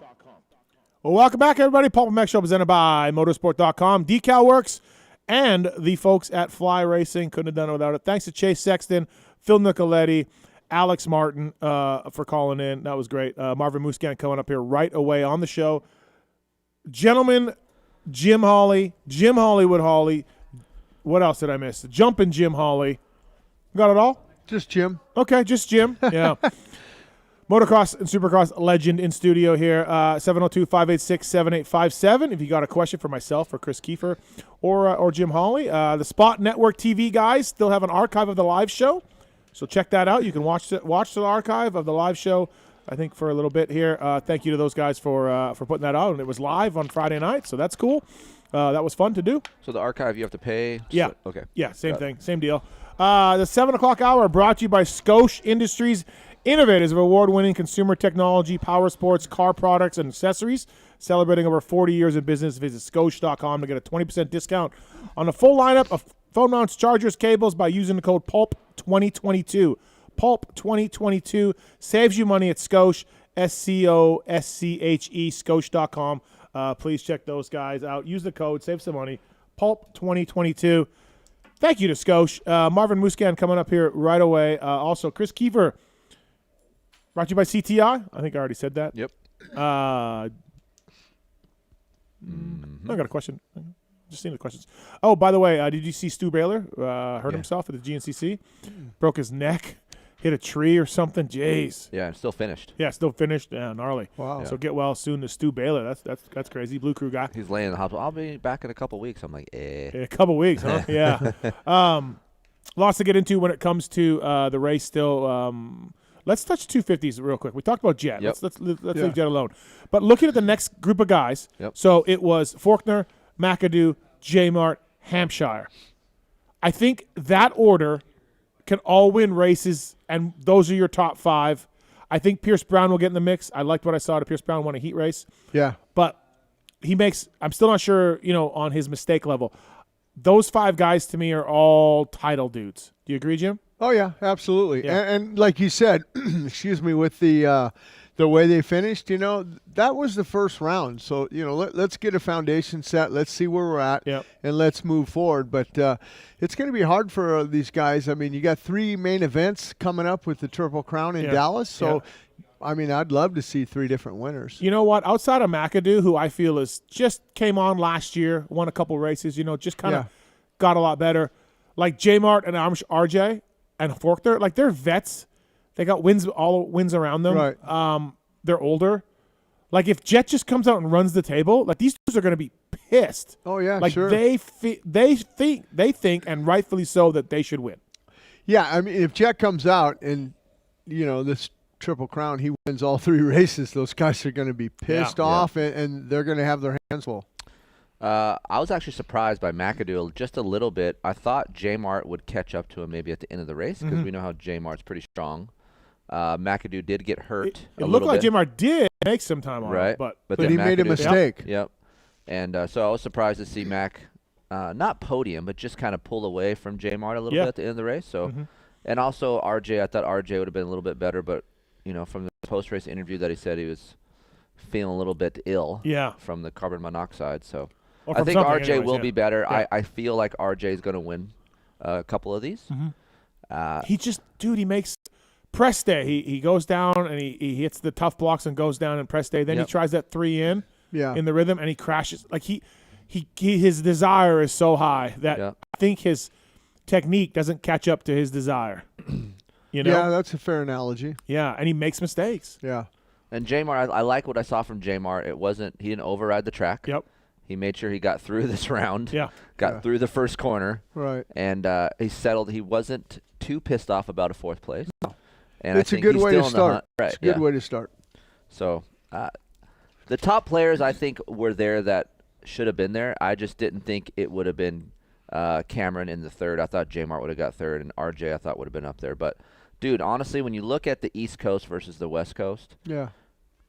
Speaker 1: Well, welcome back, everybody. PulpMX Show presented by motorsport.com. Decal Works. And the folks at Fly Racing. Couldn't have done it without it. Thanks to Chase Sexton, Phil Nicoletti, Alex Martin for calling in. That was great. Marvin Musquin coming up here right away on the show. Gentlemen, Jim Holley, Jim Hollywood Holley. What else did I miss? Jumping Jim Holley. Got it all?
Speaker 3: Just Jim.
Speaker 1: Okay, just Jim. Yeah. Motocross and Supercross legend in studio here, 702-586-7857. If you got a question for myself or Kris Keefer or Jim Holley. The Spot Network TV guys still have an archive of the live show, so check that out. You can watch the archive of the live show, I think, for a little bit here. Thank you to those guys for putting that out, and it was live on Friday night, so that's cool. That was fun to do.
Speaker 4: So the archive you have to pay?
Speaker 1: Yeah.
Speaker 4: Okay.
Speaker 1: Yeah, same thing, same deal. The 7 o'clock hour brought to you by Scotia Industries, innovators of award-winning consumer technology, power sports, car products, and accessories. Celebrating over 40 years of business, visit Scotia.com to get a 20% discount on the full lineup of phone mounts, chargers, cables by using the code PULP2022. PULP2022 saves you money at Scotia, S-C-O-S-C-H-E, Scotia.com. Please check those guys out. Use the code, save some money. PULP2022. Thank you to Scotia. Marvin Musquin coming up here right away. Also, Kris Keefer. Brought to you by CTI. I think I already said that.
Speaker 4: Yep.
Speaker 1: I got a question. Just seeing the questions. Oh, by the way, did you see Stu Baylor hurt himself at the GNCC? Broke his neck, hit a tree or something. Jeez.
Speaker 4: Yeah, still finished.
Speaker 1: Yeah, still finished. Yeah, gnarly.
Speaker 3: Wow.
Speaker 1: Yeah. So get well soon to Stu Baylor. That's crazy. Blue Crew guy.
Speaker 4: He's laying in the hospital. I'll be back in a couple weeks. I'm like,
Speaker 1: A couple weeks, huh? Yeah. Lots to get into when it comes to the race still. Let's touch 250s real quick. We talked about Jet.
Speaker 4: Yep.
Speaker 1: Let's leave Jet alone. But looking at the next group of guys, so it was Faulkner, McAdoo, J-Mart, Hampshire. I think that order can all win races, and those are your top 5. I think Pierce Brown will get in the mix. I liked what I saw to Pierce Brown won a heat race.
Speaker 3: Yeah.
Speaker 1: But I'm still not sure, on his mistake level. Those 5 guys to me are all title dudes. Do you agree, Jim?
Speaker 3: Oh, yeah, absolutely. Yeah. And like you said, excuse me, with the way they finished, that was the first round. So, let's get a foundation set. Let's see where we're at, and let's move forward. But it's going to be hard for these guys. I mean, you got 3 main events coming up with the Triple Crown in Dallas. So, I mean, I'd love to see 3 different winners.
Speaker 1: You know what? Outside of McAdoo, who I feel is just came on last year, won a couple races, just kind of got a lot better. Like J-Mart and RJ and Faulkner, like they're vets. They got all wins around them.
Speaker 3: Right.
Speaker 1: They're older. Like if Jet just comes out and runs the table, like these dudes are going to be pissed.
Speaker 3: Oh yeah,
Speaker 1: like
Speaker 3: sure.
Speaker 1: They think, and rightfully so, that they should win.
Speaker 3: Yeah, I mean, if Jet comes out and this Triple Crown, he wins all 3 races, those guys are going to be pissed off, and they're going to have their hands full.
Speaker 4: I was actually surprised by McAdoo just a little bit. I thought J-Mart would catch up to him maybe at the end of the race because we know how J-Mart's pretty strong. McAdoo did get hurt.
Speaker 1: It looked like J-Mart did make some time on it, but
Speaker 3: he made a mistake.
Speaker 4: Yep. And so I was surprised to see Mac not podium, but just kind of pull away from J-Mart a little bit at the end of the race. So, and also RJ, I thought RJ would have been a little bit better, but from the post-race interview that he said he was feeling a little bit ill from the carbon monoxide. So I think RJ will be better. Yeah. I feel like RJ is going to win a couple of these.
Speaker 1: He makes press day, he goes down and he hits the tough blocks and goes down and press day. Then he tries that 3 in the rhythm and he crashes. Like his desire is so high that I think his technique doesn't catch up to his desire. You know?
Speaker 3: Yeah, that's a fair analogy.
Speaker 1: Yeah, and he makes mistakes.
Speaker 3: Yeah.
Speaker 4: And Jamar, I like what I saw from Jamar. He didn't override the track.
Speaker 1: Yep.
Speaker 4: He made sure he got through this round.
Speaker 1: Yeah.
Speaker 4: Got through the first corner.
Speaker 3: Right.
Speaker 4: And he settled. He wasn't too pissed off about a 4th place. And
Speaker 3: it's a good way to start.
Speaker 4: Right.
Speaker 3: It's a good way to start.
Speaker 4: So the top players I think were there that should have been there. I just didn't think it would have been Cameron in the 3rd. I thought Jamar would have got 3rd, and RJ I thought would have been up there. But, dude, honestly, when you look at the East Coast versus the West Coast,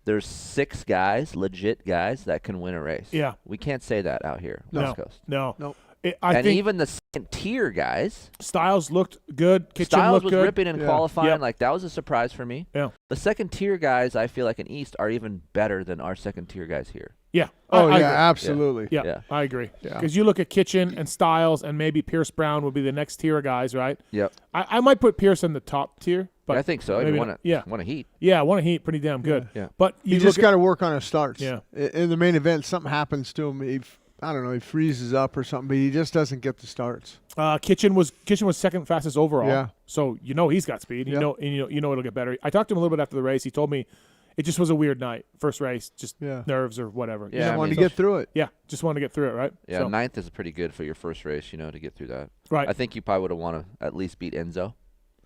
Speaker 4: there's 6 guys, legit guys, that can win a race.
Speaker 1: Yeah.
Speaker 4: We can't say that out here, West Coast.
Speaker 1: No.
Speaker 4: And even the second-tier guys.
Speaker 1: Styles looked good. Kitchen
Speaker 4: Styles
Speaker 1: looked
Speaker 4: was
Speaker 1: good.
Speaker 4: ripping and qualifying.
Speaker 1: Yep.
Speaker 4: Like, that was a surprise for me.
Speaker 1: Yeah.
Speaker 4: The second-tier guys, I feel like in East, are even better than our second-tier guys here.
Speaker 1: Yeah.
Speaker 3: Oh,
Speaker 1: I
Speaker 3: yeah,
Speaker 1: agree.
Speaker 3: absolutely.
Speaker 1: Yeah, I agree. Because you look at Kitchen and Styles and maybe Pierce Brown would be the next tier of guys, right?
Speaker 4: Yep.
Speaker 1: I might put Pierce in the top tier. But
Speaker 4: I think so.
Speaker 1: maybe
Speaker 4: Won a heat.
Speaker 1: Yeah, won a heat. Pretty damn good.
Speaker 4: Yeah.
Speaker 1: But
Speaker 3: you just got to work on his starts.
Speaker 1: Yeah.
Speaker 3: In the main event, something happens to him. I don't know, he freezes up or something, but he just doesn't get the starts.
Speaker 1: Kitchen was second fastest overall.
Speaker 3: Yeah.
Speaker 1: So he's got speed. You know it'll get better. I talked to him a little bit after the race. He told me it just was a weird night. First race, just nerves or whatever.
Speaker 3: Yeah, just wanted to get through it.
Speaker 1: Yeah, just wanted to get through it, right?
Speaker 4: Yeah,
Speaker 1: so.
Speaker 4: 9th is pretty good for your first race, to get through that.
Speaker 1: Right.
Speaker 4: I think you probably would have wanted to at least beat Enzo.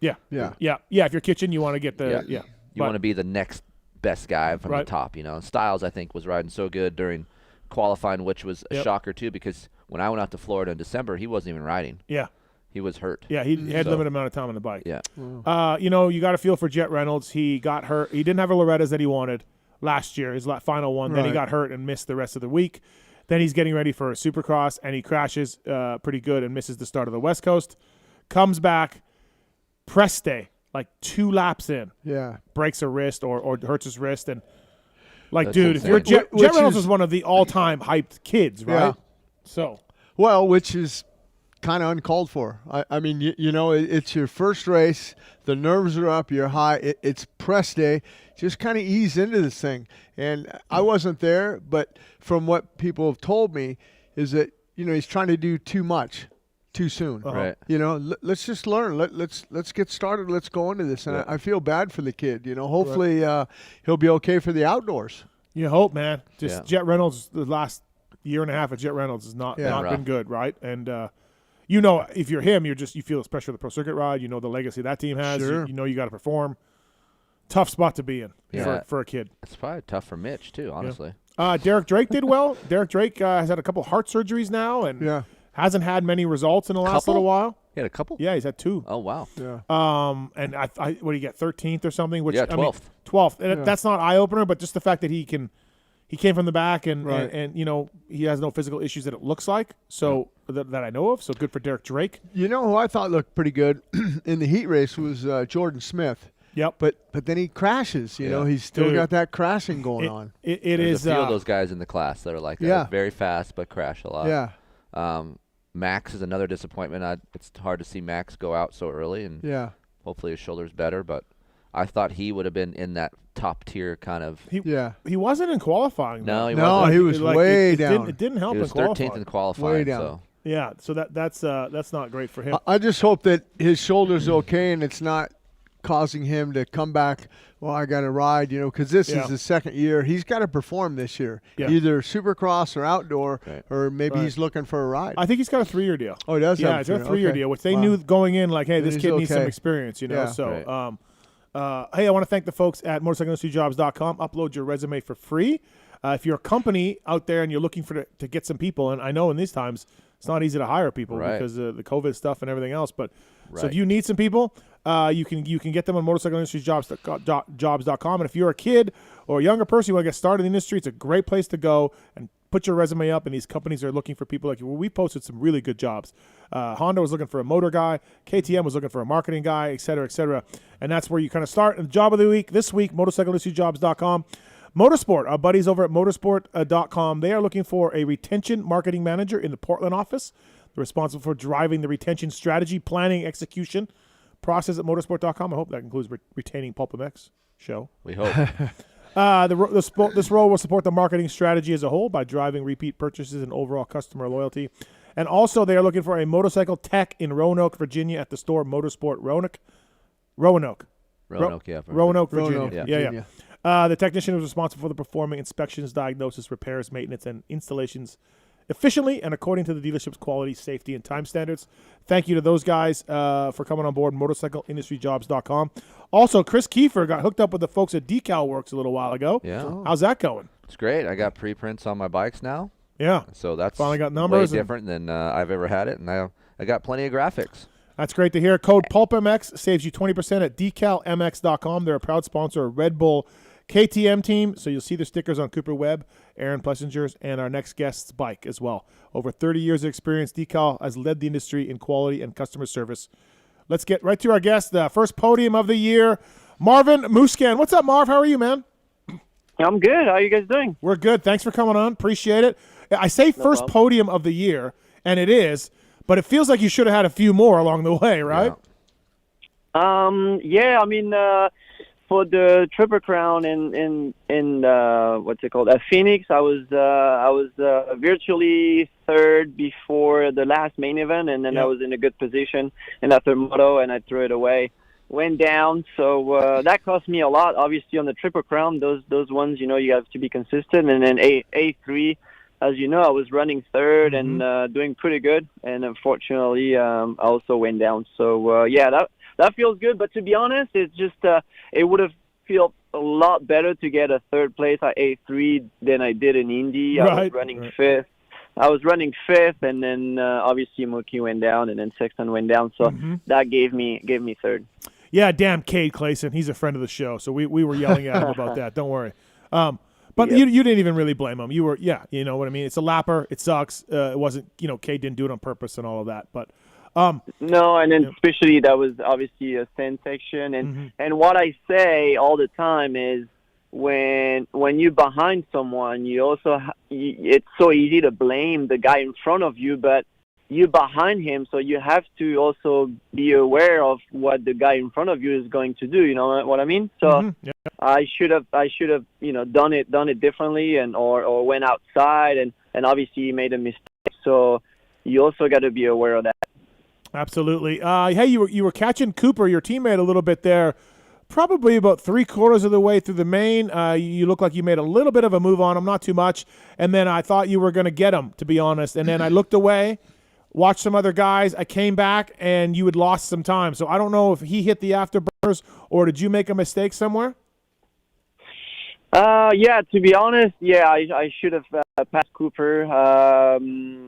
Speaker 1: Yeah. If you're Kitchen, you want to get the
Speaker 4: You want to be the next best guy from the top. Styles, I think, was riding so good during qualifying, which was a shocker too, because when I went out to Florida in December, he wasn't even riding.
Speaker 1: Yeah.
Speaker 4: He was hurt.
Speaker 1: Yeah, he had limited amount of time on the bike.
Speaker 4: Yeah.
Speaker 1: You got to feel for Jet Reynolds. He got hurt. He didn't have a Loretta's that he wanted last year, his final one. Then he got hurt and missed the rest of the week. Then he's getting ready for a Supercross, and he crashes pretty good and misses the start of the West Coast. Comes back, press day, like 2 laps in.
Speaker 3: Yeah.
Speaker 1: Breaks a wrist or hurts his wrist. And, like,
Speaker 4: That's
Speaker 1: dude,
Speaker 4: insane.
Speaker 1: if you're Jet Reynolds is one of the all-time hyped kids, right?
Speaker 3: Yeah.
Speaker 1: So.
Speaker 3: Well, which is kind of uncalled for. I mean, it's your first race. The nerves are up. You're high. It's press day. Just kind of ease into this thing. And I wasn't there, but from what people have told me is that, he's trying to do too much too soon.
Speaker 4: Right.
Speaker 3: Let's just learn. Let's get started. Let's go into this. And I feel bad for the kid. Hopefully he'll be okay for the outdoors.
Speaker 1: You hope, man. Jet Reynolds, the last year and a half of Jet Reynolds has not been good, right? And if you're him, you feel the pressure of the pro circuit ride. The legacy that team has.
Speaker 3: Sure.
Speaker 1: You got to perform. Tough spot to be in for a kid.
Speaker 4: It's probably tough for Mitch too, honestly.
Speaker 1: Derek Drake did well. Derek Drake has had a couple heart surgeries now and hasn't had many results in the last little while.
Speaker 4: He had a couple?
Speaker 1: Yeah, he's had 2.
Speaker 4: Oh, wow.
Speaker 3: Yeah.
Speaker 1: And what do you get, 13th or something? Which,
Speaker 4: 12th.
Speaker 1: 12th. And that's not eye-opener, but just the fact that he came from the back and he has no physical issues that it looks like, so that I know of. So good for Derek Drake.
Speaker 3: Who I thought looked pretty good in the heat race was Jordan Smith.
Speaker 1: Yep.
Speaker 3: But then he crashes. He's still got that crashing going on.
Speaker 4: There's a few of those guys in the class that are like that. Very fast but crash a lot.
Speaker 3: Yeah.
Speaker 4: Max is another disappointment. It's hard to see Max go out so early, and hopefully his shoulder's better. But I thought he would have been in that top tier kind of.
Speaker 1: He wasn't in qualifying.
Speaker 4: No, he
Speaker 3: wasn't.
Speaker 4: wasn't.
Speaker 3: He was way down.
Speaker 1: It didn't help
Speaker 4: he was
Speaker 1: in qualifying.
Speaker 4: 13th in qualifying.
Speaker 3: Way down.
Speaker 4: So.
Speaker 1: Yeah, so that's not great for him.
Speaker 3: I just hope that his shoulder's okay and it's not causing him to come back. Well, I got to ride, because this is his second year. He's got to perform this year, either Supercross or outdoor, or maybe he's looking for a ride.
Speaker 1: I think he's got a 3-year deal.
Speaker 3: Oh, he does.
Speaker 1: Yeah, it's a 3-year deal, which they knew going in. Like, hey, this kid needs some experience,
Speaker 3: Yeah.
Speaker 1: So, hey, I want to thank the folks at motorcycleindustryjobs.com. Upload your resume for free. If you're a company out there and you're looking to get some people, and I know in these times it's not easy to hire people because of the COVID stuff and everything else, but so if you need some people, you can get them on motorcycleindustryjobs.com. And if you're a kid or a younger person, you want to get started in the industry, it's a great place to go and put your resume up. And these companies are looking for people like you. Well, we posted some really good jobs. Honda was looking for a motor guy. KTM was looking for a marketing guy, et cetera, et cetera. And that's where you kind of start. And the job of the week this week, motorcycleindustryjobs.com. Motorsport, our buddies over at motorsport.com, they are looking for a retention marketing manager in the Portland office. They're responsible for driving the retention strategy, planning, execution, process at motorsport.com. I hope that includes retaining PulpMX show.
Speaker 4: We hope.
Speaker 1: This role will support the marketing strategy as a whole by driving repeat purchases and overall customer loyalty. And also, they are looking for a motorcycle tech in Roanoke, Virginia, at the store Motorsport Roanoke. Roanoke, Virginia.
Speaker 3: Roanoke,
Speaker 1: Yeah. The technician is responsible for the performing inspections, diagnosis, repairs, maintenance, and installations efficiently and according to the dealership's quality, safety, and time standards. Thank you to those guys for coming on board, motorcycleindustryjobs.com. Also, Kris Keefer got hooked up with the folks at Decal Works a little while ago.
Speaker 4: Yeah.
Speaker 1: How's that going?
Speaker 4: It's great. I got pre-prints on my bikes now.
Speaker 1: Yeah.
Speaker 4: So that's
Speaker 1: finally got numbers.
Speaker 4: Way different than I've ever had it, and I got plenty of graphics.
Speaker 1: That's great to hear. Code PulpMX saves you 20% at decalmx.com. They're a proud sponsor of Red Bull KTM team, so you'll see the stickers on Cooper Webb, Aaron Plessinger's, and our next guest's bike as well. Over 30 years of experience, Decal has led the industry in quality and customer service. Let's get right to our guest, the first podium of the year, Marvin Musquin. What's up, Marv? How are you, man?
Speaker 5: I'm good. How are you guys doing?
Speaker 1: We're good. Thanks for coming on. Appreciate it. I say first podium of the year, and it is, but it feels like you should have had a few more along the way, right?
Speaker 5: Yeah. I mean, for the Triple Crown in what's it called? Phoenix, I was virtually third before the last main event, and then I was in a good position in that third moto, and I threw it away. Went down, so that cost me a lot. Obviously, on the Triple Crown, those ones, you have to be consistent. And then A3, as you know, I was running third and doing pretty good, and unfortunately, I also went down. So that feels good. But to be honest, it's just it would have felt a lot better to get a third place at A3 than I did in Indy. I was running fifth. I was running fifth, and then obviously Mookie went down, and then Sexton went down. So that gave me third.
Speaker 1: Yeah, damn Cade Clayson. He's a friend of the show, so we were yelling at him about that. Don't worry. But you didn't even really blame him. You were, you know what I mean? It's a lapper. It sucks. It wasn't, Cade didn't do it on purpose and all of that. But
Speaker 5: no, and then especially that was obviously a thin section. And what I say all the time is when you're behind someone, it's so easy to blame the guy in front of you, but you're behind him, so you have to also be aware of what the guy in front of you is going to do. You know what I mean? So I should have done it differently, or went outside, and obviously made a mistake. So you also got to be aware of that.
Speaker 1: Absolutely. Hey, you were catching Cooper, your teammate, a little bit there. Probably about 3/4 of the way through the main. You look like you made a little bit of a move on him, not too much. And then I thought you were going to get him, to be honest. And then I looked away, watched some other guys. I came back, and you had lost some time. So I don't know if he hit the afterburners, or did you make a mistake somewhere?
Speaker 5: Yeah, to be honest, I should have passed Cooper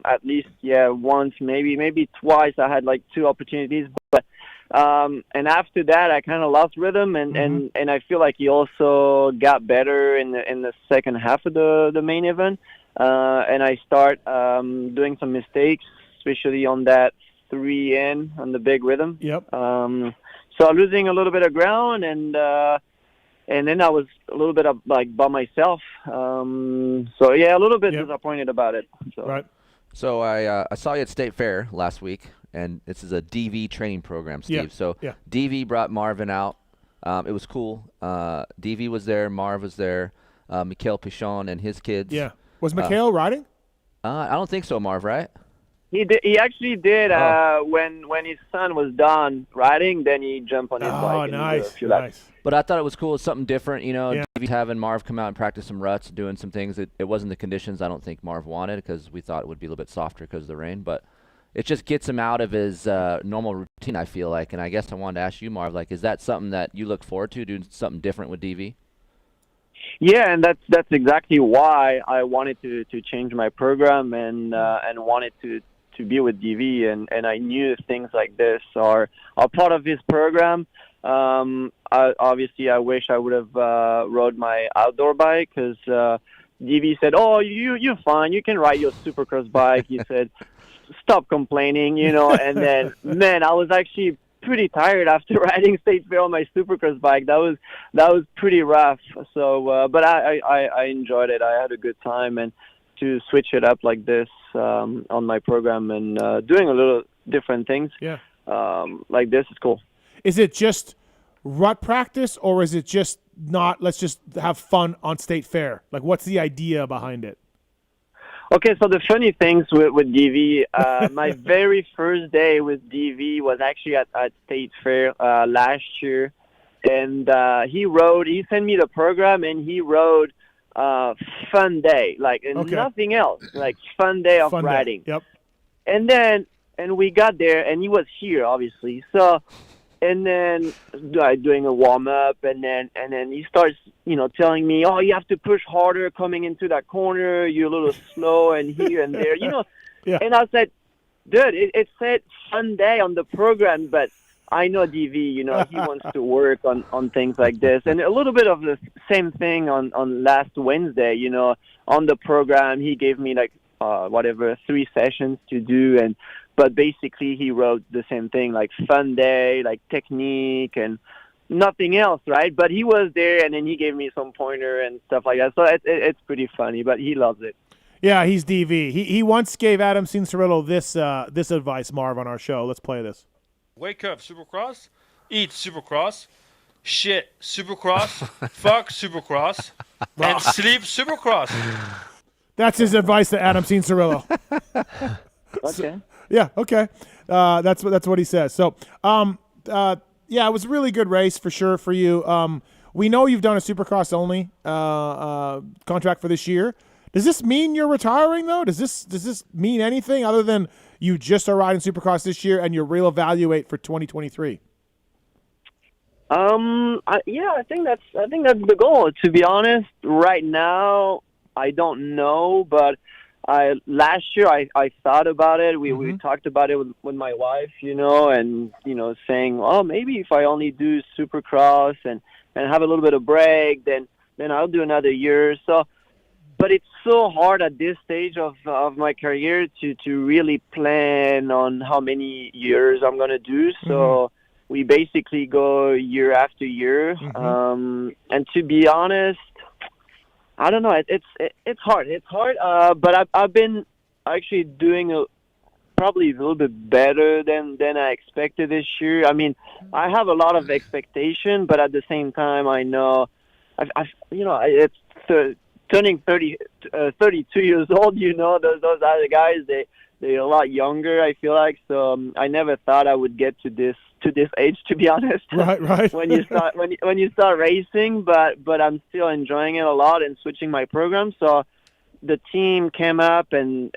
Speaker 5: at least, once, maybe twice. I had like two opportunities, but and after that, I kind of lost rhythm, and I feel like he also got better in the second half of the main event, and I start doing some mistakes, especially on that 3N on the big rhythm.
Speaker 1: Yep.
Speaker 5: So losing a little bit of ground, and then I was a little bit by myself. A little bit disappointed about it. So.
Speaker 1: Right.
Speaker 4: So I saw you at State Fair last week, and this is a DV training program, Steve.
Speaker 1: Yeah.
Speaker 4: So DV brought Marvin out. It was cool. DV was there, Marv was there, Mikhail Pichon and his kids.
Speaker 1: Yeah. Was Mikhail riding?
Speaker 4: I don't think so, Marv, right?
Speaker 5: He did. He actually did. When his son was done riding, then he jumped on his bike.
Speaker 1: Nice.
Speaker 4: But I thought it was cool. It's something different, DV having Marv come out and practice some ruts, doing some things. It wasn't the conditions I don't think Marv wanted, because we thought it would be a little bit softer because of the rain. But it just gets him out of his normal routine, I feel like. And I guess I wanted to ask you, Marv, is that something that you look forward to, doing something different with DV?
Speaker 5: Yeah, and that's exactly why I wanted to change my program and wanted to be with DV, and I knew things like this are part of his program. Obviously, I wish I would have rode my outdoor bike, because DV said, "Oh, you're fine. You can ride your Supercross bike." He said, "Stop complaining," And then, man, I was actually pretty tired after riding State Fair on my Supercross bike. That was pretty rough. So, but I enjoyed it. I had a good time, and to switch it up like this on my program and doing a little different things like this is cool.
Speaker 1: Is it just rut practice, or is it just not, let's just have fun on State Fair? Like, what's the idea behind it?
Speaker 5: Okay, so the funny things with DV, my very first day with DV was actually at State Fair last year. And he sent me the program, and he rode fun day, like nothing else, like fun day of riding.
Speaker 1: Yep.
Speaker 5: And we got there, and he was here, obviously. So, and then doing a warm up, and then he starts, telling me, "Oh, you have to push harder coming into that corner. You're a little slow, and here and there,
Speaker 1: Yeah.
Speaker 5: And I said, "Dude, it said fun day on the program, but I know DV, he wants to work on things like this." And a little bit of the same thing on last Wednesday, on the program, he gave me 3 sessions to do. But basically he wrote the same thing, like fun day, like technique and nothing else, right? But he was there, and then he gave me some pointer and stuff like that. So it's pretty funny, but he loves it.
Speaker 1: Yeah, he's DV. He once gave Adam Cianciarillo this advice, Marv, on our show. Let's play this.
Speaker 6: Wake up, Supercross. Eat Supercross. Shit, Supercross. Fuck Supercross. And sleep Supercross.
Speaker 1: That's his advice to Adam Cianciarillo.
Speaker 5: Okay.
Speaker 1: Yeah, okay. That's what he says. So, yeah, it was a really good race for sure for you. We know you've done a Supercross only contract for this year. Does this mean you're retiring though? Does this mean anything other than you just are riding Supercross this year and you'll reevaluate for 2023?
Speaker 5: I think that's the goal. To be honest, right now I don't know, but last year I thought about it. We talked about it with my wife, and saying, oh, maybe if I only do Supercross and have a little bit of break, then I'll do another year. So, but it's so hard at this stage of my career to really plan on how many years I'm gonna do. So we basically go year after year, and to be honest, I don't know. It's hard. It's hard. But I've been actually doing probably a little bit better than I expected this year. I mean, I have a lot of expectation, but at the same time, I know, it's turning 32 years old. Those other guys, they're a lot younger. I feel like so. I never thought I would get to this age, to be honest.
Speaker 1: Right.
Speaker 5: when you start racing, but I'm still enjoying it a lot and switching my program. So the team came up, and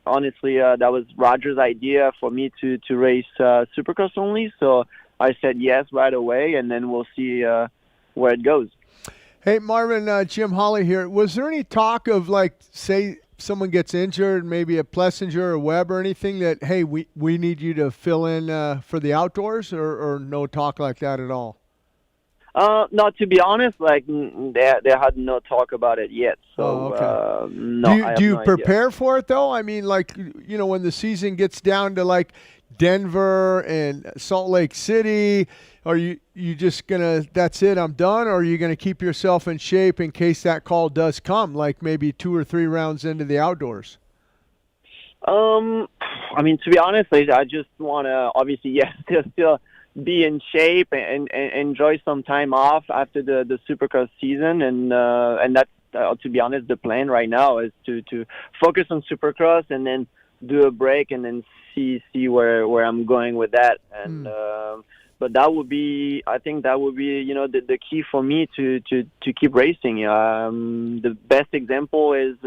Speaker 5: honestly, that was Roger's idea for me to race Supercross only. So I said yes right away, and then we'll see where it goes.
Speaker 3: Hey, Marvin, Jim Holley here. Was there any talk of, say someone gets injured, maybe a Plessinger or Webb or anything, that, hey, we need you to fill in for the outdoors, or no talk like that at all?
Speaker 5: No, to be honest, they had no talk about it yet. So,
Speaker 3: okay.
Speaker 5: No.
Speaker 3: Do you prepare for it though? I mean, when the season gets down to Denver and Salt Lake City, are you just gonna, that's it, I'm done, or are you gonna keep yourself in shape in case that call does come, maybe 2 or 3 rounds into the outdoors?
Speaker 5: I mean, to be honest, I just want to obviously, still be in shape and enjoy some time off after the Supercross season, and that's to be honest, the plan right now is to focus on Supercross and then do a break and then see where I'm going with that. And but that would be, I think that would be the key for me to keep racing. The best example is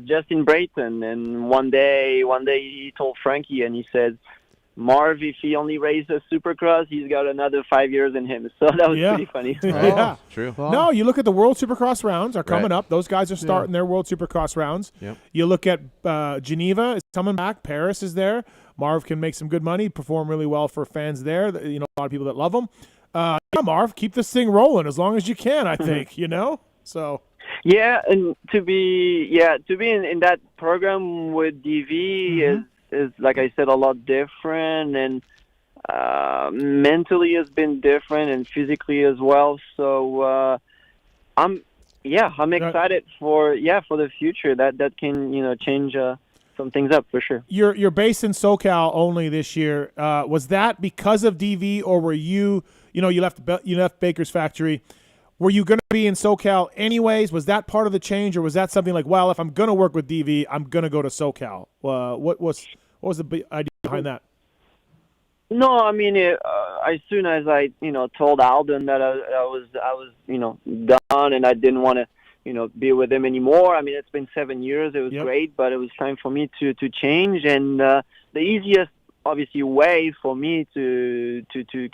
Speaker 5: Justin Brayton, and one day he told Frankie, and he said, Marv, if he only races Supercross, he's got another 5 years in him. So that was pretty funny.
Speaker 1: Yeah,
Speaker 4: true.
Speaker 1: Wow. No, you look at the World Supercross rounds are coming up. Those guys are starting their World Supercross rounds. Yep. You look at Geneva is coming back. Paris is there. Marv can make some good money, perform really well for fans there. A lot of people that love him. Marv, keep this thing rolling as long as you can, I think, So.
Speaker 5: Yeah, and to be in that program with DV is like I said, a lot different, and mentally has been different, and physically as well. So I'm excited for the future. That can change some things up for sure.
Speaker 1: You're based in SoCal only this year. Was that because of DV, or were you left Baker's Factory? Were you going to be in SoCal anyways? Was that part of the change, or was that something like, well, if I'm going to work with DV, I'm going to go to SoCal? What was the idea behind that?
Speaker 5: No, I mean, as soon as I, told Alden that I was, done and I didn't want to, be with him anymore. I mean, it's been 7 years. It was great, but it was time for me to change. And the easiest, obviously, way for me to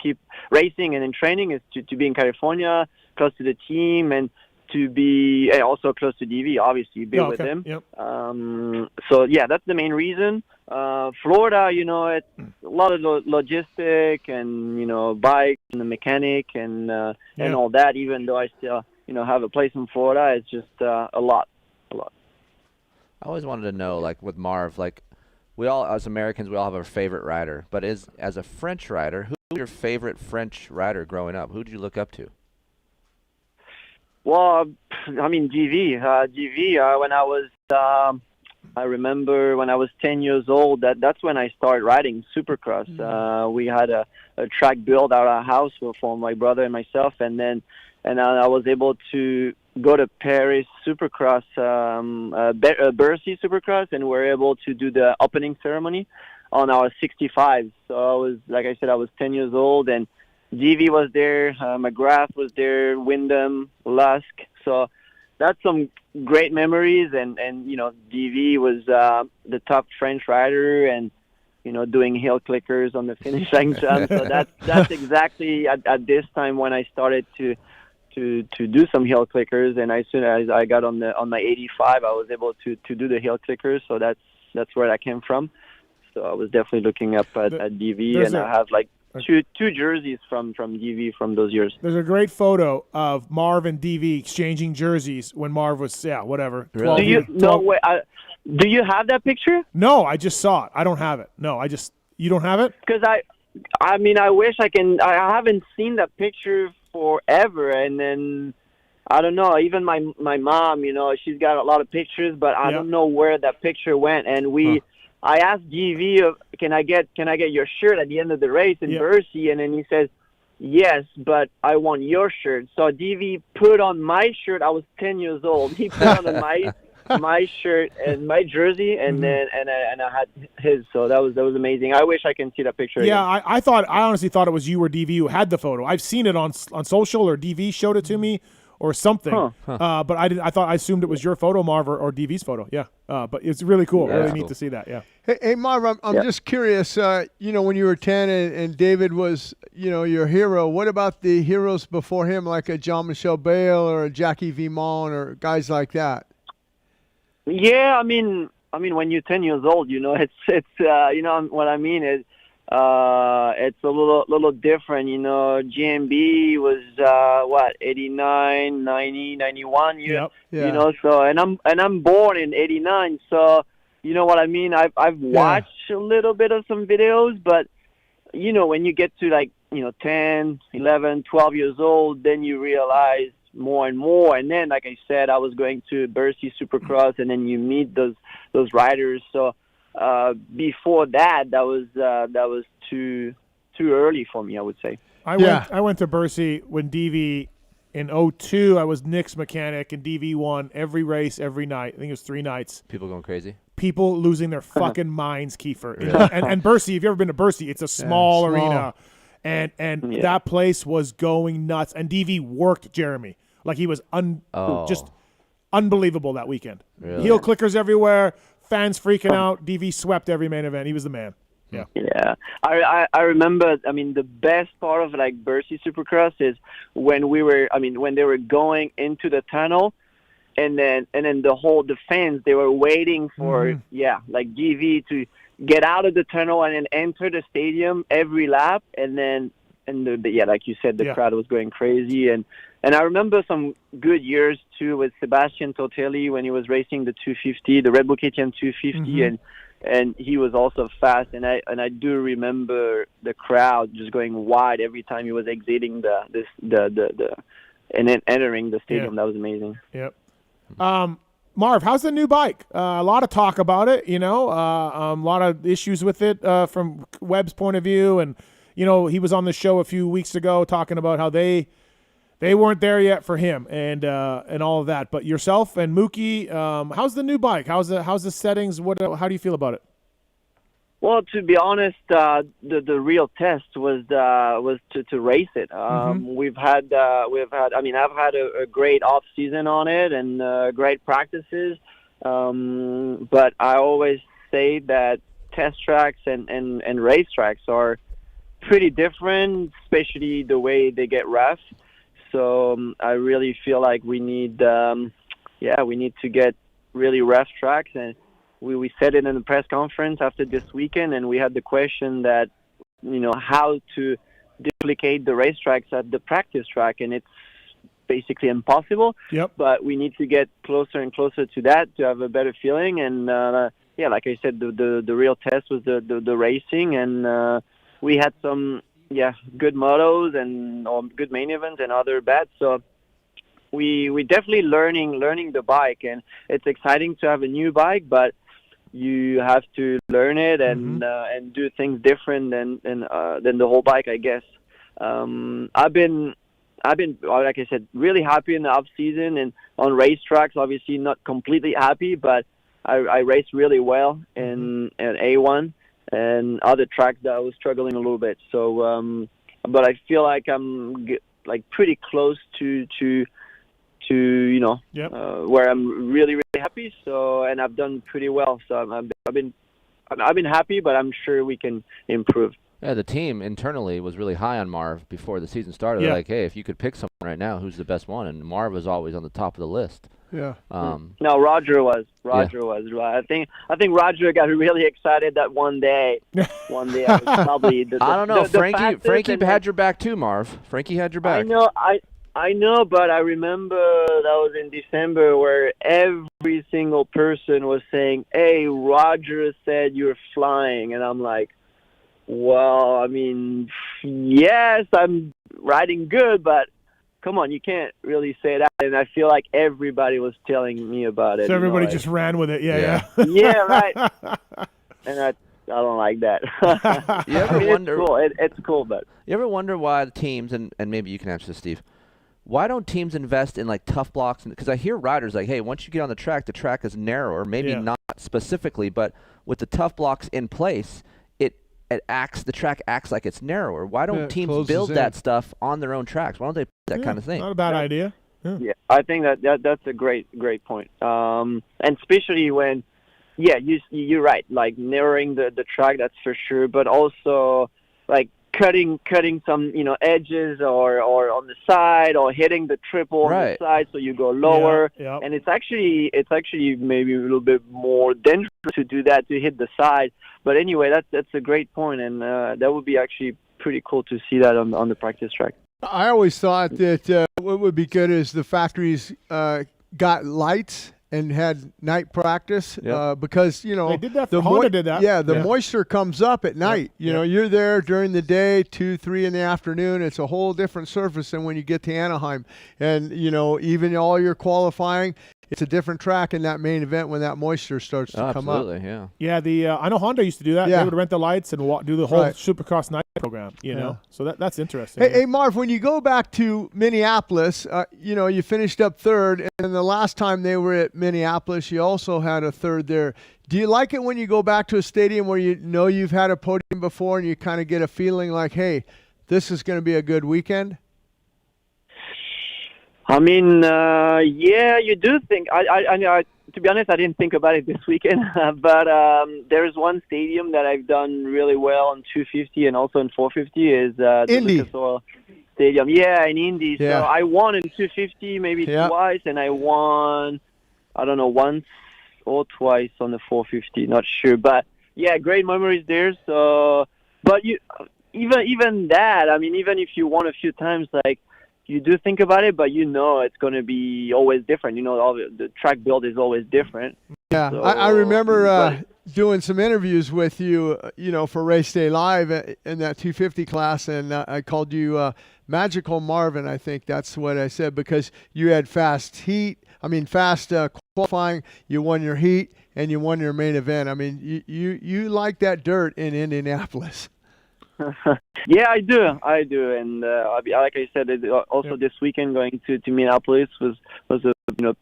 Speaker 5: keep racing and in training is to be in California, close to the team, and to be also close to DV, obviously, be with him.
Speaker 1: Yep.
Speaker 5: So, yeah, that's the main reason. Florida, it's a lot of logistic and, bike and the mechanic and all that, even though I still, have a place in Florida. It's just a lot.
Speaker 4: I always wanted to know, like with Marv, like we all, as Americans, we all have our favorite rider. But as a French rider, who was your favorite French rider growing up? Who did you look up to?
Speaker 5: Well, I mean, GV. When I was, I remember when I was 10 years old, that's when I started riding Supercross. We had a track built at our house for my brother and myself, and I was able to go to Paris Supercross, Bercy Supercross, and we were able to do the opening ceremony on our 65. So I was, like I said, I was 10 years old, and GV was there, McGrath was there, Wyndham, Lusk. So that's some great memories, and DV was the top French rider, and doing hill clickers on the finish line jump. So that's exactly at this time when I started to do some hill clickers, and as soon as I got on my 85, I was able to do the hill clickers. So that's where that came from. So I was definitely looking up at DV, and I have like two jerseys from DV from those years.
Speaker 1: There's a great photo of Marv and DV exchanging jerseys when Marv was whatever.
Speaker 5: Really? Do you have that picture?
Speaker 1: No, I just saw it. I don't have it. No, you don't have it?
Speaker 5: Because I mean, I wish I can. I haven't seen that picture forever, and then I don't know. Even my mom, she's got a lot of pictures, but I don't know where that picture went. And I asked GV, can I get your shirt at the end of the race in Bercy? And then he says, yes, but I want your shirt. So DV put on my shirt. I was 10 years old. He put on my shirt and my jersey, and then and I had his. So that was amazing. I wish I can see that picture.
Speaker 1: Yeah,
Speaker 5: again.
Speaker 1: I honestly thought it was you or DV who had the photo. I've seen it on social, or DV showed it to me, or something. But I assumed it was your photo, Marv, or DV's photo. Yeah. But it's really cool. Really neat to see that. Yeah.
Speaker 3: Hey Marv, I'm just curious. When you were 10 and David was, your hero. What about the heroes before him, like a Jean-Michel Bale or a Jackie Vimon or guys like that?
Speaker 5: Yeah, I mean, when you're 10 years old, it's what I mean is, it's a little different. GMB was 89, 90, 91. So and I'm born in 89. So you know what I mean. I've watched a little bit of some videos, but when you get to 10, 11, 12 years old, then you realize more and more. And then, like I said, I was going to Bercy Supercross, and then you meet those riders. So before that was too early for me, I would say.
Speaker 1: I went to Bercy when DV in 2002. I was Nick's mechanic, and DV won every race every night. I think it was 3 nights.
Speaker 4: People going crazy.
Speaker 1: People losing their fucking minds, Keefer. Really? And Bercy, if you've ever been to Bercy, it's a small arena, and that place was going nuts. And DV worked Jeremy. Like he was just unbelievable that weekend.
Speaker 4: Really?
Speaker 1: Heel clickers everywhere, fans freaking out. DV swept every main event. He was the man. Yeah.
Speaker 5: Yeah. I remember, the best part of Bercy Supercross is when they were going into the tunnel, and then the fans, they were waiting for DV to get out of the tunnel and then enter the stadium every lap, and like you said, the crowd was going crazy. And I remember some good years, too, with Sebastian Totelli when he was racing the 250, the Red Bull KTM 250, and he was also fast. And I do remember the crowd just going wide every time he was exiting and then entering the stadium. That was amazing.
Speaker 1: Yep. Marv, how's the new bike? A lot of talk about it, a lot of issues with it from Webb's point of view. And, he was on the show a few weeks ago talking about how they weren't there yet for him and all of that. But yourself and Mookie, how's the new bike? How's the settings? How do you feel about it?
Speaker 5: Well, to be honest, the real test was to race it. I've had a great off season on it and great practices. But I always say that test tracks and race tracks are pretty different, especially the way they get rough. So I really feel like we need to get really rough tracks. And we said it in the press conference after this weekend, and we had the question that, how to duplicate the racetracks at the practice track, and it's basically impossible.
Speaker 1: Yep.
Speaker 5: But we need to get closer and closer to that to have a better feeling. And like I said, the real test was the racing, and we had some good motos or good main events and other bad. So we definitely learning the bike, and it's exciting to have a new bike, but you have to learn it and do things different than the whole bike, I guess. I've been, like I said, really happy in the off season and on racetracks. Obviously, not completely happy, but I raced really well in A1 and other tracks that I was struggling a little bit. So, but I feel like I'm pretty close to where I'm really, really happy. So, and I've done pretty well. So I've been happy, but I'm sure we can improve.
Speaker 4: Yeah, the team internally was really high on Marv before the season started. They're like, hey, if you could pick someone right now, who's the best one? And Marv was always on the top of the list.
Speaker 3: Yeah.
Speaker 5: No, Roger was. I think Roger got really excited that one day I was probably
Speaker 4: I don't know. Frankie had your back too, Marv. Frankie had your back.
Speaker 5: I know, but I remember that was in December where every single person was saying, hey, Roger said you're flying. And I'm like, well, I mean, yes, I'm riding good, but come on, you can't really say that. And I feel like everybody was telling me about it.
Speaker 1: So everybody just ran with it. Yeah.
Speaker 5: Yeah, right. And I don't like that.
Speaker 4: You ever wonder?
Speaker 5: It's cool, but
Speaker 4: you ever wonder why the teams, and maybe you can answer this, Steve, why don't teams invest in like tough blocks? Because I hear riders like, hey, once you get on the track is narrower, maybe not specifically, but with the tough blocks in place, the track acts like it's narrower. Why don't teams build that stuff on their own tracks? Why don't they put that kind of thing?
Speaker 1: Not a bad idea.
Speaker 5: Yeah, I think that's a great point. And especially when, you're right. Like narrowing the track, that's for sure. But also like cutting some edges or on the side, or hitting the triple on the side so you go lower.
Speaker 1: Yeah.
Speaker 5: And it's actually maybe a little bit more dangerous to do that, to hit the side. But anyway, that's a great point, and that would be actually pretty cool to see that on the practice track.
Speaker 3: I always thought that what would be good is the factories got lights and had night practice because,
Speaker 1: they did that. Honda did that.
Speaker 3: Yeah, the moisture comes up at night. You're there during the day, 2, 3 in the afternoon. It's a whole different surface than when you get to Anaheim. And, even all your qualifying, it's a different track in that main event when that moisture starts to come up.
Speaker 4: Absolutely, yeah.
Speaker 1: Yeah, I know Honda used to do that.
Speaker 3: Yeah.
Speaker 1: They would rent the lights and do the whole Supercross night program, So that's interesting.
Speaker 3: Hey, Marv, when you go back to Minneapolis, you finished up third, and the last time they were at Minneapolis, you also had a third there. Do you like it when you go back to a stadium where you've had a podium before and you kind of get a feeling like, hey, this is going to be a good weekend?
Speaker 5: I mean, you do think. I to be honest, I didn't think about it this weekend, but there's one stadium that I've done really well on 250 and also in 450 is the Lucas Oil Stadium. Yeah, in Indy.
Speaker 3: Yeah.
Speaker 5: So I won in 250 maybe twice, and I won, I don't know, once or twice on the 450. Not sure, but yeah, great memories there. So, but even that, I mean, even if you won a few times, like, you do think about it, but it's going to be always different. All the track build is always different.
Speaker 3: Yeah,
Speaker 5: so,
Speaker 3: I remember doing some interviews with you, for Race Day Live in that 250 class, and I called you Magical Marvin. I think that's what I said, because you had fast heat. I mean, fast qualifying, you won your heat and you won your main event. I mean, you like that dirt in Indianapolis.
Speaker 5: Yeah, I do, and like I said, also this weekend going to Minneapolis was a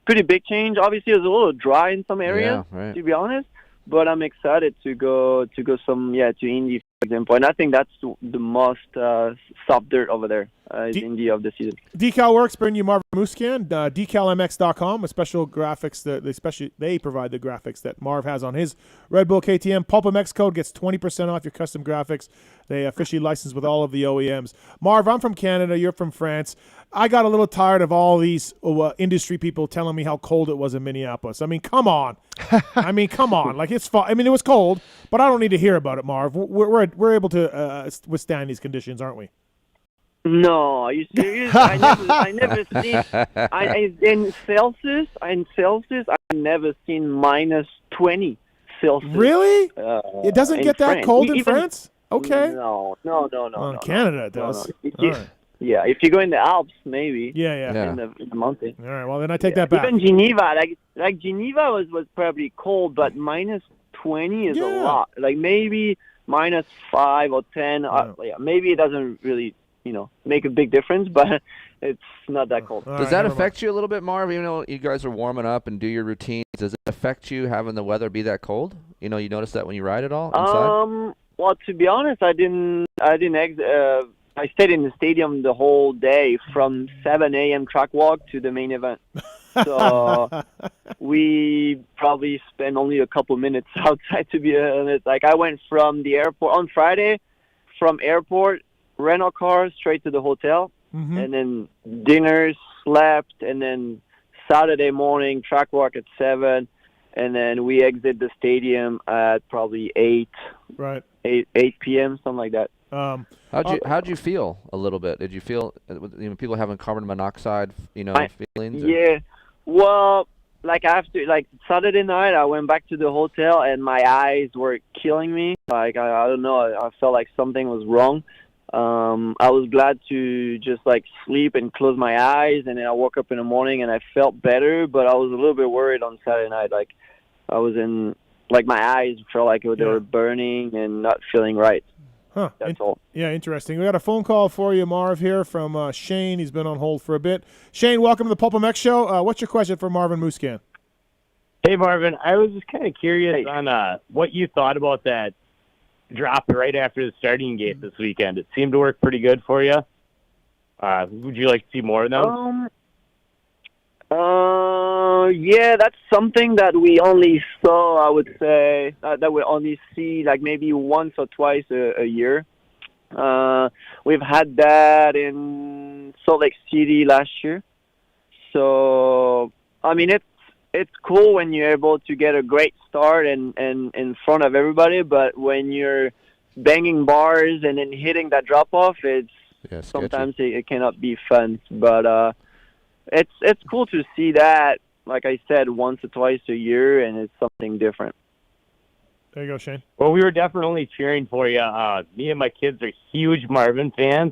Speaker 5: pretty big change. Obviously, it was a little dry in some areas, to be honest. But I'm excited to go to Indy, for example, and I think that's the most soft dirt over there, Indy of the season.
Speaker 1: Decal Works bring you Marvin Musquin, DecalMX.com, with special graphics they provide the graphics that Marv has on his Red Bull KTM. PulpMX code gets 20% off your custom graphics. They officially licensed with all of the OEMs. Marv, I'm from Canada. You're from France. I got a little tired of all these industry people telling me how cold it was in Minneapolis. I mean, come on. Like, it's fun. I mean, it was cold, but I don't need to hear about it, Marv. We're able to withstand these conditions, aren't we?
Speaker 5: No, are you serious? I never seen in Celsius. I never seen minus 20 Celsius.
Speaker 1: Really? It doesn't get that
Speaker 5: France.
Speaker 1: cold in France? Okay.
Speaker 5: No.
Speaker 1: In Canada, it does.
Speaker 5: No.
Speaker 1: All right.
Speaker 5: Yeah, if you go in the Alps, maybe.
Speaker 1: Yeah.
Speaker 5: In the mountain.
Speaker 1: All right. Well, then I take that back.
Speaker 5: Even Geneva, like Geneva was probably cold, but minus 20 is a lot. Like maybe minus 5 or 10. Maybe it doesn't really, make a big difference, but it's not that cold.
Speaker 4: Does that affect you a little bit, Marv? Even though you guys are warming up and do your routines, does it affect you having the weather be that cold? You notice that when you ride at all inside?
Speaker 5: Well, to be honest, I didn't I stayed in the stadium the whole day from 7 a.m. track walk to the main event. So we probably spent only a couple minutes outside, to be honest. Like, I went from the airport on Friday, from airport, rental car, straight to the hotel, and then dinner, slept, and then Saturday morning, track walk at 7, and then we exit the stadium at probably 8 p.m., something like that.
Speaker 4: How'd you feel a little bit? Did you feel people having carbon monoxide feelings?
Speaker 5: Yeah, well, like after Saturday night, I went back to the hotel and my eyes were killing me. Like I don't know, I felt like something was wrong. I was glad to just sleep and close my eyes, and then I woke up in the morning and I felt better. But I was a little bit worried on Saturday night. Like I was my eyes felt like they were burning and not feeling right.
Speaker 1: Huh.
Speaker 5: That's all.
Speaker 1: Yeah, interesting. We got a phone call for you, Marv, here from Shane. He's been on hold for a bit. Shane, welcome to the PulpMX Show. What's your question for Marvin Musquin?
Speaker 2: Hey, Marvin. I was just kind of curious on what you thought about that drop right after the starting gate this weekend. It seemed to work pretty good for you. Would you like to see more of them?
Speaker 5: Yeah, that's something that we only saw, I would say, that we only see maybe once or twice a year. We've had that in Salt Lake City last year. So, I mean, it's cool when you're able to get a great start and in front of everybody, but when you're banging bars and then hitting that drop-off, sometimes it cannot be fun. But it's cool to see that, like I said, once or twice a year, and it's something different.
Speaker 1: There you go, Shane.
Speaker 2: Well, we were definitely cheering for you. Me and my kids are huge Marvin fans.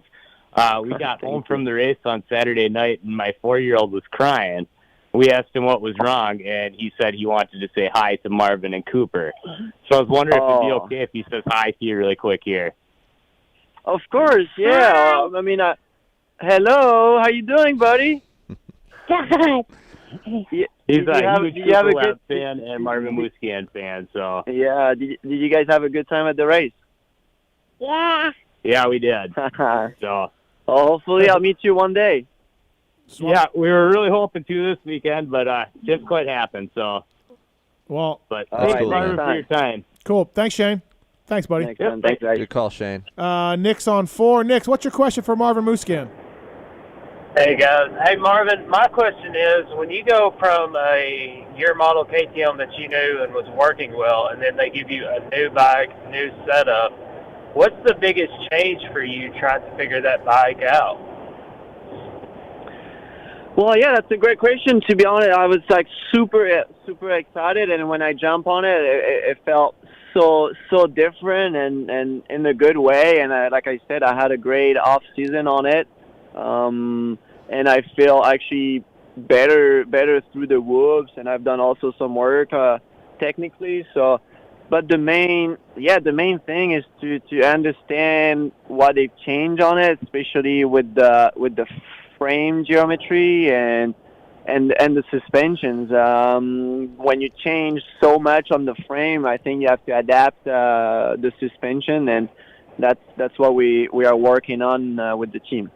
Speaker 2: We got home from the race on Saturday night, and my 4-year-old was crying. We asked him what was wrong, and he said he wanted to say hi to Marvin and Cooper. So I was wondering if it'd be okay if he says hi to you really quick here.
Speaker 5: Of course, yeah. I mean, hello, how you doing, buddy?
Speaker 2: He's a huge Cooper Webb fan and Marvin Musquin fan. So
Speaker 5: yeah, did you guys have a good time at the race?
Speaker 2: Yeah, we did. So
Speaker 5: hopefully I'll meet you one day.
Speaker 2: Yeah, we were really hoping to this weekend, but didn't quite happen. So,
Speaker 1: but
Speaker 2: thanks, Marvin, for your time.
Speaker 1: Cool. Thanks, Shane. Thanks, buddy.
Speaker 5: Thanks, guys.
Speaker 4: Good call, Shane.
Speaker 1: Nick's on 4. Nick, what's your question for Marvin Musquin?
Speaker 22: Hey, guys. Hey, Marvin, my question is, when you go from a year model KTM that you knew and was working well, and then they give you a new bike, new setup, what's the biggest change for you trying to figure that bike out?
Speaker 5: Well, yeah, that's a great question. To be honest, I was super excited, and when I jumped on it, it felt so different and in a good way. And like I said, I had a great off season on it. And I feel actually better through the whoops, and I've done also some work technically. So, but the main thing is to understand what they've changed on it, especially with the frame geometry and the suspensions. When you change so much on the frame, I think you have to adapt the suspension, and that's what we are working on with the team.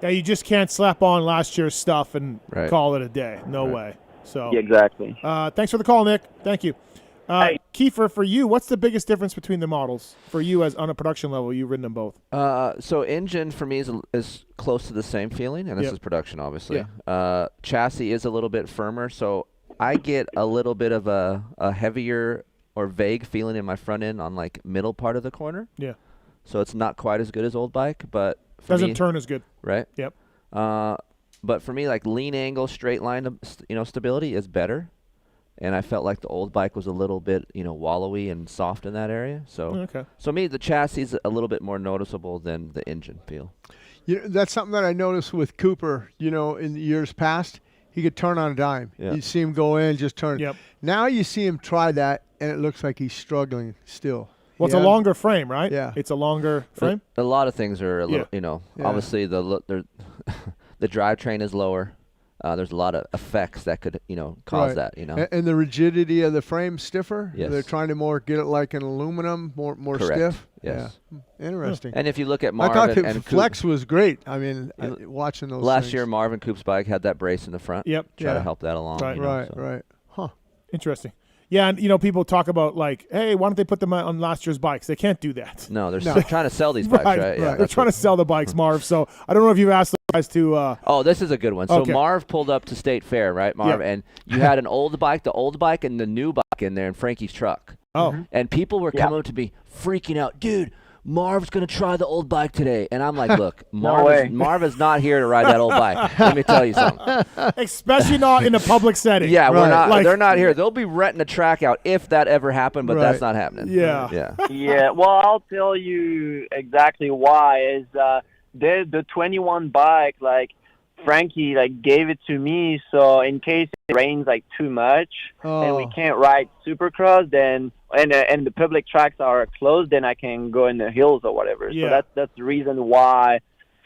Speaker 1: Yeah, you just can't slap on last year's stuff and call it a day. No way. So
Speaker 5: yeah, exactly.
Speaker 1: Thanks for the call, Nick. Thank you. Keefer, for you, what's the biggest difference between the models for you as on a production level? You've ridden them both.
Speaker 4: So engine for me is close to the same feeling, and this is production, obviously. Yeah. Chassis is a little bit firmer, so I get a little bit of a heavier or vague feeling in my front end on like middle part of the corner.
Speaker 1: Yeah.
Speaker 4: So it's not quite as good as old bike, but
Speaker 1: doesn't turn as good.
Speaker 4: Right.
Speaker 1: Yep.
Speaker 4: But for me, like lean angle, straight line, stability is better. And I felt like the old bike was a little bit, wallowy and soft in that area. So, so me, the chassis is a little bit more noticeable than the engine feel.
Speaker 3: That's something that I noticed with Cooper. In the years past, he could turn on a dime.
Speaker 4: Yeah.
Speaker 3: You see him go in, just turn.
Speaker 1: Yep.
Speaker 3: Now you see him try that, and it looks like he's struggling still.
Speaker 1: Well, it's a longer frame, right?
Speaker 3: Yeah.
Speaker 1: It's a longer frame.
Speaker 4: A lot of things are a little, obviously the drivetrain is lower. There's a lot of effects that could, cause that,
Speaker 3: And the rigidity of the frame stiffer?
Speaker 4: Yes.
Speaker 3: They're trying to more get it like an aluminum, more
Speaker 4: Correct.
Speaker 3: Stiff?
Speaker 4: Yes.
Speaker 3: Yeah. Interesting.
Speaker 4: And if you look at
Speaker 3: I thought
Speaker 4: Marvin
Speaker 3: the
Speaker 4: and
Speaker 3: Flex was great. I mean, watching those
Speaker 4: last
Speaker 3: things.
Speaker 4: year, Marvin Coop's bike had that brace in the front.
Speaker 1: Yep.
Speaker 4: Try to help that along.
Speaker 1: Right.
Speaker 3: Right. Huh.
Speaker 1: Interesting. Yeah, and people talk about like, hey, why don't they put them on last year's bikes? They can't do that.
Speaker 4: No, they're trying to sell these bikes, right? Yeah,
Speaker 1: they're trying to sell the bikes, Marv. So I don't know if you've asked the guys to.
Speaker 4: Oh, this is a good one. So
Speaker 1: Okay.
Speaker 4: Marv pulled up to State Fair, right, Marv?
Speaker 1: Yeah.
Speaker 4: And you had the old bike, and the new bike in there in Frankie's truck.
Speaker 1: Oh.
Speaker 4: And people were coming up to me freaking out, dude. Marv's going to try the old bike today. And I'm like, look, Marv is not here to ride that old bike. Let me tell you something.
Speaker 1: Especially not in a public setting.
Speaker 4: Yeah, we're not. They're not here. They'll be renting a track out if that ever happened, but that's not happening.
Speaker 1: Yeah.
Speaker 5: Yeah. Well, I'll tell you exactly why. Is the 21 bike, like Frankie gave it to me, so in case it rains too much and we can't ride Supercross, then and the public tracks are closed, then I can go in the hills or whatever.
Speaker 1: Yeah.
Speaker 5: So that's the reason why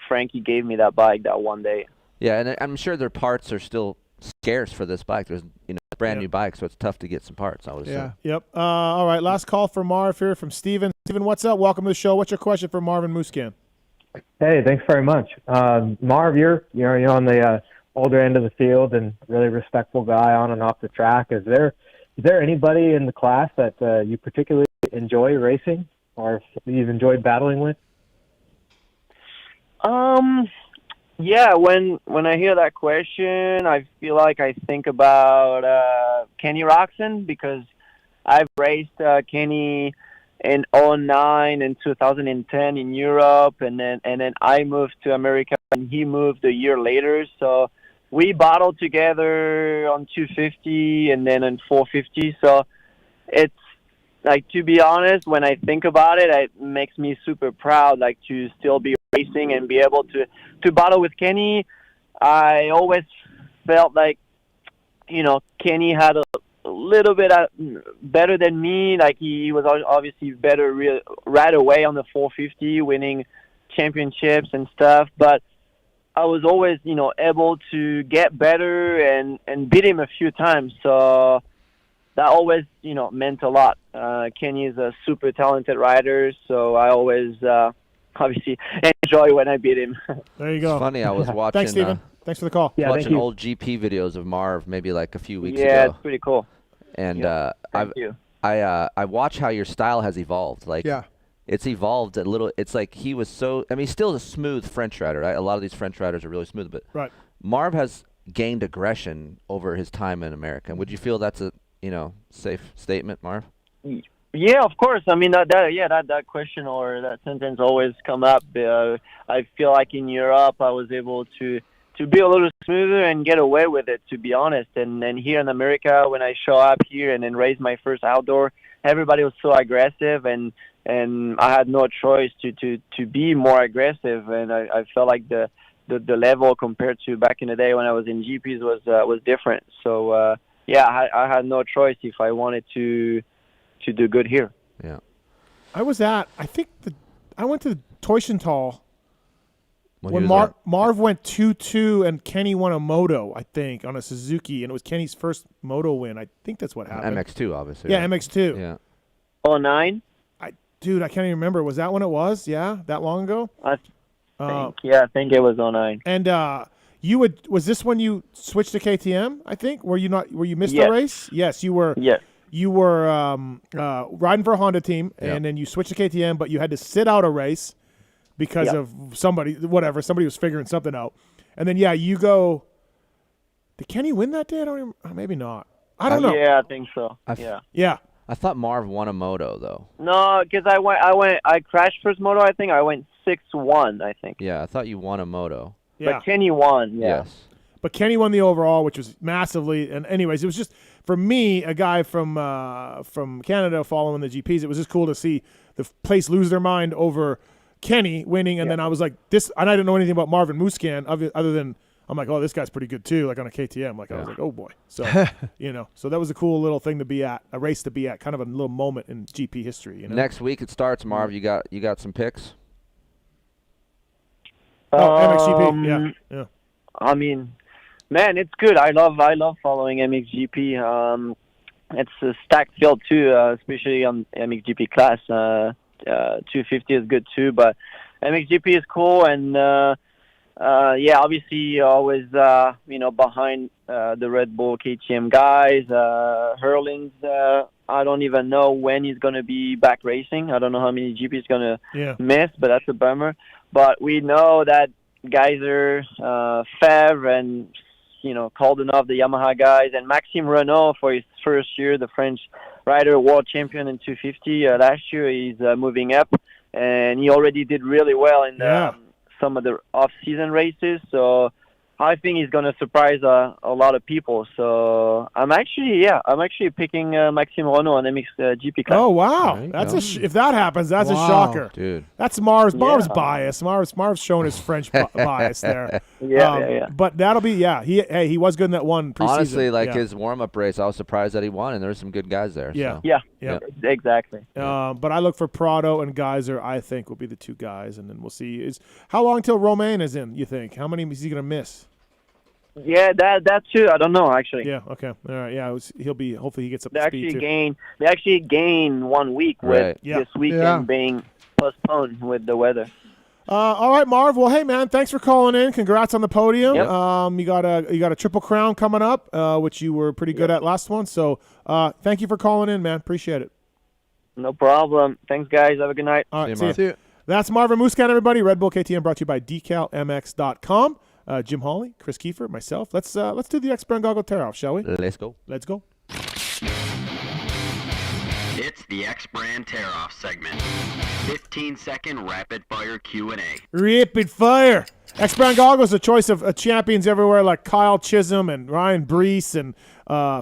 Speaker 5: Frankie gave me that bike that one day.
Speaker 4: Yeah, and I'm sure their parts are still scarce for this bike. There's a brand new bike, so it's tough to get some parts, I would assume.
Speaker 1: Yep. All right, last call for Marv here from Steven. Steven, what's up? Welcome to the show. What's your question for Marvin Musquin?
Speaker 7: Hey, thanks very much. Marv, you're on the older end of the field and really respectful guy on and off the track. Is there anybody in the class that you particularly enjoy racing or you've enjoyed battling with?
Speaker 5: Yeah, when I hear that question, I feel like I think about Kenny Roxon, because I've raced Kenny in 2009 and 2010 in Europe, and then I moved to America and he moved a year later. So we battled together on 250 and then on 450. So it's to be honest, when I think about it, it makes me super proud, to still be racing and be able to battle with Kenny. I always felt like, Kenny had a little bit better than me. He was obviously better right away on the 450, winning championships and stuff. But I was always, able to get better and beat him a few times. So that always, meant a lot. Kenny is a super talented rider, so I always obviously enjoy when I beat him.
Speaker 1: There you go.
Speaker 4: It's funny, I was watching.
Speaker 1: Thanks, Steven. Thanks for the call.
Speaker 7: Yeah,
Speaker 4: watching old GP videos of Marv maybe a few weeks ago.
Speaker 5: Yeah, it's pretty cool.
Speaker 4: And
Speaker 5: Thank you.
Speaker 4: I watch how your style has evolved. It's evolved a little. It's he was so. He's still a smooth French rider. Right? A lot of these French riders are really smooth, but Marv has gained aggression over his time in America. Would you feel that's a safe statement, Marv?
Speaker 5: Yeah, of course. That question or that sentence always come up. I feel like in Europe I was able to be a little smoother and get away with it, to be honest. And then here in America, when I show up here and then race my first outdoor, everybody was so aggressive, and I had no choice to be more aggressive. And I felt like the the level compared to back in the day when I was in GPs was different. So I had no choice if I wanted to do good here.
Speaker 4: Yeah.
Speaker 1: I went to Teufelstal when Marv went 2-2 and Kenny won a moto, I think, on a Suzuki, and it was Kenny's first moto win. I think that's what happened.
Speaker 4: MX2, obviously.
Speaker 1: Yeah,
Speaker 4: right?
Speaker 1: MX2.
Speaker 4: Yeah.
Speaker 5: 09?
Speaker 1: Dude, I can't even remember. Was that when it was? Yeah, that long ago?
Speaker 5: I think it was 09.
Speaker 1: And was this when you switched to KTM, I think? Were you missed
Speaker 5: Yes.
Speaker 1: the race? Yes, you were.
Speaker 5: Yes.
Speaker 1: You were riding for a Honda team, and then you switched to KTM, but you had to sit out a race because of somebody was figuring something out. And then, you go – did Kenny win that day? I don't even – maybe not. I don't know.
Speaker 5: Yeah, I think so.
Speaker 1: Yeah.
Speaker 4: I thought Marv won a moto, though.
Speaker 5: No, because I crashed first moto, I think. I went 6-1, I think.
Speaker 4: Yeah, I thought you won a moto.
Speaker 1: Yeah.
Speaker 5: But Kenny won,
Speaker 4: Yes.
Speaker 1: But Kenny won the overall, which was massively – and anyways, it was just – for me, a guy from Canada following the GPs, it was just cool to see the place lose their mind over Kenny winning. And then I was like, and I didn't know anything about Marvin Musquin other than I'm like, oh, this guy's pretty good too, like on a KTM. Like I was like, oh boy. So so that was a cool little thing to be at, a race to be at, kind of a little moment in GP history.
Speaker 4: Next week it starts, Marv. You got some picks?
Speaker 1: MXGP, yeah.
Speaker 5: I mean, man, it's good. I love following MXGP. It's a stacked field too, especially on MXGP class. 250 is good too, but MXGP is cool, and obviously always behind the Red Bull KTM guys. Hurling's I don't even know when he's gonna be back racing. I don't know how many GP he's gonna miss, but that's a bummer. But we know that Geyser, Favre, and Caldenov, the Yamaha guys, and Maxime Renault for his first year, the French rider, world champion in 250 last year. He's moving up, and he already did really well in some of the off-season races. So I think he's going to surprise a lot of people. So I'm actually picking Maxime Renault on MXGP class.
Speaker 1: Oh wow, if that happens, that's a shocker,
Speaker 4: dude.
Speaker 1: That's Marv's bias. Marv's showing his French bias there. But that'll be He was good in that one preseason.
Speaker 4: Honestly, his warm-up race, I was surprised that he won, and there were some good guys there.
Speaker 1: Yeah,
Speaker 4: so.
Speaker 5: Exactly.
Speaker 1: But I look for Prado and Geyser. I think will be the two guys, and then we'll see. How long till Romain is in? You think? How many is he going to miss?
Speaker 5: Yeah, that too. I don't know actually.
Speaker 1: Yeah. Okay. All right. Yeah. He'll be. Hopefully, he gets up to speed too.
Speaker 5: They actually gain 1 week with this weekend being postponed with the weather.
Speaker 1: All right, Marv. Well, hey man, thanks for calling in. Congrats on the podium.
Speaker 5: Yep.
Speaker 1: You got a Triple Crown coming up, which you were pretty good at last one. So, thank you for calling in, man. Appreciate it.
Speaker 5: No problem. Thanks, guys. Have a good night.
Speaker 1: All right. See you. That's Marvin Musquin, everybody. Red Bull KTM brought to you by DecalMX.com. Jim Holley, Kris Keefer, myself. Let's do the X-Brand Goggle tear-off, shall we?
Speaker 4: Let's go.
Speaker 1: Let's go.
Speaker 8: It's the X-Brand tear-off segment. 15-second rapid-fire Q&A.
Speaker 1: Rapid fire. X-Brand Goggles, a choice of champions everywhere like Kyle Chisholm and Ryan Brees and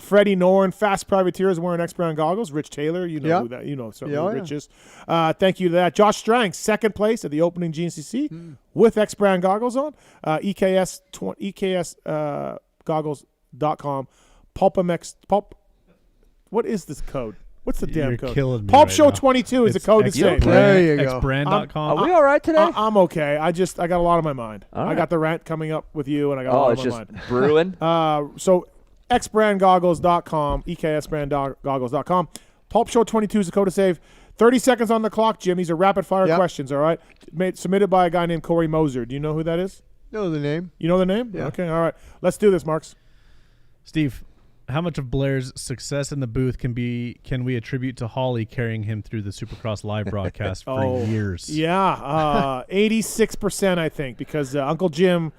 Speaker 1: Freddie Norn. Fast privateers wearing X-Brand Goggles. Rich Taylor, who that. Certainly Rich is. Thank you to that. Josh Strang, second place at the opening GNCC with X-Brand Goggles on. EKS goggles.com. PulpMX. What is this code? What's the damn code?
Speaker 10: Killing me
Speaker 1: Pulp
Speaker 10: right
Speaker 1: Show
Speaker 10: now.
Speaker 1: 22 is the code to say.
Speaker 3: There you go.
Speaker 10: Xbrand.com.
Speaker 4: Are we all right today?
Speaker 1: I'm okay. I got a lot on my mind.
Speaker 4: All
Speaker 1: I
Speaker 4: right.
Speaker 1: got the rant coming up with you, and I got a lot on my
Speaker 4: it's
Speaker 1: mind.
Speaker 4: just brewing.
Speaker 1: So xbrandgoggles.com, EKSbrandgoggles.com. Pulp Show 22 is the code to save. 30 seconds on the clock, Jim. These are rapid-fire questions, all right? Submitted by a guy named Corey Moser. Do you know who that is?
Speaker 3: Know the name.
Speaker 1: You know the name?
Speaker 3: Yeah.
Speaker 1: Okay, all right. Let's do this, Marks.
Speaker 10: Steve, how much of Blair's success in the booth can we attribute to Holley carrying him through the Supercross live broadcast for years?
Speaker 1: Yeah, 86%, I think, because Uncle Jim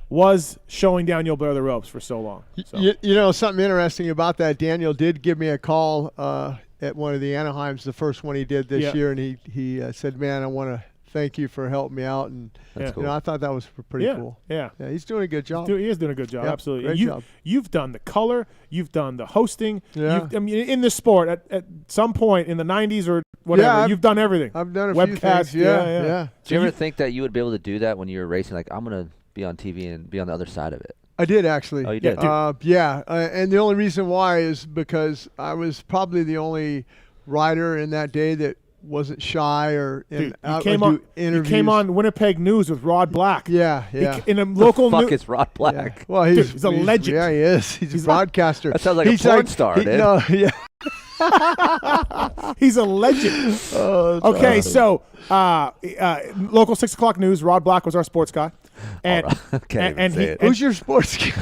Speaker 1: was showing Daniel Blair the ropes for so long. So.
Speaker 3: You know, something interesting about that, Daniel did give me a call at one of the Anaheims, the first one he did this year, and he said, man, I want to thank you for helping me out. And
Speaker 4: cool.
Speaker 3: I thought that was pretty cool.
Speaker 1: Yeah,
Speaker 3: he's doing a good job.
Speaker 1: He is doing a good job, absolutely.
Speaker 3: Great job.
Speaker 1: You've done the color, you've done the hosting.
Speaker 3: Yeah.
Speaker 1: In this sport, at some point in the 90s or whatever, you've done everything.
Speaker 3: I've done a
Speaker 1: few things.
Speaker 3: Yeah.
Speaker 4: Do you ever think that you would be able to do that when you were racing? Like, I'm going to be on TV and be on the other side of it.
Speaker 3: I did actually.
Speaker 4: Oh, you did?
Speaker 3: And the only reason why is because I was probably the only rider in that day that wasn't shy or
Speaker 1: Dude,
Speaker 3: out
Speaker 1: you came
Speaker 3: or
Speaker 1: on.
Speaker 3: do interviews.
Speaker 1: You came on Winnipeg News with Rod Black.
Speaker 3: Yeah.
Speaker 1: In a local
Speaker 4: fuck
Speaker 1: news.
Speaker 4: is Rod Black?
Speaker 3: Yeah. Well,
Speaker 1: he's a legend.
Speaker 3: Yeah, he is. He's a broadcaster.
Speaker 4: That sounds like a porn star, dude.
Speaker 3: No, yeah.
Speaker 1: He's a legend.
Speaker 3: Okay,
Speaker 1: so local 6 o'clock news. Rod Black was our sports guy, and
Speaker 3: who's your sports guy?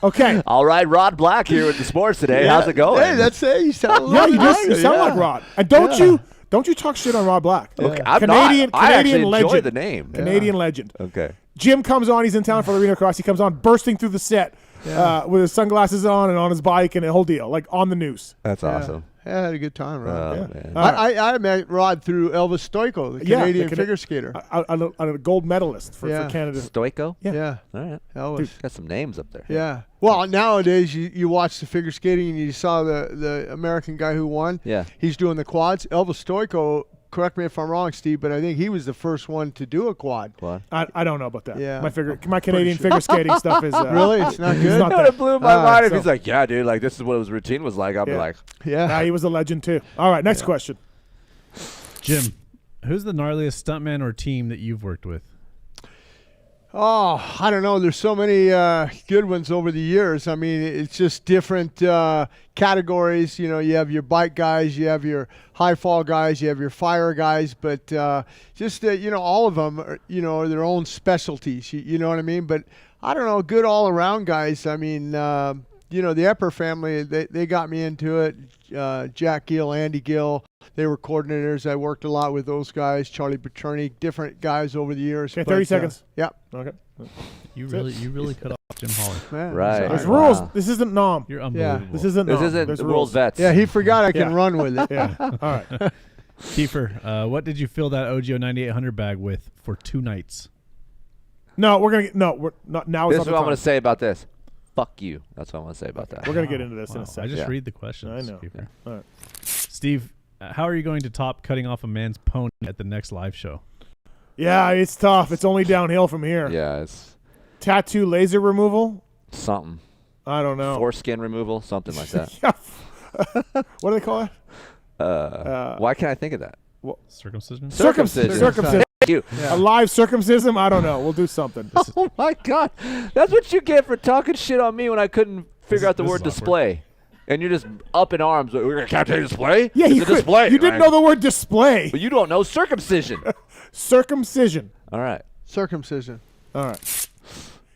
Speaker 1: Okay.
Speaker 4: All right, Rod Black here with the sports today.
Speaker 3: Yeah.
Speaker 4: How's it going?
Speaker 3: Hey, that's it. You sound
Speaker 1: you sound like Rod. And don't you talk shit on Rod Black?
Speaker 4: Okay, I'm
Speaker 1: Canadian
Speaker 4: not. I actually
Speaker 1: legend.
Speaker 4: enjoy the name.
Speaker 1: Canadian legend.
Speaker 4: Okay.
Speaker 1: Jim comes on. He's in town for the Arena Cross. He comes on bursting through the set with his sunglasses on and on his bike and a whole deal, like on the news.
Speaker 4: That's awesome.
Speaker 3: Yeah, I had a good time, Rod.
Speaker 4: Man.
Speaker 3: I met Rod through Elvis Stoico, the Canadian figure skater.
Speaker 1: A gold medalist for Canada.
Speaker 4: Stoico?
Speaker 3: Yeah.
Speaker 4: All right.
Speaker 3: Elvis.
Speaker 4: Dude, got some names up there.
Speaker 3: Yeah. Well, nowadays you watch the figure skating and you saw the American guy who won.
Speaker 4: Yeah.
Speaker 3: He's doing the quads. Elvis Stoico, correct me if I'm wrong, Steve, but I think he was the first one to do a quad.
Speaker 1: I don't know about that.
Speaker 3: Yeah.
Speaker 1: My Canadian figure skating stuff is
Speaker 3: really, it's not good.
Speaker 1: It's not
Speaker 4: It blew my mind. If
Speaker 1: so-
Speaker 4: he's like, yeah, dude, like this is what his routine was like. I'll be like,
Speaker 3: yeah.
Speaker 1: He was a legend too. All right, next question.
Speaker 10: Jim, who's the gnarliest stuntman or team that you've worked with?
Speaker 3: Oh, I don't know. There's so many good ones over the years. I mean, it's just different categories. You know, you have your bike guys, you have your high fall guys, you have your fire guys, but just, all of them are, are their own specialties. You know what I mean? But I don't know, good all around guys. I mean, the Epper family, they got me into it. Jack Gill, Andy Gill, they were coordinators. I worked a lot with those guys. Charlie Paterni, different guys over the years.
Speaker 1: Okay, 30 seconds.
Speaker 3: Yep.
Speaker 1: Okay.
Speaker 10: You really cut off Jim Holley.
Speaker 3: Man,
Speaker 4: right.
Speaker 1: There's rules. This isn't Nom.
Speaker 10: You're unbelievable.
Speaker 1: This isn't
Speaker 4: This
Speaker 1: Nom.
Speaker 4: isn't
Speaker 1: There's
Speaker 4: the
Speaker 1: rules.
Speaker 4: rules vets.
Speaker 3: Yeah, he forgot I can run with it.
Speaker 1: Yeah. All right.
Speaker 10: Kiefer, what did you fill that OGO 9800 bag with for 2 nights?
Speaker 1: No, we're not. Now
Speaker 4: This
Speaker 1: it's
Speaker 4: is
Speaker 1: not
Speaker 4: what I'm
Speaker 1: the
Speaker 4: going to say about this. Fuck you. That's what I'm going to say about that.
Speaker 1: We're going to get into this in a
Speaker 10: Wow,
Speaker 1: second.
Speaker 10: I just read the questions.
Speaker 1: I know.
Speaker 10: Kiefer.
Speaker 1: All right.
Speaker 10: Steve, how are you going to top cutting off a man's pony at the next live show?
Speaker 1: Yeah, it's tough. It's only downhill from here.
Speaker 4: Yeah, it's
Speaker 1: Tattoo laser removal?
Speaker 4: something.
Speaker 1: I don't know.
Speaker 4: Foreskin removal, something like that.
Speaker 1: What do they call it?
Speaker 4: Why can't I think of that?
Speaker 10: Circumcision?
Speaker 4: Circumcision.
Speaker 1: Circumcision.
Speaker 4: Thank you.
Speaker 1: A live circumcision? I don't know. We'll do something.
Speaker 4: Oh my God, that's what you get for talking shit on me when I couldn't figure out the
Speaker 10: this
Speaker 4: word
Speaker 10: is awkward.
Speaker 4: display, and you're just up in arms. Like, we can't say display.
Speaker 1: Yeah,
Speaker 4: it's
Speaker 1: you
Speaker 4: a display.
Speaker 1: You didn't know the word display.
Speaker 4: but you don't know circumcision.
Speaker 1: Circumcision.
Speaker 4: All right.
Speaker 3: Circumcision.
Speaker 1: All right.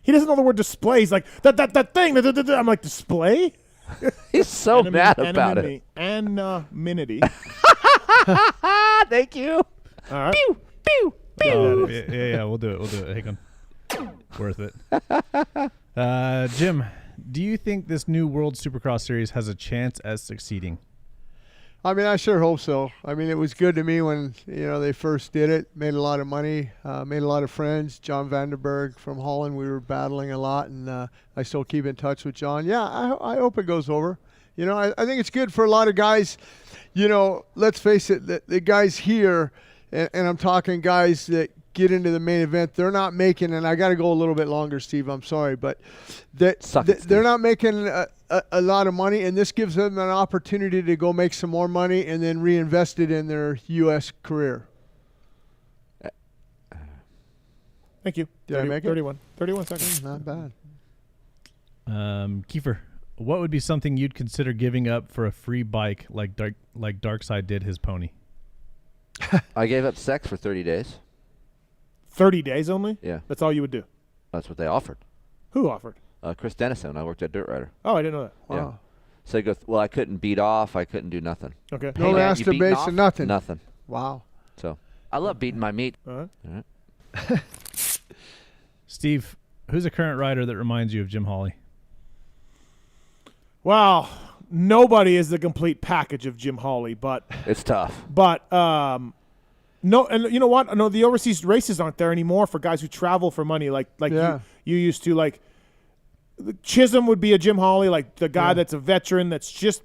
Speaker 1: He doesn't know the word display. He's like that thing. I'm like, display.
Speaker 4: He's so mad about it.
Speaker 1: Anonymity.
Speaker 4: Thank you.
Speaker 1: All right.
Speaker 4: Pew pew pew.
Speaker 10: Oh, yeah, we'll do it. Hang on. Worth it. Jim, do you think this new World Supercross Series has a chance at succeeding?
Speaker 3: I mean, I sure hope so. I mean, it was good to me when, they first did it. Made a lot of money, made a lot of friends. John Vandenberg from Holland, we were battling a lot, and I still keep in touch with John. Yeah, I hope it goes over. I think it's good for a lot of guys. Let's face it, the guys here, and I'm talking guys that get into the main event, they're not making, and I got to go a little bit longer, Steve, I'm sorry, but they're not making a lot of money, and this gives them an opportunity to go make some more money and then reinvest it in their U.S. career.
Speaker 1: Thank you.
Speaker 3: Did I make it?
Speaker 1: 31 seconds.
Speaker 3: Not bad.
Speaker 10: Kiefer, what would be something you'd consider giving up for a free bike like Darkside did his pony?
Speaker 4: I gave up sex for 30 days.
Speaker 1: 30 days only?
Speaker 4: Yeah.
Speaker 1: That's all you would do?
Speaker 4: That's what they offered.
Speaker 1: Who offered?
Speaker 4: Chris Dennison when I worked at Dirt Rider.
Speaker 1: Oh, I didn't know that.
Speaker 3: Wow.
Speaker 4: Yeah. So he goes, well, I couldn't beat off. I couldn't do nothing.
Speaker 1: Okay.
Speaker 3: No masturbation, nothing.
Speaker 4: Nothing.
Speaker 3: Wow.
Speaker 4: So I love beating my meat.
Speaker 1: All
Speaker 4: right.
Speaker 10: Steve, who's a current rider that reminds you of Jim Holley?
Speaker 1: Wow. Nobody is the complete package of Jim Holley, but
Speaker 4: it's tough.
Speaker 1: But no, and you know what? No, the overseas races aren't there anymore for guys who travel for money, like
Speaker 3: Yeah.
Speaker 1: you used to. Like Chisholm would be a Jim Holley, like the guy that's a veteran that's just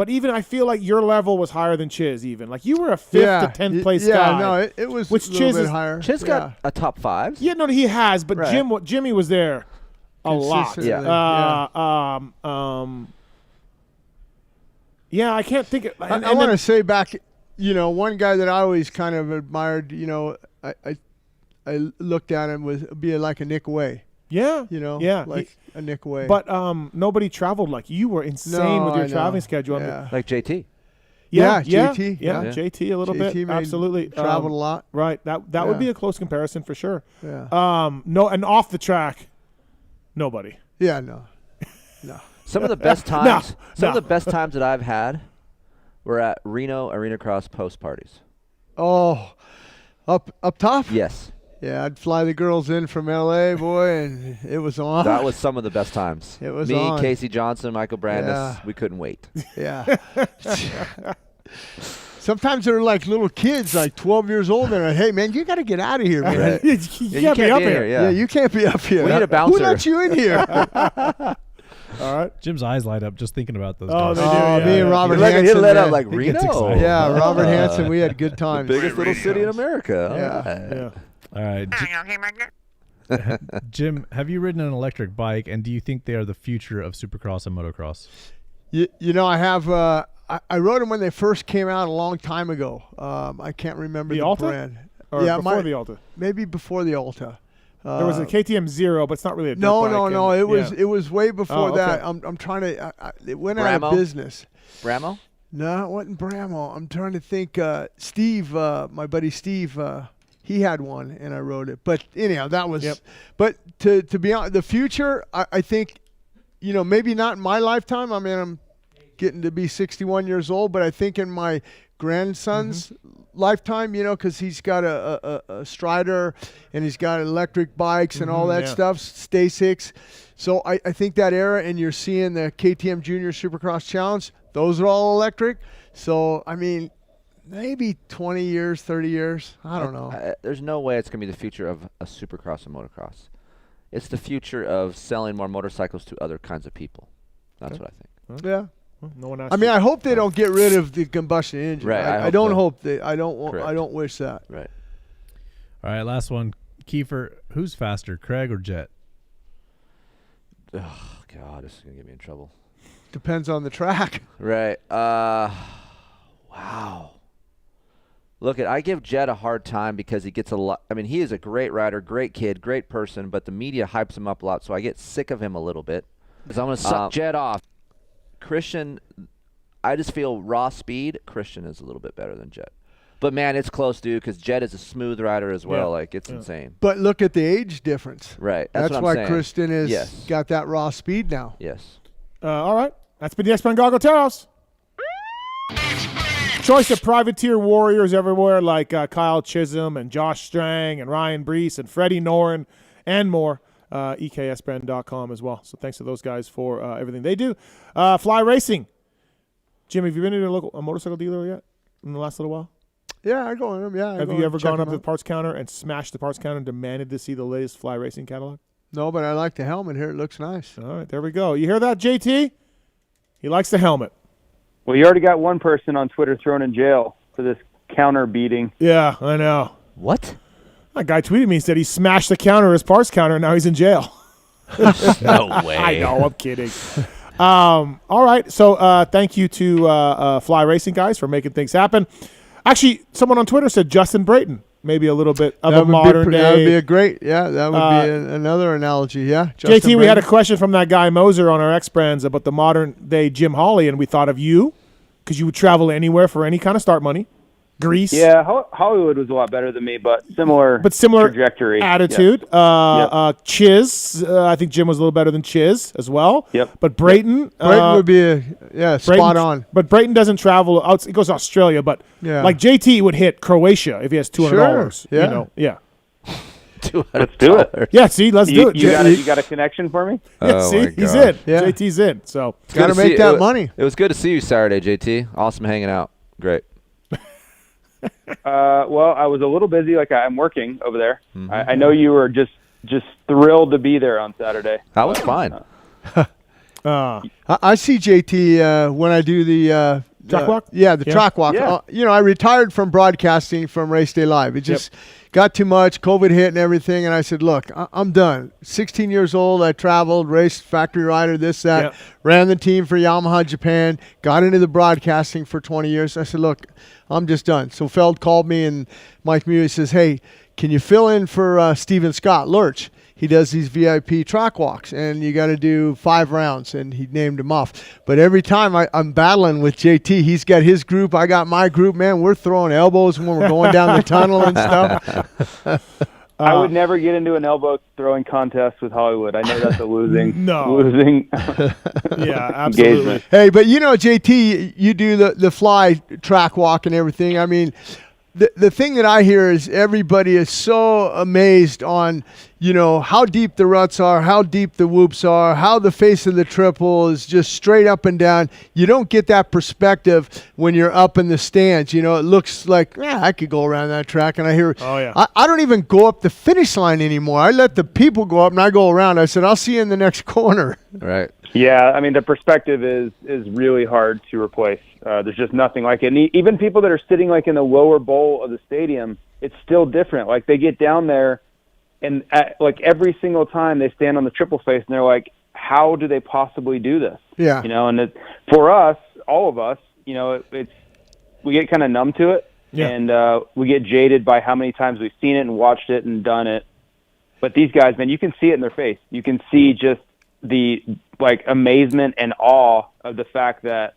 Speaker 1: But even I feel like your level was higher than Chiz. Even like you were a 5th to 10th place guy.
Speaker 3: Yeah, no, it was
Speaker 1: which
Speaker 3: a little
Speaker 1: Chiz
Speaker 3: bit
Speaker 1: is,
Speaker 3: higher.
Speaker 4: Chiz got a top 5.
Speaker 1: Yeah, no, he has. But
Speaker 4: Right.
Speaker 1: Jimmy was there a lot. Yeah, I can't think.
Speaker 3: I want to say back, one guy that I always kind of admired. I looked at him was being like a Nick Way.
Speaker 1: Yeah, yeah,
Speaker 3: like a Nick Way.
Speaker 1: But nobody traveled like you were insane with your traveling schedule.
Speaker 3: Yeah.
Speaker 4: Like JT.
Speaker 1: Yeah,
Speaker 3: JT.
Speaker 1: Yeah, JT a little
Speaker 3: JT
Speaker 1: bit. Absolutely.
Speaker 3: Traveled a lot.
Speaker 1: Right. That would be a close comparison for sure.
Speaker 3: Yeah.
Speaker 1: No, and off the track, nobody.
Speaker 3: Yeah, no.
Speaker 4: Some of the best times of the best times that I've had were at Reno Arena Cross post parties.
Speaker 3: Oh, up top?
Speaker 4: Yes.
Speaker 3: Yeah, I'd fly the girls in from L.A., boy, and it was on.
Speaker 4: That was some of the best times.
Speaker 3: It was
Speaker 4: me,
Speaker 3: on.
Speaker 4: Casey Johnson, Michael Brandis.
Speaker 3: Yeah.
Speaker 4: We couldn't wait.
Speaker 3: Yeah. Sometimes they're like little kids, like 12 years old, and they're like, hey, man, you got to get out of here, man.
Speaker 4: Right.
Speaker 1: you can't be up here.
Speaker 3: Yeah, you can't be up here.
Speaker 4: We need a bouncer.
Speaker 3: Who let you in here?
Speaker 1: All right.
Speaker 10: Jim's eyes light up just thinking about those
Speaker 1: Oh,
Speaker 10: guys.
Speaker 1: they do. Yeah,
Speaker 3: me and Robert
Speaker 4: He
Speaker 3: Hansen.
Speaker 4: lit up
Speaker 3: man.
Speaker 4: like
Speaker 10: He gets
Speaker 4: Reno.
Speaker 10: excited.
Speaker 3: Yeah, Robert Hansen. We had good times.
Speaker 4: The biggest little city in America.
Speaker 3: Yeah.
Speaker 10: All right. Jim, have you ridden an electric bike, and do you think they are the future of Supercross and motocross?
Speaker 3: I have. I rode them when they first came out a long time ago. I can't remember the
Speaker 1: Alta?
Speaker 3: brand.
Speaker 1: Or before the Alta?
Speaker 3: Maybe before the Alta.
Speaker 1: There was a KTM 0, but it's not really a dirt
Speaker 3: No.
Speaker 1: bike.
Speaker 3: It was way before that.
Speaker 1: Okay.
Speaker 3: I'm trying to. It went out of business.
Speaker 4: Bramo?
Speaker 3: No, it wasn't Bramo. I'm trying to think. Steve, my buddy Steve, he had one, and I rode it. But anyhow, that was.
Speaker 1: Yep.
Speaker 3: But to be honest, the future, I think, maybe not in my lifetime. I mean, I'm getting to be 61 years old, but I think in my grandson's lifetime, because he's got a Strider and he's got electric bikes and all that stuff, Stasics. So I think that era, and you're seeing the KTM Junior Supercross Challenge, those are all electric. So, I mean, maybe 20 years, 30 years. I don't know.
Speaker 4: There's no way it's going to be the future of a Supercross and motocross. It's the future of selling more motorcycles to other kinds of people. That's what I think.
Speaker 3: Yeah.
Speaker 1: Well, no one asked
Speaker 3: I mean, I hope they don't get rid of the combustion engine.
Speaker 4: Right.
Speaker 3: I don't
Speaker 4: so.
Speaker 3: hope they. I don't want.
Speaker 4: Correct.
Speaker 3: I don't wish that.
Speaker 4: Right.
Speaker 10: All right, last one. Kiefer, who's faster, Craig or Jet?
Speaker 4: Oh, God, this is going to get me in trouble.
Speaker 3: Depends on the track.
Speaker 4: Right. Wow. Look, I give Jet a hard time because he gets a lot. I mean, he is a great rider, great kid, great person, but the media hypes him up a lot, so I get sick of him a little bit. Because I'm going to suck Jet off. Christian, I just feel raw speed. Christian is a little bit better than Jet. But, man, it's close, dude, because Jet is a smooth rider as well. Like, it's insane.
Speaker 3: But look at the age difference.
Speaker 4: Right.
Speaker 3: That's
Speaker 4: what
Speaker 3: why
Speaker 4: I'm saying.
Speaker 3: Kristen is
Speaker 4: Yes.
Speaker 3: got that raw speed now.
Speaker 4: Yes.
Speaker 1: All right. That's been the X-Brand Goggle Teros. Choice of privateer warriors everywhere like Kyle Chisholm and Josh Strang and Ryan Brees and Freddie Noren and more. EKSbrand.com as well. So thanks to those guys for everything they do. Fly Racing. Jim, have you been to a motorcycle dealer yet in the last little while?
Speaker 3: Yeah, I go in them. Yeah.
Speaker 1: Have you ever gone up to the parts counter and smashed the parts counter and demanded to see the latest Fly Racing catalog?
Speaker 3: No, but I like the helmet here. It looks nice.
Speaker 1: All right, there we go. You hear that, JT? He likes the helmet.
Speaker 9: Well, you already got one person on Twitter thrown in jail for this counter beating.
Speaker 1: Yeah, I know.
Speaker 4: What?
Speaker 1: A guy tweeted me and said he smashed the counter, his parts counter, and now he's in jail.
Speaker 4: No way.
Speaker 1: I know, I'm kidding. All right, so thank you to Fly Racing guys for making things happen. Actually, someone on Twitter said Justin Brayton, maybe a little bit of a modern day.
Speaker 3: That would be a great, that would be another analogy, yeah. Justin
Speaker 1: JT, we had a
Speaker 3: Brayton.
Speaker 1: question from that guy Moser on our X Brands about the modern day Jim Holley, and we thought of you because you would travel anywhere for any kind of start money. Greece.
Speaker 9: Yeah, Hollywood was a lot better than me, but similar trajectory.
Speaker 1: Attitude.
Speaker 9: Yeah.
Speaker 1: Chiz, I think Jim was a little better than Chiz as well.
Speaker 9: Yep.
Speaker 1: But Brayton.
Speaker 3: Brayton would be, spot on.
Speaker 1: But Brayton doesn't travel. He goes to Australia, but like JT would hit Croatia if he has $200.
Speaker 3: Sure, yeah.
Speaker 1: You know? Yeah.
Speaker 9: Let's do it.
Speaker 1: Yeah, see, let's do it.
Speaker 9: You got a connection for me?
Speaker 1: Yeah, see, he's in.
Speaker 3: Yeah.
Speaker 1: JT's in. So
Speaker 3: Got to make that money.
Speaker 4: It was good to see you Saturday, JT. Awesome hanging out. Great.
Speaker 9: Well, I was a little busy. Like I'm working over there.
Speaker 4: Mm-hmm.
Speaker 9: I know you were just thrilled to be there on Saturday.
Speaker 4: That was fine.
Speaker 3: I see JT when I do the
Speaker 1: track walk.
Speaker 3: Yeah, the track walk.
Speaker 9: Yeah.
Speaker 3: I retired from broadcasting from Race Day Live. It just got too much. COVID hit and everything, and I said, "Look, I'm done. 16 years old. I traveled, raced factory rider, this, that.
Speaker 1: Yep.
Speaker 3: Ran the team for Yamaha Japan. Got into the broadcasting for 20 years. I said, look, I'm just done." So Feld called me, and Mike Muley says, "Hey, can you fill in for Steven Scott Lurch? He does these VIP track walks, and you got to do 5 rounds," and he named him off. But every time I'm battling with JT, he's got his group, I got my group. Man, we're throwing elbows when we're going down the tunnel and stuff.
Speaker 9: I would never get into an elbow throwing contest with Hollywood. I know that's a losing.
Speaker 1: Yeah, absolutely.
Speaker 9: engagement.
Speaker 3: Hey, but JT, you do the fly track walk and everything. I mean, the thing that I hear is everybody is so amazed on, how deep the ruts are, how deep the whoops are, how the face of the triple is just straight up and down. You don't get that perspective when you're up in the stands. It looks like, I could go around that track. And I hear, I don't even go up the finish line anymore. I let the people go up and I go around. I said, I'll see you in the next corner.
Speaker 4: Right.
Speaker 9: Yeah, I mean, the perspective is really hard to replace. There's just nothing like it. And even people that are sitting like in the lower bowl of the stadium, it's still different. Like they get down there, and like every single time they stand on the triple face, and they're like, "How do they possibly do this?"
Speaker 3: Yeah.
Speaker 9: And for us, all of us, it's we get kind of numb to it, and we get jaded by how many times we've seen it and watched it and done it. But these guys, man, you can see it in their face. You can see just the amazement and awe of the fact that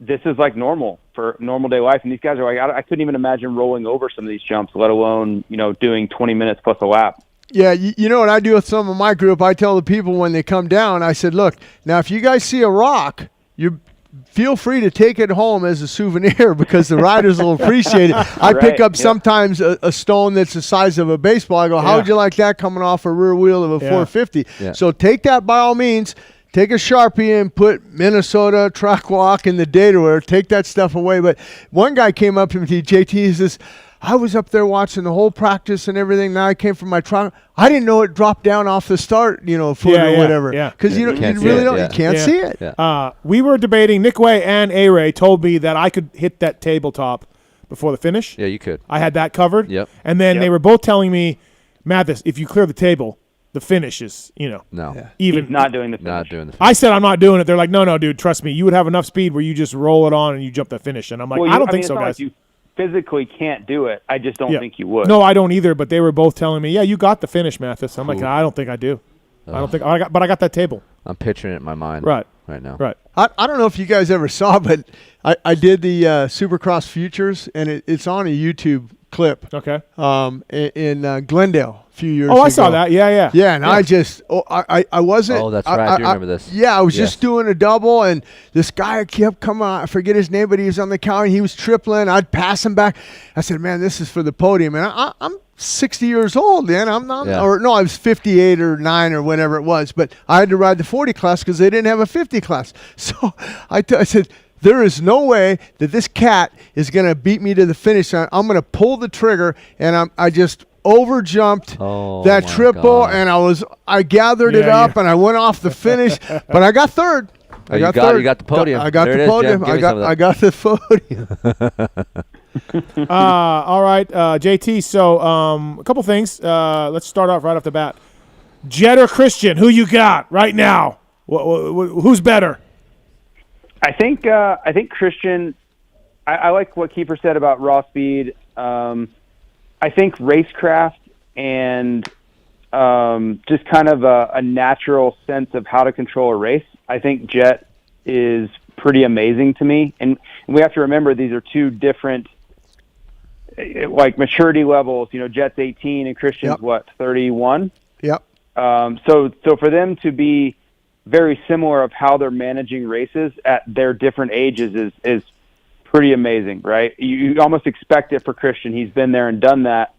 Speaker 9: this is like normal for normal day life. And these guys are like, I couldn't even imagine rolling over some of these jumps, let alone, doing 20 minutes plus a lap.
Speaker 3: Yeah, you know what I do with some of my group? I tell the people when they come down, I said, look, now if you guys see a rock, you feel free to take it home as a souvenir because the riders will appreciate it. I pick up sometimes a stone that's the size of a baseball. I go, how would you like that coming off a rear wheel of a 450? Yeah. So take that by all means. Take a Sharpie and put Minnesota track walk in the data where take that stuff away. But one guy came up to me, JT, he says, I was up there watching the whole practice and everything. Now I came from my truck. I didn't know it dropped down off the start, foot or whatever.
Speaker 1: Yeah.
Speaker 3: Because you really don't. You can't see it.
Speaker 4: Yeah.
Speaker 1: We were debating. Nick Way and A-Ray told me that I could hit that tabletop before the finish.
Speaker 4: Yeah, you could.
Speaker 1: I had that covered.
Speaker 4: Yep.
Speaker 1: And then they were both telling me, Mathis, if you clear the table, the finish is,
Speaker 4: No.
Speaker 1: even
Speaker 9: He's not doing the finish.
Speaker 4: Not doing the finish.
Speaker 1: I said I'm not doing it. They're like, no, dude, trust me. You would have enough speed where you just roll it on and you jump the finish. And I'm like, I don't think so, guys.
Speaker 9: Like you physically can't do it. I just don't think you would.
Speaker 1: No, I don't either. But they were both telling me, you got the finish, Mathis. I'm like, I don't think I do. I don't think. But I got that table.
Speaker 4: I'm picturing it in my mind
Speaker 1: right
Speaker 4: now.
Speaker 1: Right.
Speaker 3: I don't know if you guys ever saw, but I did the Supercross Futures, and it's on a YouTube clip.
Speaker 1: Okay.
Speaker 3: In Glendale a few years ago.
Speaker 1: Oh, I saw that. Yeah.
Speaker 3: Yeah, and I wasn't.
Speaker 4: Oh, that's right. I do remember this.
Speaker 3: Yeah, I was just doing a double, and this guy kept coming on. I forget his name, but he was on the counter. He was tripling. I'd pass him back. I said, man, this is for the podium. And I'm 60 years old, man. I'm not, or no, I was 58 or 9 or whatever it was. But I had to ride the 40 class because they didn't have a 50 class. So I said, there is no way that this cat is going to beat me to the finish. I'm going to pull the trigger, and I just over-jumped that triple, and I gathered it up, and I went off the finish, but I got third.
Speaker 4: You got the podium.
Speaker 3: I got
Speaker 4: there
Speaker 3: the podium. I got the podium.
Speaker 1: All right, JT. So a couple things. Let's start off right off the bat. Jet or Christian? Who you got right now? Who's better?
Speaker 9: I think Christian. I like what Keefer said about raw speed. I think racecraft and just kind of a natural sense of how to control a race. I think Jet is pretty amazing to me, and we have to remember these are two different maturity levels. Jet's 18 and Christian's 31.
Speaker 3: Yep.
Speaker 9: So for them to be very similar of how they're managing races at their different ages is pretty amazing, right? You almost expect it for Christian. He's been there and done that.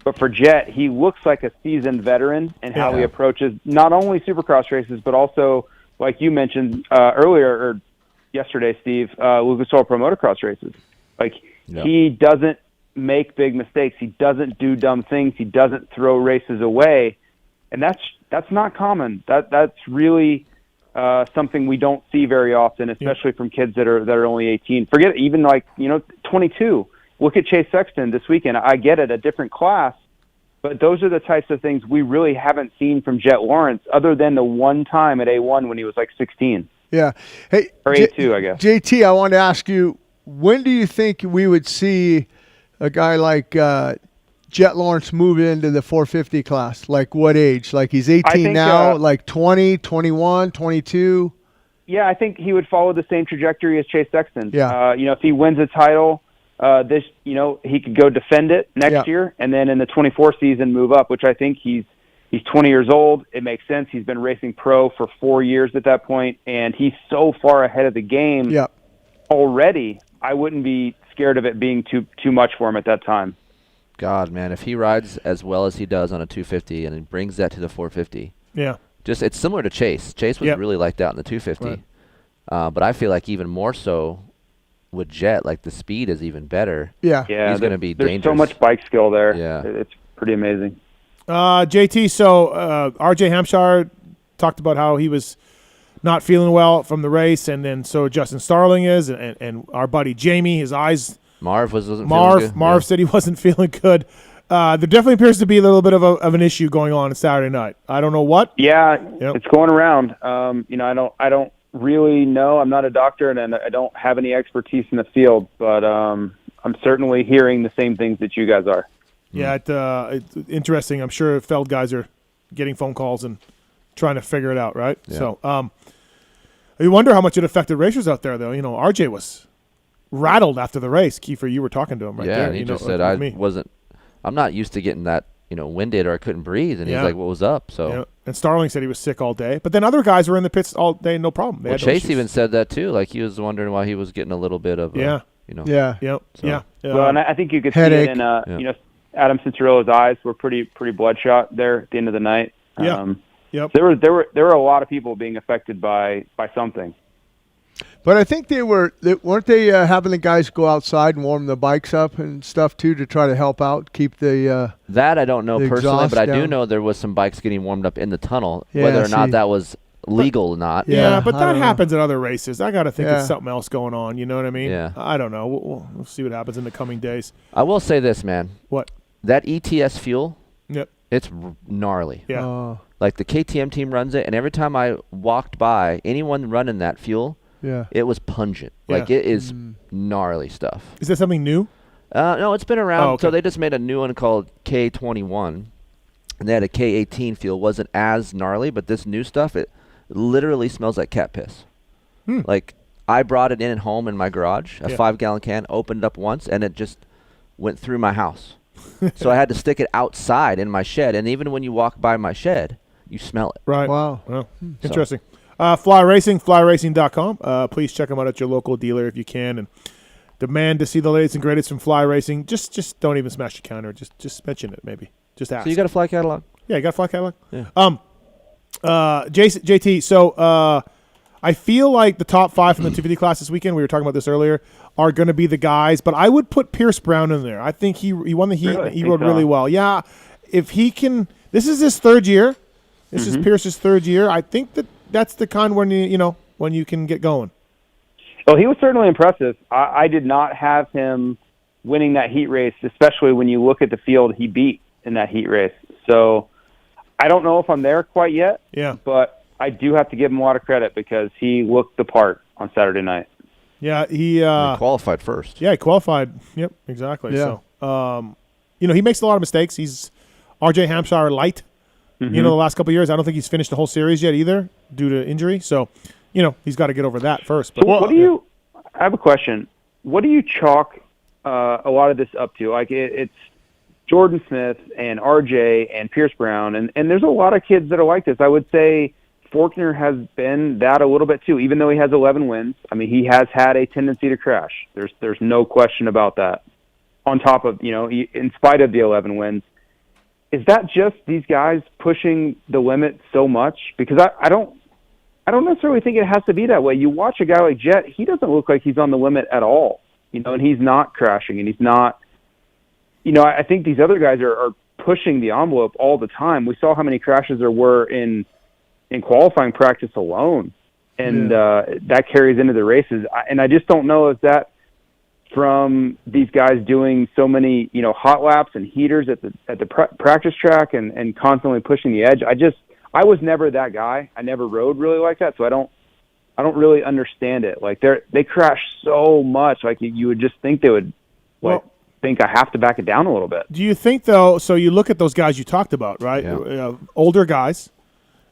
Speaker 9: But for Jet, he looks like a seasoned veteran in how he approaches not only Supercross races, but also, like you mentioned earlier or yesterday, Steve, Lucas Oil Pro Motocross races. He doesn't make big mistakes. He doesn't do dumb things. He doesn't throw races away. And that's not common. That's really something we don't see very often, especially from kids that are only 18. Forget even 22. Look at Chase Sexton this weekend. I get it, a different class, but those are the types of things we really haven't seen from Jet Lawrence, other than the one time at A1 when he was 16.
Speaker 3: Yeah. Hey,
Speaker 9: or A2, I guess.
Speaker 3: JT, I want to ask you, when do you think we would see a guy like Jet Lawrence move into the 450 class? Like what age? Like he's 18 now, like 20, 21, 22?
Speaker 9: Yeah, I think he would follow the same trajectory as Chase Sexton.
Speaker 3: Yeah.
Speaker 9: If he wins a title, he could go defend it next year, and then in the 24 season move up, which I think he's 20 years old. It makes sense. He's been racing pro for 4 years at that point, and he's so far ahead of the game already. I wouldn't be scared of it being too much for him at that time.
Speaker 4: God, man, if he rides as well as he does on a 250 and he brings that to the 450, it's similar to Chase. Chase was really like that in the 250, but I feel like even more so with Jet, like the speed is even better.
Speaker 9: Yeah,
Speaker 4: he's going to be dangerous.
Speaker 9: There's so much bike skill there.
Speaker 4: Yeah,
Speaker 9: it's pretty amazing.
Speaker 1: JT, so RJ Hampshire talked about how he was not feeling well from the race, and then so Justin Starling is, and our buddy Jamie, his eyes.
Speaker 4: Marv wasn't feeling good.
Speaker 1: Marv said he wasn't feeling good. There definitely appears to be a little bit of an issue going on Saturday night. I don't know what.
Speaker 9: Yeah, it's going around. I don't really know. I'm not a doctor, and I don't have any expertise in the field, but I'm certainly hearing the same things that you guys are.
Speaker 1: Yeah, it's interesting. I'm sure Feld guys are getting phone calls and trying to figure it out, right?
Speaker 4: Yeah.
Speaker 1: So, you wonder how much it affected racers out there, though. RJ was rattled after the race. Keefer, you were talking to him right there.
Speaker 4: Yeah, and he just said, I'm not used to getting that, winded, or I couldn't breathe. And he's like, what was up? So.
Speaker 1: And Starling said he was sick all day. But then other guys were in the pits all day, no problem. They had
Speaker 4: Chase
Speaker 1: no
Speaker 4: even said that, too. Like, he was wondering why he was getting a little bit of,
Speaker 1: Yeah.
Speaker 9: Well, and I think you could
Speaker 3: headache.
Speaker 9: see it in, Adam Cincerillo's eyes were pretty bloodshot there at the end of the night.
Speaker 1: Yep.
Speaker 9: There were a lot of people being affected by something.
Speaker 3: But I think weren't they having the guys go outside and warm the bikes up and stuff too to try to help out, keep the
Speaker 4: that I don't know personally, but I do
Speaker 3: down.
Speaker 4: know there was some bikes getting warmed up in the tunnel.
Speaker 3: Yeah,
Speaker 4: whether or not that was legal or not.
Speaker 1: Yeah, but that happens at other races. I got to think
Speaker 3: Yeah.
Speaker 1: it's something else going on. You know what I mean?
Speaker 4: Yeah.
Speaker 1: I don't know. We'll see what happens in the coming days.
Speaker 4: I will say this, man.
Speaker 1: What?
Speaker 4: That ETS fuel,
Speaker 1: Yep.
Speaker 4: it's gnarly.
Speaker 1: Yeah.
Speaker 4: Like the KTM team runs it, and every time I walked by anyone running that fuel, it was pungent.
Speaker 1: Yeah.
Speaker 4: Like it is gnarly stuff.
Speaker 1: Is that something new?
Speaker 4: No, it's been around.
Speaker 1: Oh, okay.
Speaker 4: So they just made a new one called K21, and they had a K18 fuel. Wasn't as gnarly, but this new stuff, it literally smells like cat piss. Like I brought it in at home in my garage, a 5-gallon can, opened up once, and it just went through my house. So I had to stick it outside in my shed, and even when you walk by my shed, you smell it.
Speaker 1: Right.
Speaker 3: Wow.
Speaker 1: Well, interesting. Fly Racing, flyracing.com. Please check them out at your local dealer if you can, and demand to see the latest and greatest from Fly Racing. Just don't even smash your counter. Just mention it, maybe. Just ask.
Speaker 4: So you got a fly catalog?
Speaker 1: Yeah, you got a fly catalog?
Speaker 4: Yeah.
Speaker 1: JT, so I feel like the top 5 from the 250 class this weekend, we were talking about this earlier, are going to be the guys, but I would put Pierce Brown in there. I think he won the heat.
Speaker 9: Really?
Speaker 1: He rode really well. Yeah, if he can, this is his third year. This is Pierce's third year. I think that's the kind when when you can get going.
Speaker 9: Well, he was certainly impressive. I did not have him winning that heat race, especially when you look at the field he beat in that heat race. So I don't know if I'm there quite yet.
Speaker 1: Yeah.
Speaker 9: But I do have to give him a lot of credit because he looked the part on Saturday night.
Speaker 1: Yeah, he
Speaker 4: qualified first.
Speaker 1: Yeah, he qualified. Yep, exactly.
Speaker 3: Yeah.
Speaker 1: So, he makes a lot of mistakes. He's RJ Hampshire light. The last couple of years, I don't think he's finished the whole series yet either due to injury. So, he's got to get over that first. But
Speaker 9: I have a question. What do you chalk a lot of this up to? Like it's Jordan Smith and RJ and Pierce Brown, and there's a lot of kids that are like this. I would say Forkner has been that a little bit too, even though he has 11 wins. I mean, he has had a tendency to crash. There's no question about that. On top of, in spite of the 11 wins, is that just these guys pushing the limit so much? Because I don't necessarily think it has to be that way. You watch a guy like Jet, he doesn't look like he's on the limit at all, and he's not crashing, and he's not, I think these other guys are pushing the envelope all the time. We saw how many crashes there were in qualifying practice alone. and that carries into the races. And I just don't know if that from these guys doing so many, hot laps and heaters at the practice track and constantly pushing the edge. I was never that guy. I never rode really like that, so I don't really understand it. Like they crash so much. Like you would just think they would think I have to back it down a little bit.
Speaker 1: Do you think though? So you look at those guys you talked about, right?
Speaker 9: Yeah.
Speaker 1: Older guys,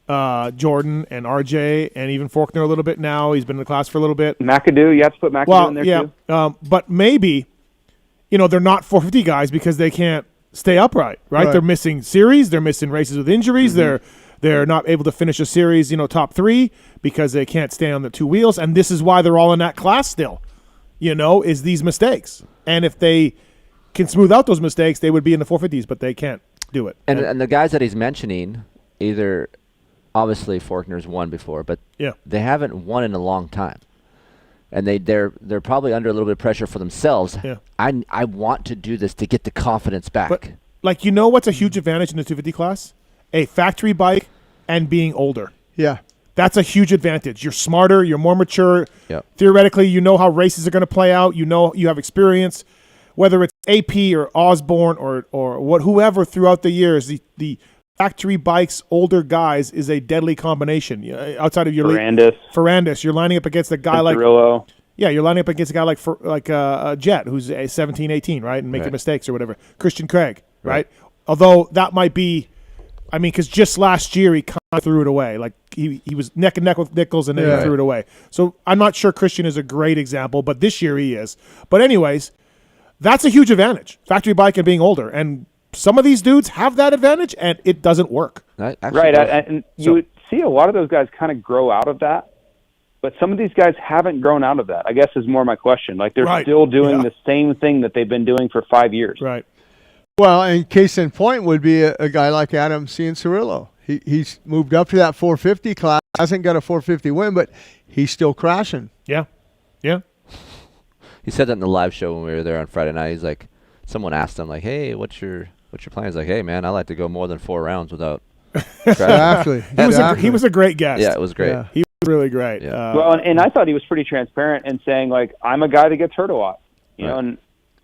Speaker 1: Jordan and RJ, and even Faulkner a little bit now. He's been in the class for a little bit.
Speaker 9: McAdoo, you have to put McAdoo in there too.
Speaker 1: But maybe, they're not 450 guys because they can't stay upright, right? They're missing series. They're missing races with injuries.
Speaker 9: Mm-hmm.
Speaker 1: They're not able to finish a series, top 3 because they can't stay on the 2 wheels. And this is why they're all in that class still, is these mistakes. And if they can smooth out those mistakes, they would be in the 450s, but they can't do it.
Speaker 4: And the guys that he's mentioning, either obviously Faulkner's won before, but they haven't won in a long time. And they're probably under a little bit of pressure for themselves.
Speaker 1: Yeah.
Speaker 4: I want to do this to get the confidence back.
Speaker 1: But, what's a huge advantage in the 250 class? A factory bike and being older.
Speaker 3: Yeah.
Speaker 1: That's a huge advantage. You're smarter. You're more mature.
Speaker 4: Yep.
Speaker 1: Theoretically, you know how races are going to play out. You have experience. Whether it's AP or Osborne or whoever throughout the years, the factory bikes, older guys is a deadly combination. Outside of your Ferrandis, you're lining up against a guy
Speaker 9: Cirillo.
Speaker 1: You're lining up against a guy like Jet, who's a 17, 18, right, and making mistakes or whatever. Christian Craig, right? Although that might be, because just last year he kind of threw it away. Like he was neck and neck with Nichols and then he threw it away. So I'm not sure Christian is a great example, but this year he is. But anyways, that's a huge advantage, factory bike and being older. And some of these dudes have that advantage, and it doesn't work.
Speaker 9: And you would see a lot of those guys kind of grow out of that, but some of these guys haven't grown out of that, I guess is more my question. Like they're still doing the same thing that they've been doing for 5 years.
Speaker 1: Right.
Speaker 3: Well, and case in point would be a guy like Adam Cianciarillo. He's moved up to that 450 class, hasn't got a 450 win, but he's still crashing.
Speaker 1: Yeah. Yeah.
Speaker 4: He said that in the live show when we were there on Friday night. He's like, someone asked him, like, hey, what's your plan? He's like, hey, man, I like to go more than 4 rounds without
Speaker 3: Exactly.
Speaker 1: He was a great guest.
Speaker 4: Yeah, it was great.
Speaker 1: He was really great.
Speaker 4: Yeah.
Speaker 9: Well, and I thought he was pretty transparent in saying, like, I'm a guy that gets hurt a lot. You know, and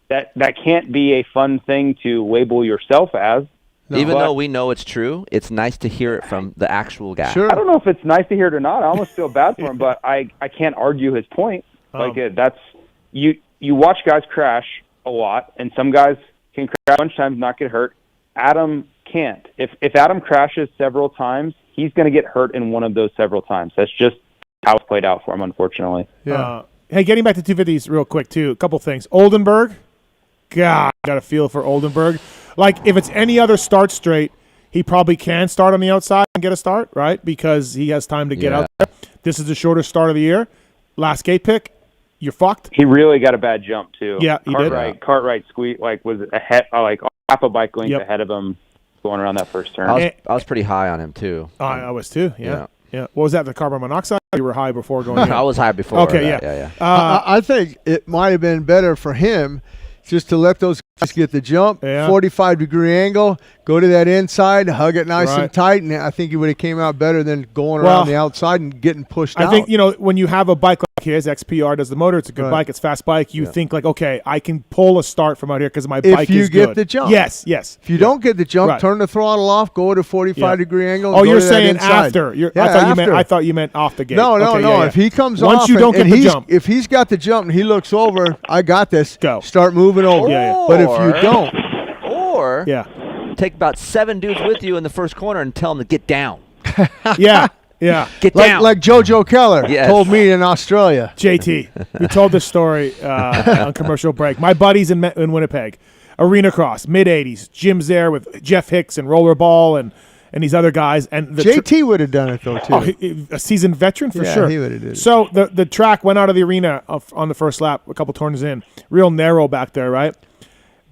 Speaker 9: that can't be a fun thing to label yourself as.
Speaker 4: No. Even though we know it's true, it's nice to hear it from the actual guy.
Speaker 9: Sure. I don't know if it's nice to hear it or not. I almost feel bad for him, but I can't argue his point. That's you watch guys crash a lot, and some guys can crash a bunch of times and not get hurt. Adam can't. If Adam crashes several times, he's going to get hurt in one of those several times. That's just how it's played out for him, unfortunately.
Speaker 1: Yeah. Hey, getting back to 250s real quick, too. A couple things. Oldenburg. God, I got a feel for Oldenburg. Like, if it's any other start straight, he probably can start on the outside and get a start, right? Because he has time to get out there. This is the shortest start of the year. Last gate pick, you're fucked.
Speaker 9: He really got a bad jump, too.
Speaker 1: Yeah, he did.
Speaker 9: Cartwright was ahead, half a bike length ahead of him going around that first turn.
Speaker 4: I was pretty high on him, too.
Speaker 1: I was, too, yeah. What was that, the carbon monoxide? You were high before going in?
Speaker 4: I was high before.
Speaker 1: Okay,
Speaker 4: yeah.
Speaker 3: I think it might have been better for him just to let those guys get the jump, 45-degree angle, go to that inside, hug it nice and tight, and I think he would have came out better than going around the outside and getting pushed out.
Speaker 1: I think, when you have a bike like his, XPR does the motor, it's a good bike, it's a fast bike, you think like, okay, I can pull a start from out here because my bike is good.
Speaker 3: If you get the jump.
Speaker 1: Yes.
Speaker 3: If you don't get the jump, turn the throttle off, go to 45-degree angle.
Speaker 1: Oh, you're saying after. I thought you meant off the gate.
Speaker 3: No.
Speaker 1: Yeah.
Speaker 3: If he comes
Speaker 1: Once
Speaker 3: off
Speaker 1: you don't get the jump.
Speaker 3: If he's got the jump and he looks over, I got this.
Speaker 1: Go.
Speaker 3: Start moving over. But if you don't.
Speaker 4: Or take about 7 dudes with you in the first corner and tell them to get down.
Speaker 1: Yeah.
Speaker 4: Get down.
Speaker 3: Like JoJo Keller told me in Australia.
Speaker 1: JT, we told this story on commercial break. My buddies in Winnipeg, arena cross, mid-'80s. Jim's there with Jeff Hicks and Rollerball and these other guys. And
Speaker 3: JT would have done it, though, too.
Speaker 1: A seasoned veteran for sure.
Speaker 3: He would have did it.
Speaker 1: So the track went out of the arena on the first lap, a couple turns in. Real narrow back there, right?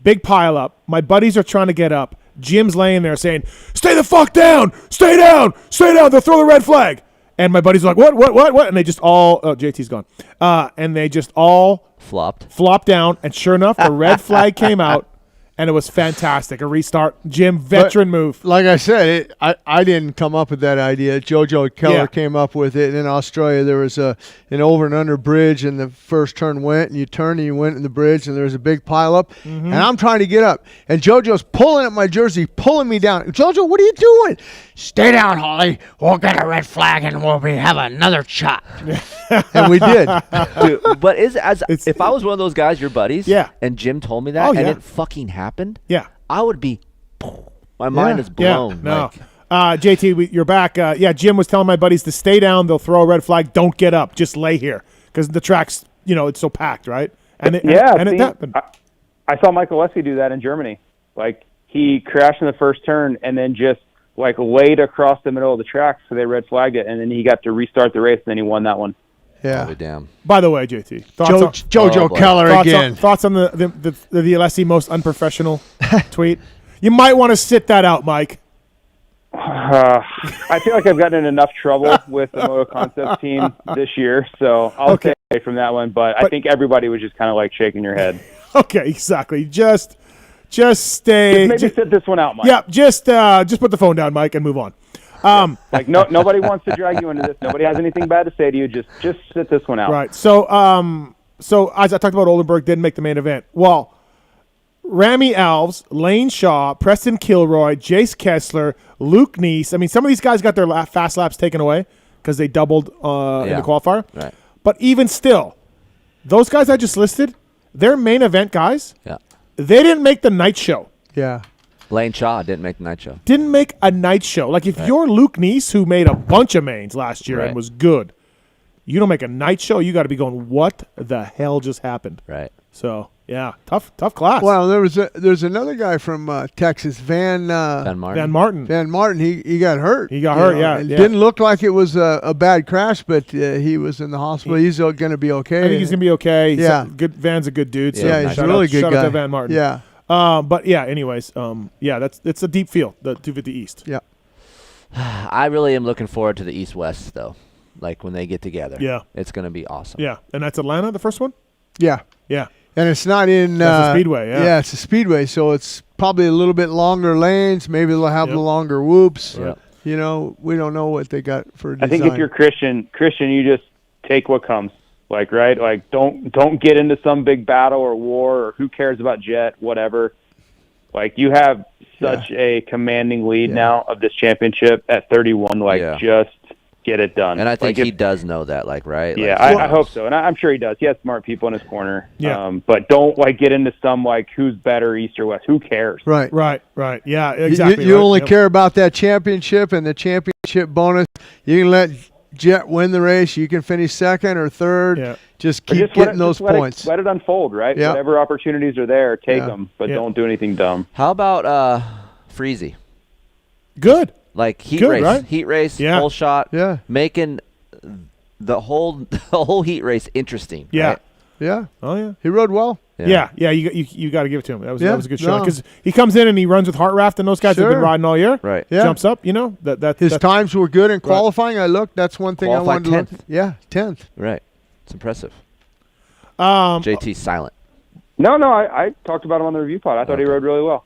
Speaker 1: Big pile up. My buddies are trying to get up. Jim's laying there saying, stay the fuck down! Stay down! Stay down! They'll throw the red flag. And my buddies are like, what? And they just all, JT's gone. And they just all
Speaker 4: flopped
Speaker 1: down. And sure enough, the red flag came out. and it was fantastic. A restart. Jim, veteran move.
Speaker 3: Like I said, I didn't come up with that idea. JoJo Keller came up with it. In Australia, there was an over and under bridge, and the first turn went, and you turned and you went in the bridge, and there was a big pile up. And I'm trying to get up, and JoJo's pulling at my jersey, pulling me down. JoJo, what are you doing? Stay down, Holley. We'll get a red flag, and we'll have another shot. And we did.
Speaker 4: Dude, but if I was one of those guys, your buddies, and Jim told me that, and it fucking happened, I would be, my mind is blown.
Speaker 1: No. JT, you're back. Jim was telling my buddies to stay down. They'll throw a red flag. Don't get up. Just lay here because the track's, it's so packed, right? And it happened.
Speaker 9: I saw Nicoletti do that in Germany. Like, he crashed in the first turn and then just, laid across the middle of the track, so they red flagged it, and then he got to restart the race, and then he won that one.
Speaker 3: Yeah.
Speaker 4: Oh, damn.
Speaker 1: By the way, JT,
Speaker 3: JoJo Keller again.
Speaker 1: Thoughts on the Alessi most unprofessional tweet? You might want to sit that out, Mike.
Speaker 9: I feel like I've gotten in enough trouble with the Moto Concept team this year, so I'll stay away from that one. But I think everybody was just kind of shaking your head.
Speaker 1: Okay, exactly. Just stay.
Speaker 9: Maybe sit this one out, Mike.
Speaker 1: Yeah, just put the phone down, Mike, and move on.
Speaker 9: Nobody wants to drag you into this. Nobody has anything bad to say to you. Just sit this one out.
Speaker 1: Right. So as I talked about, Oldenburg didn't make the main event. Well, Rami Alves, Lane Shaw, Preston Kilroy, Jace Kessler, Luke Neese. I mean, some of these guys got their fast laps taken away because they doubled in the qualifier.
Speaker 4: Right.
Speaker 1: But even still, those guys I just listed, they're main event guys.
Speaker 4: Yeah.
Speaker 1: They didn't make the night show.
Speaker 3: Yeah.
Speaker 4: Lane Shaw didn't make the night show.
Speaker 1: Didn't make a night show. Like, if you're Luke Neese, who made a bunch of mains last year and was good, you don't make a night show, you got to be going, what the hell just happened?
Speaker 4: Right.
Speaker 1: So, yeah, tough class.
Speaker 3: Well, there's another guy from Texas, Van
Speaker 1: Martin.
Speaker 3: Van Martin, he got hurt.
Speaker 1: He got hurt,
Speaker 3: It didn't look like it was a bad crash, but he was in the hospital. He's going to be okay.
Speaker 1: I think he's going to be okay.
Speaker 3: Yeah.
Speaker 1: Van's a good dude. So
Speaker 3: he's a really good guy.
Speaker 1: Shout out to Van Martin.
Speaker 3: Yeah.
Speaker 1: But yeah, anyways, it's a deep field, the 250 East.
Speaker 3: Yeah.
Speaker 4: I really am looking forward to the East-West, though. Like, when they get together.
Speaker 1: Yeah.
Speaker 4: It's going to be awesome.
Speaker 1: Yeah. And that's Atlanta, the first one?
Speaker 3: Yeah.
Speaker 1: Yeah.
Speaker 3: And it's not in...
Speaker 1: That's a speedway, yeah.
Speaker 3: Yeah, it's a speedway, so it's probably a little bit longer lanes. Maybe they'll have the longer whoops.
Speaker 4: Yep.
Speaker 3: We don't know what they got for design.
Speaker 9: I think if you're Christian, you just take what comes. Don't get into some big battle or war or who cares about jet, whatever. You have such a commanding lead now of this championship at 31. Just get it done.
Speaker 4: And I think he does know that, right?
Speaker 9: Yeah, I hope so. And I'm sure he does. He has smart people in his corner. Yeah. But don't, get into some, who's better, East or West. Who cares?
Speaker 3: Right.
Speaker 1: Yeah, exactly.
Speaker 3: You only care about that championship and the championship bonus. You can let Jet win the race. You can finish second or third. Yeah. Just keep getting those points.
Speaker 9: Let it unfold, right?
Speaker 3: Yeah.
Speaker 9: Whatever opportunities are there, take them, but don't do anything dumb.
Speaker 4: How about Freezy?
Speaker 1: Good.
Speaker 4: Heat race,
Speaker 1: right?
Speaker 4: Heat race, whole shot, making the whole heat race interesting.
Speaker 1: Yeah.
Speaker 4: Right?
Speaker 3: Yeah.
Speaker 1: Oh, yeah.
Speaker 3: He rode well.
Speaker 1: Yeah. You got to give it to him. That was a good shot because he comes in and he runs with Heart Raft, and those guys have been riding all year.
Speaker 4: Right.
Speaker 3: Yeah.
Speaker 1: Jumps up.
Speaker 3: His times were good in qualifying. I looked. That's one thing I wanted to look.
Speaker 4: 10th.
Speaker 3: Yeah, 10th.
Speaker 4: Right. It's impressive. JT's silent.
Speaker 9: No, I talked about him on the review pod. I thought he rode really well.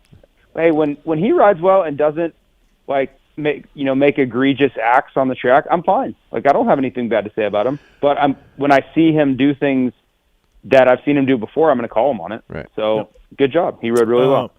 Speaker 9: Hey, when he rides well and doesn't make egregious acts on the track, I'm fine. I don't have anything bad to say about him. But when I see him do things that I've seen him do before, I'm going to call him on it.
Speaker 4: Right.
Speaker 9: So good job. He rode really well.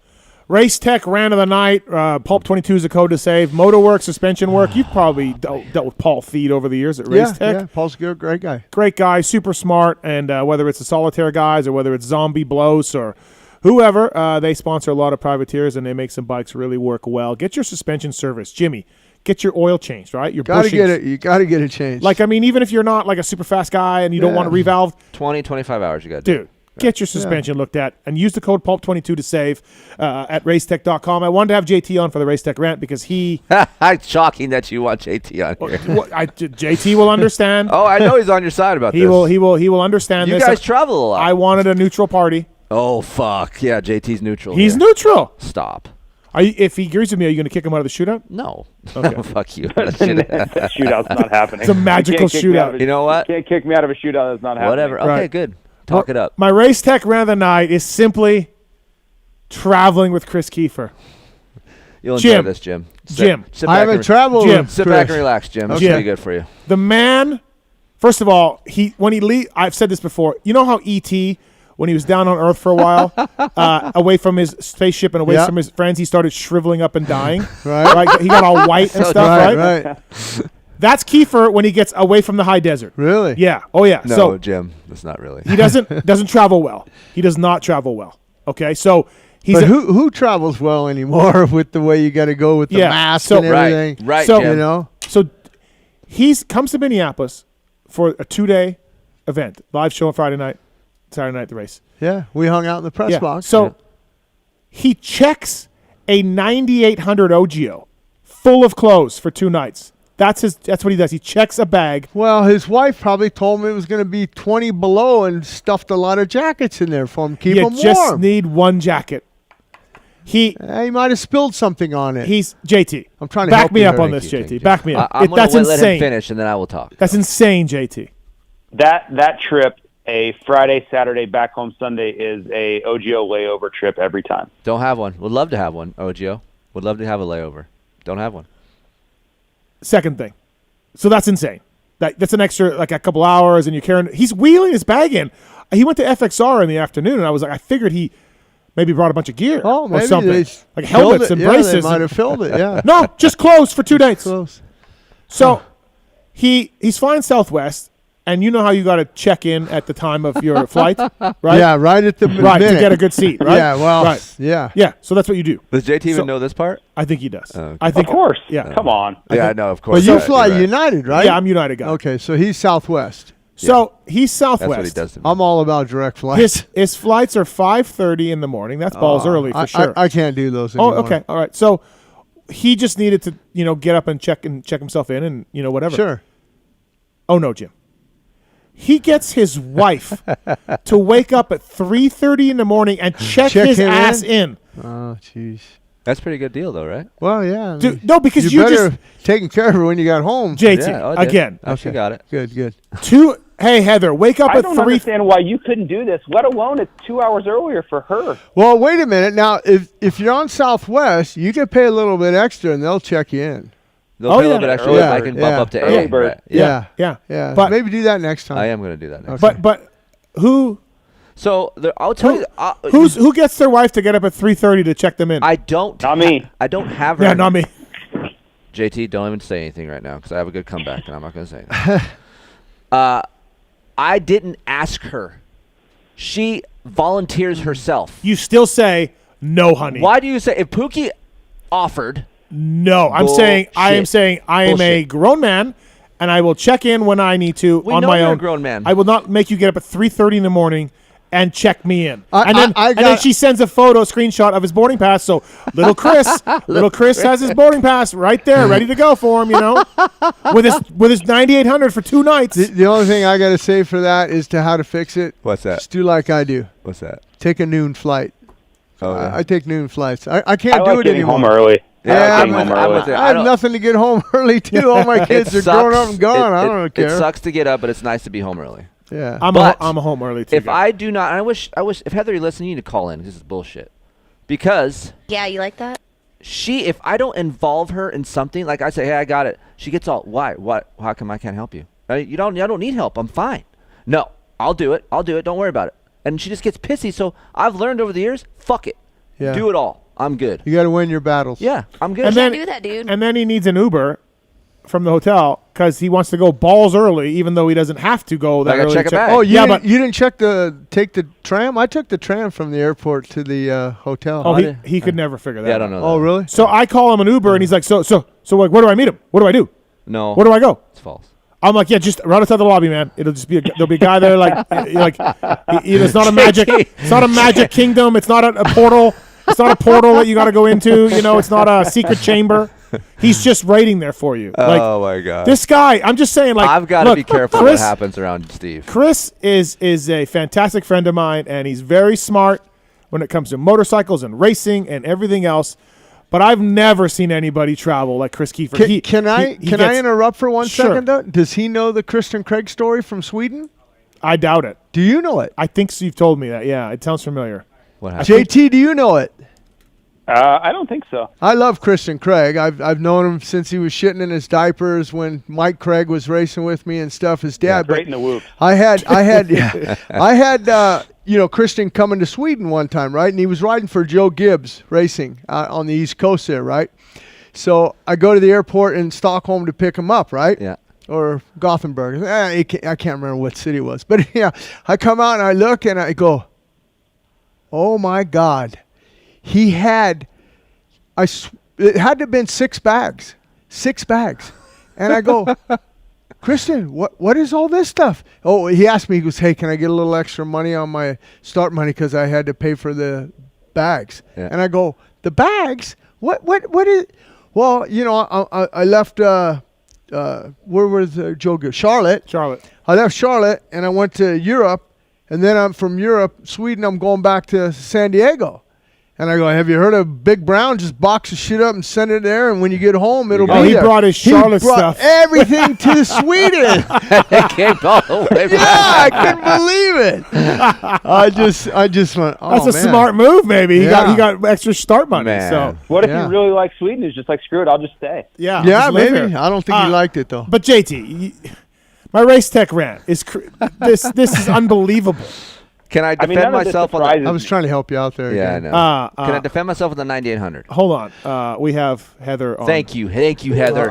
Speaker 1: Race Tech Rant of the night. Pulp 22 is a code to save. Motor Work, suspension work. You've probably dealt with Paul Feed over the years at Race Tech.
Speaker 3: Yeah, Paul's a great guy.
Speaker 1: Great guy, super smart, and whether it's the solitaire guys or whether it's Zombie Blows or whoever, they sponsor a lot of privateers and they make some bikes really work well. Get your suspension service. Jimmy, get your oil changed, right? Your
Speaker 3: gotta
Speaker 1: bushings.
Speaker 3: get it. You got to get it changed.
Speaker 1: Even if you're not a super fast guy and you don't want to revalve.
Speaker 4: 20-25 hours you got to do.
Speaker 1: Dude. Get your suspension looked at and use the code PULP22 to save at racetech.com. I wanted to have JT on for the Racetech Rant because he...
Speaker 4: It's shocking that you want JT on here.
Speaker 1: JT will understand.
Speaker 4: Oh, I know he's on your side about this.
Speaker 1: He will understand this.
Speaker 4: You guys travel a lot.
Speaker 1: I wanted a neutral party.
Speaker 4: Oh, fuck. Yeah, JT's neutral.
Speaker 1: He's neutral.
Speaker 4: Stop.
Speaker 1: If he agrees with me, are you going to kick him out of the shootout?
Speaker 4: No.
Speaker 1: Okay.
Speaker 4: Fuck you.
Speaker 9: That shootout's not happening.
Speaker 1: It's a magical shootout.
Speaker 4: You know what?
Speaker 9: You can't kick me out of a shootout that's not happening.
Speaker 4: Whatever. Okay, good. Talk it up.
Speaker 1: My Race Tech Rant of the night is simply traveling with Kris Keefer.
Speaker 4: You'll
Speaker 1: Jim.
Speaker 4: enjoy this, Jim. Sit
Speaker 3: I
Speaker 4: back
Speaker 3: haven't
Speaker 4: and-
Speaker 3: traveled
Speaker 1: Jim.
Speaker 3: with
Speaker 4: Sit
Speaker 3: Kris.
Speaker 4: back and relax, Jim. This
Speaker 1: Jim.
Speaker 4: will be good for you.
Speaker 1: The man, first of all, I've said this before. You know how E.T., when he was down on Earth for a while, away from his spaceship and away
Speaker 3: Yep.
Speaker 1: from his friends, he started shriveling up and dying.
Speaker 3: Right.
Speaker 1: He got all white and stuff, right?
Speaker 3: Right.
Speaker 1: That's Keefer when he gets away from the high desert.
Speaker 3: Really?
Speaker 1: Yeah. Oh, yeah.
Speaker 4: No,
Speaker 1: So
Speaker 4: Jim, that's not really.
Speaker 1: he doesn't travel well. He does not travel well. Okay, so he's
Speaker 3: But who travels well anymore with the way you got to go with the mask and everything?
Speaker 4: Right,
Speaker 1: so,
Speaker 4: Jim.
Speaker 3: You know?
Speaker 1: So comes to Minneapolis for a 2-day event, live show on Friday night, Saturday night the race.
Speaker 3: Yeah, we hung out in the press box.
Speaker 1: So he checks a 9800 OGO full of clothes for 2 nights. That's what he does. He checks a bag.
Speaker 3: Well, his wife probably told him it was going to be 20 below and stuffed a lot of jackets in there for him, keep
Speaker 1: You
Speaker 3: him
Speaker 1: just
Speaker 3: warm.
Speaker 1: need one jacket. He
Speaker 3: might have spilled something on it.
Speaker 1: He's JT.
Speaker 3: I'm trying to
Speaker 1: back
Speaker 3: help
Speaker 1: me
Speaker 3: you
Speaker 1: up
Speaker 3: here.
Speaker 1: on this, JT. Back me up.
Speaker 4: I'm
Speaker 1: That's
Speaker 4: going to let him
Speaker 1: insane.
Speaker 4: finish, and then I will talk.
Speaker 1: That's insane, JT.
Speaker 9: That trip, a Friday, Saturday, back home Sunday, is a OGO layover trip every time.
Speaker 4: Don't have one. Would love to have one, OGO. Would love to have a layover. Don't have one.
Speaker 1: Second thing. So that's insane. That's an extra, like a couple hours, and you're carrying. He's wheeling his bag in. He went to FXR in the afternoon, and I was like, I figured he maybe brought a bunch of gear or
Speaker 3: maybe
Speaker 1: something.
Speaker 3: they
Speaker 1: Like
Speaker 3: filled
Speaker 1: helmets
Speaker 3: it.
Speaker 1: and
Speaker 3: Yeah,
Speaker 1: braces.
Speaker 3: they might have filled it, yeah.
Speaker 1: No, just clothes for 2 days.
Speaker 3: Close.
Speaker 1: So he's flying Southwest, and you know how you got to check in at the time of your flight, right?
Speaker 3: Yeah, right at the
Speaker 1: right
Speaker 3: minute.
Speaker 1: to get a good seat, right?
Speaker 3: Yeah, well,
Speaker 1: right.
Speaker 3: yeah.
Speaker 1: Yeah, so that's what you do.
Speaker 4: Does JT
Speaker 1: So-
Speaker 4: even know this part?
Speaker 1: I think he does.
Speaker 4: Okay.
Speaker 1: I think
Speaker 9: Of course.
Speaker 1: Yeah.
Speaker 9: Come on.
Speaker 4: Yeah, I know, of course.
Speaker 3: But you
Speaker 4: Right,
Speaker 3: fly
Speaker 4: you're right.
Speaker 3: United, right?
Speaker 1: Yeah, I'm United guy.
Speaker 3: Okay, so he's Southwest.
Speaker 1: So he's Southwest.
Speaker 4: That's what he does to me.
Speaker 3: I'm all about direct flights.
Speaker 1: His flights are 5:30 in the morning. That's balls early for sure.
Speaker 3: I can't do those anymore.
Speaker 1: Oh, okay. All right. So he just needed to, get up and check himself in and, whatever.
Speaker 3: Sure.
Speaker 1: Oh, no, Jim. He gets his wife to wake up at 3:30 in the morning and check his
Speaker 3: him
Speaker 1: ass in.
Speaker 3: Oh, jeez.
Speaker 4: That's a pretty good deal, though, right?
Speaker 3: Well, yeah. I
Speaker 1: Dude,
Speaker 3: mean,
Speaker 1: no, because
Speaker 3: you
Speaker 1: you
Speaker 3: better
Speaker 1: just
Speaker 3: taking care of her when you got home.
Speaker 1: JT
Speaker 4: Yeah, I did.
Speaker 1: again.
Speaker 4: Actually got it.
Speaker 3: Good.
Speaker 1: Hey Heather, wake up
Speaker 9: I
Speaker 1: at
Speaker 9: don't
Speaker 1: 3.
Speaker 9: understand why you couldn't do this, let alone it's 2 hours earlier for her.
Speaker 3: Well, wait a minute. Now, if you're on Southwest, you can pay a little bit extra, and they'll check you in.
Speaker 4: They'll
Speaker 1: Oh,
Speaker 4: pay a
Speaker 1: yeah.
Speaker 4: little bit extra.
Speaker 3: Yeah,
Speaker 4: I can bump
Speaker 3: yeah.
Speaker 4: up to
Speaker 9: Early
Speaker 4: A.
Speaker 9: bird.
Speaker 4: Right. Yeah.
Speaker 1: Yeah.
Speaker 3: But
Speaker 1: But
Speaker 3: maybe do that next time.
Speaker 4: I am going to do that next.
Speaker 1: but who
Speaker 4: So I'll tell you.
Speaker 1: who gets their wife to get up at 3:30 to check them in?
Speaker 4: I don't.
Speaker 9: Not me.
Speaker 4: I don't have her.
Speaker 1: Yeah, not me.
Speaker 4: JT, don't even say anything right now because I have a good comeback and I'm not going to say anything. I didn't ask her. She volunteers herself.
Speaker 1: You still say no, honey.
Speaker 4: Why do you say if Pookie offered?
Speaker 1: No, I am saying I am a
Speaker 4: Bullshit.
Speaker 1: grown man, and I will check in when I need to
Speaker 4: We
Speaker 1: on
Speaker 4: know
Speaker 1: my
Speaker 4: you're a
Speaker 1: own.
Speaker 4: grown man.
Speaker 1: I will not make you get up at 3:30 in the morning and check me in.
Speaker 3: I
Speaker 1: and then
Speaker 3: got-
Speaker 1: she sends a screenshot of his boarding pass. So little Chris has his boarding pass right there, ready to go for him. With his 9800 for 2 nights.
Speaker 3: The only thing I got to say for that is to how to fix it.
Speaker 4: What's that?
Speaker 3: Just do like I do.
Speaker 4: What's that?
Speaker 3: Take a noon flight.
Speaker 4: Oh, yeah.
Speaker 3: I take noon flights. I can't
Speaker 9: I
Speaker 3: do
Speaker 9: like
Speaker 3: it
Speaker 9: getting
Speaker 3: anymore.
Speaker 9: home early.
Speaker 3: Yeah,
Speaker 9: I like
Speaker 3: I'm
Speaker 9: getting home
Speaker 4: with- I'm
Speaker 9: early.
Speaker 4: with you.
Speaker 3: I have nothing to get home early too. All my kids are grown up and gone. I don't care.
Speaker 4: It sucks to get up, but it's nice to be home early.
Speaker 3: Yeah.
Speaker 1: I'm
Speaker 4: But
Speaker 1: a home early too.
Speaker 4: If
Speaker 1: guy.
Speaker 4: I do not, and I wish if Heather, you listen, you need to call in. This is bullshit. Because
Speaker 11: Yeah, you like that?
Speaker 4: if I don't involve her in something, like I say, hey, I got it. She gets all, why? What? How come I can't help you? I don't need help. I'm fine. No, I'll do it. Don't worry about it. And she just gets pissy. So I've learned over the years, fuck it.
Speaker 3: Yeah.
Speaker 4: Do it all. I'm good.
Speaker 3: You got to win your battles.
Speaker 4: Yeah, I'm good.
Speaker 1: and then
Speaker 11: do that, dude.
Speaker 1: And then he needs an Uber from the hotel because he wants to go balls early, even though he doesn't have to go that
Speaker 4: I gotta
Speaker 1: early.
Speaker 4: check
Speaker 1: to
Speaker 4: a bag.
Speaker 3: Oh,
Speaker 1: Yeah,
Speaker 3: you didn't take the tram? I took the tram from the airport to the hotel.
Speaker 1: Oh, he could never figure that.
Speaker 4: Yeah, I
Speaker 1: out.
Speaker 4: don't know.
Speaker 3: Oh,
Speaker 4: that.
Speaker 3: really?
Speaker 1: So I call him an Uber, and he's like, so like, where do I meet him? What do I do?
Speaker 4: No.
Speaker 1: Where do I go?
Speaker 4: It's false.
Speaker 1: I'm like, yeah, just right outside the lobby, man. It'll just be there'll be a guy there, it's not a magic, it's not a magic kingdom. It's not a portal. It's not a portal that you got to go into. It's not a secret chamber. He's just waiting there for you.
Speaker 4: Oh my God.
Speaker 1: This guy, I'm just saying,
Speaker 4: I've got to
Speaker 1: look,
Speaker 4: be careful
Speaker 1: Chris,
Speaker 4: what happens around Steve.
Speaker 1: Chris is a fantastic friend of mine, and he's very smart when it comes to motorcycles and racing and everything else. But I've never seen anybody travel like Kris Keefer.
Speaker 3: Can I interrupt for 1
Speaker 1: Sure.
Speaker 3: second? Though? Does he know the Christian Craig story from Sweden?
Speaker 1: I doubt it.
Speaker 3: Do you know it?
Speaker 1: I think Steve told me that. Yeah, it sounds familiar.
Speaker 4: What happened?
Speaker 3: JT, do you know it?
Speaker 9: I don't think so.
Speaker 3: I love Christian Craig. I've known him since he was shitting in his diapers when Mike Craig was racing with me and stuff. His dad.
Speaker 9: Great in the whoop.
Speaker 3: I had Christian coming to Sweden one time, right? And he was riding for Joe Gibbs Racing on the East Coast there, right? So I go to the airport in Stockholm to pick him up, right?
Speaker 4: Yeah.
Speaker 3: Or Gothenburg. I can't remember what city it was. But yeah, I come out and I look and I go, oh my God. He had, it had to have been 6 bags. 6 bags. And I go, Christian, what is all this stuff? Oh, he asked me, he goes, hey, can I get a little extra money on my start money because I had to pay for the bags.
Speaker 4: Yeah.
Speaker 3: And I go, the bags? What is, well, I left, where was Joe go? Charlotte. I left Charlotte and I went to Europe, and then I'm from Europe, Sweden, I'm going back to San Diego. And I go, have you heard of Big Brown? Just box the shit up and send it there, and when you get home, it'll be there.
Speaker 1: He brought his Charlotte
Speaker 3: he brought
Speaker 1: stuff.
Speaker 3: Everything to Sweden.
Speaker 4: It came all the way
Speaker 3: Yeah, I couldn't believe it. I just went, oh,
Speaker 1: That's a
Speaker 3: man.
Speaker 1: smart move, maybe. He
Speaker 3: Yeah.
Speaker 1: got extra start money.
Speaker 4: Man.
Speaker 1: So
Speaker 9: What if
Speaker 3: Yeah.
Speaker 9: you really like Sweden? It's just like, screw it, I'll just stay.
Speaker 1: yeah,
Speaker 3: Yeah,
Speaker 1: just live
Speaker 3: maybe.
Speaker 1: here.
Speaker 3: I don't think he liked it, though.
Speaker 1: But JT, my race tech rant is this is unbelievable.
Speaker 4: Can I defend
Speaker 9: none of this
Speaker 4: myself on
Speaker 9: surprises
Speaker 4: the?
Speaker 3: I was trying to help you out there.
Speaker 4: Yeah, I
Speaker 3: again.
Speaker 4: know. Can I defend myself on the 9800?
Speaker 1: Hold on. We have Heather on.
Speaker 4: Thank you, Heather.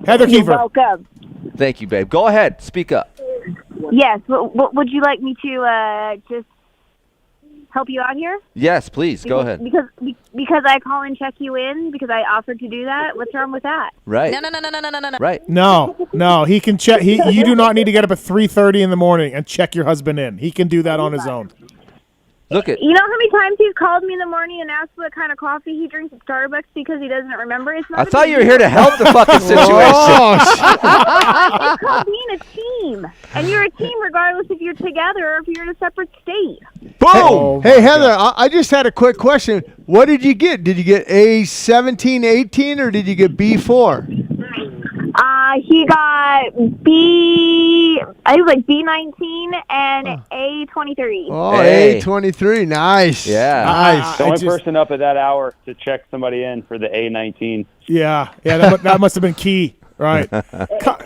Speaker 1: Heather
Speaker 11: You're
Speaker 1: Keefer.
Speaker 11: welcome.
Speaker 4: Thank you, babe. Go ahead, speak up.
Speaker 11: Yes. What would you like me to just help you out here?
Speaker 4: Yes, please. Go ahead.
Speaker 11: Because I call and check you in because I offered to do that. What's wrong with that?
Speaker 4: Right.
Speaker 11: No.
Speaker 4: Right.
Speaker 1: No. He can check. You do not need to get up at 3:30 in the morning and check your husband in. He can do that on his own.
Speaker 4: Look at.
Speaker 11: You know how many times he's called me in the morning and asked what kind of coffee he drinks at Starbucks because he doesn't remember? It's not
Speaker 4: I
Speaker 11: a
Speaker 4: thought
Speaker 11: big
Speaker 4: you were
Speaker 11: deal.
Speaker 4: here to help the fucking situation.
Speaker 11: It's called being a team, and you're a team regardless if you're together or if you're in a separate state.
Speaker 3: Boom!
Speaker 1: Oh,
Speaker 3: Hey, Heather, I just had a quick question. What did you get? Did you get A17, 18, or did you get B4?
Speaker 11: He got I think like B19 and A23.
Speaker 3: Oh,
Speaker 4: Hey.
Speaker 3: A23. Nice.
Speaker 4: Yeah.
Speaker 3: Nice.
Speaker 9: The only person up at that hour to check somebody in for the A19.
Speaker 1: Yeah. That must have been key, right?
Speaker 11: You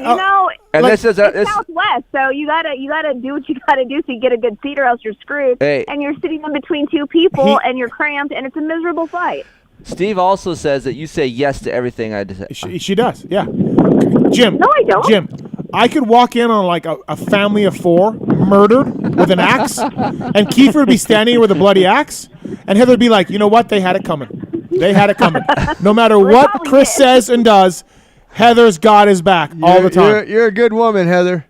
Speaker 11: know,
Speaker 4: And
Speaker 1: Like-
Speaker 4: this is
Speaker 11: it's Southwest, so you gotta do what you gotta do so you get a good seat, or else you're screwed.
Speaker 4: Hey.
Speaker 11: And you're sitting in between two people, and you're cramped, and it's a miserable fight.
Speaker 4: Steve also says that you say yes to everything I just.
Speaker 1: She does. Yeah. Jim.
Speaker 11: No, I don't.
Speaker 1: Jim, I could walk in on like a family of 4 murdered with an axe, and Keefer would be standing here with a bloody axe, and Heather would be like, you know what? They had it coming. They had it coming. No matter what Kris says and does, Heather's got his back all the time.
Speaker 3: You're a good woman, Heather.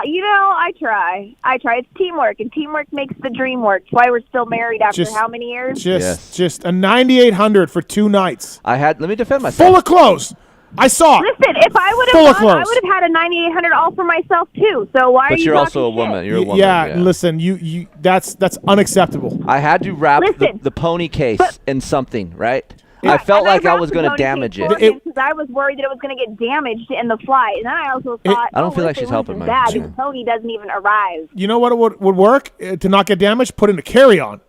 Speaker 11: You know, I try. It's teamwork, and teamwork makes the dream work. That's why we're still married after
Speaker 1: Just-
Speaker 11: how many years?
Speaker 1: Just a 9,800 for 2 nights.
Speaker 4: Let me defend myself.
Speaker 1: Full of clothes. I saw it.
Speaker 11: Listen, if I would
Speaker 1: Full of
Speaker 11: have won, I
Speaker 1: clothes.
Speaker 11: would have had a 9,800 all for myself too. So why are
Speaker 4: But
Speaker 11: you
Speaker 4: you're also a
Speaker 11: talking
Speaker 4: woman.
Speaker 11: shit?
Speaker 4: You're a woman.
Speaker 1: Yeah, listen, you that's unacceptable.
Speaker 4: I had to wrap
Speaker 11: Listen,
Speaker 4: the pony case in something, right? I felt like I was going to damage it.
Speaker 11: Because I was worried that it was going to get damaged in the flight, and then I also thought,
Speaker 4: I don't feel like
Speaker 11: listen,
Speaker 4: she's helping
Speaker 11: this is
Speaker 4: my-
Speaker 11: bad.
Speaker 4: Yeah.
Speaker 11: The pony doesn't even arrive.
Speaker 1: You know what would work to not get damaged? Put in a carry-on,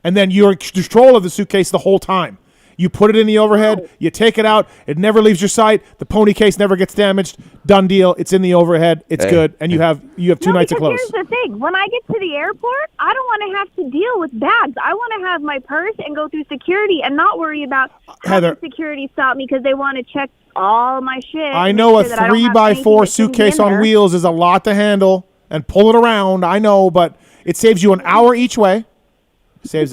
Speaker 1: and then you're in control of the suitcase the whole time. You put it in the overhead, you take it out, it never leaves your sight. The pony case never gets damaged. Done deal. It's in the overhead. It's
Speaker 4: Hey.
Speaker 1: good, and you have 2 nights of
Speaker 11: because
Speaker 1: clothes.
Speaker 11: here's the thing. When I get to the airport, I don't want to have to deal with bags. I want to have my purse and go through security and not worry about
Speaker 1: Heather.
Speaker 11: having security stop me because they want to check all my shit.
Speaker 1: I
Speaker 11: and
Speaker 1: know
Speaker 11: make
Speaker 1: a
Speaker 11: sure that I don't have
Speaker 1: 3x4
Speaker 11: anything that shouldn't be
Speaker 1: suitcase
Speaker 11: in
Speaker 1: on
Speaker 11: there.
Speaker 1: wheels is a lot to handle and pull it around. I know, but it saves you an hour each way. Says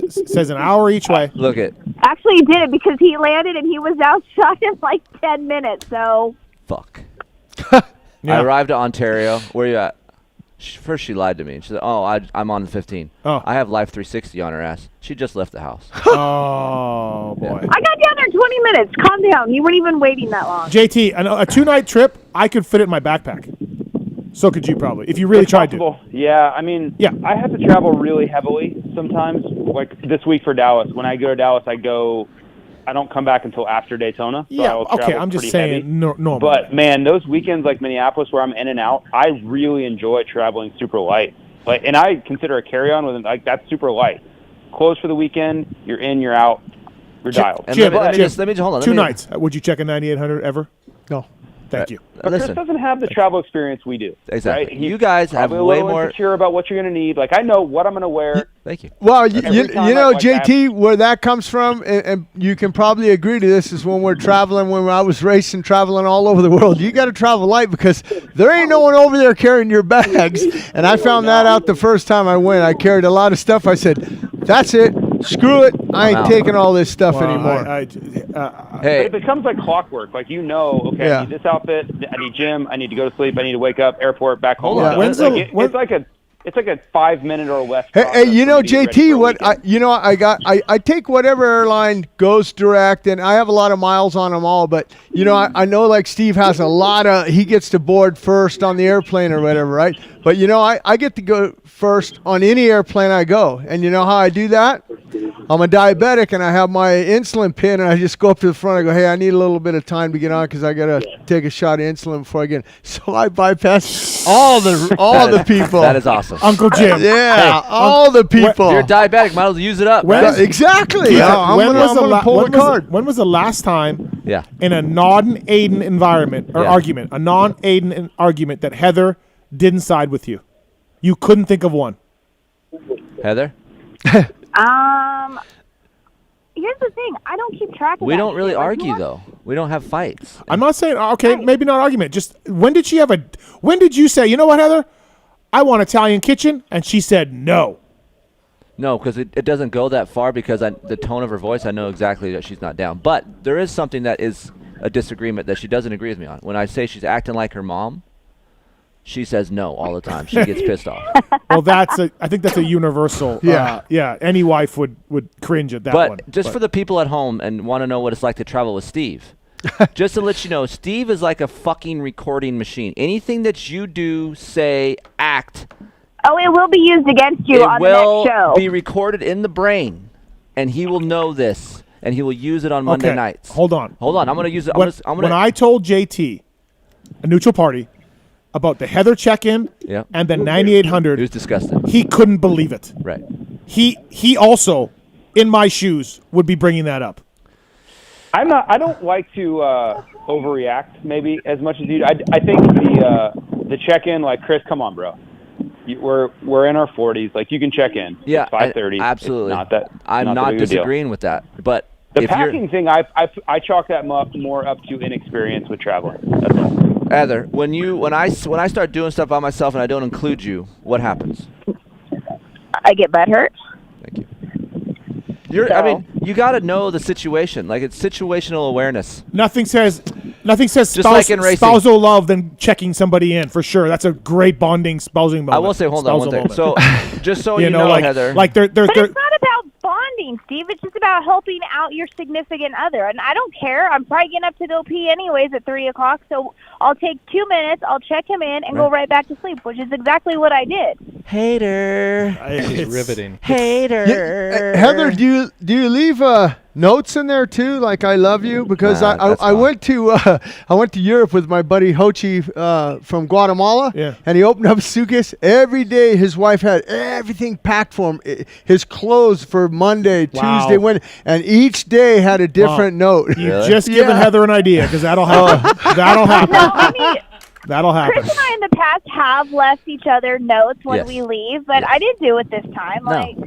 Speaker 1: an hour each way.
Speaker 4: Look it.
Speaker 11: Actually, he did it because he landed and he was outshot in like 10 minutes. So
Speaker 4: Fuck.
Speaker 1: Yeah.
Speaker 4: I arrived at Ontario. Where you at? First, she lied to me. She said, "Oh, I'm on the 15.
Speaker 1: Oh.
Speaker 4: I have Life 360 on her ass." She just left the house.
Speaker 1: Oh boy.
Speaker 11: I got down there 20 minutes. Calm down. You weren't even waiting that long.
Speaker 1: JT, a 2-night trip, I could fit it in my backpack. So could you probably, if you really
Speaker 9: It's
Speaker 1: tried to.
Speaker 9: possible. Yeah, I mean, I have to travel really heavily sometimes. Like this week for Dallas. When I go to Dallas, I don't come back until after Daytona. So
Speaker 1: Yeah,
Speaker 9: I will
Speaker 1: okay,
Speaker 9: travel
Speaker 1: I'm just
Speaker 9: pretty
Speaker 1: saying
Speaker 9: heavy.
Speaker 1: normal.
Speaker 9: But man, those weekends like Minneapolis where I'm in and out, I really enjoy traveling super light. And I consider a carry-on with that's super light. closed for the weekend, you're in, you're out, you're dialed.
Speaker 4: And
Speaker 1: Jim,
Speaker 4: let me just hold on.
Speaker 1: Two nights. Would you check a 9800 ever?
Speaker 3: No.
Speaker 1: Thank you.
Speaker 9: But Chris doesn't have the travel experience we do.
Speaker 4: Exactly.
Speaker 9: Right?
Speaker 4: You guys have
Speaker 9: probably a
Speaker 4: way
Speaker 9: little
Speaker 4: more.
Speaker 9: insecure about what you're going to need. Like, I know what I'm going to wear.
Speaker 4: Thank you.
Speaker 3: Well, you
Speaker 9: time
Speaker 3: know,
Speaker 9: I- like
Speaker 3: JT, where that comes from, and you can probably agree to this, is when we're traveling, when I was racing, traveling all over the world, you got to travel light because there ain't no one over there carrying your bags. And I found that out the first time I went. I carried a lot of stuff. I said, that's it. Screw it. I ain't taking all this stuff anymore.
Speaker 9: But it becomes like clockwork. Like, you know, okay, I need this outfit, I need gym, I need to go to sleep, I need to wake up, airport, back home.
Speaker 3: Hold on.
Speaker 9: It's like a 5 minute or less.
Speaker 3: Hey, you know, JT, I take whatever airline goes direct, and I have a lot of miles on them all. But you know, I know like Steve has a lot of. He gets to board first on the airplane or whatever, right? But you know, I get to go first on any airplane I go, and you know how I do that? I'm a diabetic, and I have my insulin pen, and I just go up to the front. I go, hey, I need a little bit of time to get on because I gotta take a shot of insulin before I get in. So I bypass all the people.
Speaker 4: That is awesome.
Speaker 1: Uncle Jim.
Speaker 3: Yeah, all the people.
Speaker 4: If you're diabetic, might as well use it up.
Speaker 3: Exactly. I'm gonna pull the card.
Speaker 1: When was the last time
Speaker 4: Yeah.
Speaker 1: in a non-Aiden environment or argument, a non-Aiden argument that Heather didn't side with you? You couldn't think of one.
Speaker 4: Heather?
Speaker 11: Here's the thing. I don't keep track of
Speaker 4: We
Speaker 11: that
Speaker 4: don't really
Speaker 11: shit. Like,
Speaker 4: argue, though. We don't have fights.
Speaker 1: I'm not saying, okay, maybe not argument. Just when did you say, you know what, Heather? I want Italian kitchen. And she said no.
Speaker 4: No, because it doesn't go that far because the tone of her voice, I know exactly that she's not down. But there is something that is a disagreement that she doesn't agree with me on. When I say she's acting like her mom, she says no all the time. She gets pissed off.
Speaker 1: Well, I think that's a universal. Yeah. Any wife would cringe at that one.
Speaker 4: But for the people at home and want to know what it's like to travel with Steve, just to let you know, Steve is like a fucking recording machine. Anything that you do, say, act.
Speaker 11: Oh, it will be used against you on the next show.
Speaker 4: It will be recorded in the brain, and he will know this, and he will use it on Monday nights.
Speaker 1: Hold on.
Speaker 4: I'm going to use it.
Speaker 1: When I told JT, a neutral party, about the Heather check-in and the 9800,
Speaker 4: he was disgusted.
Speaker 1: He couldn't believe it.
Speaker 4: Right.
Speaker 1: He also, in my shoes, would be bringing that up.
Speaker 9: I don't like to overreact maybe as much as you do. I think the check-in, like, Chris, come on, bro. We're in our 40s. Like, you can check in.
Speaker 4: Yeah,
Speaker 9: it's 5:30.
Speaker 4: Absolutely.
Speaker 9: I'm
Speaker 4: not disagreeing with that. But
Speaker 9: the packing thing, I chalk that more up to inexperience with traveling. That's all.
Speaker 4: Heather, when I start doing stuff by myself and I don't include you, what happens?
Speaker 11: I get butthurt.
Speaker 4: Thank you. I mean, you got to know the situation. Like, it's situational awareness.
Speaker 1: Nothing says
Speaker 4: Just like in racing.
Speaker 1: spousal love than checking somebody in, for sure. That's a great bonding spousing moment.
Speaker 4: I will say, hold on one thing. So, just so you know,
Speaker 1: like,
Speaker 4: Heather.
Speaker 1: like
Speaker 11: But it's not about bonding, Steve. It's just about helping out your significant other. And I don't care. I'm probably getting up to go pee anyways at 3 o'clock, so I'll take 2 minutes, I'll check him in, and go right back to sleep, which is exactly what I did.
Speaker 4: Hater.
Speaker 10: It's riveting.
Speaker 4: Hater.
Speaker 3: Heather, do you leave notes in there too, like "I love you"? Because I went to Europe with my buddy Hochi from Guatemala, and he opened up a suitcase. Every day, his wife had everything packed for him. His clothes for Monday, Tuesday, Wednesday, and each day had a different note.
Speaker 1: You've just given Heather an idea, because that'll happen. That'll happen.
Speaker 11: No, I mean,
Speaker 1: That'll happen.
Speaker 11: Chris and I in the past have left each other notes when we leave, but I didn't do it this time.
Speaker 4: No.
Speaker 11: Like,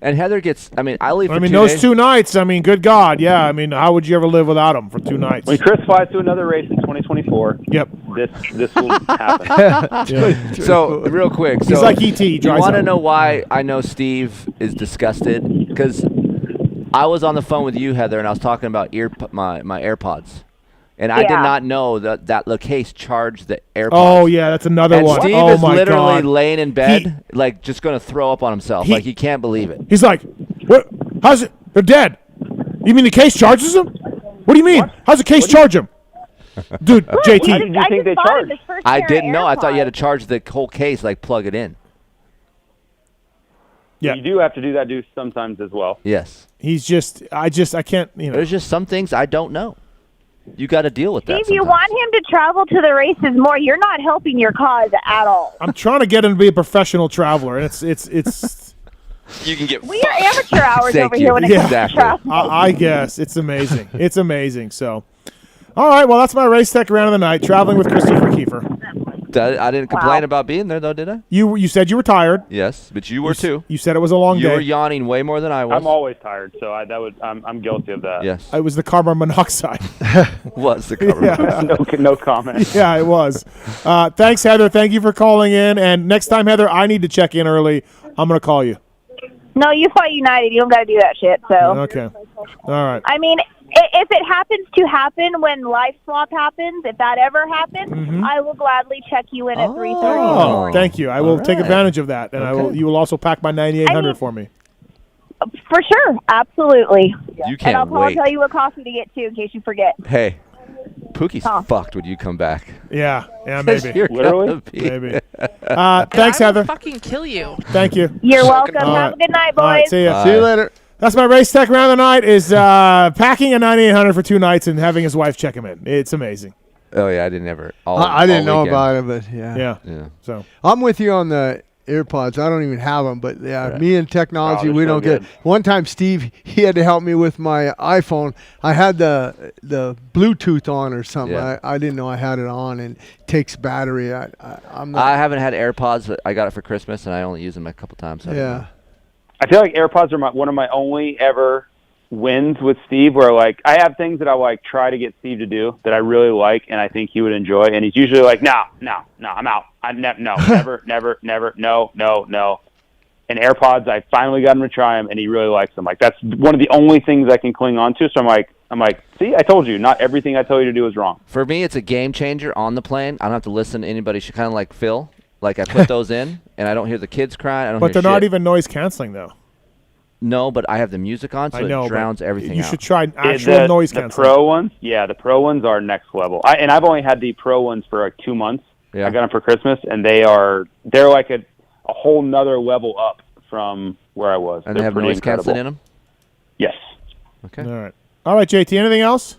Speaker 4: And Heather gets, I leave for 2
Speaker 1: those
Speaker 4: days.
Speaker 1: 2 nights, good God, yeah. How would you ever live without them for 2 nights?
Speaker 9: When Chris flies to another race in 2024,
Speaker 1: yep,
Speaker 9: this will happen.
Speaker 4: So, real quick.
Speaker 1: He's like E.T. He
Speaker 4: You
Speaker 1: dries
Speaker 4: want to
Speaker 1: out.
Speaker 4: know why I know Steve is disgusted? Because I was on the phone with you, Heather, and I was talking about my AirPods. And I did not know that the case charged the AirPods.
Speaker 1: Oh, yeah, that's another one.
Speaker 4: Steve
Speaker 1: oh
Speaker 4: is
Speaker 1: my
Speaker 4: literally
Speaker 1: God.
Speaker 4: laying in bed, like just going to throw up on himself. Like he can't believe it.
Speaker 1: He's like, "What? How's it? They're dead. You mean the case charges them? What do you mean? How's the case charge them?" Dude, JT.
Speaker 9: What did you think they charged?
Speaker 4: I didn't know. I thought you had to charge the whole case, like plug it in.
Speaker 1: Yeah.
Speaker 9: You do have to do that sometimes as well.
Speaker 4: Yes.
Speaker 1: I can't,
Speaker 4: There's just some things I don't know. You got to deal with that.
Speaker 11: Steve, you want him to travel to the races more. You're not helping your cause at all.
Speaker 1: I'm trying to get him to be a professional traveler, and it's
Speaker 4: You can get.
Speaker 11: We are amateur hours
Speaker 4: Thank
Speaker 11: over
Speaker 4: you.
Speaker 11: here when it comes to
Speaker 4: Exactly.
Speaker 11: travel.
Speaker 1: I guess it's amazing. It's amazing. So, all right. Well, that's my race tech round of the night. Traveling with Christopher Keefer.
Speaker 4: I didn't complain about being there, though, did I?
Speaker 1: You said you were tired.
Speaker 4: Yes, but you were too.
Speaker 1: You said it was a long
Speaker 4: You
Speaker 1: day.
Speaker 4: were yawning way more than I was.
Speaker 9: I'm always tired, so I'm guilty of that.
Speaker 4: Yes.
Speaker 1: It was the carbon monoxide.
Speaker 4: Was the carbon
Speaker 1: monoxide.
Speaker 9: No comment.
Speaker 1: Yeah, it was. Thanks, Heather. Thank you for calling in. And next time, Heather, I need to check in early. I'm going to call you.
Speaker 11: No, you fought United. You don't got to do that shit. So.
Speaker 1: Okay. All right.
Speaker 11: I mean, if it happens to happen when life swap happens, if that ever happens, I will gladly check you in at 3:30 in the
Speaker 1: Oh,
Speaker 11: morning.
Speaker 1: thank you. I will take advantage of that, and you will also pack my 9800 for me.
Speaker 11: For sure, absolutely.
Speaker 4: You can't
Speaker 11: and I'll
Speaker 4: wait.
Speaker 11: tell you what coffee to get too, in case you forget.
Speaker 4: Hey, Pookie's fucked when you come back.
Speaker 1: Yeah, maybe.
Speaker 4: You're gonna be-
Speaker 1: Maybe. Thanks,
Speaker 12: I
Speaker 1: Heather.
Speaker 12: will fucking kill you.
Speaker 1: Thank you.
Speaker 11: You're welcome.
Speaker 1: All
Speaker 11: Have
Speaker 1: right.
Speaker 11: a good night, boys.
Speaker 1: All right, see ya.
Speaker 3: See you later.
Speaker 1: That's my race tech round of the night. Is packing a 9800 for 2 nights and having his wife check him in. It's amazing.
Speaker 4: Oh yeah, I didn't ever.
Speaker 3: I didn't know
Speaker 4: weekend.
Speaker 3: about it, but yeah.
Speaker 1: Yeah. So
Speaker 3: I'm with you on the AirPods. I don't even have them, but
Speaker 1: Yeah.
Speaker 3: me and technology,
Speaker 9: they're
Speaker 3: we
Speaker 9: so
Speaker 3: don't get.
Speaker 9: good.
Speaker 3: One time, Steve, he had to help me with my iPhone. I had the Bluetooth on or something.
Speaker 4: Yeah.
Speaker 3: I didn't know I had it on, and it takes battery. I'm not.
Speaker 4: I haven't had AirPods, but I got it for Christmas, and I only use them a couple times. So I don't know.
Speaker 3: yeah.
Speaker 9: I feel like AirPods are one of my only ever wins with Steve, where like I have things that I like try to get Steve to do that I really like and I think he would enjoy, and he's usually like, no, I'm out. Never, no. And AirPods, I finally got him to try them, and he really likes them. Like that's one of the only things I can cling on to. So I'm like, see, I told you, not everything I tell you to do is wrong.
Speaker 4: For me, it's a game changer on the plane. I don't have to listen to anybody. Should kind of like Phil. Like I put those in, and I don't hear the kids crying. I don't
Speaker 1: But
Speaker 4: hear
Speaker 1: they're not
Speaker 4: shit.
Speaker 1: even noise canceling, though.
Speaker 4: No, but I have the music on, so
Speaker 1: I know,
Speaker 4: it drowns
Speaker 1: but
Speaker 4: everything
Speaker 1: you
Speaker 4: out.
Speaker 1: should try actual noise
Speaker 9: The
Speaker 1: canceling.
Speaker 9: Pro ones, the Pro ones are next level. I've only had the Pro ones for like 2 months.
Speaker 4: Yeah.
Speaker 9: I got them for Christmas, and they're like a whole nother level up from where I was.
Speaker 4: And
Speaker 9: They're
Speaker 4: they have
Speaker 9: pretty
Speaker 4: noise
Speaker 9: incredible.
Speaker 4: canceling in them?
Speaker 9: Yes.
Speaker 4: Okay.
Speaker 1: All right, JT, anything else?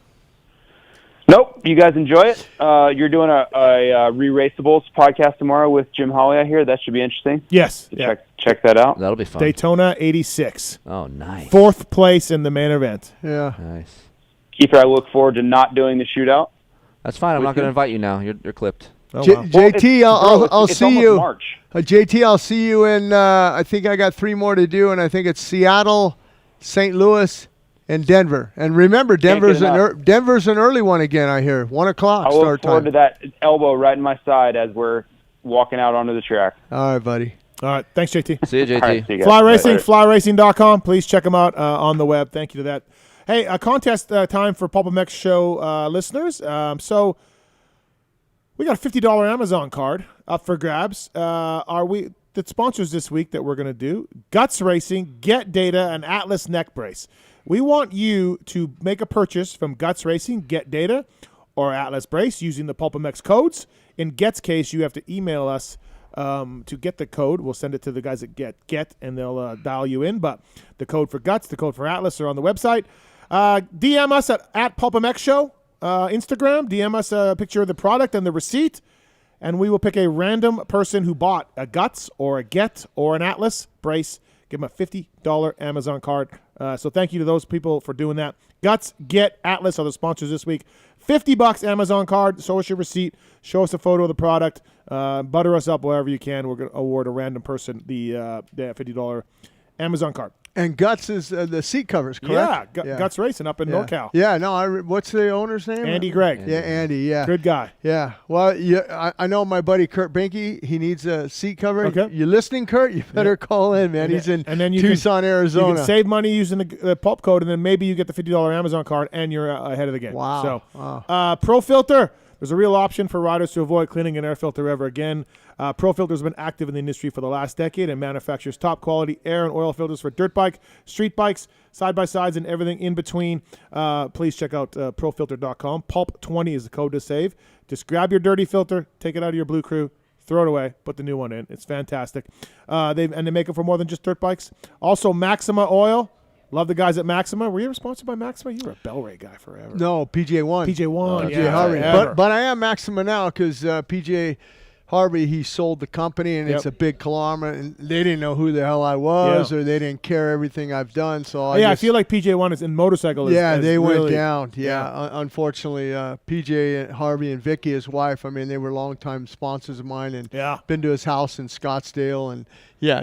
Speaker 9: Nope. You guys enjoy it. You're doing a Re-Raceables podcast tomorrow with Jim Holley, I hear. That should be interesting.
Speaker 1: Yes.
Speaker 9: Check that out.
Speaker 4: That'll be fun.
Speaker 1: Daytona 86.
Speaker 4: Oh, nice.
Speaker 1: 4th place in the main event.
Speaker 3: Yeah.
Speaker 4: Nice.
Speaker 9: Keefer, I look forward to not doing the shootout.
Speaker 4: That's fine. I'm
Speaker 9: With
Speaker 4: not going to
Speaker 9: you.
Speaker 4: invite you now. You're clipped.
Speaker 1: Oh,
Speaker 3: J-
Speaker 1: wow.
Speaker 3: JT, I'll
Speaker 9: it's
Speaker 3: see
Speaker 9: almost
Speaker 3: you.
Speaker 9: March.
Speaker 3: JT, I'll see you in. I think I got 3 more to do, and I think it's Seattle, St. Louis, and Denver. And remember, Denver's an early one again. I hear 1 o'clock
Speaker 9: I look
Speaker 3: start
Speaker 9: forward
Speaker 3: time.
Speaker 9: to that elbow right in my side as we're walking out onto the track.
Speaker 3: All right, buddy.
Speaker 1: All right. Thanks, JT.
Speaker 4: See you, JT.
Speaker 9: All right, see you guys.
Speaker 1: Fly Racing,
Speaker 9: Later.
Speaker 1: flyracing.com. Please check them out on the web. Thank you to that. Hey, a contest time for PulpMX show listeners. So we got a $50 Amazon card up for grabs. The sponsors this week that we're going to do, Guts Racing, Get Data, and Atlas Neck Brace. We want you to make a purchase from Guts Racing, Get Data, or Atlas Brace using the PulpMX codes. In Get's case, you have to email us to get the code. We'll send it to the guys at Get, and they'll dial you in. But the code for Guts, the code for Atlas are on the website. DM us at PulpMX Show, Instagram. DM us a picture of the product and the receipt, and we will pick a random person who bought a Guts or a Get or an Atlas brace. Give them a $50 Amazon card. So thank you to those people for doing that. Guts, Get, Atlas are the sponsors this week. $50 Amazon card. Show us your receipt. Show us a photo of the product. Butter us up wherever you can. We're going to award a random person the $50 Amazon card.
Speaker 3: And Guts is the seat covers, correct?
Speaker 1: Yeah, Guts Racing up in NorCal.
Speaker 3: Yeah, no, what's the owner's name?
Speaker 1: Andy Gregg.
Speaker 3: Yeah, Andy, yeah.
Speaker 1: Good guy.
Speaker 3: Yeah. Well, I know my buddy Kurt Binky. He needs a seat cover.
Speaker 1: Okay.
Speaker 3: You listening, Kurt? You better call in, man. He's in Tucson, Arizona.
Speaker 1: You can save money using the pulp code, and then maybe you get the $50 Amazon card, and you're ahead of the game.
Speaker 3: Wow.
Speaker 1: So, Pro Filter. There's a real option for riders to avoid cleaning an air filter ever again. Pro Filter has been active in the industry for the last decade and manufactures top-quality air and oil filters for dirt bike, street bikes, side-by-sides, and everything in between. Please check out profilter.com. Pulp20 is the code to save. Just grab your dirty filter, take it out of your Blue Crew, throw it away, put the new one in. It's fantastic. They make it for more than just dirt bikes. Also, Maxima Oil. Love the guys at Maxima. Were you ever sponsored by Maxima? You were a Bellray guy forever.
Speaker 3: No, PJ1.
Speaker 1: PJ1.
Speaker 3: PJ Harvey. But I am Maxima now because PJ Harvey, he sold the company, and
Speaker 1: Yep.
Speaker 3: it's a big conglomerate, and they didn't know who the hell I was, or they didn't care everything I've done. So
Speaker 1: I feel like PJ1 is in motorcycle.
Speaker 3: they went
Speaker 1: really,
Speaker 3: down. Unfortunately, PJ and Harvey and Vicky, his wife, I mean, they were longtime sponsors of mine, and been to his house in Scottsdale, and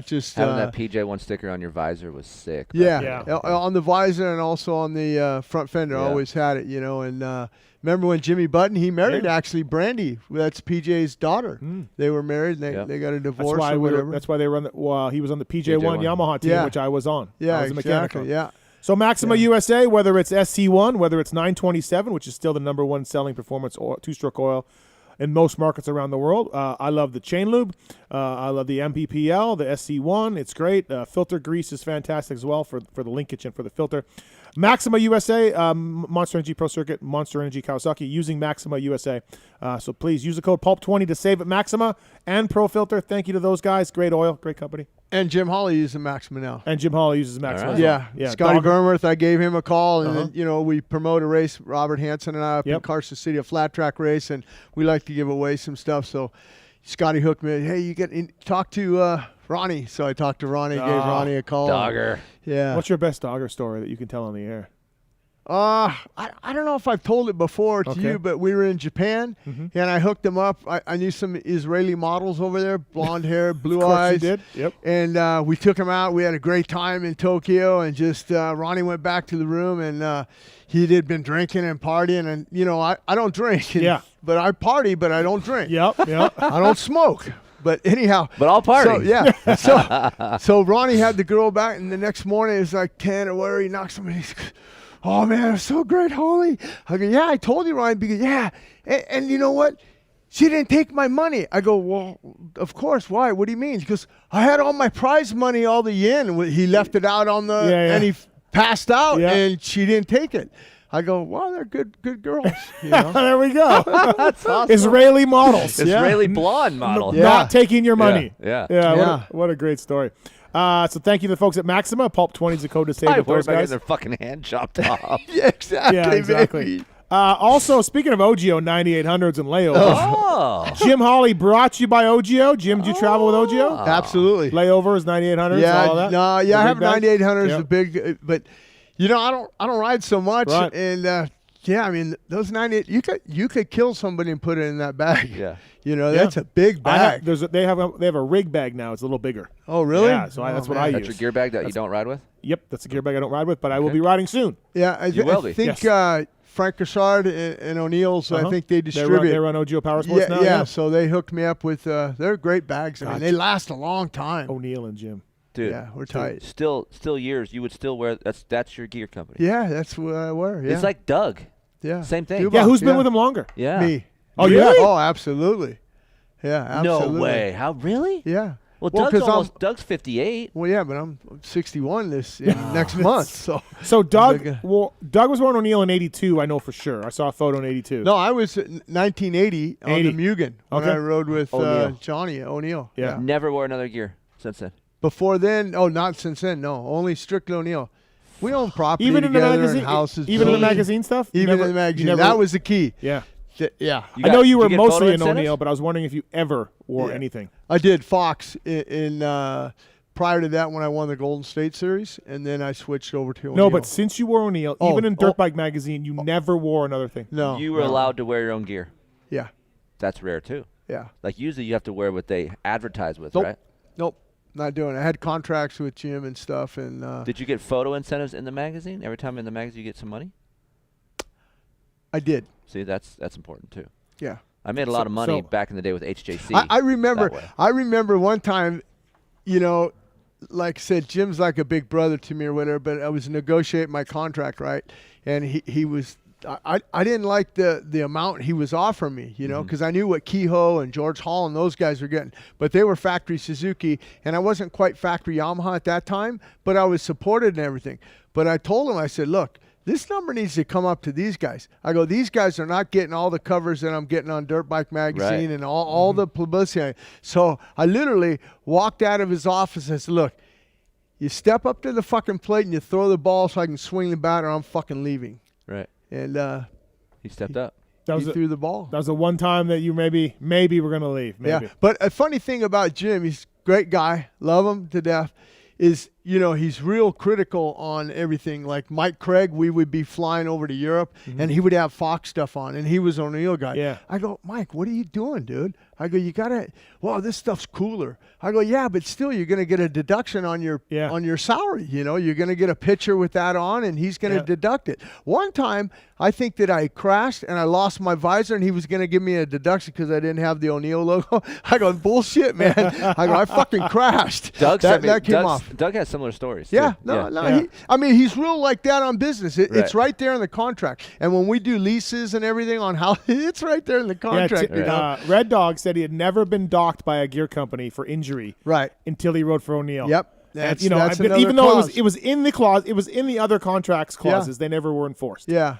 Speaker 3: just
Speaker 4: having that PJ1 sticker on your visor was sick.
Speaker 3: on the visor and also on the front fender. I always had it, and remember when Jimmy Button, he married actually Brandy. That's PJ's daughter. They were married, and they got a divorce or whatever.
Speaker 1: That's why they run. He was on the PJ1 Yamaha team, which I was on.
Speaker 3: Yeah,
Speaker 1: I was a mechanic on.
Speaker 3: Yeah.
Speaker 1: So Maxima USA, whether it's SC1, whether it's 927, which is still the #1 selling performance two-stroke oil in most markets around the world. I love the chain lube. I love the MPPL, the SC1. It's great. Filter grease is fantastic as well for the linkage and for the filter. Maxima USA, Monster Energy Pro Circuit, Monster Energy Kawasaki, using Maxima USA. So please use the code PULP20 to save at Maxima and Pro Filter. Thank you to those guys. Great oil, great company.
Speaker 3: And Jim Holley uses Maxima now.
Speaker 1: And Jim Holley uses Maxima.
Speaker 3: Right. Yeah. Scotty Vermouth, I gave him a call, and then, we promote a race, Robert Hansen and I up in Carson City, a flat track race, and we like to give away some stuff. So Scotty hooked me. Hey, you talk to Ronnie. So I talked to Ronnie, gave Ronnie a call.
Speaker 4: Dogger.
Speaker 3: Yeah.
Speaker 1: What's your best Dogger story that you can tell on the air?
Speaker 3: I don't know if I've told it before to you, but we were in Japan, and I hooked him up. I knew some Israeli models over there, blonde hair, blue eyes.
Speaker 1: You did. Yep.
Speaker 3: And we took him out. We had a great time in Tokyo, and just Ronnie went back to the room, and he had been drinking and partying, and I don't drink. But I party, but I don't drink.
Speaker 1: Yep.
Speaker 3: I don't smoke. But anyhow.
Speaker 4: But I'll party.
Speaker 3: So Ronnie had the girl back, and the next morning it was like 10 or whatever. He knocks on me. Oh, man, it's so great, Holly. I go, yeah, I told you, Ryan. Because, and you know what? She didn't take my money. I go, well, of course. Why? What do you mean? She goes, I had all my prize money, all the yen. He left it out on the, and he passed out, and she didn't take it. I go, well, they're good girls.
Speaker 1: There we go.
Speaker 4: That's awesome.
Speaker 1: Israeli models.
Speaker 4: Israeli blonde model.
Speaker 1: Not taking your money.
Speaker 4: Yeah.
Speaker 1: What a great story. So thank you to the folks at Maxima. PulP20 is the code to save with those guys.
Speaker 4: Their fucking hand chopped off.
Speaker 1: Exactly. Also, speaking of OGIO 9800s and layovers, Jim Holley brought you by OGIO. Jim, did you travel with OGIO?
Speaker 3: Absolutely.
Speaker 1: Layovers, 9800s, all that?
Speaker 3: I have 9800s, the big, but I don't ride so much, and I mean those 98. You could kill somebody and put it in that bag. That's a big bag.
Speaker 1: They have a rig bag now. It's a little bigger.
Speaker 3: Oh, really?
Speaker 1: Yeah, so that's what I use.
Speaker 4: That's your gear bag that you don't ride with?
Speaker 1: Yep, that's a gear bag I don't ride with, but I will be riding soon.
Speaker 3: Yeah, I think Frank Richard and O'Neill's, I think they distribute.
Speaker 1: They run OGIO Power Sports now?
Speaker 3: Yeah, so they hooked me up with, they're great bags. I mean, they last a long time.
Speaker 1: O'Neill and Jim.
Speaker 4: Dude,
Speaker 3: yeah, we're tight.
Speaker 4: Still years, you would still wear, that's your gear company.
Speaker 3: Yeah, that's what I wear, yeah.
Speaker 4: It's like Doug.
Speaker 3: Yeah.
Speaker 4: Same thing.
Speaker 1: Yeah, who's been with him longer?
Speaker 4: Yeah.
Speaker 3: Me.
Speaker 1: Oh, really?
Speaker 3: Oh, absolutely. Yeah, absolutely.
Speaker 4: No way. How, really?
Speaker 3: Yeah.
Speaker 4: Well, Doug's 58.
Speaker 3: Well, yeah, but I'm 61 next month.
Speaker 1: So Doug was born O'Neill in 82, I know for sure. I saw a photo in 82.
Speaker 3: No, I was 1980 on the Mugen when I rode with Johnny O'Neill.
Speaker 1: Yeah.
Speaker 4: Never wore another gear since then.
Speaker 3: Before then, not since then, no. Only strictly O'Neill. We own property
Speaker 1: even in the magazine,
Speaker 3: and houses.
Speaker 1: Even in the magazine stuff?
Speaker 3: Even in the magazine. That was the key.
Speaker 1: Yeah.
Speaker 3: Yeah.
Speaker 1: I know you were mostly an O'Neill, but I was wondering if you ever wore anything.
Speaker 3: I did Fox in prior to that when I won the Golden State Series, and then I switched over to O'Neill.
Speaker 1: No, but since you wore O'Neill, even in Dirt Bike Magazine, you never wore another thing.
Speaker 3: No.
Speaker 4: You were allowed to wear your own gear.
Speaker 3: Yeah.
Speaker 4: That's rare, too.
Speaker 3: Yeah.
Speaker 4: Like, usually you have to wear what they advertise with,
Speaker 3: Nope.
Speaker 4: right?
Speaker 3: Nope. Not doing it. I had contracts with Jim and stuff. And
Speaker 4: did you get photo incentives in the magazine? Every time in the magazine you get some money?
Speaker 3: I did.
Speaker 4: See, that's important, too.
Speaker 3: Yeah.
Speaker 4: I made a lot of money back in the day with HJC.
Speaker 3: I remember one time, like I said, Jim's like a big brother to me or whatever, but I was negotiating my contract, right? And he was I didn't like the amount he was offering me, because I knew what Kehoe and George Hall and those guys were getting. But they were factory Suzuki, and I wasn't quite factory Yamaha at that time, but I was supported and everything. But I told him, I said, look, this number needs to come up to these guys. I go, these guys are not getting all the covers that I'm getting on Dirt Bike Magazine and all the publicity. So I literally walked out of his office and said, look, you step up to the fucking plate and you throw the ball so I can swing the bat or I'm fucking leaving.
Speaker 4: Right.
Speaker 3: And
Speaker 4: he stepped up.
Speaker 3: He threw the ball.
Speaker 1: That was the one time that you maybe were going to leave. Maybe.
Speaker 3: Yeah, but a funny thing about Jim, he's a great guy, love him to death, is, he's real critical on everything. Like Mike Craig, we would be flying over to Europe, and he would have Fox stuff on, and he was an O'Neill guy.
Speaker 1: Yeah.
Speaker 3: I go, Mike, what are you doing, dude? I go, you got to, this stuff's cooler. I go, yeah, but still you're going to get a deduction on your salary. You're going to get a pitcher with that on, and he's going to deduct it. One time, I think that I crashed, and I lost my visor, and he was going to give me a deduction because I didn't have the O'Neill logo. I go, bullshit, man. I go, I fucking crashed.
Speaker 4: Doug
Speaker 3: came off.
Speaker 4: Doug has similar stories.
Speaker 3: Yeah,
Speaker 4: too.
Speaker 3: He's real like that on business. It's right there in the contract. And when we do leases and everything on how, it's right there in the contract.
Speaker 1: Red Dog said he had never been docked by a gear company for injury, until he rode for O'Neill.
Speaker 3: Yep.
Speaker 1: That's
Speaker 3: even
Speaker 1: though it was in the clause, it was in the other contracts clauses. They never were enforced.
Speaker 3: Yeah.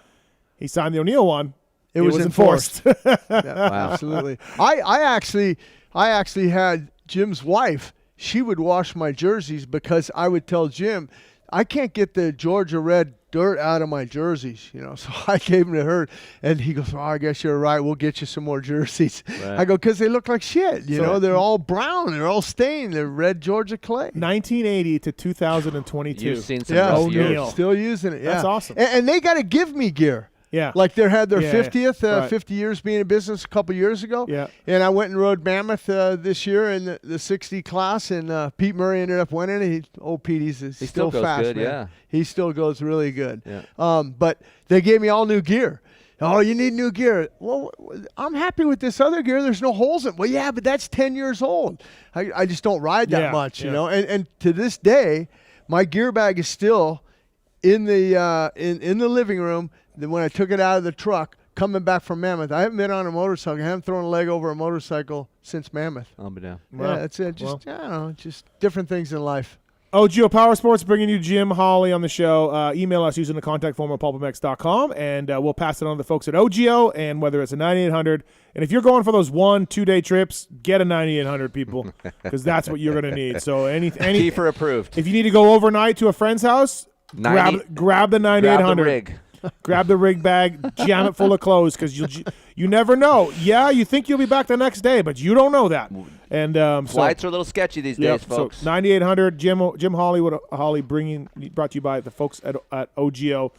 Speaker 1: He signed the O'Neill one.
Speaker 3: It was enforced.
Speaker 1: Wow.
Speaker 3: Absolutely. I actually had Jim's wife. She would wash my jerseys because I would tell Jim, I can't get the Georgia red dirt out of my jerseys, So I gave them to her, and he goes, I guess you're right. We'll get you some more jerseys. Right. I go, because they look like shit. They're all brown. They're all stained. They're red Georgia clay.
Speaker 1: 1980 to 2022.
Speaker 4: You've seen some rough years.
Speaker 3: Still using it. Yeah.
Speaker 1: That's awesome.
Speaker 3: And they got to give me gear.
Speaker 1: Yeah.
Speaker 3: Like they had their 50th, 50 years being in business a couple years ago.
Speaker 1: Yeah.
Speaker 3: And I went and rode Mammoth this year in the 60 class, and Pete Murray ended up winning. He's still fast,
Speaker 4: good,
Speaker 3: man.
Speaker 4: yeah.
Speaker 3: He still goes really good.
Speaker 4: Yeah.
Speaker 3: But they gave me all new gear. Oh, you need new gear. Well, I'm happy with this other gear. There's no holes in it. Well, yeah, but that's 10 years old. I just don't ride that much, And to this day, my gear bag is still in the in the living room. Then when I took it out of the truck, coming back from Mammoth, I haven't been on a motorcycle. I haven't thrown a leg over a motorcycle since Mammoth.
Speaker 4: I'll be down.
Speaker 3: Yeah, that's it. Just, I don't know, just different things in life.
Speaker 1: OGO Power Sports bringing you Jim Holley on the show. Email us using the contact form at PulpMX.com, and we'll pass it on to the folks at OGO, and whether it's a 9800. And if you're going for those 1-2 day trips, get a 9800, people, because that's what you're going to need. So any
Speaker 4: Keefer approved.
Speaker 1: If you need to go overnight to a friend's house, grab the 9800.
Speaker 4: Grab the rig.
Speaker 1: Grab the rig bag, jam it full of clothes, because you never know. Yeah, you think you'll be back the next day, but you don't know that. And
Speaker 4: flights are a little sketchy these days, folks.
Speaker 1: So 9800, Jim Holley, brought to you by the folks at OGO.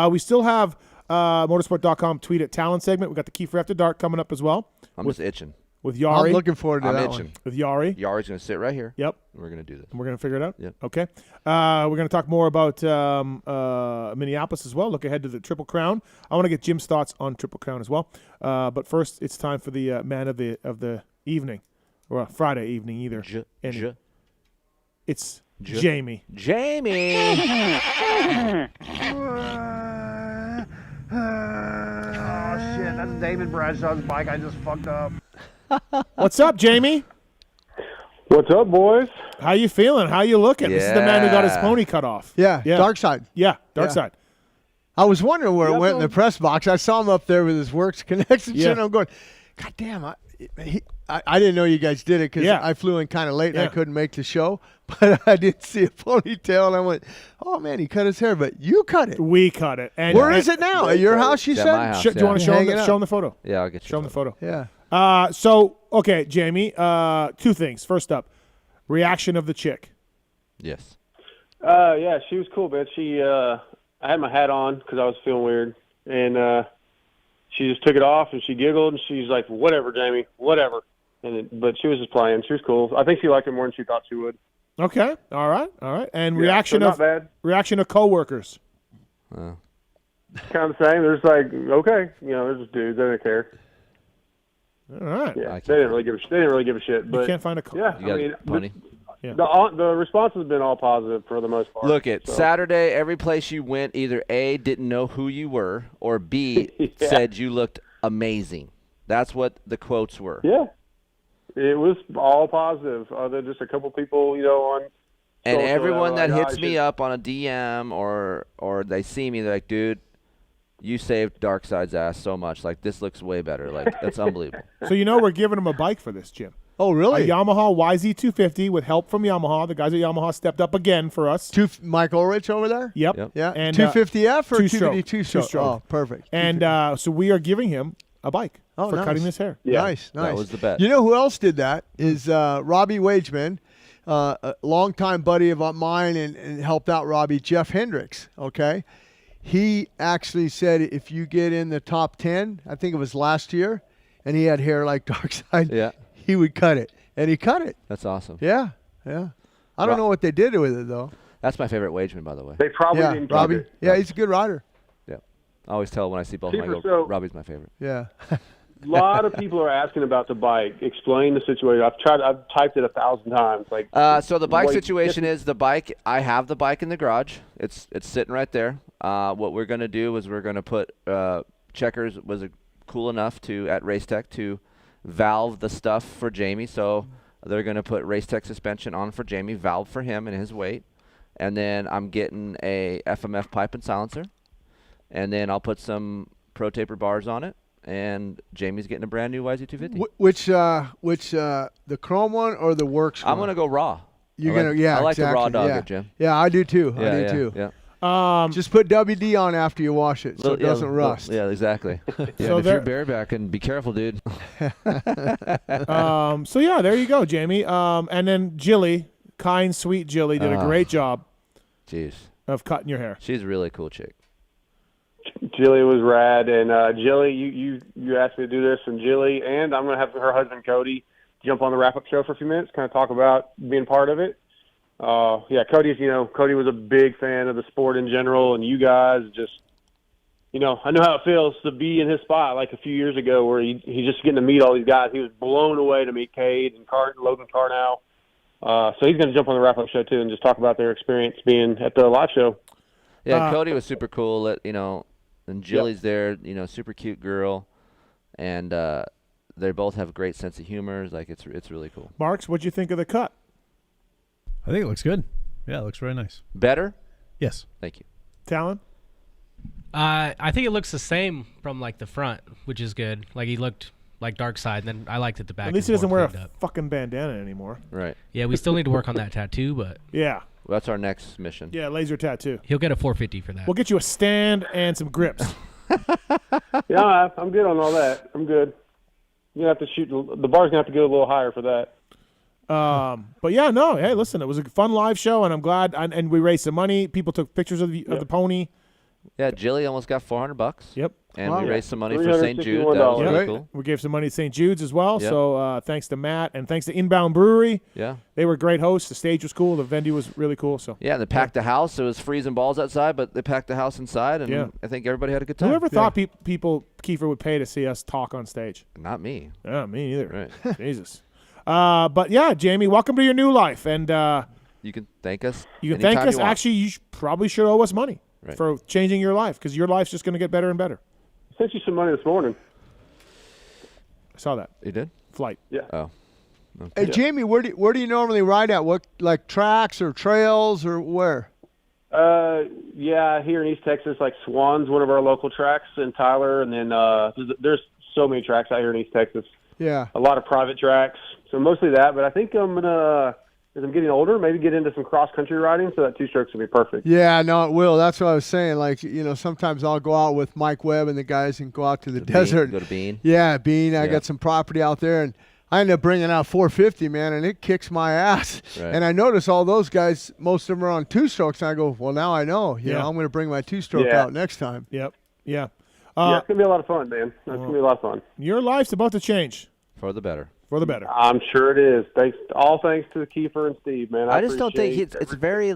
Speaker 1: We still have motorsport.com tweet at Tallon segment. We got the Keefer After Dark coming up as well.
Speaker 4: I'm just itching.
Speaker 1: With Yari.
Speaker 3: I'm looking forward to
Speaker 4: I'm
Speaker 3: that
Speaker 4: itching.
Speaker 3: one.
Speaker 1: With Yari.
Speaker 4: Yari's going to sit right here.
Speaker 1: Yep.
Speaker 4: We're going to do this.
Speaker 1: And we're going to figure it out?
Speaker 4: Yep.
Speaker 1: Okay. We're going to talk more about Minneapolis as well. Look ahead to the Triple Crown. I want to get Jim's thoughts on Triple Crown as well. But first, it's time for the man of the evening. Or Friday evening, either. It's Jamie.
Speaker 4: Jamie!
Speaker 12: Oh, shit. That's David Bradshaw's bike. I just fucked up.
Speaker 1: What's up, Jamie?
Speaker 12: What's up, boys?
Speaker 1: How you feeling? How you looking? This is the man who got his pony cut off.
Speaker 3: Yeah. Dark Side.
Speaker 1: Yeah, Dark Side.
Speaker 3: I was wondering where it went in the press box. I saw him up there with his Works connection.
Speaker 1: Yeah.
Speaker 3: And I'm going, God damn, I didn't know you guys did it because I flew in kind of late and I couldn't make the show. But I did see a ponytail and I went, oh, man, he cut his hair. But you cut it.
Speaker 1: We cut it. And
Speaker 3: where is it now? At your house, you said?
Speaker 4: My house,
Speaker 1: Do you want to show him the photo?
Speaker 4: Yeah, I'll get you.
Speaker 1: Show him the photo.
Speaker 3: Yeah.
Speaker 1: So, okay, Jamie, two things. First up, reaction of the chick.
Speaker 4: Yes.
Speaker 12: Yeah, she was cool, man. I had my hat on because I was feeling weird. And she just took it off and she giggled and she's like, whatever, Jamie, whatever. But she was just playing. She was cool. I think she liked it more than she thought she would.
Speaker 1: Okay. All right. And
Speaker 12: Yeah,
Speaker 1: reaction
Speaker 12: so not bad.
Speaker 1: reaction of coworkers.
Speaker 12: Kind of the same. There's like, okay, they're just dudes. They don't care.
Speaker 1: All right.
Speaker 12: Yeah, they didn't really give a shit. But
Speaker 1: you can't find a
Speaker 12: yeah,
Speaker 4: You got a pony?
Speaker 12: The response has been all positive for the most part.
Speaker 4: Look,
Speaker 12: so.
Speaker 4: Saturday, every place you went, either A, didn't know who you were, or B, said you looked amazing. That's what the quotes were.
Speaker 12: Yeah. It was all positive. Other than just a couple people, on.
Speaker 4: And
Speaker 12: social
Speaker 4: everyone that
Speaker 12: like,
Speaker 4: hits me up on a DM or they see me, they're like, dude, you saved Darkside's ass so much. Like, this looks way better. Like, that's unbelievable.
Speaker 1: So we're giving him a bike for this, Jim.
Speaker 3: Oh, really?
Speaker 1: A Yamaha YZ250 with help from Yamaha. The guys at Yamaha stepped up again for us.
Speaker 3: Mike Ulrich over there?
Speaker 1: Yep.
Speaker 3: Yeah.
Speaker 1: And
Speaker 3: 250F or
Speaker 1: 2-stroke.
Speaker 3: 252 stroke?
Speaker 1: Two-stroke.
Speaker 3: Oh, perfect.
Speaker 1: And so we are giving him a bike for
Speaker 3: nice.
Speaker 1: cutting his hair.
Speaker 3: Nice.
Speaker 4: That was the bet.
Speaker 3: You know who else did that is Robbie Wageman, a longtime buddy of mine and helped out Robbie, Jeff Hendricks, okay? He actually said if you get in the top 10, I think it was last year, and he had hair like Darkside, he would cut it. And he cut it.
Speaker 4: That's awesome.
Speaker 3: Yeah. I don't know what they did with it, though.
Speaker 4: That's my favorite Wageman, by the way.
Speaker 12: They probably didn't
Speaker 3: Robbie.
Speaker 12: keep it.
Speaker 3: Yeah, he's a good rider.
Speaker 4: Yeah. I always tell when I see both of them, I go,
Speaker 12: So-
Speaker 4: Robbie's my favorite.
Speaker 3: Yeah.
Speaker 12: A lot of people are asking about the bike. Explain the situation. I've typed it 1,000 times. Like,
Speaker 4: So the bike
Speaker 12: what-
Speaker 4: situation is the bike. I have the bike in the garage. It's sitting right there. What we're gonna do is we're gonna put Checkers was cool enough at Racetech to valve the stuff for Jamie. So they're gonna put Racetech suspension on for Jamie, valve for him and his weight, and then I'm getting a FMF pipe and silencer, and then I'll put some Pro Taper bars on it. And Jamie's getting a brand new YZ250.
Speaker 3: Which the chrome one or the works one?
Speaker 4: I'm gonna go raw.
Speaker 3: You're
Speaker 4: I
Speaker 3: gonna
Speaker 4: like, I like
Speaker 3: exactly.
Speaker 4: the raw dog
Speaker 3: yeah.
Speaker 4: it, Jim.
Speaker 3: Yeah, I do too.
Speaker 4: Yeah,
Speaker 3: I do
Speaker 4: yeah,
Speaker 3: too.
Speaker 4: Yeah.
Speaker 3: Just put WD on after you wash it so it doesn't rust.
Speaker 4: Yeah, exactly.
Speaker 13: Yeah,
Speaker 1: So
Speaker 13: and if you're barebacking, be careful, dude.
Speaker 1: So yeah, there you go, Jamie. And then Jilly, kind, sweet Jilly, did a great job.
Speaker 4: Jeez.
Speaker 1: Of cutting your hair.
Speaker 4: She's a really cool chick.
Speaker 12: Jilly was rad, and Jilly, you asked me to do this, and Jilly, and I'm going to have her husband Cody jump on the wrap-up show for a few minutes, kind of talk about being part of it. Cody was a big fan of the sport in general, and you guys just, I know how it feels to be in his spot like a few years ago where he's just getting to meet all these guys. He was blown away to meet Cade and Logan Carnow. So he's going to jump on the wrap-up show too and just talk about their experience being at the live show.
Speaker 4: Yeah, Cody was super cool. And Jilly's there, super cute girl, and they both have a great sense of humor. It's really cool.
Speaker 1: Marks, what'd you think of the cut?
Speaker 10: I think it looks good. Yeah, it looks very nice.
Speaker 4: Better?
Speaker 10: Yes.
Speaker 4: Thank you.
Speaker 1: Tallon?
Speaker 14: I think it looks the same from the front, which is good. Like he looked like Darkside, and then I liked it the back.
Speaker 1: At least
Speaker 14: is
Speaker 1: he doesn't
Speaker 14: more
Speaker 1: wear a
Speaker 14: cleaned up.
Speaker 1: fucking bandana anymore.
Speaker 4: Right.
Speaker 14: Yeah, we still need to work on that tattoo, but
Speaker 1: Yeah.
Speaker 4: Well, that's our next mission.
Speaker 1: Yeah, laser tattoo.
Speaker 14: he'll get a 450 for that.
Speaker 1: We'll get you a stand and some grips.
Speaker 12: Yeah, I'm good on all that. I'm good. You have to shoot. The bar's gonna have to go a little higher for that.
Speaker 1: But yeah, no. Hey, listen, it was a fun live show, and I'm glad. And we raised some money. People took pictures of the pony.
Speaker 4: Yeah, Jilly almost got $400.
Speaker 1: Yep.
Speaker 4: And
Speaker 1: Wow.
Speaker 4: we raised some money for St. Jude. That was really cool.
Speaker 1: We gave some money to St. Jude's as well.
Speaker 4: Yep.
Speaker 1: So thanks to Matt and thanks to Inbound Brewery.
Speaker 4: Yeah.
Speaker 1: They were great hosts. The stage was cool. The venue was really cool. So
Speaker 4: Yeah, they packed the house. It was freezing balls outside, but they packed the house inside, and
Speaker 1: Yeah.
Speaker 4: I think everybody had a good time.
Speaker 1: Whoever thought people Keefer would pay to see us talk on stage?
Speaker 4: Not me.
Speaker 1: Yeah, me either.
Speaker 4: Right.
Speaker 1: Jesus. But yeah, Jamie, welcome to your new life, and
Speaker 4: You can thank us.
Speaker 1: you can thank
Speaker 4: anytime
Speaker 1: us.
Speaker 4: you want.
Speaker 1: Actually, you probably should owe us money
Speaker 4: Right.
Speaker 1: for changing your life because your life's just going to get better and better.
Speaker 12: I sent you some money this morning.
Speaker 1: I saw that.
Speaker 4: You did?
Speaker 1: Flight.
Speaker 12: Yeah.
Speaker 4: Oh.
Speaker 3: Hey, Jamie, where do you normally ride at? What, like tracks or trails or where?
Speaker 12: Yeah, here in East Texas, like Swan's one of our local tracks in Tyler, and then there's so many tracks out here in East Texas.
Speaker 3: Yeah.
Speaker 12: A lot of private tracks, so mostly that. But I think I'm gonna, as I'm getting older, maybe get into some cross country riding, so that two strokes will be perfect.
Speaker 3: Yeah, no, it will. That's what I was saying. Like, sometimes I'll go out with Mike Webb and the guys and go out to the desert.
Speaker 4: Go to Bean.
Speaker 3: Yeah, Bean. I
Speaker 4: Yeah.
Speaker 3: got some property out there, and I end up bringing out 450, man, and it kicks my ass.
Speaker 4: Right.
Speaker 3: And I notice all those guys, most of them are on two strokes, and I go, well, now I know. You know, I'm going to bring my two stroke
Speaker 12: Yeah.
Speaker 3: out next time.
Speaker 1: Yep. Yeah.
Speaker 12: Yeah, it's gonna be a lot of fun, man. It's gonna be a lot of fun.
Speaker 1: Your life's about to change
Speaker 4: For the better.
Speaker 1: for the better.
Speaker 12: I'm sure it is. Thanks to Keefer and Steve, man.
Speaker 4: I just don't think
Speaker 12: appreciate
Speaker 4: it's very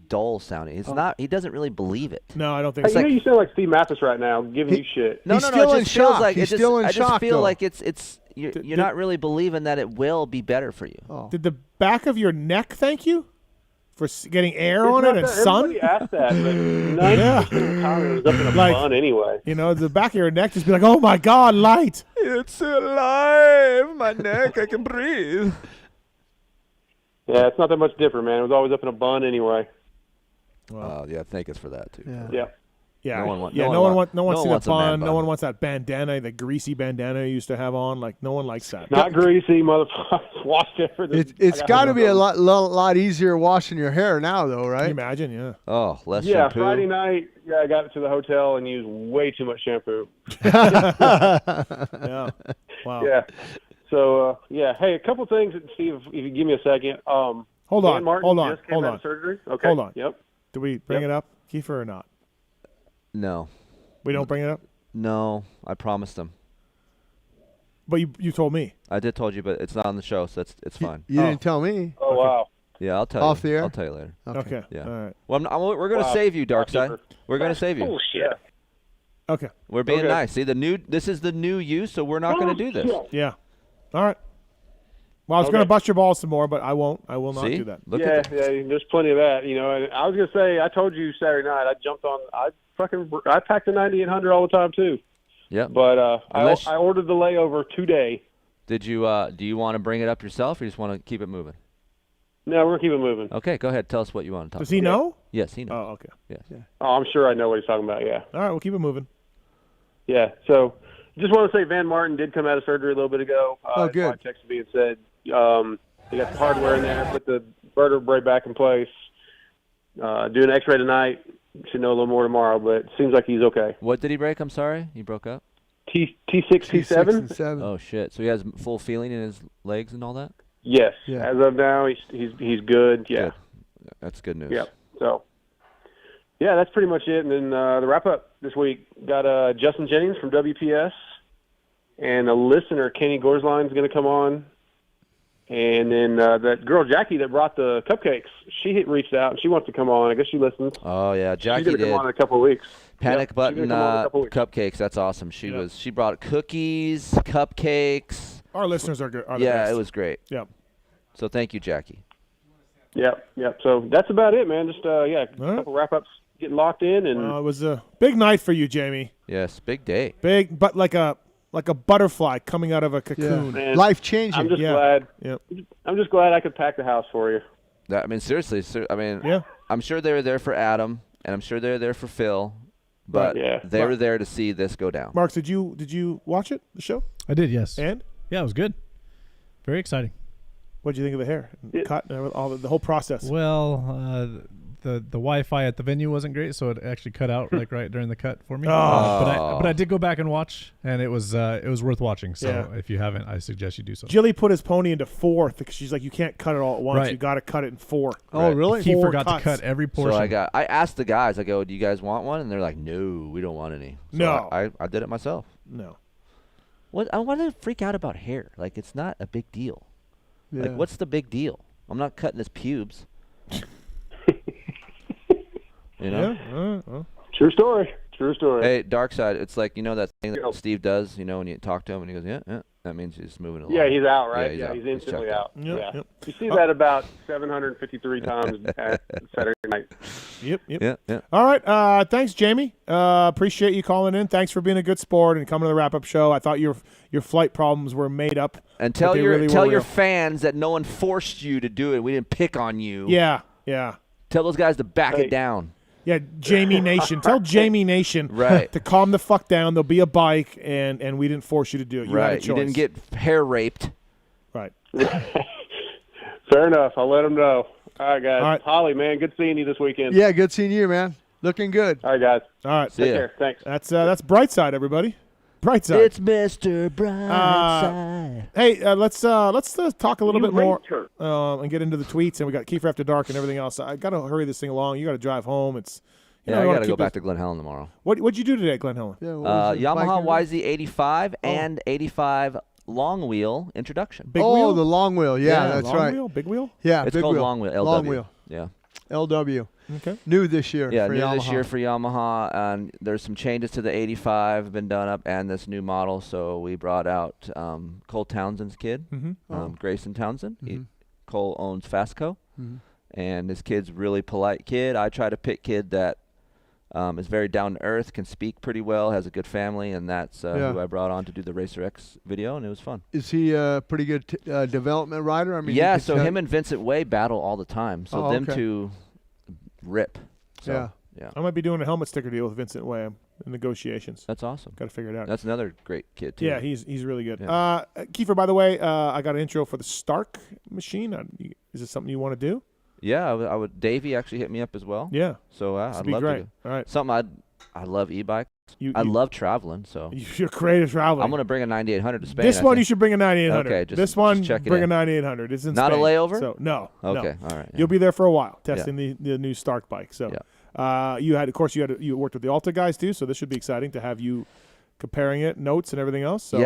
Speaker 4: dull sounding. It's not. He doesn't really believe it.
Speaker 1: No, I don't think
Speaker 12: Hey,
Speaker 1: so.
Speaker 12: you still like Steve Mathis right now, giving you shit.
Speaker 4: No,
Speaker 3: He's
Speaker 4: no,
Speaker 3: still
Speaker 4: no. It
Speaker 3: in
Speaker 4: just feels
Speaker 3: shock.
Speaker 4: like
Speaker 3: He's
Speaker 4: it.
Speaker 3: still in
Speaker 4: I just
Speaker 3: shock,
Speaker 4: feel
Speaker 3: though.
Speaker 4: like you're not really believing that it will be better for you.
Speaker 3: Oh.
Speaker 1: Did the back of your neck thank you for getting air
Speaker 12: It's
Speaker 1: on
Speaker 12: not
Speaker 1: it and
Speaker 12: that-
Speaker 1: sun?
Speaker 12: Everybody asked that, but 90% of the time it was up in a bun anyway.
Speaker 1: The back of your neck just be like, oh my God, light.
Speaker 4: It's alive. My neck. I can breathe.
Speaker 12: Yeah, it's not that much different, man. It was always up in a bun anyway.
Speaker 4: Yeah, thank us for that too.
Speaker 3: Yeah.
Speaker 12: Yeah.
Speaker 1: Yeah,
Speaker 4: No one wants.
Speaker 1: no one wants
Speaker 4: no
Speaker 1: to see
Speaker 4: one wants
Speaker 1: the
Speaker 4: a man
Speaker 1: bun. No
Speaker 4: bun.
Speaker 1: one wants that bandana, the greasy bandana you used to have on. Like no one likes that.
Speaker 12: Not greasy, motherfucker. Washed it for the.
Speaker 3: It's got to be a lot easier washing your hair now, though, right?
Speaker 1: Can you imagine? Yeah.
Speaker 4: Oh, less
Speaker 12: Yeah,
Speaker 4: shampoo.
Speaker 12: Friday night, I got to the hotel and used way too much shampoo.
Speaker 1: Yeah. Wow.
Speaker 12: Yeah. So, hey, a couple things, Steve, if you give me a second.
Speaker 1: Hold
Speaker 12: Dan
Speaker 1: on.
Speaker 12: Martin
Speaker 1: Hold on.
Speaker 12: just came
Speaker 1: Hold
Speaker 12: out
Speaker 1: on.
Speaker 12: of surgery. Okay.
Speaker 1: Hold on.
Speaker 12: Yep.
Speaker 1: Do we bring it up, Keefer, or not?
Speaker 4: No.
Speaker 1: We don't bring it up.
Speaker 4: No, I promised him.
Speaker 1: But you told me.
Speaker 4: I did told you, but it's not on the show, so it's fine.
Speaker 3: You didn't tell me.
Speaker 12: Oh, wow.
Speaker 4: Yeah, I'll tell
Speaker 3: Off
Speaker 4: you.
Speaker 3: the air?
Speaker 4: I'll tell you later.
Speaker 1: Okay.
Speaker 4: Yeah.
Speaker 1: All right.
Speaker 4: Well, we're going to save you, Darkside. We're going to save you.
Speaker 22: Bullshit.
Speaker 1: Okay.
Speaker 4: We're being nice. See, this is the new you, so we're not going to do this.
Speaker 1: Yeah. All right. Well, I was going to bust your balls some more, but I won't. I will not
Speaker 4: See?
Speaker 1: do that.
Speaker 4: Look
Speaker 12: yeah,
Speaker 4: at that.
Speaker 12: yeah, there's plenty of that, And I was gonna say, I told you Saturday night, I packed the 9800 all the time too.
Speaker 4: Yep.
Speaker 12: But
Speaker 4: Unless-
Speaker 12: I ordered the layover today.
Speaker 4: Did you? Do you want to bring it up yourself, or you just want to keep it moving?
Speaker 12: No, we're gonna keep it moving.
Speaker 4: Okay, go ahead. Tell us what you want to talk
Speaker 1: Does
Speaker 4: about.
Speaker 1: he know?
Speaker 4: Yes, he knows.
Speaker 1: Oh, okay.
Speaker 4: Yes.
Speaker 12: Oh, I'm sure I know what he's talking about. Yeah.
Speaker 1: All right, we'll keep it moving.
Speaker 12: Yeah. So, just want to say, Van Martin did come out of surgery a little bit ago.
Speaker 3: Oh, good.
Speaker 12: He texted me and said he got the hardware in there, put the vertebrae back in place. Doing an X-ray tonight. Should know a little more tomorrow, but it seems like he's okay.
Speaker 4: What did he break? I'm sorry, he broke up.
Speaker 12: T6,
Speaker 3: T6
Speaker 12: T7.
Speaker 3: and 7.
Speaker 4: Oh shit! So he has full feeling in his legs and all that.
Speaker 12: Yes.
Speaker 3: Yeah.
Speaker 12: As of now, he's good. Yeah.
Speaker 4: Good. That's good news.
Speaker 12: Yep. So, yeah, that's pretty much it. And then the wrap up this week got Justin Jennings from WPS, and a listener, Kenny Gorsline, is going to come on. And then that girl Jackie that brought the cupcakes, she reached out and she wants to come on. I guess she listens.
Speaker 4: Oh yeah, Jackie
Speaker 12: She's going to
Speaker 4: did.
Speaker 12: come on in a couple of weeks.
Speaker 4: Panic
Speaker 12: Yep,
Speaker 4: button
Speaker 12: she's gonna come on in a couple of weeks.
Speaker 4: cupcakes. That's awesome. She brought cookies, cupcakes.
Speaker 1: Our listeners are good. Are the
Speaker 4: Yeah,
Speaker 1: best.
Speaker 4: it was great.
Speaker 1: Yep.
Speaker 4: So thank you, Jackie.
Speaker 12: Yep. So that's about it, man. Just a couple wrap ups getting locked in, and
Speaker 1: Well, it was a big night for you, Jamie.
Speaker 4: Yes, big day.
Speaker 1: Big, but like a butterfly coming out of a cocoon.
Speaker 12: Man,
Speaker 3: Life changing.
Speaker 12: I'm just glad.
Speaker 1: Yep.
Speaker 12: I'm just glad I could pack the house for you.
Speaker 4: I mean, seriously.
Speaker 1: Yeah.
Speaker 4: I'm sure they were there for Adam, and I'm sure they were there for Phil, but
Speaker 12: Right, yeah.
Speaker 4: they were there to see this go down.
Speaker 1: Marks, did you watch it? The show?
Speaker 10: I did, yes.
Speaker 1: And
Speaker 10: Yeah, it was good. Very exciting.
Speaker 1: what did you think of the hair? Cut and all the whole process.
Speaker 10: Well, the Wi-Fi at the venue wasn't great, so it actually cut out like right during the cut for me.
Speaker 1: Oh.
Speaker 10: But I did go back and watch, and it was worth watching. So
Speaker 1: Yeah.
Speaker 10: if you haven't, I suggest you do so.
Speaker 1: Jilly put his pony into 4 because she's like, you can't cut it all at once.
Speaker 10: Right.
Speaker 1: You got to cut it in 4.
Speaker 3: Oh, really?
Speaker 10: He
Speaker 1: 4
Speaker 10: forgot
Speaker 1: cuts.
Speaker 10: to cut every portion.
Speaker 4: So I asked the guys, I go, do you guys want one? And they're like, no, we don't want any. So
Speaker 1: No.
Speaker 4: I did it myself.
Speaker 1: No.
Speaker 4: I want to freak out about hair. Like, it's not a big deal.
Speaker 3: Yeah.
Speaker 4: Like, what's the big deal? I'm not cutting his pubes. You know?
Speaker 1: Yeah.
Speaker 12: True story.
Speaker 4: Hey, Darkside, it's like, that thing that Steve does, when you talk to him and he goes, yeah. That means he's moving along.
Speaker 12: Yeah, he's out, right?
Speaker 4: Yeah,
Speaker 12: He's instantly
Speaker 4: checked
Speaker 12: out.
Speaker 1: Yep,
Speaker 12: Yeah.
Speaker 1: yep.
Speaker 12: You see that about 753 times at Saturday night.
Speaker 1: Yep.
Speaker 4: Yeah.
Speaker 1: All right. Thanks, Jamie. Appreciate you calling in. Thanks for being a good sport and coming to the wrap-up show. I thought your flight problems were made up.
Speaker 4: And
Speaker 1: but
Speaker 4: tell
Speaker 1: they
Speaker 4: your
Speaker 1: really
Speaker 4: tell
Speaker 1: were
Speaker 4: your
Speaker 1: real.
Speaker 4: fans that no one forced you to do it. We didn't pick on you.
Speaker 1: Yeah.
Speaker 4: Tell those guys to back it down.
Speaker 1: Yeah, Jamie Nation. Tell Jamie Nation
Speaker 4: Right.
Speaker 1: to calm the fuck down. There'll be a bike, and we didn't force you to do it. You had a
Speaker 4: Right.
Speaker 1: choice.
Speaker 4: You didn't get hair raped.
Speaker 1: Right.
Speaker 12: Fair enough. I'll let them know. All right, guys.
Speaker 1: All right.
Speaker 12: Holly, man, good seeing you this weekend.
Speaker 3: Yeah, good seeing you, man. Looking good.
Speaker 12: All right, guys.
Speaker 1: All right.
Speaker 4: See
Speaker 12: Take
Speaker 4: ya.
Speaker 12: care. Thanks.
Speaker 1: That's Brightside, everybody. Brightside.
Speaker 4: It's Mr. Brightside.
Speaker 1: Hey, let's talk a little bit more and get into the tweets. And we got Keefer After Dark and everything else. I got to hurry this thing along. You got to drive home. It's
Speaker 4: I
Speaker 1: we wanna
Speaker 4: got to go
Speaker 1: keep
Speaker 4: back
Speaker 1: this-
Speaker 4: to Glen Helen tomorrow.
Speaker 1: What'd you do today, Glen Helen?
Speaker 3: Yeah, what was it,
Speaker 4: Yamaha
Speaker 3: biking?
Speaker 4: YZ85 and 85 long wheel introduction.
Speaker 1: Big
Speaker 3: oh,
Speaker 1: wheel?
Speaker 3: the long wheel. Yeah, that's
Speaker 1: long
Speaker 3: right.
Speaker 1: Wheel? Big wheel?
Speaker 3: Yeah,
Speaker 4: It's
Speaker 3: big
Speaker 4: called
Speaker 3: wheel.
Speaker 4: long wheel. LW.
Speaker 3: Long wheel.
Speaker 4: Yeah.
Speaker 3: LW.
Speaker 1: Okay.
Speaker 3: New this year
Speaker 4: Yeah,
Speaker 3: for
Speaker 4: new
Speaker 3: Yamaha.
Speaker 4: this year for Yamaha, and there's some changes to the 85 have been done up and this new model. So we brought out Cole Townsend's kid, Grayson Townsend. Cole owns Fastco, and this kid's really polite kid. I try to pick kid that is very down to earth, can speak pretty well, has a good family, and that's who I brought on to do the Racer X video, and it was fun.
Speaker 3: Is he a pretty good development rider? I mean,
Speaker 4: So him and Vincent Way battle all the time. So them two rip. So, Yeah.
Speaker 1: I might be doing a helmet sticker deal with Vincent Way in negotiations.
Speaker 4: That's awesome.
Speaker 1: Got to figure it out.
Speaker 4: That's another great kid too.
Speaker 1: Yeah, he's really good.
Speaker 4: Yeah.
Speaker 1: Keefer, by the way, I got an intro for the Stark machine. Is this something you want to do?
Speaker 4: Yeah, I would. Davey actually hit me up as well.
Speaker 1: Yeah.
Speaker 4: So
Speaker 1: This
Speaker 4: I'd
Speaker 1: would be
Speaker 4: love
Speaker 1: great.
Speaker 4: to.
Speaker 1: All right.
Speaker 4: Something I love e-bikes. I love traveling. So
Speaker 1: you're great at traveling.
Speaker 4: I'm gonna bring a 9800 to Spain.
Speaker 1: This one you should bring a 9800.
Speaker 4: Okay, just
Speaker 1: this one
Speaker 4: just check it
Speaker 1: bring
Speaker 4: in.
Speaker 1: a 9800. It's in
Speaker 4: Not
Speaker 1: Spain.
Speaker 4: a layover.
Speaker 1: So no.
Speaker 4: Okay.
Speaker 1: No.
Speaker 4: All right.
Speaker 1: You'll be there for a while testing the new Stark bike. So you worked with the Alta guys too. So this should be exciting to have you comparing it, notes and everything else. So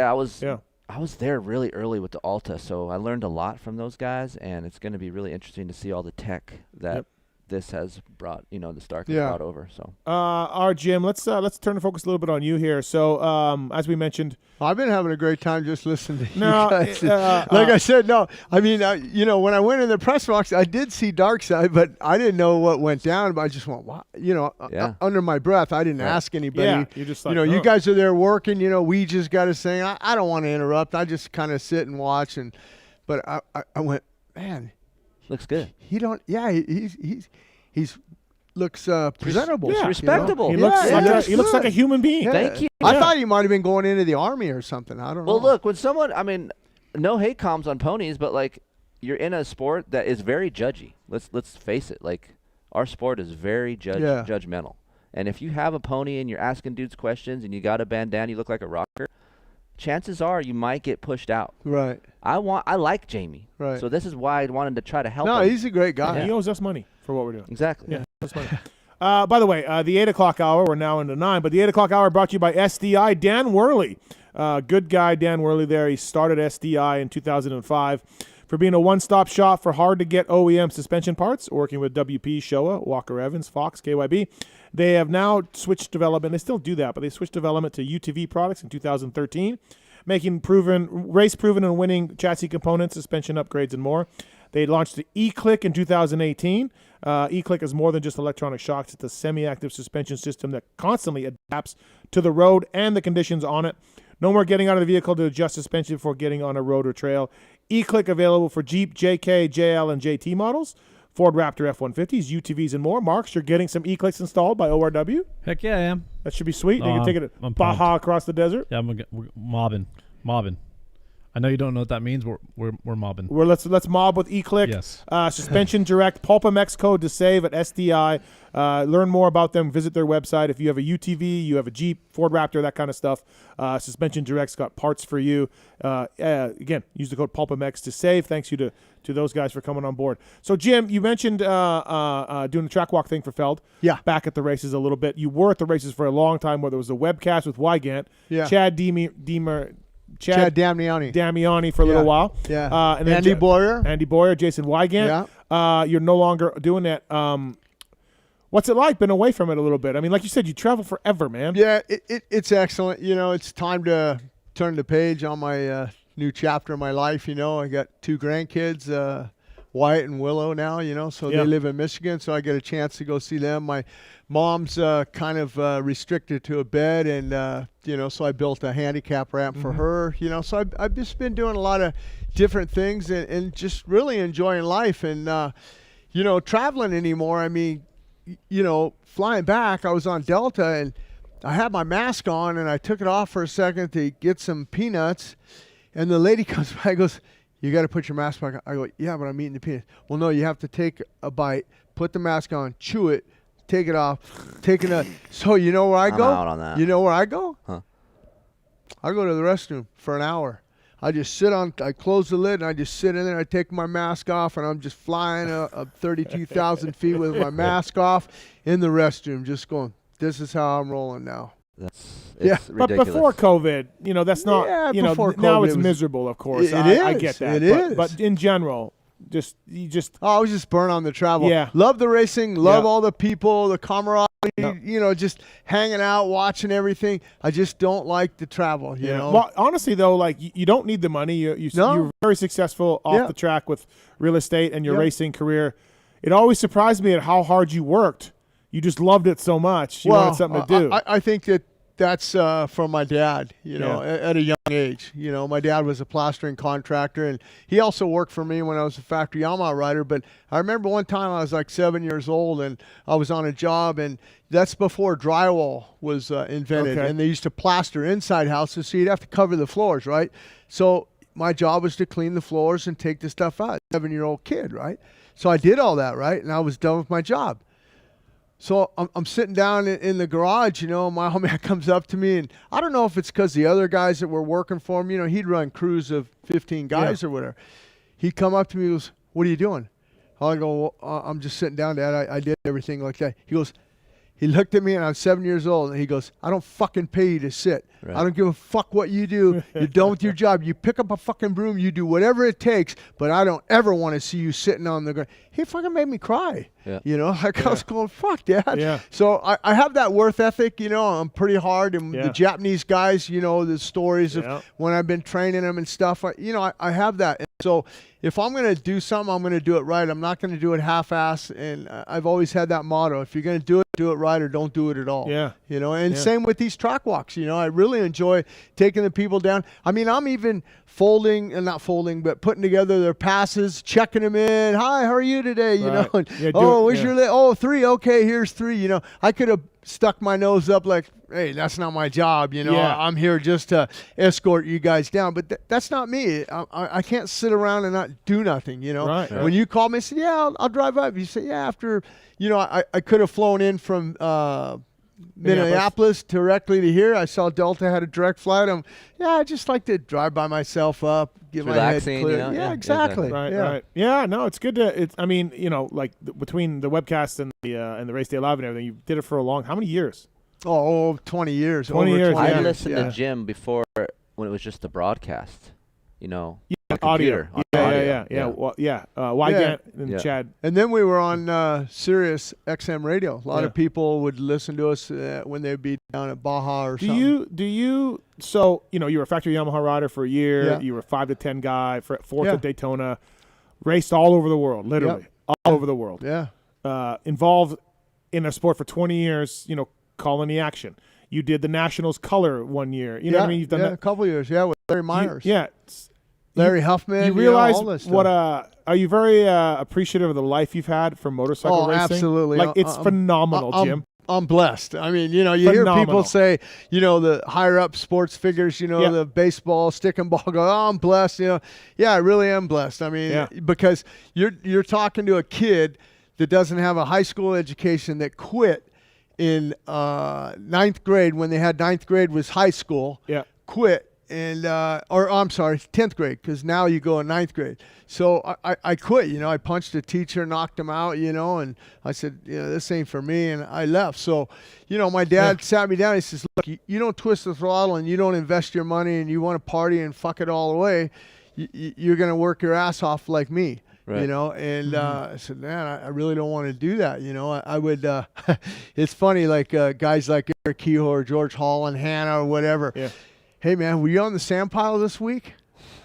Speaker 4: I was there really early with the Alta, so I learned a lot from those guys, and it's going to be really interesting to see all the tech that this has brought, the Stark has brought over. So,
Speaker 1: our Jim, let's turn the focus a little bit on you here. So, as we mentioned,
Speaker 3: I've been having a great time just listening to
Speaker 1: No,
Speaker 3: you guys. Like I said, no, I mean, when I went in the press box, I did see Darkside, but I didn't know what went down. But I just went, wow, under my breath, I didn't ask anybody.
Speaker 1: Yeah, you're just like,
Speaker 3: you guys are there working. We just got to sing. I don't want to interrupt. I just kind of sit and watch. But I went, man,
Speaker 4: looks good.
Speaker 3: He looks presentable.
Speaker 1: Yeah,
Speaker 4: respectable.
Speaker 1: He looks like a human being.
Speaker 3: Yeah.
Speaker 4: Thank you.
Speaker 3: I thought he might have been going into the Army or something. I don't know.
Speaker 4: Well, look, when someone, no hate comms on ponies, but like you're in a sport that is very judgy. Let's face it. Like our sport is very judgmental. And if you have a pony and you're asking dudes questions and you got a bandana, you look like a rocker, chances are you might get pushed out.
Speaker 3: Right.
Speaker 4: I like Jamie.
Speaker 3: Right.
Speaker 4: So this is why I wanted to try to help him.
Speaker 3: No, he's a great guy.
Speaker 1: He ose us money for what we're doing.
Speaker 4: Exactly.
Speaker 1: Yeah, that's money. By the way, the 8 o'clock hour, we're now into 9, but the 8 o'clock hour brought to you by SDI. Dan Worley, good guy, Dan Worley there. He started SDI in 2005 for being a one-stop shop for hard-to-get OEM suspension parts, working with WP, Showa, Walker Evans, Fox, KYB. They have now switched development. They still do that, but they switched development to UTV products in 2013, making race-proven and winning chassis components, suspension upgrades, and more. They launched the E-Click in 2018. E-Click is more than just electronic shocks. It's a semi-active suspension system that constantly adapts to the road and the conditions on it. No more getting out of the vehicle to adjust suspension before getting on a road or trail. E-Click available for Jeep, JK, JL, and JT models, Ford Raptor F-150s, UTVs, and more. Marks, you're getting some E-Clicks installed by ORW?
Speaker 10: Heck yeah, I am.
Speaker 1: That should be sweet. You can take it to Baja across the desert.
Speaker 10: Yeah, we're mobbing. I know you don't know what that means. We're mobbing.
Speaker 1: Let's mob with E-Click.
Speaker 10: Yes.
Speaker 1: Suspension Direct, PulpMX code to save at SDI. Learn more about them. Visit their website. If you have a UTV, you have a Jeep, Ford Raptor, that kind of stuff, Suspension Direct's got parts for you. Again, use the code PulpMX to save. Thanks you to those guys for coming on board. So, Jim, you mentioned doing the track walk thing for Feld.
Speaker 3: Yeah.
Speaker 1: Back at the races a little bit. You were at the races for a long time where there was a webcast with Wygant.
Speaker 3: Yeah.
Speaker 1: Chad Damiani for a little while.
Speaker 3: Yeah.
Speaker 1: And then
Speaker 3: Andy Boyer,
Speaker 1: Jason Wygant. Yeah. You're no longer doing that. What's it like? Been away from it a little bit. I mean, like you said, you travel forever, man.
Speaker 3: Yeah, it's excellent. It's time to turn the page on my new chapter of my life. I got 2 grandkids, Wyatt and Willow now, so they live in Michigan, so I get a chance to go see them. My mom's kind of restricted to a bed, and, so I built a handicap ramp for her, so I've just been doing a lot of different things and just really enjoying life and, traveling anymore. I mean, flying back, I was on Delta, and I had my mask on, and I took it off for a second to get some peanuts, and the lady comes by and goes, "You got to put your mask back on." I go, "Yeah, but I'm eating the peanuts." "Well, no, you have to take a bite, put the mask on, chew it, take it off, take it out." So you know where I go?
Speaker 4: I'm out on that.
Speaker 3: You know where I go?
Speaker 4: Huh.
Speaker 3: I go to the restroom for an hour. I just I close the lid, and I just sit in there. I take my mask off, and I'm just flying up 32,000 feet with my mask off in the restroom, just going, this is how I'm rolling now.
Speaker 4: It's
Speaker 1: But
Speaker 4: ridiculous.
Speaker 1: before COVID, that's not,
Speaker 3: before
Speaker 1: now
Speaker 3: COVID
Speaker 1: it's miserable, of course.
Speaker 3: It
Speaker 1: I
Speaker 3: is.
Speaker 1: get that.
Speaker 3: It is.
Speaker 1: But in general,
Speaker 3: I was just burnt on the travel.
Speaker 1: Yeah.
Speaker 3: Love the racing, love
Speaker 1: Yeah.
Speaker 3: all the people, the camaraderie, just hanging out, watching everything. I just don't like the travel, you know.
Speaker 1: Well, honestly, though, like you don't need the money. You're very successful off the track with real estate and your racing career. It always surprised me at how hard you worked. You just loved it so much. You wanted something to do.
Speaker 3: I think that That's from my dad, at a young age. My dad was a plastering contractor, and he also worked for me when I was a factory Yamaha rider. But I remember one time I was like 7 years old, and I was on a job, and that's before drywall was invented.
Speaker 1: Okay.
Speaker 3: And they used to plaster inside houses, so you'd have to cover the floors, right? So my job was to clean the floors and take the stuff out. 7-year-old kid, right? So I did all that, right? And I was done with my job. So I'm sitting down in the garage, my old man comes up to me, and I don't know if it's because the other guys that were working for him, he'd run crews of 15 guys or whatever. He'd come up to me and goes, "What are you doing?" I go, well, "I'm just sitting down, Dad. I did everything like that." He looked at me, and I was 7 years old, and he goes, "I don't fucking pay you to sit.
Speaker 4: Right.
Speaker 3: I don't give a fuck what you do. You're done with your job. You pick up a fucking broom. You do whatever it takes, but I don't ever want to see you sitting on the ground." He fucking made me cry.
Speaker 4: Yeah.
Speaker 3: I was going, "Fuck, Dad."
Speaker 1: Yeah.
Speaker 3: So I have that worth ethic, I'm pretty hard. And the Japanese guys, the stories of when I've been training them and stuff, I have that. And so if I'm going to do something, I'm going to do it right. I'm not going to do it half-ass. And I've always had that motto. If you're going to do it right, or don't do it at all.
Speaker 1: Yeah.
Speaker 3: And same with these track walks. I really enjoy taking the people down. I mean, I'm even not folding, but putting together their passes, checking them in. "Hi, how are you today?"
Speaker 1: Right.
Speaker 3: And,
Speaker 1: Yeah,
Speaker 3: where's your list? "Oh, 3. Okay, here's 3. I could have stuck my nose up like, "Hey, that's not my job. I'm here just to escort you guys down." But that's not me. I can't sit around and not do nothing.
Speaker 1: Right.
Speaker 3: When you call me and say, "Yeah, I'll drive up," you say, "Yeah, after." I could have flown in from Minneapolis directly to here. I saw Delta had a direct flight. I just like to drive by myself up, get my head
Speaker 4: Relaxing,
Speaker 3: clear. Yeah, exactly.
Speaker 1: Right, right. Yeah, no, it's good to. I mean, between the webcast and the race day live and everything, you did it for how many years?
Speaker 3: 20 years.
Speaker 1: 20 years.
Speaker 4: I listened to Jim before when it was just the broadcast.
Speaker 1: Audio.
Speaker 4: Yeah.
Speaker 1: Well, Wygant and Chad.
Speaker 3: And then we were on Sirius XM radio. A lot of people would listen to us when they'd be down at Baja or something.
Speaker 1: So you were a factory Yamaha rider for a year.
Speaker 3: Yeah.
Speaker 1: You were 5 to 10 guy, fourth at Daytona, raced all over the world, literally all over the world.
Speaker 3: Yeah.
Speaker 1: Involved in a sport for 20 years. Calling the action. You did the Nationals color one year. You know what I mean? You've done that
Speaker 3: a couple years. Yeah, with Larry Myers.
Speaker 1: Larry
Speaker 3: Huffman.
Speaker 1: You realize
Speaker 3: all this stuff.
Speaker 1: what? Are you very appreciative of the life you've had from motorcycle racing?
Speaker 3: Absolutely.
Speaker 1: Like it's phenomenal, Jim.
Speaker 3: I'm blessed. I mean, you hear people say, the higher up sports figures, the baseball, stick and ball, go, "Oh, I'm blessed." Yeah, I really am blessed. I mean, because you're talking to a kid that doesn't have a high school education, that quit in 9th grade when they had 9th grade was high school.
Speaker 1: Yeah.
Speaker 3: Quit. And I'm sorry, 10th grade, because now you go in 9th grade. So I quit. I punched a teacher, knocked him out. And I said, this ain't for me, and I left. So, my dad sat me down. He says, "Look, you don't twist the throttle, and you don't invest your money, and you want to party and fuck it all away. You're gonna work your ass off like me."
Speaker 4: Right.
Speaker 3: And I said, "Man, I really don't want to do that." I would. It's funny, like guys like Eric Kehoe or George Holland, Hannah, or whatever.
Speaker 1: Yeah.
Speaker 3: "Hey, man, were you on the sand pile this week?"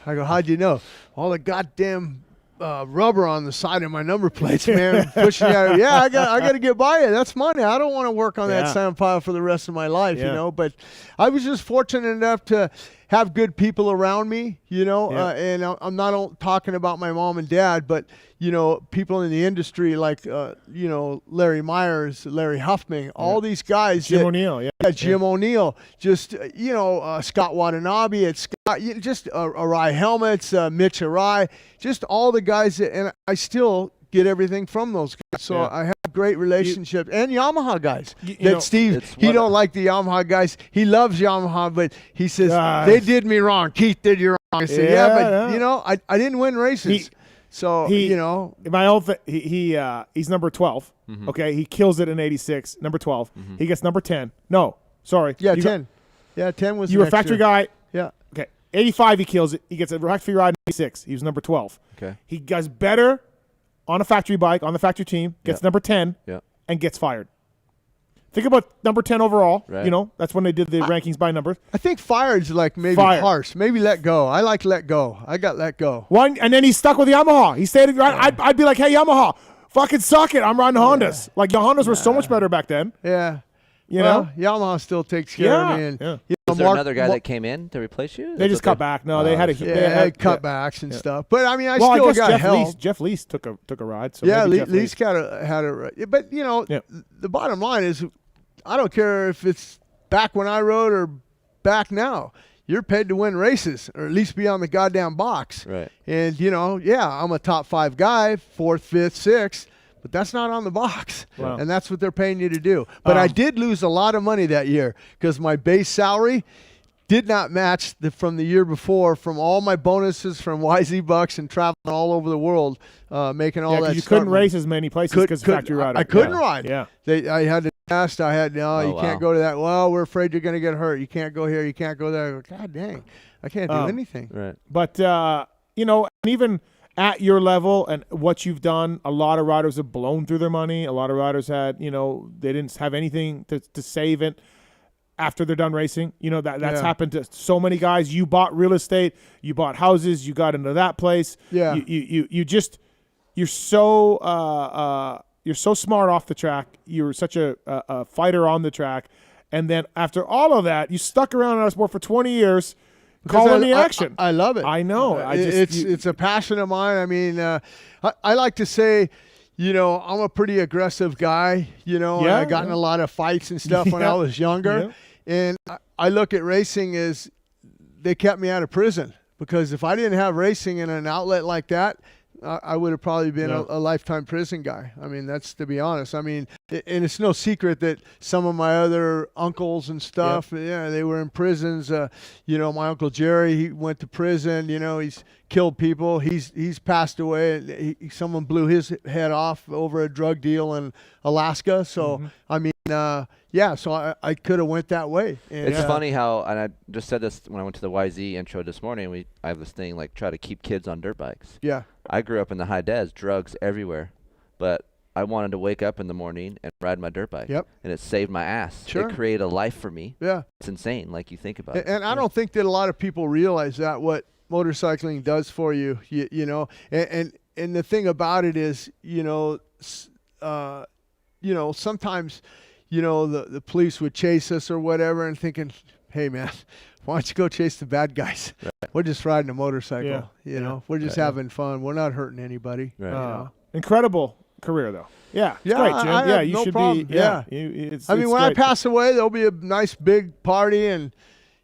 Speaker 3: I go, "How'd you know?" "All the goddamn rubber on the side of my number plates, man, pushing out." "Yeah, I got to get by it. That's money. I don't want to work on that sand pile for the rest of my life, But I was just fortunate enough to have good people around me, and I'm not talking about my mom and dad, but people in the industry like Larry Myers, Larry Huffman, all these guys.
Speaker 1: Jim O'Neill,
Speaker 3: Jim O'Neill, just Scott Watanabe, it's Scott, just Arai Helmets, Mitch Arai, just all the guys and I still get everything from those guys. So I have great relationships and Yamaha guys. Steve, he don't like the Yamaha guys. He loves Yamaha, but he says they did me wrong. Keith did you wrong. I said, but I didn't win races.
Speaker 1: He's number 12.
Speaker 4: Mm-hmm.
Speaker 1: Okay, he kills it in '86. Number 12. Mm-hmm. He gets number 10. No, sorry.
Speaker 3: Yeah, 10. 10 was.
Speaker 1: You were a factory guy.
Speaker 3: Yeah.
Speaker 1: Okay. 85. He kills it. He gets a factory ride in '86. He was number 12.
Speaker 4: Okay.
Speaker 1: He does better on a factory bike on the factory team. Gets number 10.
Speaker 4: Yeah.
Speaker 1: And gets fired. Think about number 10 overall.
Speaker 4: Right.
Speaker 1: That's when they did the rankings by numbers.
Speaker 3: I think fired's like maybe harsh. Maybe let go. I like let go. I got let go.
Speaker 1: And then he's stuck with Yamaha. He stayed. I'd be like, "Hey, Yamaha, fucking suck it. I'm riding Hondas." Like the Hondas were so much better back then.
Speaker 3: Yeah.
Speaker 1: You know,
Speaker 3: Yamaha still takes care of me. And, you know,
Speaker 4: Was there another guy that came in to replace you?
Speaker 1: They just cut back. No, they had a
Speaker 3: they had cutbacks and stuff. But I mean, I
Speaker 1: well,
Speaker 3: still
Speaker 1: guess
Speaker 3: got help.
Speaker 1: Jeff Lease took a ride. So
Speaker 3: yeah,
Speaker 1: maybe Jeff
Speaker 3: Lease had a. But you know, the bottom line is, I don't care if it's back when I rode or back now. You're paid to win races, or at least be on the goddamn box.
Speaker 4: Right.
Speaker 3: And you know, I'm a top 5 guy, 4th, 5th, 6th. But that's not on the box,
Speaker 1: Wow.
Speaker 3: and that's what they're paying you to do. But I did lose a lot of money that year because my base salary did not match from the year before, from all my bonuses from YZ Bucks and traveling all over the world, making all that
Speaker 1: you
Speaker 3: start
Speaker 1: couldn't
Speaker 3: money.
Speaker 1: race as many places because factory rider.
Speaker 3: I couldn't ride.
Speaker 1: Yeah.
Speaker 3: I had to test. I had, you can't go to that. Well, we're afraid you're going to get hurt. You can't go here. You can't go there. God dang. I can't do anything.
Speaker 4: Right.
Speaker 1: But, you know, and even at your level and what you've done, a lot of riders have blown through their money. A lot of riders had, you know, they didn't have anything to save it after they're done racing. You know, that's happened to so many guys. You bought real estate, you bought houses, you got into that place.
Speaker 3: Yeah.
Speaker 1: You're so smart off the track. You're such a fighter on the track. And then after all of that, you stuck around in our sport for 20 years. Calling the action.
Speaker 3: I love it.
Speaker 1: I know.
Speaker 3: It's a passion of mine. I mean, I like to say, you know, I'm a pretty aggressive guy. You know, and I got in a lot of fights and stuff when I was younger. And I look at racing as they kept me out of prison, because if I didn't have racing in an outlet like that, I would have probably been a lifetime prison guy. I mean, that's to be honest. I mean, and it's no secret that some of my other uncles and stuff, they were in prisons. You know, my Uncle Jerry, he went to prison. You know, he's killed people. He's passed away. Someone blew his head off over a drug deal in Alaska. So, I mean, so I could have went that way. And,
Speaker 4: it's funny how, and I just said this when I went to the YZ intro this morning, I have this thing, like, try to keep kids on dirt bikes.
Speaker 3: Yeah.
Speaker 4: I grew up in the high des, drugs everywhere, but I wanted to wake up in the morning and ride my dirt bike.
Speaker 3: Yep.
Speaker 4: And it saved my ass.
Speaker 3: Sure.
Speaker 4: It created a life for me.
Speaker 3: Yeah.
Speaker 4: It's insane, like you think about it.
Speaker 3: And I don't think that a lot of people realize that, what motorcycling does for you, you know. And the thing about it is, sometimes, the police would chase us or whatever, and thinking, hey, man, why don't you go chase the bad guys? Right. We're just riding a motorcycle, you know. We're just having fun. We're not hurting anybody.
Speaker 4: Right.
Speaker 3: You know?
Speaker 1: Incredible career, though. Yeah, it's great, Jim. You
Speaker 3: no
Speaker 1: should
Speaker 3: problem.
Speaker 1: be.
Speaker 3: I mean, when I pass away, there'll be a nice big party, and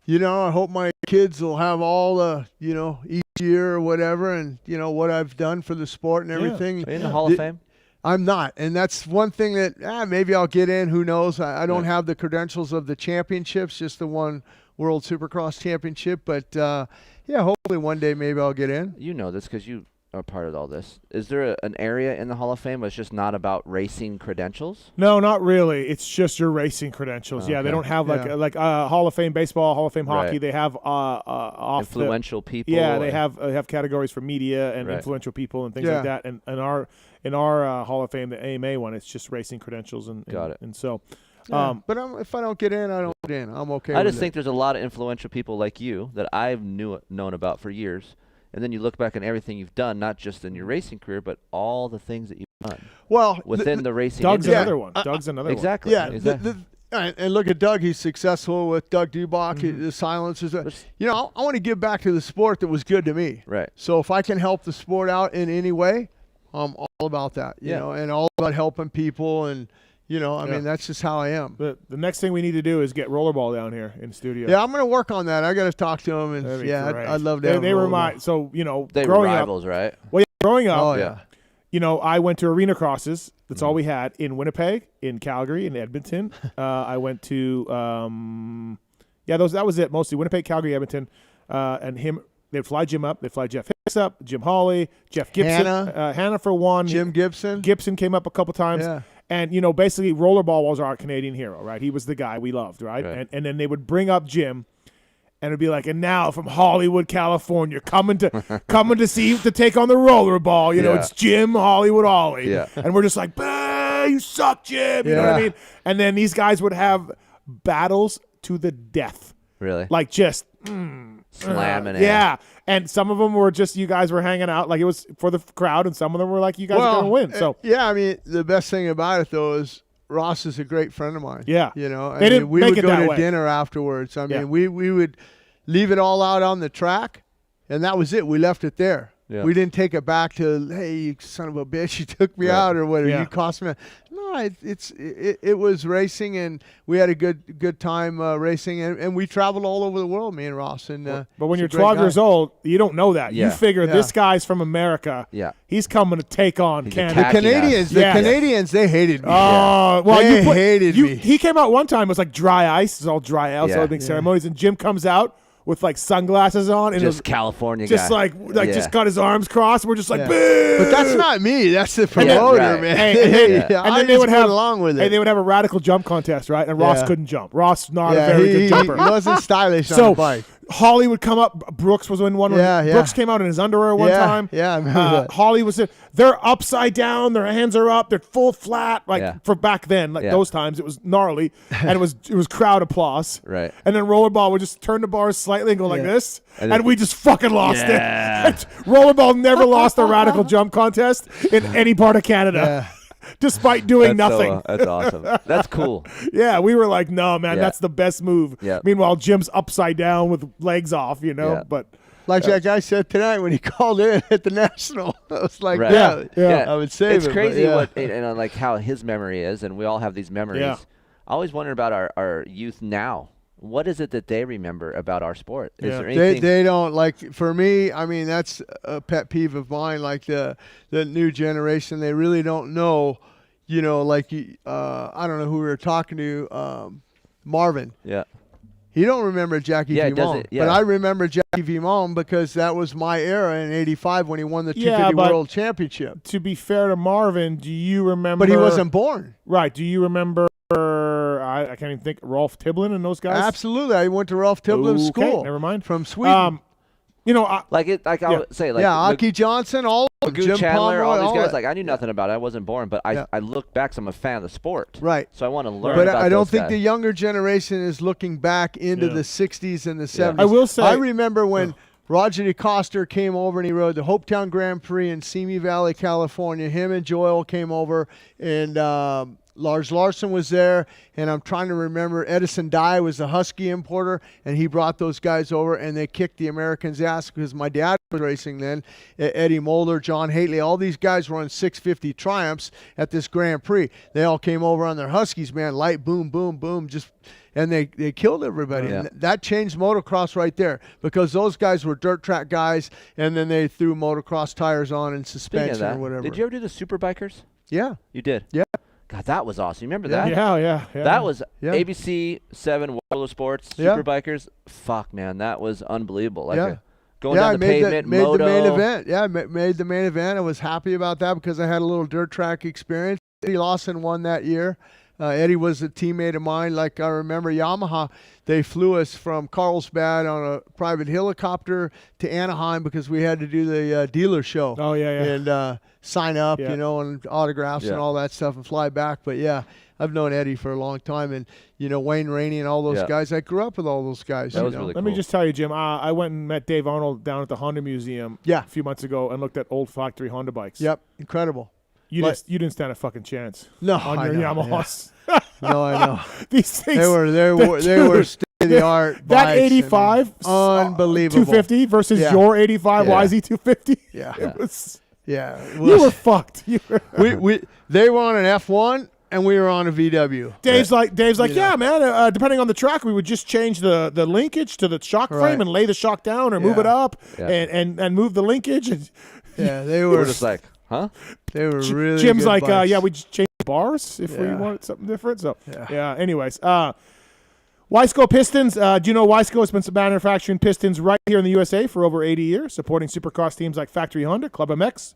Speaker 3: I hope my kids will have all the, each year or whatever, and what I've done for the sport and everything.
Speaker 4: Are you in the Hall of Fame?
Speaker 3: I'm not, and that's one thing that maybe I'll get in. Who knows? I don't have the credentials of the championships, just the one World Supercross Championship. But hopefully one day maybe I'll get in.
Speaker 4: You know this because you are part of all this. Is there an area in the Hall of Fame that's just not about racing credentials?
Speaker 1: No, not really. It's just your racing credentials.
Speaker 4: Okay.
Speaker 1: Yeah, they don't have like Hall of Fame baseball, Hall of Fame hockey.
Speaker 4: Right.
Speaker 1: They have
Speaker 4: influential people.
Speaker 1: Yeah, they have categories for media and influential people and things like that. And in our Hall of Fame, the AMA one, it's just racing credentials and
Speaker 4: got it.
Speaker 1: And so.
Speaker 3: But if I don't get in, I don't get in. I'm okay.
Speaker 4: I just think there's a lot of influential people like you that I've known about for years. And then you look back on everything you've done, not just in your racing career, but all the things that you've done.
Speaker 3: Well,
Speaker 4: within the racing
Speaker 1: Doug's
Speaker 4: industry.
Speaker 1: another one. Doug's another
Speaker 4: exactly.
Speaker 1: one.
Speaker 3: Yeah.
Speaker 4: Exactly.
Speaker 3: And look at Doug. He's successful with Doug Dubach, the silencers. I want to give back to the sport that was good to me.
Speaker 4: Right.
Speaker 3: So if I can help the sport out in any way, I'm all about that. You know, and all about helping people and. I mean, that's just how I am.
Speaker 1: The next thing we need to do is get Rollerball down here in studio.
Speaker 3: Yeah, I'm going to work on that. I got to talk to him, and I'd love to.
Speaker 1: They were my
Speaker 4: they
Speaker 1: growing
Speaker 4: were rivals,
Speaker 1: up,
Speaker 4: right?
Speaker 1: Well, growing up,
Speaker 3: oh yeah.
Speaker 1: I went to arena crosses. That's all we had in Winnipeg, in Calgary, in Edmonton. I went to that was it mostly Winnipeg, Calgary, Edmonton, and him. They'd fly Jim up. They'd fly Jeff Hicks up, Jim Holley, Jeff Gibson, Hannah for one.
Speaker 3: Jim Gibson.
Speaker 1: Gibson came up a couple times.
Speaker 3: Yeah.
Speaker 1: And, basically Rollerball was our Canadian hero, right? He was the guy we loved, right? And then they would bring up Jim, and it'd be like, and now from Hollywood, California, coming to take on the Rollerball. It's Jim Hollywood Ollie.
Speaker 4: Yeah.
Speaker 1: And we're just like, bah, you suck, Jim. You know what I mean? And then these guys would have battles to the death.
Speaker 4: Really?
Speaker 1: Like just
Speaker 4: slamming it.
Speaker 1: Yeah. And some of them were just you guys were hanging out like it was for the crowd, and some of them were like you guys are going to win. So
Speaker 3: I mean, the best thing about it though is Ross is a great friend of mine.
Speaker 1: Yeah.
Speaker 3: You know,
Speaker 1: They didn't
Speaker 3: we
Speaker 1: make
Speaker 3: would
Speaker 1: it
Speaker 3: go
Speaker 1: that
Speaker 3: to
Speaker 1: way.
Speaker 3: dinner afterwards. I mean,
Speaker 1: Yeah.
Speaker 3: we would leave it all out on the track, and that was it. We left it there.
Speaker 4: Yeah.
Speaker 3: We didn't take it back to, hey, you son of a bitch, you took me
Speaker 4: Right.
Speaker 3: out or whatever.
Speaker 1: Yeah.
Speaker 3: You cost me. No, it was racing, and we had a good time racing, and we traveled all over the world, me and Ross. And
Speaker 1: But when
Speaker 3: he's
Speaker 1: you're
Speaker 3: a great
Speaker 1: 12
Speaker 3: guy.
Speaker 1: years old, you don't know that. You
Speaker 4: Yeah.
Speaker 1: figure
Speaker 3: Yeah.
Speaker 1: this guy's from America.
Speaker 4: Yeah.
Speaker 1: He's coming to take on
Speaker 4: He's
Speaker 1: Canada.
Speaker 4: attacking us.
Speaker 3: The
Speaker 1: Yeah.
Speaker 3: Canadians, they hated me.
Speaker 1: Oh, well,
Speaker 3: They
Speaker 1: you
Speaker 3: hated me.
Speaker 1: He came out one time. It was like dry ice. It's all dry ice.
Speaker 4: Yeah.
Speaker 1: All big ceremonies. And Jim comes out with like sunglasses on, and it
Speaker 4: Just
Speaker 1: was
Speaker 4: California
Speaker 1: just
Speaker 4: guy.
Speaker 1: like
Speaker 4: Yeah.
Speaker 1: just got his arms crossed. We're just like,
Speaker 3: Yeah.
Speaker 1: boo.
Speaker 3: But that's not me. That's the
Speaker 1: And then-
Speaker 3: promoter,
Speaker 4: Right.
Speaker 3: man.
Speaker 1: Hey, and then,
Speaker 3: Yeah,
Speaker 1: and
Speaker 3: I
Speaker 1: then they
Speaker 3: just
Speaker 1: would
Speaker 3: went
Speaker 1: have
Speaker 3: along with it.
Speaker 1: Hey, they would have a radical jump contest, right? And Ross
Speaker 3: Yeah.
Speaker 1: couldn't jump. Ross not a
Speaker 3: Yeah,
Speaker 1: very
Speaker 3: he
Speaker 1: good jumper.
Speaker 3: wasn't stylish on
Speaker 1: So
Speaker 3: the bike.
Speaker 1: Holly would come up. Brooks was in one.
Speaker 3: Yeah, yeah.
Speaker 1: Brooks came out in his underwear one
Speaker 3: Yeah,
Speaker 1: time.
Speaker 3: yeah, I remember that.
Speaker 1: Holly was. They're upside down. Their hands are up. They're full flat. Like
Speaker 4: Yeah.
Speaker 1: for back then, like
Speaker 4: Yeah.
Speaker 1: those times, it was gnarly, and it was crowd applause.
Speaker 4: Right.
Speaker 1: And then Rollerball would just turn the bars slightly and go like
Speaker 3: Yeah.
Speaker 1: this,
Speaker 4: And
Speaker 1: and
Speaker 4: then-
Speaker 1: we just fucking lost
Speaker 4: Yeah.
Speaker 1: it. Rollerball never lost a radical jump contest in any part of Canada, despite doing
Speaker 4: That's so,
Speaker 1: nothing.
Speaker 4: that's awesome. That's cool.
Speaker 1: Yeah, we were like, no, man,
Speaker 4: Yeah.
Speaker 1: that's the best move.
Speaker 4: Yeah.
Speaker 1: Meanwhile, Jim's upside down with legs off, you know.
Speaker 4: Yeah.
Speaker 1: But
Speaker 3: Like that guy said tonight when he called in at the National. I was like,
Speaker 4: Right.
Speaker 3: yeah, I would save
Speaker 4: it's
Speaker 3: it.
Speaker 4: crazy
Speaker 3: but yeah.
Speaker 4: what and like how his memory is, and we all have these memories.
Speaker 1: Yeah.
Speaker 4: I always wonder about our youth now. What is it that they remember about our sport? Is
Speaker 1: Yeah.
Speaker 4: there anything?
Speaker 3: They don't like. For me, I mean, that's a pet peeve of mine. Like the new generation, they really don't know. You know, like I don't know who we were talking to, Marvin.
Speaker 4: Yeah.
Speaker 3: He don't remember Jackie
Speaker 4: Yeah,
Speaker 3: Vimon,
Speaker 4: doesn't- yeah.
Speaker 3: but I remember Jackie Vimon because that was my era in '85 when he won the
Speaker 1: Yeah,
Speaker 3: 250
Speaker 1: but-
Speaker 3: World Championship.
Speaker 1: to be fair to Marvin, do you remember?
Speaker 3: But he wasn't born.
Speaker 1: Right. Do you remember? I can't even think. Rolf Tiblin and those guys.
Speaker 3: Absolutely, I went to Ralph Tiblin's
Speaker 1: Okay,
Speaker 3: school.
Speaker 1: never mind.
Speaker 3: From Sweden.
Speaker 1: You know, I
Speaker 4: I would say like
Speaker 3: yeah, Aki Johnson, all of them,
Speaker 4: Magoo
Speaker 3: Jim
Speaker 4: Chandler,
Speaker 3: Pomeroy,
Speaker 4: all these
Speaker 3: all
Speaker 4: guys.
Speaker 3: that.
Speaker 4: Like I knew nothing about it. I wasn't born, but
Speaker 3: Yeah.
Speaker 4: I look back. So I'm a fan of the sport.
Speaker 3: Right.
Speaker 4: So I want to learn.
Speaker 3: But
Speaker 4: about
Speaker 3: I don't
Speaker 4: those
Speaker 3: think
Speaker 4: guys.
Speaker 3: the younger generation is looking back into
Speaker 1: Yeah.
Speaker 3: the 60s and the
Speaker 4: Yeah.
Speaker 3: 70s.
Speaker 1: I will say-
Speaker 3: I remember when Roger DeCoster came over and he rode the Hopetown Grand Prix in Simi Valley, California. Him and Joel came over, and Lars Larson was there. And I'm trying to remember, Edison Dye was the Husky importer, and he brought those guys over, and they kicked the Americans' ass because my dad was racing then. Eddie Mulder, John Haley, all these guys were on 650 Triumphs at this Grand Prix. They all came over on their Huskies, man, light, boom, boom, boom, just and they killed everybody.
Speaker 4: Yeah.
Speaker 3: And that changed motocross right there because those guys were dirt track guys, and then they threw motocross tires on and
Speaker 4: Speaking
Speaker 3: suspension
Speaker 4: of that,
Speaker 3: or whatever.
Speaker 4: did you ever do the Superbikers?
Speaker 3: Yeah.
Speaker 4: You did.
Speaker 3: Yeah.
Speaker 4: God, that was awesome. You remember
Speaker 3: Yeah.
Speaker 4: that?
Speaker 1: Yeah.
Speaker 4: That was
Speaker 3: Yeah.
Speaker 4: ABC 7 World of Sports
Speaker 3: Yeah.
Speaker 4: Superbikers. Fuck, man, that was unbelievable. Like
Speaker 3: Yeah.
Speaker 4: going
Speaker 3: yeah,
Speaker 4: down
Speaker 3: I
Speaker 4: the
Speaker 3: made
Speaker 4: pavement,
Speaker 3: made
Speaker 4: moto.
Speaker 3: the main event. Yeah, made the main event. I was happy about that because I had a little dirt track experience. Eddie Lawson won that year. Eddie was a teammate of mine. Like I remember Yamaha, they flew us from Carlsbad on a private helicopter to Anaheim because we had to do the dealer show.
Speaker 1: Oh, yeah.
Speaker 3: And sign up,
Speaker 1: Yeah.
Speaker 3: you know, and autographs
Speaker 4: Yeah.
Speaker 3: and all that stuff and fly back. But yeah, I've known Eddie for a long time, and you know Wayne Rainey and all those
Speaker 4: Yeah.
Speaker 3: guys. I grew up with all those guys.
Speaker 4: That
Speaker 3: you
Speaker 4: was
Speaker 3: know?
Speaker 4: really
Speaker 1: Let
Speaker 4: cool.
Speaker 1: me just tell you, Jim. I went and met Dave Arnold down at the Honda Museum.
Speaker 3: Yeah.
Speaker 1: A few months ago, and looked at old factory Honda bikes.
Speaker 3: Yep, incredible.
Speaker 1: You
Speaker 3: Like-
Speaker 1: didn't stand a fucking chance.
Speaker 3: No,
Speaker 1: on
Speaker 3: I
Speaker 1: your
Speaker 3: know,
Speaker 1: Yamahas.
Speaker 3: No, I know.
Speaker 1: These things.
Speaker 3: They were state of the art.
Speaker 1: That 85,
Speaker 3: unbelievable.
Speaker 1: 250 versus
Speaker 3: Yeah.
Speaker 1: your 85
Speaker 3: Yeah.
Speaker 1: YZ 250.
Speaker 3: Yeah.
Speaker 1: It was.
Speaker 3: Yeah,
Speaker 1: You were fucked. You were.
Speaker 3: They were on an F1 and we were on a VW.
Speaker 1: Dave's like,
Speaker 3: You
Speaker 1: yeah,
Speaker 3: know.
Speaker 1: man. Depending on the track, we would just change the linkage to the shock frame
Speaker 3: Right.
Speaker 1: and lay the shock down or move
Speaker 3: Yeah.
Speaker 1: it up
Speaker 4: Yeah.
Speaker 1: and move the linkage. And
Speaker 3: Yeah, they
Speaker 4: We're
Speaker 3: were
Speaker 4: just like, huh?
Speaker 3: They were really.
Speaker 1: Jim's
Speaker 3: good
Speaker 1: like,
Speaker 3: bikes.
Speaker 1: yeah, we just changed the bars if we
Speaker 3: Yeah.
Speaker 1: wanted something different. So
Speaker 3: Yeah.
Speaker 1: yeah. Anyways, Wiseco Pistons. Do you know Wiseco has been manufacturing pistons right here in the USA for over 80 years, supporting supercross teams like Factory Honda, PulpMX,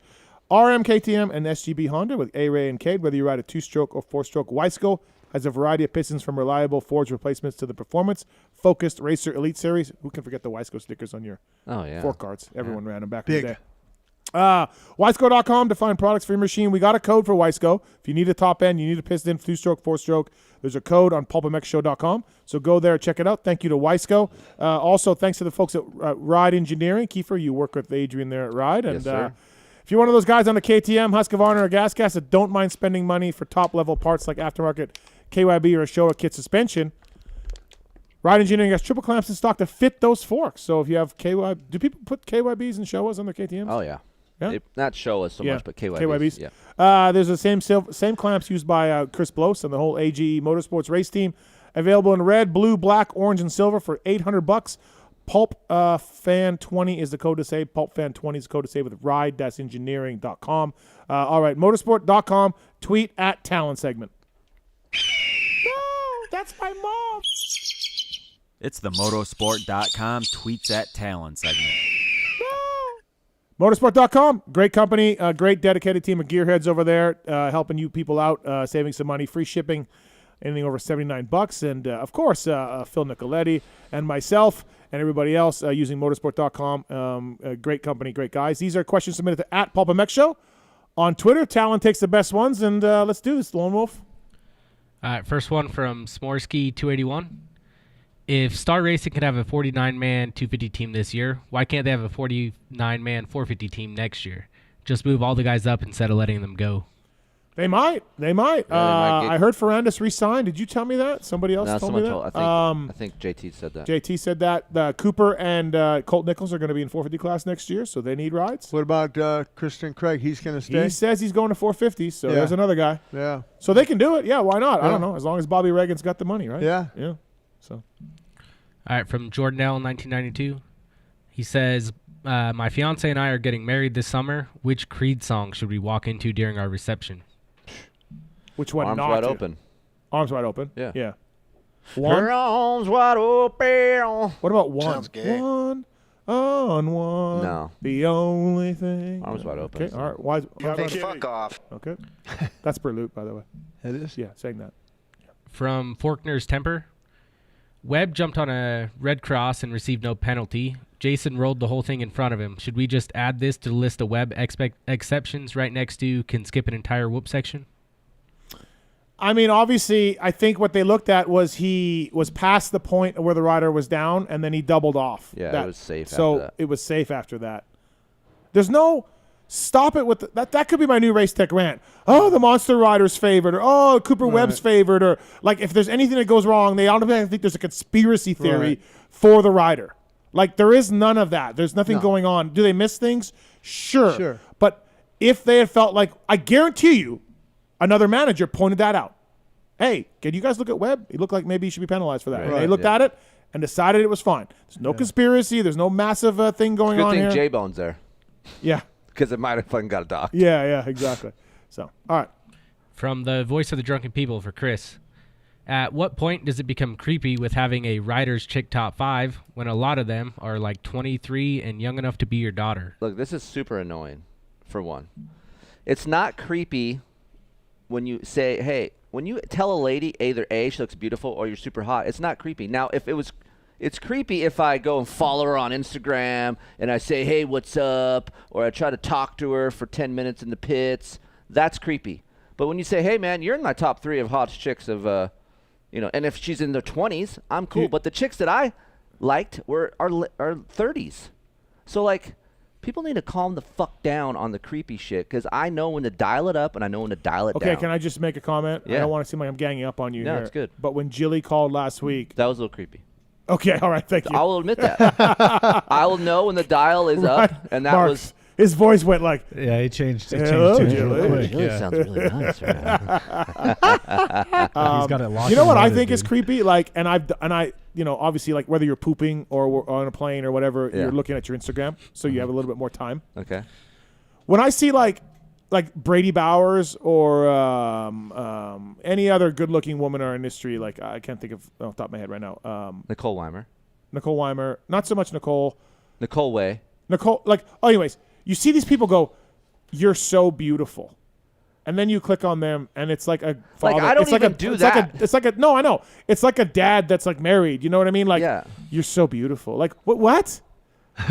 Speaker 1: RM, KTM, and SGB Honda with A-Ray and Cade. Whether you ride a 2-stroke or 4-stroke, Wiseco has a variety of pistons from reliable forged replacements to the performance-focused Racer Elite Series. Who can forget the Wiseco stickers on your fork cards? Everyone ran them back in the day. Wiseco.com to find products for your machine. We got a code for Wiseco. If you need a top end, you need a piston, 2-stroke, 4-stroke, there's a code on PulpMXShow.com. So go there, check it out. Thank you to Wiseco. Also, thanks to the folks at Ride Engineering. Kiefer, you work with Adrian there at Ride. And
Speaker 4: Yes, sir.
Speaker 1: If you're one of those guys on the KTM, Husqvarna, or Gas Gas that don't mind spending money for top-level parts like aftermarket KYB or a Showa kit suspension, Ride Engineering has triple clamps in stock to fit those forks. So if you have KYB, do people put KYBs and Showas on their KTMs?
Speaker 4: Oh, yeah.
Speaker 1: Yeah?
Speaker 4: Not Showas so much, but KYBs.
Speaker 1: KYBs.
Speaker 4: Yeah.
Speaker 1: There's the same clamps used by Chris Bloss and the whole AG Motorsports race team. Available in red, blue, black, orange, and silver for $800. Pulp Fan 20 is the code to save. Pulp Fan 20 is the code to save with ride-engineering.com. All right, motorsport.com. Tweet at Tallon segment. No, that's my mom.
Speaker 15: It's the motorsport.com tweets at Tallon segment.
Speaker 1: Motorsport.com, great company, great dedicated team of gearheads over there, helping you people out, saving some money, free shipping, anything over $79, and of course, Phil Nicoletti and myself and everybody else using Motorsport.com. Great company, great guys. These are questions submitted to at PulpMX Show on Twitter. Talon takes the best ones, and let's do this, Lone Wolf.
Speaker 14: All right, first one from Smorsky 281. If Star Racing could have a 49-man 250 team this year, why can't they have a 49-man 450 team next year? Just move all the guys up instead of letting them go.
Speaker 1: They might. I heard Ferrandis re-signed. Did you tell me that? Somebody else told me that?
Speaker 4: I think JT said that.
Speaker 1: JT said that. Cooper and Colt Nichols are going to be in 450 class next year, so they need rides.
Speaker 3: What about Christian Craig? He's going to stay?
Speaker 1: He says he's going to 450, so
Speaker 3: Yeah.
Speaker 1: there's another guy.
Speaker 3: Yeah.
Speaker 1: So they can do it. Yeah, why not? I
Speaker 3: Yeah.
Speaker 1: don't know. As long as Bobby Reagan's got the money, right?
Speaker 3: Yeah.
Speaker 1: Yeah. So.
Speaker 14: All right, from Jordan L. 1992. He says, my fiance and I are getting married this summer. Which Creed song should we walk into during our reception?
Speaker 1: Which one?
Speaker 4: Arms
Speaker 1: not
Speaker 4: wide
Speaker 1: to?
Speaker 4: open.
Speaker 1: Arms wide open.
Speaker 4: Yeah.
Speaker 1: Yeah.
Speaker 4: Her arms wide open.
Speaker 1: What about one?
Speaker 4: Sounds gay.
Speaker 1: One on one.
Speaker 4: No.
Speaker 1: The only thing.
Speaker 4: Arms wide open.
Speaker 1: Okay. All right. Why?
Speaker 8: Hey, fuck off.
Speaker 1: Okay. That's per loop, by the way.
Speaker 3: It is?
Speaker 1: Yeah, saying that.
Speaker 14: From Faulkner's Temper. Webb jumped on a red cross and received no penalty. Jason rolled the whole thing in front of him. Should we just add this to the list of Webb exceptions right next to can skip an entire whoop section?
Speaker 1: I mean, obviously, I think what they looked at was he was past the point where the rider was down, and then he doubled off.
Speaker 4: Yeah, it was safe
Speaker 1: So
Speaker 4: after that.
Speaker 1: it was safe after that. There's no stop it with that. That could be my new race tech rant. Oh, the monster rider's favored, or oh, Cooper Webb's favored, or like if there's anything that goes wrong, they automatically think there's a conspiracy theory for the rider. Like there is none of that. There's nothing going on. Do they miss things? Sure. But if they had felt like, I guarantee you, another manager pointed that out. Hey, can you guys look at Webb? He looked like maybe he should be penalized for that. And they looked at it and decided it was fine. There's no conspiracy. There's no massive thing going on here.
Speaker 4: Good thing J-Bone's there.
Speaker 1: Yeah.
Speaker 4: Because it might have fucking got a dock.
Speaker 1: Yeah, exactly. So, all right.
Speaker 14: From the voice of the drunken people for Chris. At what point does it become creepy with having a rider's chick top 5 when a lot of them are like 23 and young enough to be your daughter?
Speaker 4: Look, this is super annoying, for one. It's not creepy when you say, hey, when you tell a lady either A, she looks beautiful, or you're super hot. It's not creepy. Now, it's creepy if I go and follow her on Instagram and I say, hey, what's up? Or I try to talk to her for 10 minutes in the pits. That's creepy. But when you say, hey, man, you're in my top 3 of hot chicks of, and if she's in their 20s, I'm cool. But the chicks that I liked are 30s. So, like, people need to calm the fuck down on the creepy shit because I know when to dial it up and I know when to dial it down.
Speaker 1: Okay, can I just make a comment?
Speaker 4: Yeah.
Speaker 1: I don't want to seem like I'm ganging up on you
Speaker 4: No,
Speaker 1: here.
Speaker 4: it's good.
Speaker 1: But when Jilly called last week.
Speaker 4: That was a little creepy.
Speaker 1: Okay, all right, thank you.
Speaker 4: I will admit that. I will know when the dial is up, and that
Speaker 1: Mark,
Speaker 4: was...
Speaker 1: His voice went like...
Speaker 10: Yeah, he changed.
Speaker 1: Hello,
Speaker 10: Jilly.
Speaker 4: Jilly sounds really nice right now.
Speaker 10: He's got it locked.
Speaker 1: You know what I
Speaker 10: loaded,
Speaker 1: think is
Speaker 10: dude.
Speaker 1: creepy? Like, and I, obviously, like whether you're pooping or on a plane or whatever,
Speaker 4: Yeah.
Speaker 1: you're looking at your Instagram, so you have a little bit more time.
Speaker 4: Okay.
Speaker 1: When I see like Brady Bowers or any other good-looking woman in our industry, like I can't think of off the top of my head right now.
Speaker 4: Nicole Weimer.
Speaker 1: Nicole Weimer, not so much Nicole.
Speaker 4: Nicole Way.
Speaker 1: Anyways, you see these people go, "You're so beautiful," and then you click on them, and it's like a father.
Speaker 4: Like, I don't
Speaker 1: it's like
Speaker 4: even
Speaker 1: a,
Speaker 4: do
Speaker 1: it's
Speaker 4: that.
Speaker 1: Like a no, I know. It's like a dad that's like married. You know what I mean? Like, you're so beautiful. Like, what?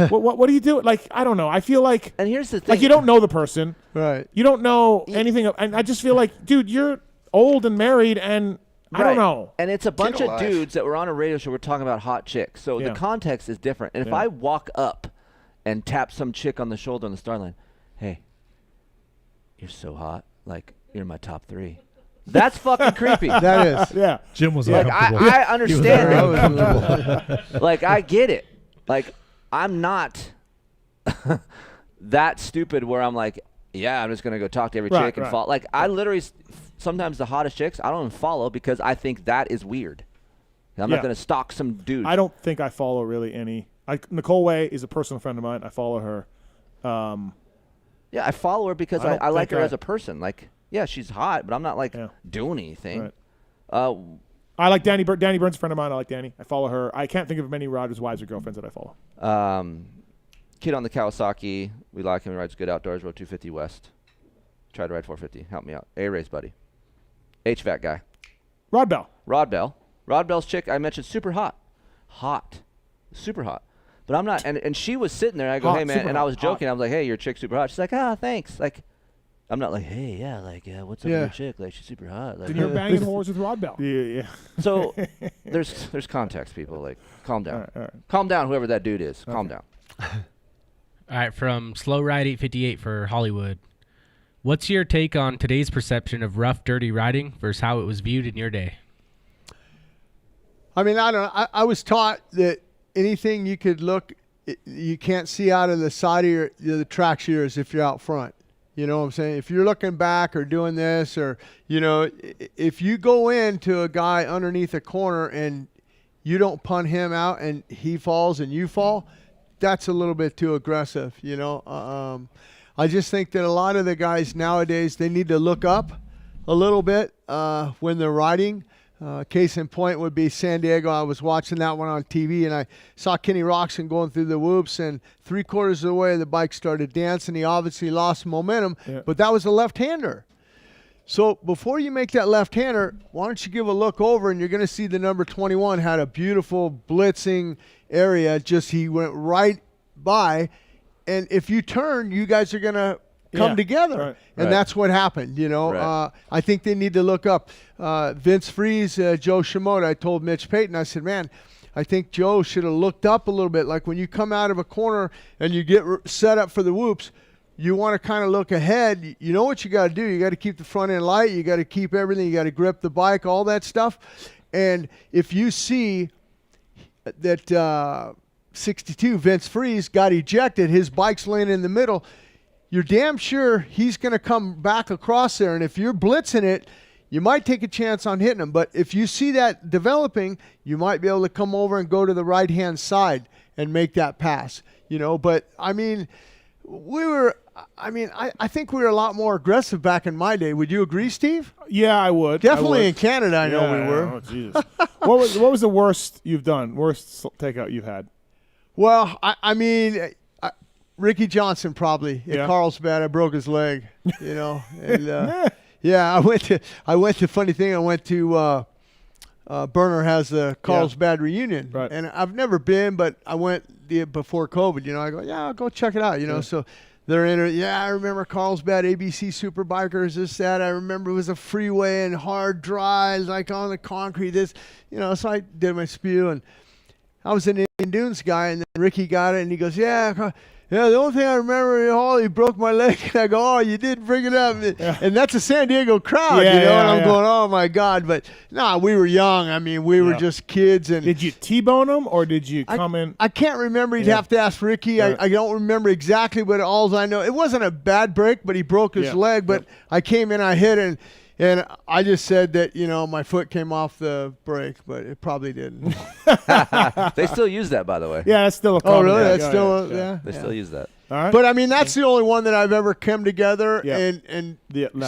Speaker 1: What do you do? Like, I don't know. I feel like,
Speaker 4: and here's the thing,
Speaker 1: like you don't know the person,
Speaker 3: right?
Speaker 1: You don't know anything, and I just feel like, dude, you're old and married, and I don't know.
Speaker 4: And it's a bunch of dudes that were on a radio show. We're talking about hot chicks, so the context is different. And if I walk up and tap some chick on the shoulder on the star line, hey, you're so hot. Like, you're in my top 3. That's fucking creepy.
Speaker 3: That is.
Speaker 1: Yeah.
Speaker 10: Jim was
Speaker 4: like,
Speaker 10: uncomfortable.
Speaker 4: I understand.
Speaker 10: He was very uncomfortable.
Speaker 4: Like, I get it. Like, I'm not that stupid where I'm like, yeah, I'm just going to go talk to every chick and follow. Like, I literally, sometimes the hottest chicks, I don't even follow because I think that is weird. I'm not going to stalk some dude.
Speaker 1: I don't think I follow really any. Nicole Way is a personal friend of mine. I follow her.
Speaker 4: Yeah, I follow her because I like her as a person. Like, yeah, she's hot, but I'm not like doing anything.
Speaker 1: Right. I like Danny. Danny Burns, a friend of mine. I like Danny. I follow her. I can't think of many riders' wives or girlfriends that I follow.
Speaker 4: Kid on the Kawasaki. We like him. He rides good outdoors. Road 250 West. Tried to ride 450. Help me out. A-race, buddy. HVAC guy.
Speaker 1: Rod Bell.
Speaker 4: Rod Bell's chick I mentioned, super hot. Super hot. But I'm not, and she was sitting there. I go, hey, man, and I was joking. I was like, hey, your chick's super hot. She's like, thanks. Like, I'm not like, hey, yeah, like, what's up with your chick? Like, she's super hot. Like,
Speaker 1: then you're banging whores with Rod Bell. Yeah.
Speaker 4: So there's context, people. Like, calm down.
Speaker 1: All right.
Speaker 4: Calm down, whoever that dude is. Calm down.
Speaker 14: All right, from Slow Ride 858 for Hollywood. What's your take on today's perception of rough, dirty riding versus how it was viewed in your day?
Speaker 3: I mean, I don't know. I was taught that anything you could look, you can't see out of the side of the track shears if you're out front. You know what I'm saying? If you're looking back or doing this or, if you go into a guy underneath a corner and you don't punt him out and he falls and you fall, that's a little bit too aggressive, I just think that a lot of the guys nowadays, they need to look up a little bit when they're riding. Case in point would be San Diego. I was watching that one on TV, and I saw Kenny Roxon going through the whoops, and 3/4 of the way the bike started dancing. He obviously lost momentum, but that was a left-hander. So before you make that left-hander, why don't you give a look over, and you're going to see the number 21 had a beautiful blitzing area. Just he went right by, and if you turn, you guys are going to come together. And that's what happened, I think they need to look up. Vince Freeze, Joe Shimoda, I told Mitch Payton, I said, man, I think Joe should have looked up a little bit. Like when you come out of a corner and you get set up for the whoops, you want to kind of look ahead. You know what you got to do. You got to keep the front end light. You got to keep everything. You got to grip the bike, all that stuff. And if you see that 62, Vince Freeze, got ejected, his bike's laying in the middle, you're damn sure he's going to come back across there. And if you're blitzing it, you might take a chance on hitting him. But if you see that developing, you might be able to come over and go to the right-hand side and make that pass. But, I mean, I think we were a lot more aggressive back in my day. Would you agree, Steve?
Speaker 1: Yeah, I would.
Speaker 3: Definitely in Canada, I know we were.
Speaker 1: Oh, Jesus. What was the worst you've done, worst takeout you've had?
Speaker 3: Well, I mean, Ricky Johnson probably at Carlsbad. I broke his leg, And I went to funny thing. I went to Burner has the Carlsbad reunion, and I've never been, but I went before COVID. I go, I'll go check it out. So they're in it. Yeah, I remember Carlsbad ABC Superbikers. This that I remember it was a freeway and hard drives like on the concrete. This, So I did my spiel, and I was an Indian Dunes guy, and then Ricky got it, and he goes, yeah, the only thing I remember, Holley broke my leg. And I go, oh, you did bring it up. And that's a San Diego crowd, and I'm going, oh, my God. But, we were young. I mean, we were just kids. And
Speaker 1: did you T-bone him, or did you come in?
Speaker 3: I can't remember. You'd have to ask Ricky. Right. I don't remember exactly, but all I know, it wasn't a bad break, but he broke his leg. But I came in, I hit it, and I just said that, my foot came off the brake, but it probably didn't.
Speaker 4: They still use that, by the way.
Speaker 1: Yeah, that's still a
Speaker 3: common. Oh, really?
Speaker 1: Yeah,
Speaker 3: that's still
Speaker 4: They still use that.
Speaker 1: All right.
Speaker 3: But, I mean, that's the only one that I've ever come together and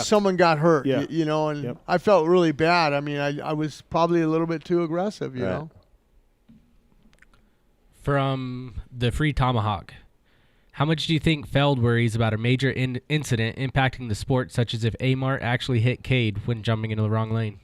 Speaker 3: someone got hurt, and I felt really bad. I mean, I was probably a little bit too aggressive, you know.
Speaker 14: From the Free Tomahawk. How much do you think Feld worries about a major incident impacting the sport, such as if Amart actually hit Cade when jumping into the wrong lane?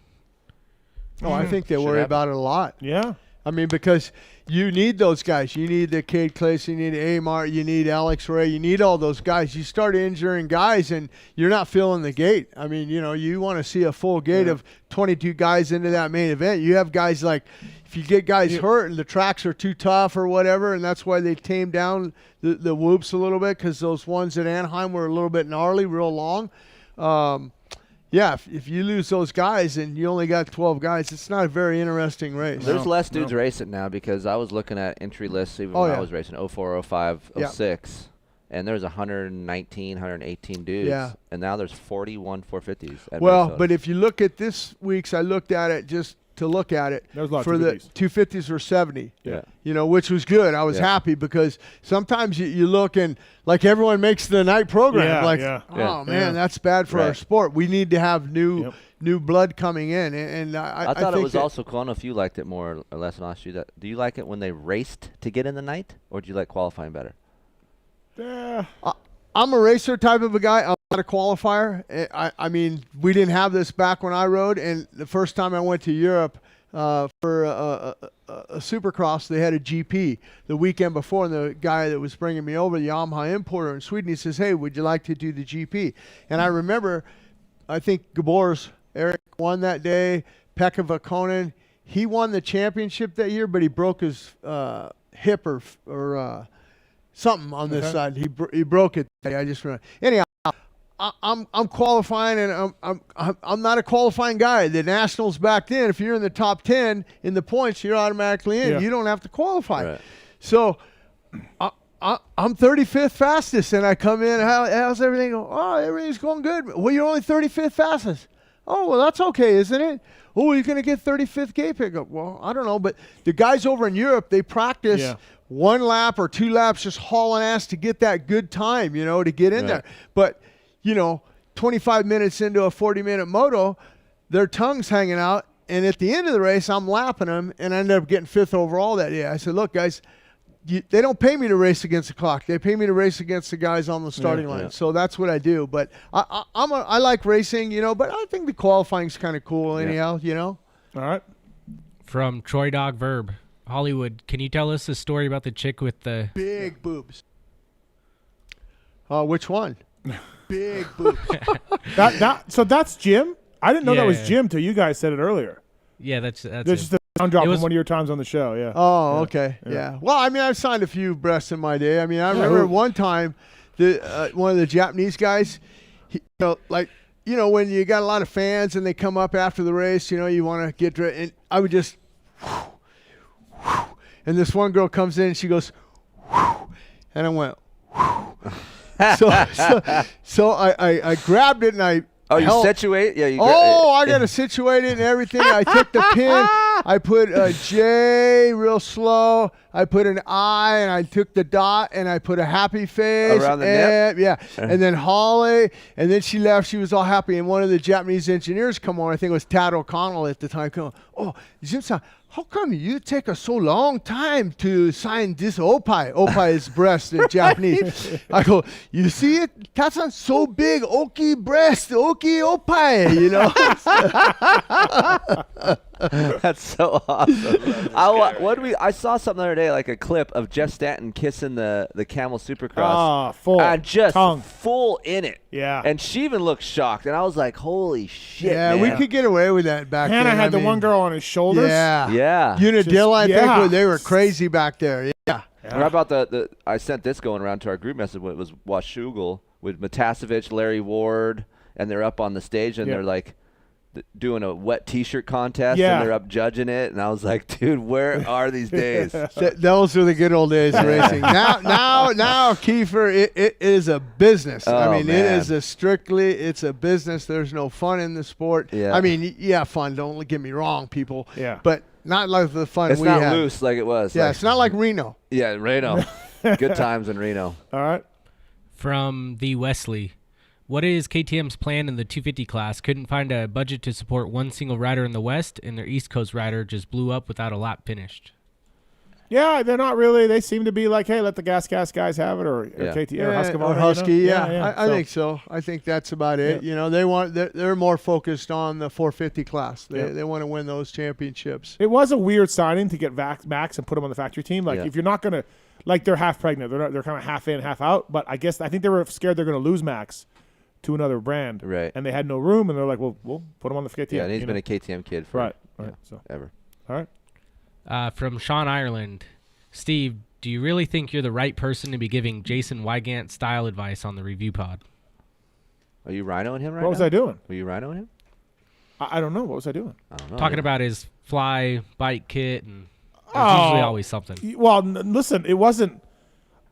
Speaker 3: Oh, I think they worry about it a lot.
Speaker 1: Yeah.
Speaker 3: I mean, because you need those guys. You need the Cade Clayson, you need Amart, you need Alex Ray, you need all those guys. You start injuring guys, and you're not filling the gate. I mean, you want to see a full gate of 22 guys into that main event. You have guys like, if you get guys hurt and the tracks are too tough or whatever, and that's why they tamed down the whoops a little bit, because those ones at Anaheim were a little bit gnarly, real long. Yeah, if you lose those guys and you only got 12 guys, it's not a very interesting race.
Speaker 4: There's less dudes racing now because I was looking at entry lists even when I was racing 04, 05, 06, and there's 119, 118 dudes.
Speaker 3: Yeah.
Speaker 4: And now there's 41 450s.
Speaker 3: Well, but if you look at this week's, I looked at it just to look at it.
Speaker 1: There was a lot
Speaker 3: for
Speaker 1: of
Speaker 3: the
Speaker 1: 250s.
Speaker 3: 250s were 70.
Speaker 4: Yeah.
Speaker 3: You know, which was good. I was happy because sometimes you look and like everyone makes the night program.
Speaker 1: Yeah,
Speaker 3: like,
Speaker 1: yeah.
Speaker 3: oh man, that's bad for our sport. We need to have new blood coming in. And
Speaker 4: I thought
Speaker 3: think
Speaker 4: it was
Speaker 3: that,
Speaker 4: also cool. I don't know if you liked it more or less than I asked you that. Do you like it when they raced to get in the night, or do you like qualifying better?
Speaker 3: I'm a racer type of a guy. I'm not a qualifier. I mean, we didn't have this back when I rode, and the first time I went to Europe for a Supercross, they had a GP the weekend before, and the guy that was bringing me over, the Yamaha importer in Sweden, he says, "Hey, would you like to do the GP?" And I remember, I think Eric won that day. Pekka Vakkonen, he won the championship that year, but he broke his hip or something on this side. He broke it. I just remember. Anyhow, I'm qualifying, and I'm not a qualifying guy. The nationals back then, if you're in the top 10 in the points, you're automatically in.
Speaker 1: Yeah.
Speaker 3: You don't have to qualify.
Speaker 4: Right.
Speaker 3: So I'm 35th fastest, and I come in. How's everything going? Oh, everything's going good. Well, you're only 35th fastest. Oh, well, that's okay, isn't it? Oh, you're going to get 35th gate pickup. Well, I don't know, but the guys over in Europe, they practice one lap or 2 laps just hauling ass to get that good time, you know, to get in there. But, you know, 25 minutes into a 40-minute moto, their tongue's hanging out, and at the end of the race, I'm lapping them, and I ended up getting 5th overall that day. I said, look, guys, they don't pay me to race against the clock. They pay me to race against the guys on the starting line.
Speaker 4: Yeah.
Speaker 3: So that's what I do. But I like racing, you know, but I think the qualifying's kind of cool anyhow, you know.
Speaker 1: All right.
Speaker 14: From Troy Dog Verb, Hollywood, can you tell us a story about the chick with the
Speaker 3: big boobs? Which one? Big boobs.
Speaker 1: So that's Jim? I didn't know that was
Speaker 14: Yeah.
Speaker 1: Jim till you guys said it earlier.
Speaker 14: Yeah, that's
Speaker 1: That's just a sound drop
Speaker 14: It
Speaker 1: from
Speaker 14: was-
Speaker 1: one of your times on the show, yeah.
Speaker 3: Oh, okay. Yeah. Well, I mean, I've signed a few breasts in my day. I mean, I remember one time, one of the Japanese guys, when you got a lot of fans and they come up after the race, you know, you want to get dressed, and I would just, and this one girl comes in and she goes, and I went, so I grabbed it and I.
Speaker 4: Oh, you situate? Yeah.
Speaker 3: I got to situate it and everything. I took the pin. I put a J real slow. I put an I, and I took the dot, and I put a happy face.
Speaker 4: Around the nip?
Speaker 3: Yeah. And then Holly, and then she left. She was all happy. And one of the Japanese engineers come on. I think it was Tad O'Connell at the time. Come on. Oh, Jim-san, how come you take a so long time to sign this opai? Opai is breast in Japanese. I go, you see it? Tatsan, so big, oki breast, oki opai, you know?
Speaker 4: That's so awesome. I saw something the other day, like a clip of Jeff Stanton kissing the Camel Supercross.
Speaker 1: Full.
Speaker 4: And just
Speaker 1: tongue.
Speaker 4: full in it.
Speaker 1: Yeah.
Speaker 4: And she even looked shocked. And I was like, holy shit,
Speaker 3: Yeah,
Speaker 4: man.
Speaker 3: we could get away with that back then.
Speaker 1: Hannah had
Speaker 3: I
Speaker 1: the
Speaker 3: mean,
Speaker 1: one girl on his shoulders.
Speaker 4: Yeah.
Speaker 3: Unadilla, I
Speaker 1: yeah.
Speaker 3: think, they were crazy back there. Yeah.
Speaker 4: How about I sent this going around to our group message when it was Washougal with Matasevich, Larry Ward, and they're up on the stage and they're like doing a wet T-shirt contest and they're up judging it. And I was like, dude, where are these days?
Speaker 3: Those were the good old days of racing. Now, Keefer, it is a business.
Speaker 4: Oh,
Speaker 3: I mean,
Speaker 4: man.
Speaker 3: it is it's a business. There's no fun in the sport.
Speaker 4: Yeah.
Speaker 3: I mean, fun. Don't get me wrong, people.
Speaker 1: Yeah.
Speaker 3: But not like the fun
Speaker 4: It's
Speaker 3: we
Speaker 4: not
Speaker 3: had.
Speaker 4: loose like it was.
Speaker 3: Yeah,
Speaker 4: like,
Speaker 3: it's not like Reno.
Speaker 4: Yeah, Reno. Good times in Reno.
Speaker 1: All right.
Speaker 14: From the Wesley. What is KTM's plan in the 250 class? Couldn't find a budget to support one single rider in the West, and their East Coast rider just blew up without a lap finished.
Speaker 1: Yeah, they're not really. They seem to be like, hey, let the gas guys have it, or KTM or Husqvarna.
Speaker 3: Or Husky,
Speaker 1: you know?
Speaker 3: yeah. I think so. I think that's about it.
Speaker 1: Yeah.
Speaker 3: You know, they're more focused on the 450 class. They want to win those championships.
Speaker 1: It was a weird signing to get Max and put him on the factory team. Like, if you're not going to, like, they're half pregnant. They're kind of half in, half out. But I think they were scared they're going to lose Max to another brand.
Speaker 4: Right.
Speaker 1: And they had no room, and they're like, well, we'll put him on the KTM.
Speaker 4: Yeah, and he's been a KTM kid for
Speaker 1: right.
Speaker 4: So ever.
Speaker 1: All
Speaker 14: right. From Sean Ireland. Steve, do you really think you're the right person to be giving Jason Wygant style advice on the review pod?
Speaker 4: Are you rhinoing him right now?
Speaker 1: What was I doing?
Speaker 4: Were you rhinoing him?
Speaker 1: I don't know. What was I doing?
Speaker 4: I don't know.
Speaker 14: Talking about his fly bike kit, and there's usually always something.
Speaker 1: Well, listen, it wasn't.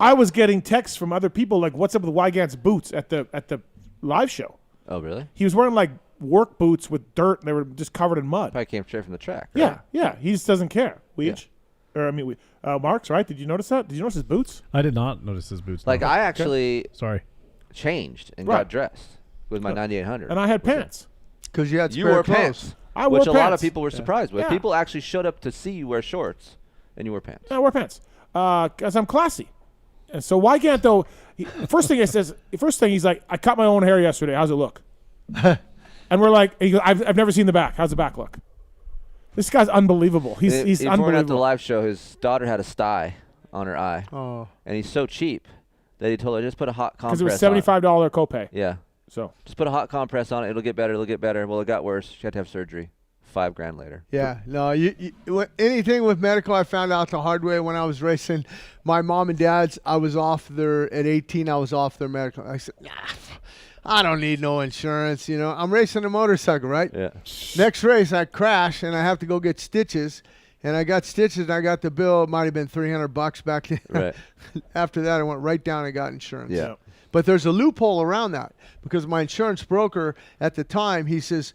Speaker 1: I was getting texts from other people like, "What's up with Wygant's boots at the live show?"
Speaker 4: Oh, really?
Speaker 1: He was wearing like work boots with dirt, and they were just covered in mud.
Speaker 4: Probably came straight from the track. Right?
Speaker 1: Yeah. He just doesn't care. Marks, right? Did you notice that? Did you notice his boots?
Speaker 10: I did not notice his boots.
Speaker 4: Like
Speaker 10: no.
Speaker 4: I actually
Speaker 10: changed
Speaker 4: and got dressed with my 9800.
Speaker 1: And I had pants.
Speaker 3: Because you had
Speaker 4: You
Speaker 3: spare
Speaker 4: wore
Speaker 3: clothes.
Speaker 4: pants.
Speaker 1: I wore
Speaker 4: which a lot of
Speaker 1: pants.
Speaker 4: people were surprised with.
Speaker 1: Yeah.
Speaker 4: People actually showed up to see you wear shorts, and you wore pants.
Speaker 1: Yeah, I wear pants because I'm classy. And so Wygant, though, first thing he's like, I cut my own hair yesterday. How's it look? And we're like, he goes, I've never seen the back. How's the back look? This guy's unbelievable. He's
Speaker 4: Before
Speaker 1: unbelievable.
Speaker 4: at the live show, his daughter had a sty on her eye.
Speaker 3: Oh.
Speaker 4: And he's so cheap that he told her, just put a hot compress
Speaker 1: Because it was $75 copay.
Speaker 4: Yeah.
Speaker 1: So
Speaker 4: just put a hot compress on it. It'll get better. It'll get better. Well, it got worse. She had to have surgery. $5,000 later.
Speaker 3: Yeah, no, anything with medical, I found out the hard way when I was racing. My mom and dad's, I was off their, at 18, I was off their medical. I said, nah, I don't need no insurance, I'm racing a motorcycle, right?
Speaker 4: Yeah.
Speaker 3: Next race, I crash, and I have to go get stitches. And I got stitches, and I got the bill. It might have been $300 back then.
Speaker 4: Right.
Speaker 3: After that, I went right down and got insurance.
Speaker 4: Yeah.
Speaker 3: But there's a loophole around that because my insurance broker at the time, he says,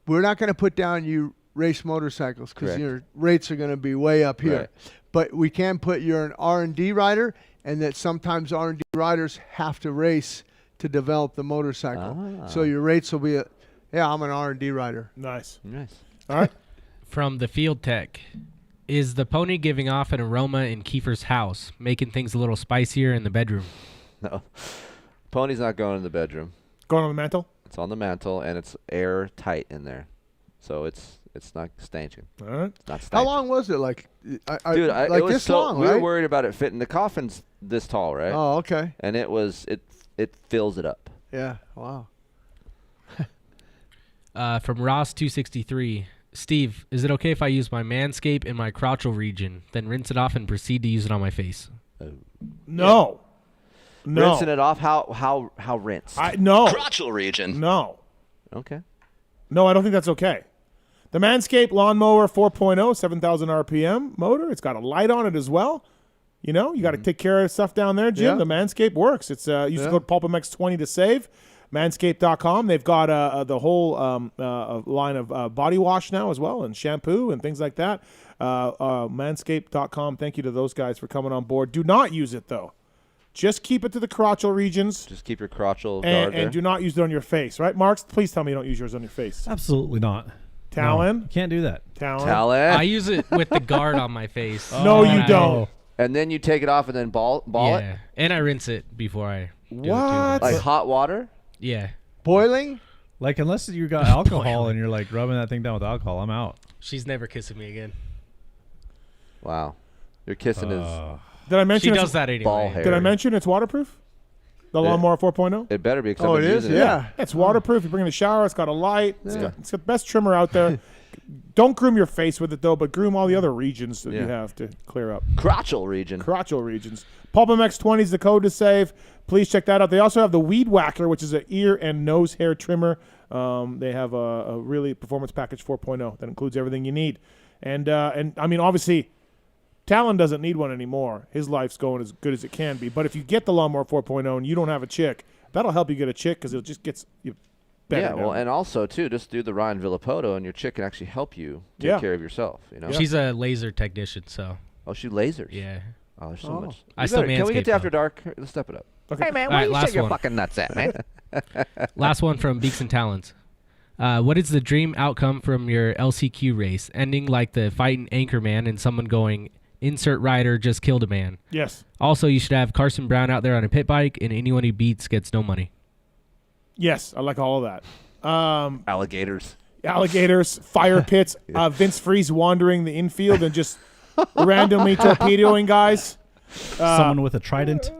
Speaker 3: we're not going to put down you race motorcycles because
Speaker 4: Correct.
Speaker 3: your rates are going to be way up here.
Speaker 4: Right.
Speaker 3: But we can put you're an R&D rider, and that sometimes R&D riders have to race to develop the motorcycle. So your rates will be, I'm an R&D rider.
Speaker 1: Nice.
Speaker 4: All
Speaker 1: right.
Speaker 14: From the Field Tech, is the pony giving off an aroma in Keefer's house, making things a little spicier in the bedroom?
Speaker 4: No. Pony's not going in the bedroom.
Speaker 1: Going on the mantle?
Speaker 4: It's on the mantle, and it's airtight in there. So it's not stinking.
Speaker 1: All right.
Speaker 4: It's not stinking.
Speaker 3: How long was it? Like,
Speaker 4: Dude,
Speaker 3: like
Speaker 4: it was
Speaker 3: this
Speaker 4: so,
Speaker 3: long,
Speaker 4: we
Speaker 3: right?
Speaker 4: were worried about it fitting. The coffin's this tall, right?
Speaker 3: Oh, okay.
Speaker 4: And it fills it up.
Speaker 3: Yeah, wow.
Speaker 14: From Ross263, Steve, is it okay if I use my Manscaped in my crotchal region, then rinse it off and proceed to use it on my face?
Speaker 1: No. No.
Speaker 4: Rinsing it off? How rinsed?
Speaker 1: No.
Speaker 8: Crotchal region.
Speaker 1: No.
Speaker 4: Okay.
Speaker 1: No, I don't think that's okay. The Manscaped Lawnmower 4.0, 7,000 RPM motor. It's got a light on it as well. You got to take care of stuff down there, Jim.
Speaker 3: Yeah.
Speaker 1: The Manscaped works. It's use the code PulpMX 20 to save. Manscaped.com. They've got the whole line of body wash now as well, and shampoo and things like that. Manscaped.com. Thank you to those guys for coming on board. Do not use it though. Just keep it to the crotchal regions.
Speaker 4: Just keep your crotchal guard there.
Speaker 1: And do not use it on your face, right, Marks? Please tell me you don't use yours on your face.
Speaker 10: Absolutely not.
Speaker 1: Tallon?
Speaker 10: No, can't do that.
Speaker 4: Tallon?
Speaker 14: I use it with the guard on my face.
Speaker 1: No, you don't.
Speaker 4: And then you take it off and then ball
Speaker 14: yeah.
Speaker 4: it?
Speaker 14: And I rinse it before I do it
Speaker 1: What?
Speaker 14: too.
Speaker 4: Like hot water?
Speaker 14: Yeah.
Speaker 3: Boiling?
Speaker 10: Like, unless you got alcohol and you're like rubbing that thing down with alcohol, I'm out.
Speaker 14: She's never kissing me again.
Speaker 4: Wow. You're kissing his
Speaker 1: Did I mention
Speaker 14: She
Speaker 1: it's
Speaker 14: does that anyway.
Speaker 4: ball hair.
Speaker 1: Did I mention it's waterproof? The Lawnmower 4.0?
Speaker 4: It better be. 'Cause
Speaker 3: Oh,
Speaker 4: I've been
Speaker 3: it is?
Speaker 4: using
Speaker 3: Yeah.
Speaker 1: It's waterproof. You bring it in the shower. It's got a light. It's got the best trimmer out there. Don't groom your face with it, though, but groom all the other regions that you have to clear up.
Speaker 4: Crotchal region.
Speaker 1: Crotchal regions. PulpMX 20 is the code to save. Please check that out. They also have the Weed Whacker, which is an ear and nose hair trimmer. They have a really performance package 4.0 that includes everything you need. And I mean, obviously, Tallon doesn't need one anymore. His life's going as good as it can be. But if you get the Lawnmower 4.0 and you don't have a chick, that'll help you get a chick because it just gets you better.
Speaker 4: Yeah, well, and also, too, just do the Ryan Villapoto, and your chick can actually help you take care of yourself.
Speaker 14: She's a laser technician, so.
Speaker 4: Oh, she lasers?
Speaker 14: Yeah.
Speaker 4: Oh, there's so much.
Speaker 14: I still
Speaker 4: Can we get to
Speaker 14: Manscaped,
Speaker 4: After Dark? Let's step it up.
Speaker 1: Okay.
Speaker 8: Hey, man,
Speaker 14: All
Speaker 8: where
Speaker 14: right,
Speaker 8: you
Speaker 14: last
Speaker 8: shake your
Speaker 14: one.
Speaker 8: fucking nuts at, man?
Speaker 14: Last one from Beaks and Talons. What is the dream outcome from your LCQ race? Ending like the fighting Anchorman and someone going, insert rider just killed a man.
Speaker 1: Yes.
Speaker 14: Also, you should have Carson Brown out there on a pit bike, and anyone he beats gets no money.
Speaker 1: Yes, I like all of that.
Speaker 4: Alligators.
Speaker 1: Fire pits, Vince Freeze wandering the infield and just randomly torpedoing guys.
Speaker 10: Someone with a trident.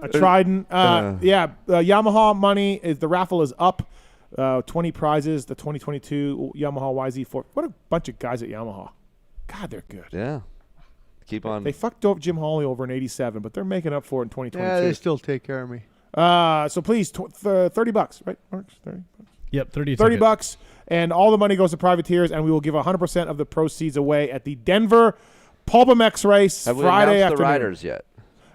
Speaker 1: Yamaha money is the raffle is up. 20 prizes. The 2022 Yamaha YZ4. What a bunch of guys at Yamaha. God, they're good.
Speaker 4: Yeah. Keep on.
Speaker 1: They fucked up Jim Holley over in '87, but they're making up for it in 2022.
Speaker 3: Yeah, they still take care of me.
Speaker 1: So please, $30, right? Marks? 30 bucks.
Speaker 10: Yep, 30
Speaker 1: $30, and all the money goes to privateers, and we will give 100% of the proceeds away at the Denver PulpMX race
Speaker 4: Have we
Speaker 1: Friday
Speaker 4: announced
Speaker 1: afternoon.
Speaker 4: the riders yet?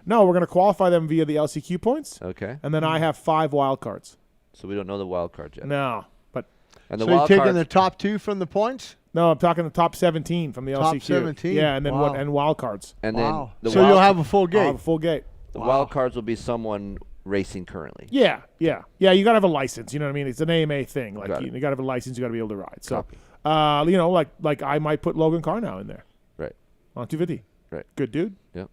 Speaker 1: No, we're going to qualify them via the LCQ points.
Speaker 4: Okay.
Speaker 1: And then I have 5 wild cards.
Speaker 4: So we don't know the wild cards yet.
Speaker 1: No, but
Speaker 4: And the
Speaker 3: So you're
Speaker 4: wild
Speaker 3: taking
Speaker 4: cards,
Speaker 3: the top 2 from the points?
Speaker 1: no, I'm talking the top 17 from the
Speaker 3: Top
Speaker 1: LCQ.
Speaker 3: 17?
Speaker 1: Yeah, and then
Speaker 3: Wow.
Speaker 1: and wild cards.
Speaker 4: and
Speaker 3: Wow.
Speaker 4: then the
Speaker 3: So
Speaker 4: wild,
Speaker 3: you'll have a full
Speaker 1: I'll
Speaker 3: gate.
Speaker 1: have a full gate.
Speaker 4: the wild cards will be someone racing currently.
Speaker 1: Yeah. You got to have a license. You know what I mean? It's an AMA thing. Like
Speaker 4: Got
Speaker 1: you
Speaker 4: it.
Speaker 1: got to have a license. You got to be able to ride. So,
Speaker 4: Copy.
Speaker 1: like I might put Logan Carnow in there
Speaker 4: Right.
Speaker 1: on 250.
Speaker 4: Right.
Speaker 1: Good dude.
Speaker 4: Yep.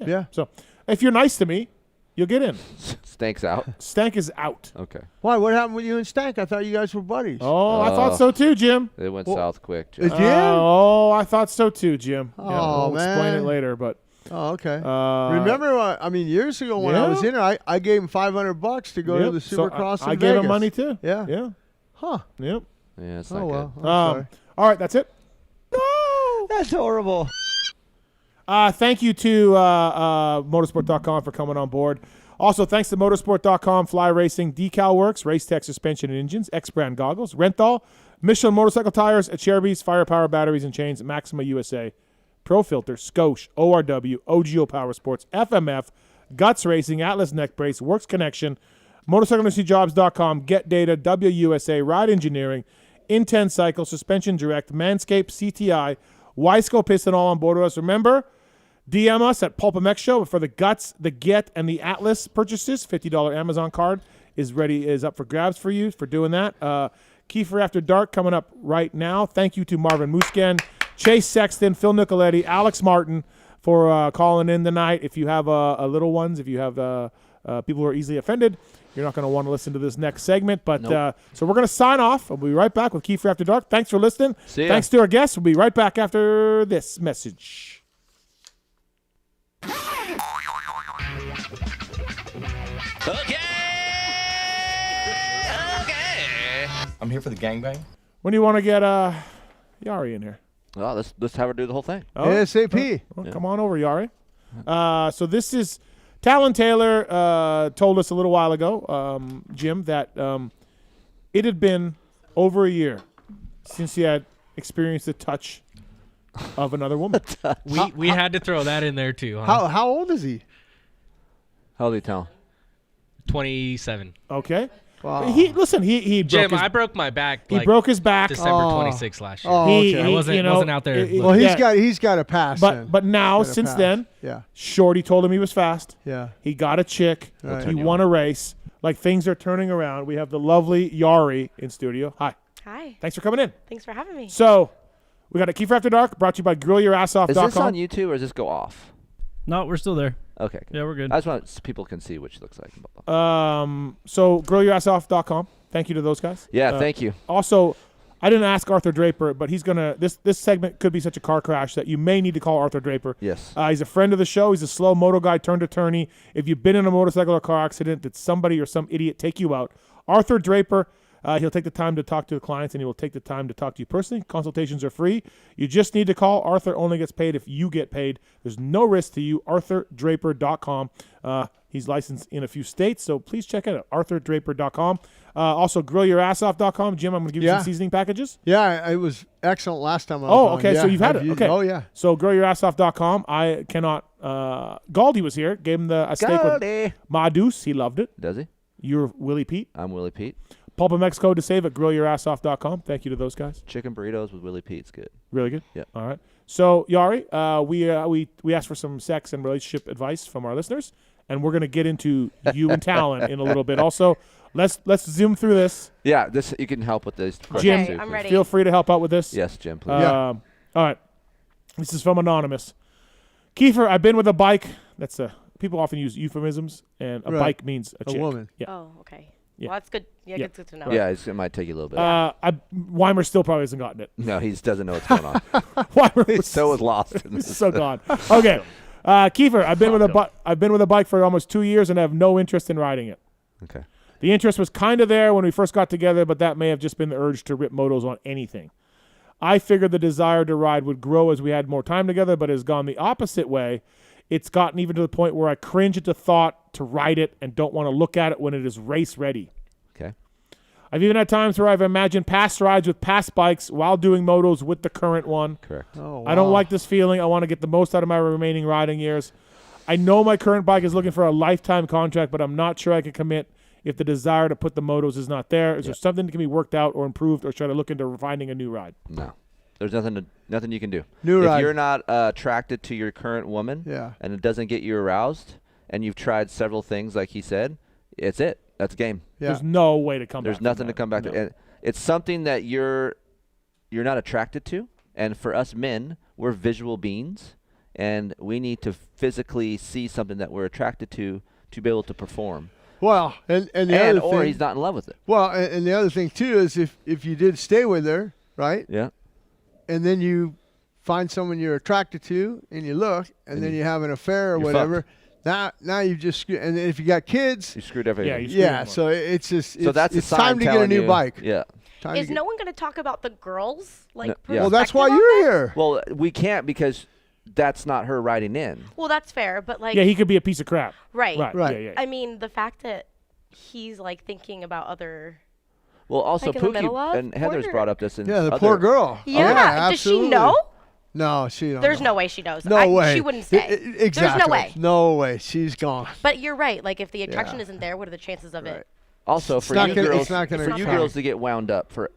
Speaker 3: Yeah.
Speaker 1: So if you're nice to me, you'll get in.
Speaker 4: Stanks out.
Speaker 1: Stank is out.
Speaker 4: Okay.
Speaker 3: Why? What happened with you and Stank? I thought you guys were buddies.
Speaker 1: Oh, I thought so too, Jim.
Speaker 4: It went
Speaker 3: Well,
Speaker 4: south quick.
Speaker 3: It
Speaker 4: Jim.
Speaker 3: did?
Speaker 1: Oh, I thought so too, Jim.
Speaker 3: Oh,
Speaker 1: we'll explain it
Speaker 3: man.
Speaker 1: later, but
Speaker 3: Oh, okay.
Speaker 1: remember,
Speaker 3: years ago when I was in there, I gave him $500 to go to the Supercross
Speaker 1: I
Speaker 3: in
Speaker 1: gave
Speaker 3: Vegas.
Speaker 1: him money too.
Speaker 3: Yeah.
Speaker 1: Yeah.
Speaker 3: Huh.
Speaker 1: Yep.
Speaker 4: Yeah, it's
Speaker 3: Oh,
Speaker 4: not
Speaker 3: well.
Speaker 4: good.
Speaker 3: I'm sorry.
Speaker 1: All right, that's it.
Speaker 3: That's horrible.
Speaker 1: Thank you to motorsport.com for coming on board. Also, thanks to motorsport.com, Fly Racing, Decal Works, Race Tech Suspension and Engines, X-Brand Goggles, Renthal, Michelin Motorcycle Tires, Acherbys, Firepower Batteries and Chains, Maxima USA, Pro Filter, Scoche, ORW, OGO Power Sports, FMF, Guts Racing, Atlas Neck Brace, Works Connection, MotorcycleIndustryJobs.com, Get Data, WUSA, Ride Engineering, Inten Cycle, Suspension Direct, Manscaped, CTI, Wiseco Piston all on board with us. Remember, DM us at PulpMX Show for the Guts, the Get, and the Atlas purchases. $50 Amazon card is up for grabs for you for doing that. Keefer After Dark coming up right now. Thank you to Marvin Musquin, Chase Sexton, Phil Nicoletti, Alex Martin for calling in tonight. If you have little ones, if you have people who are easily offended, you're not going to want to listen to this next segment. But so we're going to sign off. We'll be right back with Keefer After Dark. Thanks for listening.
Speaker 4: See ya.
Speaker 1: Thanks to our guests. We'll be right back after this message.
Speaker 16: I'm here for the gangbang.
Speaker 1: When do you want to get Yari in here?
Speaker 4: Well, let's have her do the whole thing.
Speaker 1: Oh,
Speaker 3: ASAP.
Speaker 1: Well, come on over, Yari. So this is Tallon Taylor told us a little while ago, Jim, that it had been over a year since he had experienced the touch of another woman.
Speaker 14: We had to throw that in there too. Huh?
Speaker 3: How old is he?
Speaker 4: How old are you, Tallon?
Speaker 14: 27.
Speaker 1: Okay.
Speaker 3: Wow.
Speaker 1: He broke
Speaker 14: Jim,
Speaker 1: his,
Speaker 14: I broke my back.
Speaker 1: he broke his back.
Speaker 14: December 26th last year.
Speaker 3: Oh,
Speaker 1: He-
Speaker 3: okay.
Speaker 14: I wasn't out there.
Speaker 3: Well,
Speaker 14: looking.
Speaker 3: he's got a pass. then.
Speaker 1: But now,
Speaker 3: He's got a
Speaker 1: since
Speaker 3: pass.
Speaker 1: then,
Speaker 3: Yeah.
Speaker 1: Shorty told him he was fast.
Speaker 3: Yeah.
Speaker 1: He got a chick.
Speaker 3: Right.
Speaker 1: He won a race. Like, things are turning around. We have the lovely Yari in studio. Hi.
Speaker 17: Hi.
Speaker 1: Thanks for coming in.
Speaker 17: Thanks for having me.
Speaker 1: So, we got a Keefer After Dark brought to you by GrillYourAssOff.com.
Speaker 4: Is this on YouTube or does this go off?
Speaker 10: No, we're still there.
Speaker 4: Okay.
Speaker 10: Yeah, we're good.
Speaker 4: I just want people can see what she looks like.
Speaker 1: So GrillYourAssOff.com. Thank you to those guys.
Speaker 4: Yeah, thank you.
Speaker 1: Also, I didn't ask Arthur Draper, but he's gonna. This segment could be such a car crash that you may need to call Arthur Draper.
Speaker 4: Yes.
Speaker 1: He's a friend of the show. He's a slow moto guy turned attorney. If you've been in a motorcycle or car accident, did somebody or some idiot take you out? Arthur Draper. He'll take the time to talk to the clients, and he will take the time to talk to you personally. Consultations are free. You just need to call. Arthur only gets paid if you get paid. There's no risk to you. ArthurDraper.com. He's licensed in a few states, so please check it out. ArthurDraper.com. Also, GrillYourAssOff.com. Jim, I'm going to give you some seasoning packages.
Speaker 3: Yeah, it was excellent last time I was on.
Speaker 1: Okay,
Speaker 3: Yeah,
Speaker 1: so you've had
Speaker 3: I've
Speaker 1: it.
Speaker 3: used-
Speaker 1: Okay.
Speaker 3: Oh, yeah.
Speaker 1: So GrillYourAssOff.com. I cannot. Galdi was here. Gave him a steak with
Speaker 4: Galdi.
Speaker 1: Madus. He loved it.
Speaker 4: Does he?
Speaker 1: You're Willie Pete.
Speaker 4: I'm Willie Pete.
Speaker 1: PulpMX code to save at GrillYourAssOff.com. Thank you to those guys.
Speaker 4: Chicken burritos with Willie Pete's good.
Speaker 1: Really good?
Speaker 4: Yeah.
Speaker 1: All right. So, Yari, we asked for some sex and relationship advice from our listeners, and we're going to get into you and Tallon in a little bit. Also, let's zoom through this.
Speaker 4: Yeah, this you can help with this.
Speaker 1: Jim,
Speaker 4: too,
Speaker 17: I'm
Speaker 4: please.
Speaker 17: ready.
Speaker 1: feel free to help out with this.
Speaker 4: Yes, Jim, please.
Speaker 1: All right. This is from Anonymous. Keefer, I've been with a bike. That's people often use euphemisms, and a
Speaker 3: Right.
Speaker 1: bike means a
Speaker 3: A
Speaker 1: chick.
Speaker 3: woman.
Speaker 1: Yeah.
Speaker 17: Oh, okay.
Speaker 1: Yeah.
Speaker 17: Well, that's good. Yeah,
Speaker 1: Yeah.
Speaker 17: good to know.
Speaker 4: Yeah, it might take you a little bit.
Speaker 1: Weimer still probably hasn't gotten it.
Speaker 4: No, he doesn't know what's going on.
Speaker 1: Weimer
Speaker 4: He's
Speaker 1: was
Speaker 4: so lost. In
Speaker 1: He's
Speaker 4: this.
Speaker 1: so gone. Okay. Keefer, I've been with a bike for almost 2 years and have no interest in riding it.
Speaker 4: Okay.
Speaker 1: The interest was kind of there when we first got together, but that may have just been the urge to rip motos on anything. I figured the desire to ride would grow as we had more time together, but it has gone the opposite way. It's gotten even to the point where I cringe at the thought to ride it and don't want to look at it when it is race ready.
Speaker 4: Okay.
Speaker 1: I've even had times where I've imagined past rides with past bikes while doing motos with the current one.
Speaker 4: Correct.
Speaker 3: Oh,
Speaker 1: I don't
Speaker 3: wow.
Speaker 1: like this feeling. I want to get the most out of my remaining riding years. I know my current bike is looking for a lifetime contract, but I'm not sure I can commit if the desire to put the motos is not there. Is there something that can be worked out or improved, or should I look into finding a new ride?
Speaker 4: No. There's nothing you can do.
Speaker 3: New
Speaker 4: if
Speaker 3: ride.
Speaker 4: you're not attracted to your current woman and it doesn't get you aroused and you've tried several things like he said, it's it. That's game.
Speaker 1: Yeah. There's no way to come back.
Speaker 4: There's nothing to come back to. And it's something that you're not attracted to. And for us men, we're visual beings, and we need to physically see something that we're attracted to be able to perform.
Speaker 3: Well, and the other
Speaker 4: or
Speaker 3: thing,
Speaker 4: he's not in love with it.
Speaker 3: Well, and the other thing too is if you did stay with her, right?
Speaker 4: Yeah.
Speaker 3: And then you find someone you're attracted to, and you look, and then you have an affair or
Speaker 4: you're
Speaker 3: whatever. Now you've just screwed. And if you got kids,
Speaker 4: you screwed everything.
Speaker 3: Yeah. So it's just
Speaker 4: So that's a
Speaker 3: it's
Speaker 4: sign
Speaker 3: time to get a
Speaker 4: telling
Speaker 3: new
Speaker 4: you-
Speaker 3: bike.
Speaker 4: Yeah.
Speaker 3: Time
Speaker 17: Is
Speaker 3: to
Speaker 17: no one going to talk about the girls? Like,
Speaker 4: yeah.
Speaker 3: Well, that's why you're here.
Speaker 4: Well, we can't because that's not her riding in.
Speaker 17: Well, that's fair, but like.
Speaker 1: Yeah, he could be a piece of crap.
Speaker 17: Right.
Speaker 1: Right. Yeah.
Speaker 17: I mean, the fact that he's like thinking about other.
Speaker 4: Well, also
Speaker 17: like in the middle
Speaker 4: Pookie
Speaker 17: of,
Speaker 4: and Heather's
Speaker 17: poor-
Speaker 4: brought up this. In
Speaker 3: Yeah, the
Speaker 4: other-
Speaker 3: poor girl.
Speaker 17: Yeah. Does she
Speaker 3: absolutely.
Speaker 17: know?
Speaker 3: No, she don't.
Speaker 17: There's
Speaker 3: know.
Speaker 17: no way she knows.
Speaker 3: No way.
Speaker 17: She wouldn't say.
Speaker 3: Exactly.
Speaker 17: There's no way.
Speaker 3: No way. She's gone.
Speaker 17: But you're right. Like, if the attraction isn't there, what are the chances of it?
Speaker 4: Also,
Speaker 3: It's
Speaker 4: for
Speaker 3: not
Speaker 4: you
Speaker 3: gonna-
Speaker 4: girls,
Speaker 3: it's not gonna
Speaker 4: for you
Speaker 3: come.
Speaker 4: girls to get wound up for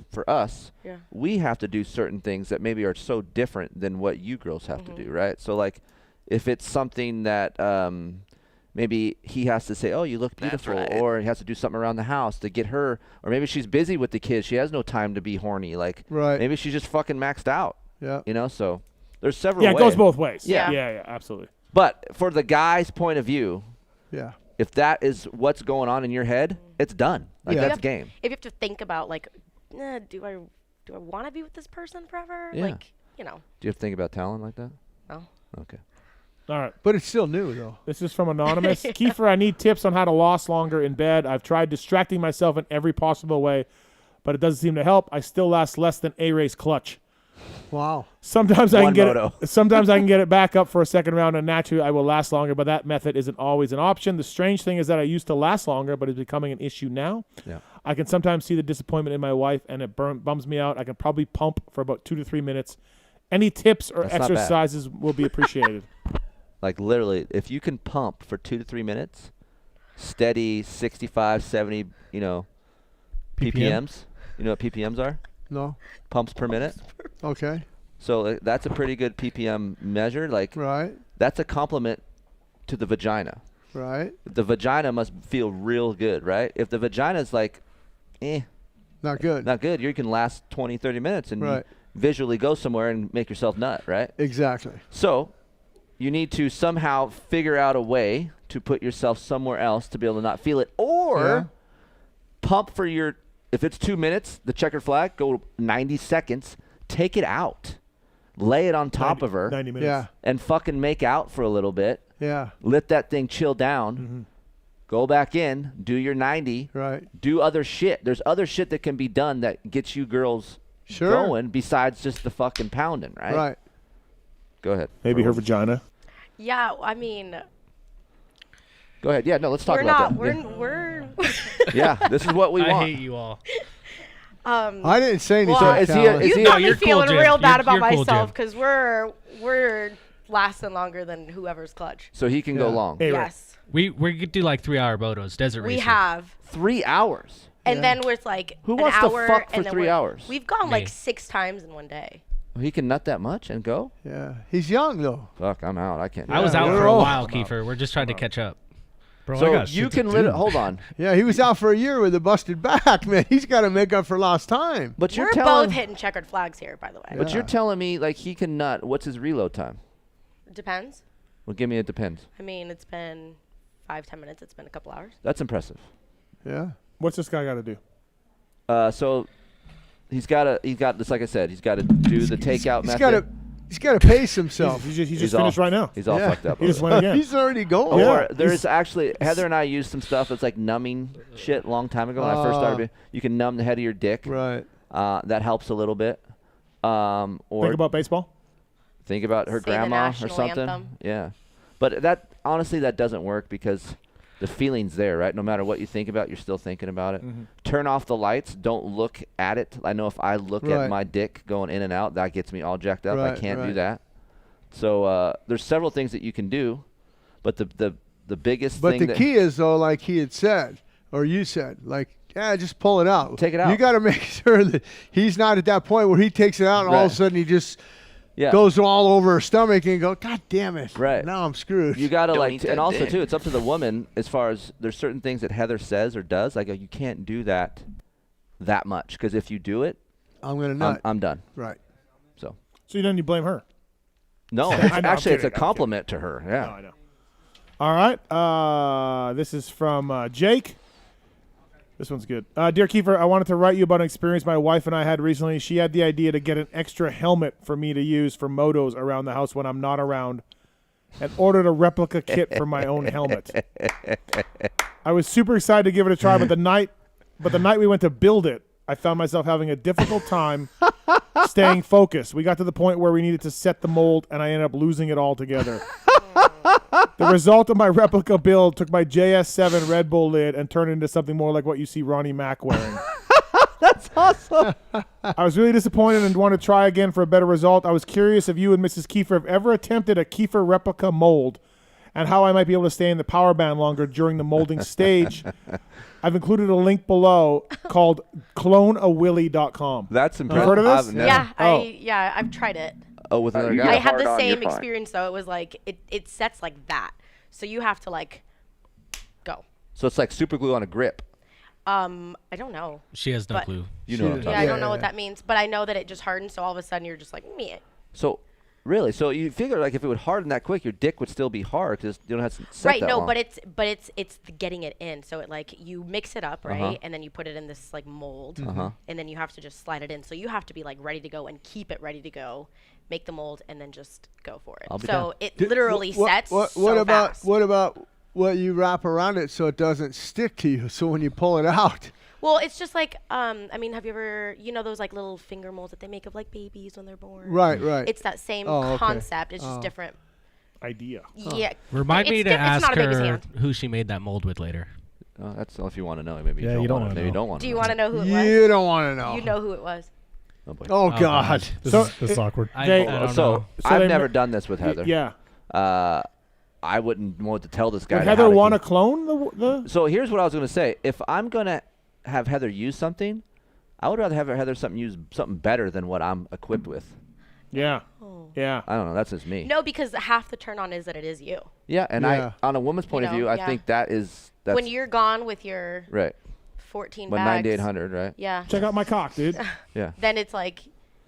Speaker 4: for us,
Speaker 17: Yeah.
Speaker 4: we have to do certain things that maybe are so different than what you girls have to do, right? So like, if it's something that maybe he has to say, "Oh, you look beautiful," or he has to do something around the house to get her, or maybe she's busy with the kids, she has no time to be horny. Like,
Speaker 3: Right.
Speaker 4: maybe she's just fucking maxed out.
Speaker 3: Yeah.
Speaker 4: You know, so there's several.
Speaker 1: Yeah, it
Speaker 4: ways.
Speaker 1: goes both ways.
Speaker 4: Yeah.
Speaker 1: Yeah, absolutely.
Speaker 4: But for the guy's point of view,
Speaker 3: yeah,
Speaker 4: if that is what's going on in your head, it's done. Like that's game.
Speaker 17: If you have to think about like, do I want to be with this person forever?
Speaker 4: Yeah.
Speaker 17: Like, you know.
Speaker 4: Do you have to think about Tallon like that?
Speaker 17: No.
Speaker 4: Okay.
Speaker 1: All right.
Speaker 3: But it's still new, though.
Speaker 1: This is from Anonymous. Kiefer, I need tips on how to last longer in bed. I've tried distracting myself in every possible way, but it doesn't seem to help. I still last less than A-Race clutch.
Speaker 3: Wow.
Speaker 1: Sometimes I
Speaker 4: One
Speaker 1: can get
Speaker 4: moto.
Speaker 1: it. Sometimes I can get it back up for a second round, and naturally I will last longer. But that method isn't always an option. The strange thing is that I used to last longer, but it's becoming an issue now.
Speaker 4: Yeah.
Speaker 1: I can sometimes see the disappointment in my wife, and it bums me out. I can probably pump for about 2 to 3 minutes. Any tips or
Speaker 4: That's not bad.
Speaker 1: exercises will be appreciated.
Speaker 4: Like literally, if you can pump for 2 to 3 minutes, steady 65, 70, PPMs. You know what PPMs are?
Speaker 3: No.
Speaker 4: Pumps per minute.
Speaker 3: Okay.
Speaker 4: So that's a pretty good PPM measure. Like,
Speaker 3: Right.
Speaker 4: that's a compliment to the vagina.
Speaker 3: Right.
Speaker 4: The vagina must feel real good, right? If the vagina's like,
Speaker 3: Not good.
Speaker 4: not good, you can last 20, 30 minutes and you
Speaker 3: Right.
Speaker 4: visually go somewhere and make yourself nut, right?
Speaker 3: Exactly.
Speaker 4: So you need to somehow figure out a way to put yourself somewhere else to be able to not feel it, or pump for your. If it's 2 minutes, the checkered flag, go 90 seconds, take it out, lay it on top of her,
Speaker 1: 90 minutes.
Speaker 3: Yeah.
Speaker 4: and fucking make out for a little bit.
Speaker 3: Yeah.
Speaker 4: Let that thing chill down. Go back in, do your 90.
Speaker 3: Right.
Speaker 4: Do other shit. There's other shit that can be done that gets you girls going besides just the fucking pounding, right?
Speaker 3: Right.
Speaker 4: Go ahead.
Speaker 1: Maybe her vagina.
Speaker 17: Yeah, I mean,
Speaker 4: Go ahead. Yeah, no, let's talk
Speaker 17: we're
Speaker 4: about
Speaker 17: not.
Speaker 4: that.
Speaker 17: We're.
Speaker 4: Yeah, this is what we want.
Speaker 14: I hate you all.
Speaker 3: I didn't say anything.
Speaker 17: Well,
Speaker 4: is he
Speaker 3: Tallon.
Speaker 4: is
Speaker 17: you
Speaker 4: he
Speaker 17: got me
Speaker 14: you're cool,
Speaker 17: feeling
Speaker 14: Jim.
Speaker 17: real bad
Speaker 14: You're
Speaker 17: about
Speaker 14: cool, Jim.
Speaker 17: myself because we're lasting longer than whoever's clutch.
Speaker 4: so he can go long.
Speaker 1: Hey, right.
Speaker 17: Yes,
Speaker 14: We could do like 3 hour motos, desert
Speaker 17: we
Speaker 14: racing.
Speaker 17: have.
Speaker 4: 3 hours.
Speaker 17: And then with like
Speaker 4: Who
Speaker 17: an
Speaker 4: wants to
Speaker 17: hour,
Speaker 4: fuck for
Speaker 17: and then
Speaker 4: 3 hours?
Speaker 17: We've gone
Speaker 14: Me.
Speaker 17: like 6 times in one day.
Speaker 4: He can nut that much and go?
Speaker 3: Yeah. He's young, though.
Speaker 4: Fuck, I'm out. I can't. do
Speaker 14: I was
Speaker 4: that.
Speaker 14: out
Speaker 3: we're
Speaker 14: for a
Speaker 3: all-
Speaker 14: while, Kiefer. We're just trying to catch up.
Speaker 10: Bro, I
Speaker 4: So
Speaker 10: got
Speaker 4: you
Speaker 10: shit to
Speaker 4: can
Speaker 10: do.
Speaker 4: hold on.
Speaker 3: Yeah, he was out for a year with a busted back, man. He's got to make up for lost time.
Speaker 4: But you're
Speaker 17: We're
Speaker 4: telling
Speaker 17: both hitting checkered flags here, by the way.
Speaker 4: But you're telling me like he can nut. What's his reload time?
Speaker 17: Depends.
Speaker 4: Well, give me a depends.
Speaker 17: I mean, it's been 5-10 minutes. It's been a couple hours.
Speaker 4: That's impressive.
Speaker 3: Yeah.
Speaker 1: What's this guy got to do?
Speaker 4: So he's got this, like I said, he's got to do the takeout method.
Speaker 3: He's got to pace himself.
Speaker 1: He's just
Speaker 4: He's
Speaker 1: finished
Speaker 4: all-
Speaker 1: right now.
Speaker 4: He's all
Speaker 3: Yeah.
Speaker 4: fucked up.
Speaker 1: He just
Speaker 4: over
Speaker 1: went again.
Speaker 3: He's already going.
Speaker 4: it. Or
Speaker 1: Yeah,
Speaker 4: there's actually Heather and I used some stuff that's like numbing shit a long time ago when I first started. You can numb the head of your dick.
Speaker 3: Right.
Speaker 4: That helps a little bit. Or
Speaker 1: Think about baseball.
Speaker 4: think about her
Speaker 17: Say the
Speaker 4: grandma or
Speaker 17: national
Speaker 4: something.
Speaker 17: anthem.
Speaker 4: Yeah. But that honestly, that doesn't work because the feeling's there, right? No matter what you think about, you're still thinking about it.
Speaker 1: Mhm.
Speaker 4: Turn off the lights. Don't look at it. I know if I look
Speaker 3: Right.
Speaker 4: at my dick going in and out, that gets me all jacked up. I
Speaker 3: Right,
Speaker 4: can't do
Speaker 3: right.
Speaker 4: that. So there's several things that you can do, but the biggest
Speaker 3: But
Speaker 4: thing
Speaker 3: the
Speaker 4: that
Speaker 3: key is, though, like he had said, or you said, like, yeah, just pull it out.
Speaker 4: Take it out.
Speaker 3: You got to make sure that he's not at that point where he takes it out and all of a
Speaker 4: Right.
Speaker 3: sudden he just
Speaker 4: Yeah.
Speaker 3: goes all over her stomach and go, God damn it.
Speaker 4: Right.
Speaker 3: Now I'm screwed.
Speaker 4: You gotta
Speaker 3: Don't
Speaker 4: like,
Speaker 3: eat
Speaker 4: and
Speaker 3: that
Speaker 4: also
Speaker 3: dick.
Speaker 4: too, it's up to the woman as far as there's certain things that Heather says or does. Like you can't do that much because if you do it,
Speaker 3: I'm gonna nut.
Speaker 4: I'm done.
Speaker 3: Right.
Speaker 4: So
Speaker 1: then you blame her.
Speaker 4: no,
Speaker 1: I know, I'm
Speaker 4: actually, it's a
Speaker 1: kidding, I'm
Speaker 4: compliment to her. Yeah.
Speaker 1: No, I know. All right. This is from Jake. This one's good. Dear Keefer, I wanted to write you about an experience my wife and I had recently. She had the idea to get an extra helmet for me to use for motos around the house when I'm not around and ordered a replica kit for my own helmet. I was super excited to give it a try, but the night we went to build it, I found myself having a difficult time staying focused. We got to the point where we needed to set the mold, and I ended up losing it altogether. The result of my replica build took my JS7 Red Bull lid and turned it into something more like what you see Ronnie Mack wearing.
Speaker 4: That's awesome.
Speaker 1: I was really disappointed and want to try again for a better result. I was curious if you and Mrs. Keefer have ever attempted a Keefer replica mold and how I might be able to stay in the power band longer during the molding stage. I've included a link below called cloneawilly.com.
Speaker 4: That's
Speaker 1: You
Speaker 4: impressive.
Speaker 1: heard of this?
Speaker 17: Yeah, I've tried it.
Speaker 4: Oh, with another guy.
Speaker 17: I had the same experience though. It was like it sets like that, so you have to like go.
Speaker 4: So it's like super glue on a grip.
Speaker 17: I don't know.
Speaker 14: She has no
Speaker 17: But-
Speaker 14: clue.
Speaker 4: You know what I'm talking
Speaker 17: Yeah, I
Speaker 4: about.
Speaker 17: don't know what that means, but I know that it just hardens. So all of a sudden you're just like me.
Speaker 4: So really, so you figure like if it would harden that quick, your dick would still be hard because you don't have to set
Speaker 17: Right,
Speaker 4: that
Speaker 17: no,
Speaker 4: long.
Speaker 17: but it's the getting it in. So it like you mix it up, right,
Speaker 4: Uh-huh.
Speaker 17: and then you put it in this like mold,
Speaker 4: Uh-huh.
Speaker 17: and then you have to just slide it in. So you have to be like ready to go and keep it ready to go, make the mold, and then just go for it.
Speaker 4: I'll be
Speaker 17: So
Speaker 4: down.
Speaker 17: it literally sets
Speaker 3: What
Speaker 17: so
Speaker 3: about
Speaker 17: fast.
Speaker 3: what about what you wrap around it so it doesn't stick to you? So when you pull it out,
Speaker 17: Well, it's just like I mean, have you ever those like little finger molds that they make of like babies when they're born?
Speaker 3: Right, right.
Speaker 17: It's that same
Speaker 3: Oh, okay.
Speaker 17: concept. It's just
Speaker 3: Oh.
Speaker 17: different.
Speaker 1: Idea.
Speaker 17: Yeah.
Speaker 14: Remind me
Speaker 17: It's
Speaker 14: to
Speaker 17: diff- it's
Speaker 14: ask
Speaker 17: not a baby's
Speaker 14: her
Speaker 17: hand.
Speaker 14: who she made that mold with later.
Speaker 4: That's all if you want to know. Maybe
Speaker 10: Yeah, you don't
Speaker 4: want
Speaker 10: wanna
Speaker 4: to. Maybe you
Speaker 10: know.
Speaker 4: don't want
Speaker 17: Do
Speaker 4: to.
Speaker 17: you want to know who it was?
Speaker 3: you don't want to know.
Speaker 17: You know who it was.
Speaker 4: Oh boy.
Speaker 3: Oh, God.
Speaker 10: This is awkward.
Speaker 14: I
Speaker 1: They-
Speaker 14: don't
Speaker 4: So
Speaker 14: know.
Speaker 4: I've
Speaker 1: they
Speaker 4: never
Speaker 1: ma-
Speaker 4: done this with Heather.
Speaker 1: Yeah.
Speaker 4: I wouldn't want to tell this guy.
Speaker 1: Would
Speaker 4: how
Speaker 1: Heather
Speaker 4: to
Speaker 1: want to
Speaker 4: keep-
Speaker 1: clone the?
Speaker 4: So here's what I was going to say. If I'm going to have Heather use something, I would rather have Heather use something better than what I'm equipped with.
Speaker 1: Yeah.
Speaker 17: Oh.
Speaker 1: Yeah.
Speaker 4: I don't know. That's just me.
Speaker 17: No, because half the turn on is that it is you.
Speaker 4: Yeah, and
Speaker 3: Yeah.
Speaker 4: on a woman's point of
Speaker 17: know,
Speaker 4: view, I
Speaker 17: yeah.
Speaker 4: think that's
Speaker 17: When you're gone with your
Speaker 4: right.
Speaker 17: 14
Speaker 4: When
Speaker 17: bags.
Speaker 4: 9800, right?
Speaker 17: Yeah.
Speaker 1: Check out my cock, dude.
Speaker 4: Yeah.
Speaker 17: Then it's like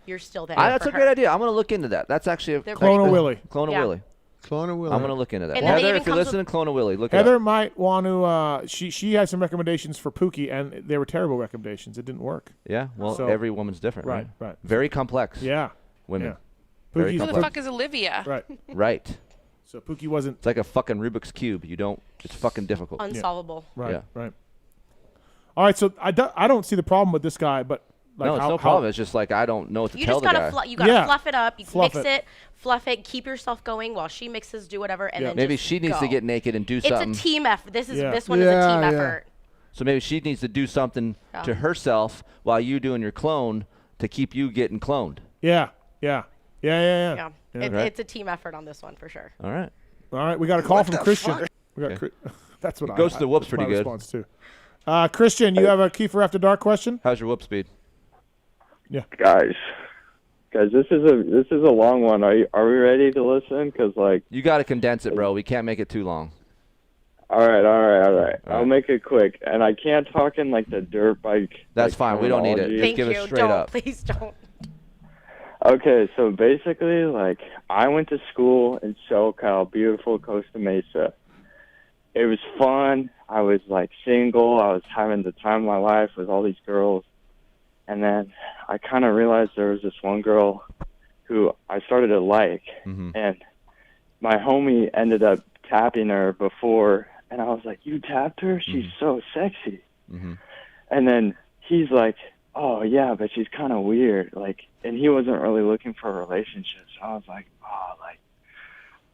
Speaker 17: you're still there.
Speaker 4: That's
Speaker 17: for
Speaker 4: a great
Speaker 17: her.
Speaker 4: idea. I'm going to look into that. That's actually a
Speaker 17: They're
Speaker 1: Clone
Speaker 17: pretty
Speaker 1: a
Speaker 17: cool.
Speaker 1: Willy.
Speaker 4: Clone a
Speaker 17: Yeah.
Speaker 4: Willy.
Speaker 3: Clone a Willy.
Speaker 4: I'm going to look into that.
Speaker 17: And then it
Speaker 4: Heather,
Speaker 17: even
Speaker 4: if you're
Speaker 17: comes
Speaker 4: listening, Clone a Willy. Look it
Speaker 1: Heather
Speaker 4: up.
Speaker 1: might want to. She had some recommendations for Pookie, and they were terrible recommendations. It didn't work.
Speaker 4: Yeah, well,
Speaker 1: So-
Speaker 4: every woman's different, right?
Speaker 1: Right.
Speaker 4: Very complex.
Speaker 1: Yeah.
Speaker 4: Women.
Speaker 1: Yeah.
Speaker 4: Very
Speaker 1: Pookie's-
Speaker 19: Who the
Speaker 4: complex.
Speaker 19: fuck is Olivia?
Speaker 1: Right.
Speaker 4: Right.
Speaker 1: So Pookie wasn't.
Speaker 4: It's like a fucking Rubik's Cube. It's fucking difficult.
Speaker 17: Unsolvable.
Speaker 1: Right.
Speaker 4: Yeah.
Speaker 1: Right. All right. So I don't see the problem with this guy, but like
Speaker 4: no, it's
Speaker 1: how,
Speaker 4: no problem. It's just like I don't know what to
Speaker 17: You
Speaker 4: tell
Speaker 17: just
Speaker 4: the
Speaker 17: gotta
Speaker 4: guy.
Speaker 17: you gotta
Speaker 1: Yeah.
Speaker 17: fluff it up. You
Speaker 1: Fluff
Speaker 17: mix
Speaker 1: it.
Speaker 17: fluff it, keep yourself going while she mixes, do whatever, and
Speaker 1: Yeah.
Speaker 17: then
Speaker 4: Maybe
Speaker 17: just
Speaker 4: she needs to
Speaker 17: go.
Speaker 4: get naked and do
Speaker 17: It's
Speaker 4: something.
Speaker 17: a team effort. This
Speaker 1: Yeah.
Speaker 17: one is a team
Speaker 3: Yeah, yeah.
Speaker 17: effort.
Speaker 4: So maybe she needs to do something
Speaker 17: Yeah.
Speaker 4: to herself while you doing your clone to keep you getting cloned.
Speaker 1: Yeah. Yeah. Yeah. Yeah.
Speaker 17: Yeah,
Speaker 1: Yeah.
Speaker 4: Right.
Speaker 17: it's a team effort on this one for sure.
Speaker 4: All right.
Speaker 1: All right. We got a call from Christian. We got.
Speaker 4: Okay.
Speaker 1: That's what
Speaker 4: It goes to the whoops
Speaker 1: that's my
Speaker 4: pretty good.
Speaker 1: response too. Christian, you have a Kiefer After Dark question?
Speaker 4: How's your whoop speed?
Speaker 20: Guys, this is a long one. Are we ready to listen? Because like,
Speaker 4: You got to condense it, bro. We can't make it too long.
Speaker 20: all right. I'll
Speaker 4: right.
Speaker 20: make it quick, and I can't talk in like the dirt bike.
Speaker 4: That's
Speaker 20: like,
Speaker 4: fine. We don't need it.
Speaker 20: terminology.
Speaker 4: Just
Speaker 17: Thank
Speaker 4: give
Speaker 17: you.
Speaker 4: it straight
Speaker 17: Don't
Speaker 4: up.
Speaker 17: please don't.
Speaker 20: Okay, so basically, like, I went to school in SoCal, beautiful Costa Mesa. It was fun. I was, like, single. I was having the time of my life with all these girls. And then I kind of realized there was this one girl who I started to like.
Speaker 4: Mm-hmm.
Speaker 20: And my homie ended up tapping her before. And I was like, you tapped her? She's so sexy.
Speaker 4: Mm-hmm.
Speaker 20: And then he's like, oh, yeah, but she's kind of weird. Like, and he wasn't really looking for a relationship. So I was like, oh, like,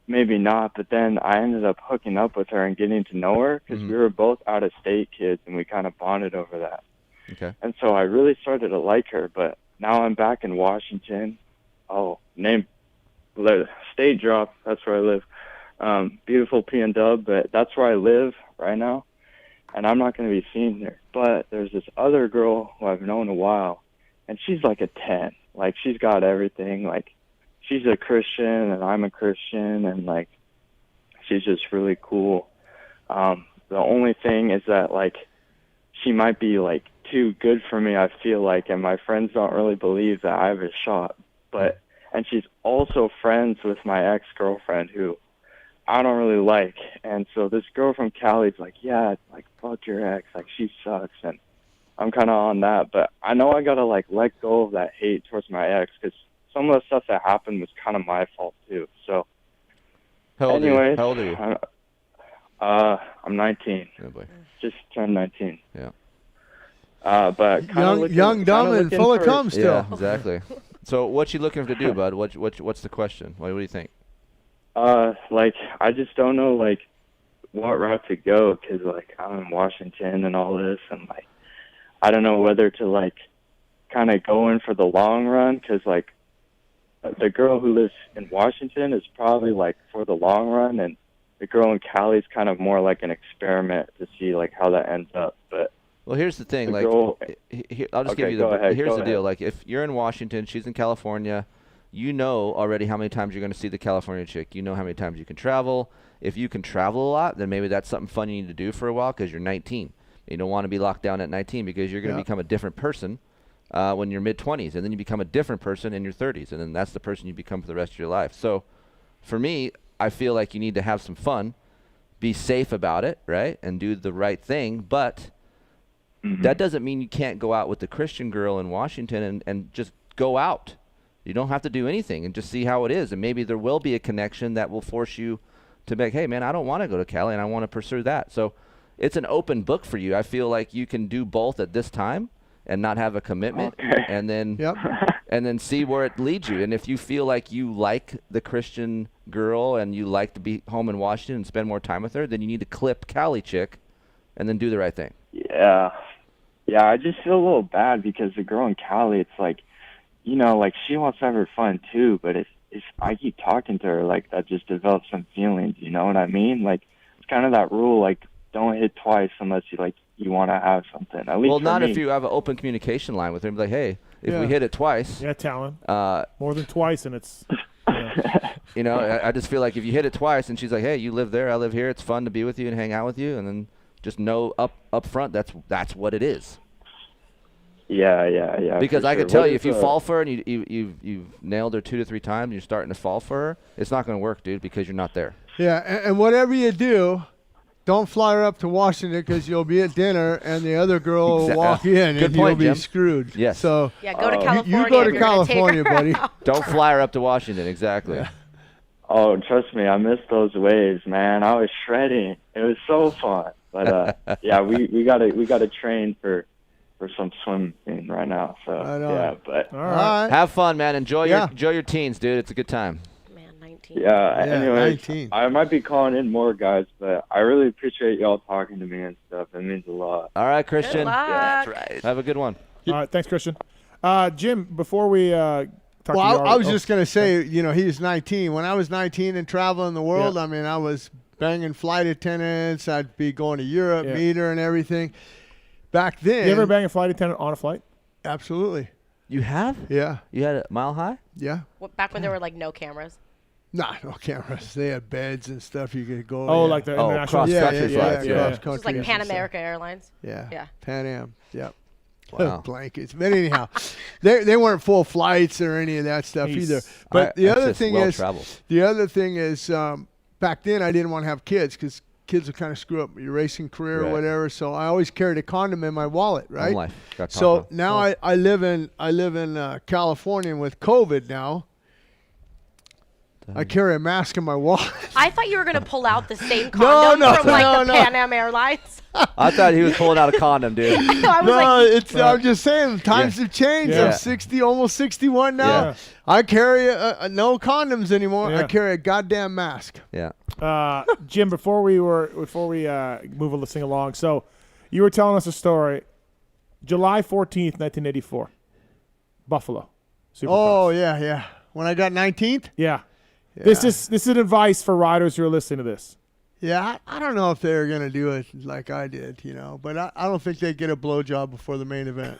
Speaker 20: maybe not. But then I ended up hooking up with her and getting to know her because we were both out-of-state kids, and we kind of bonded over that.
Speaker 4: Okay.
Speaker 20: And so I really started to like her. But now I'm back in Washington. State drop. That's where I live. Beautiful P&W, but that's where I live right now. And I'm not going to be seeing her. But there's this other girl who I've known a while, and she's like a 10. Like, she's got everything. Like, she's a Christian, and I'm a Christian, and, like, she's just really cool. The only thing is that, like, she might be, like, too good for me, I feel like, and my friends don't really believe that I have a shot. And she's also friends with my ex-girlfriend, who I don't really like. And so this girl from Cali's like, yeah, like, fuck your ex. Like, she sucks. And I'm kind of on that. But I know I got to, like, let go of that hate towards my ex because some of the stuff that happened was kind of my fault, too. So, anyways.
Speaker 4: How old are you?
Speaker 20: I'm 19.
Speaker 4: Oh, boy.
Speaker 20: Just turned 19.
Speaker 4: Yeah.
Speaker 20: But
Speaker 3: young, dumb, and full of cum still.
Speaker 4: Yeah, exactly. So what's you looking to do, bud? What's the question? What do you think?
Speaker 20: Like, I just don't know, like, what route to go because, like, I'm in Washington and all this, and, like, I don't know whether to, like, kind of go in for the long run because, like, the girl who lives in Washington is probably, like, for the long run, and the girl in Cali is kind of more like an experiment to see, like, how that ends up. But
Speaker 4: well, here's the thing. Like, I'll just give you here's the deal. Like, if you're in Washington, she's in California, you know already how many times you're going to see the California chick. You know how many times you can travel. If you can travel a lot, then maybe that's something fun you need to do for a while because you're 19. You don't want to be locked down at 19 because you're going to become a different person when you're mid-20s, and then you become a different person in your 30s, and then that's the person you become for the rest of your life. So for me, I feel like you need to have some fun, be safe about it, right, and do the right thing, but that doesn't mean you can't go out with the Christian girl in Washington and just go out. You don't have to do anything and just see how it is. And maybe there will be a connection that will force you to be like, hey, man, I don't want to go to Cali and I want to pursue that. So it's an open book for you. I feel like you can do both at this time and not have a commitment and then see where it leads you. And if you feel like you like the Christian girl and you like to be home in Washington and spend more time with her, then you need to clip Cali chick and then do the right thing.
Speaker 20: Yeah, I just feel a little bad because the girl in Cali, it's like, you know, like, she wants to have her fun too, but if I keep talking to her, like, that just develops some feelings, you know what I mean? Like, it's kind of that rule, like, don't hit twice unless you want to have something. At least
Speaker 4: well, not if you have an open communication line with her. Like, hey, if we hit it twice.
Speaker 1: Yeah, Tallon. More than twice, and it's...
Speaker 4: You know, I just feel like if you hit it twice and she's like, hey, you live there, I live here, it's fun to be with you and hang out with you, and then just know up front that's what it is.
Speaker 20: Yeah.
Speaker 4: Because I can tell you, if you fall for her and you've nailed her 2 to 3 times and you're starting to fall for her, it's not going to work, dude, because you're not there.
Speaker 3: Yeah, and whatever you do, don't fly her up to Washington because you'll be at dinner and the other girl will walk in and you'll be screwed.
Speaker 4: Yes.
Speaker 3: So
Speaker 17: yeah, go to California.
Speaker 3: You go to California, buddy.
Speaker 4: Don't fly her up to Washington. Exactly.
Speaker 3: Yeah.
Speaker 20: Oh, trust me, I miss those waves, man. I was shredding. It was so fun. But yeah, we gotta train for some swimming right now. So yeah, but
Speaker 1: all right.
Speaker 4: Have fun, man. Enjoy your teens, dude. It's a good time.
Speaker 17: Man, 19.
Speaker 20: Yeah. Anyway,
Speaker 3: 19.
Speaker 20: I might be calling in more, guys, but I really appreciate y'all talking to me and stuff. It means a lot.
Speaker 4: All right, Christian.
Speaker 17: Good luck.
Speaker 20: Yeah, that's right.
Speaker 4: Have a good one.
Speaker 1: All right, thanks, Christian. Jim, before we talk to you,
Speaker 3: I was just gonna say, you know, he was 19. When I was 19 and traveling the world, I mean, I was banging flight attendants. I'd be going to Europe, meet her and everything. Back then.
Speaker 1: You ever bang a flight attendant on a flight?
Speaker 3: Absolutely.
Speaker 4: You have?
Speaker 3: Yeah.
Speaker 4: You had a Mile High?
Speaker 3: Yeah.
Speaker 17: Back when there were like no cameras.
Speaker 3: Nah, no cameras. They had beds and stuff you could go.
Speaker 1: Oh, like the international
Speaker 4: cross-country flights.
Speaker 3: Yeah.
Speaker 17: It was like Pan America Airlines.
Speaker 3: Yeah. Pan Am. Yep.
Speaker 4: Wow.
Speaker 3: Blankets. But anyhow, they weren't full flights or any of that stuff either. But the other thing is, back then I didn't want to have kids because kids will kind of screw up your racing career or whatever. So I always carried a condom in my wallet, right? So now I live in California, and with COVID now, I carry a mask in my wallet.
Speaker 17: I thought you were going to pull out the same condom from like the Pan Am Airlines.
Speaker 4: I thought he was pulling out a condom, dude.
Speaker 3: I'm just saying, times have changed.
Speaker 4: Yeah.
Speaker 3: I'm 60, almost 61 now.
Speaker 4: Yeah.
Speaker 3: I carry no condoms anymore.
Speaker 1: Yeah.
Speaker 3: I carry a goddamn mask.
Speaker 4: Yeah.
Speaker 1: Jim, before we move a sing along, so you were telling us a story. July 14th, 1984, Buffalo. Supercross.
Speaker 3: Oh yeah. When I got 19th.
Speaker 1: Yeah. This is advice for riders who are listening to this.
Speaker 3: Yeah, I don't know if they're gonna do it like I did, but I don't think they get a blowjob before the main event.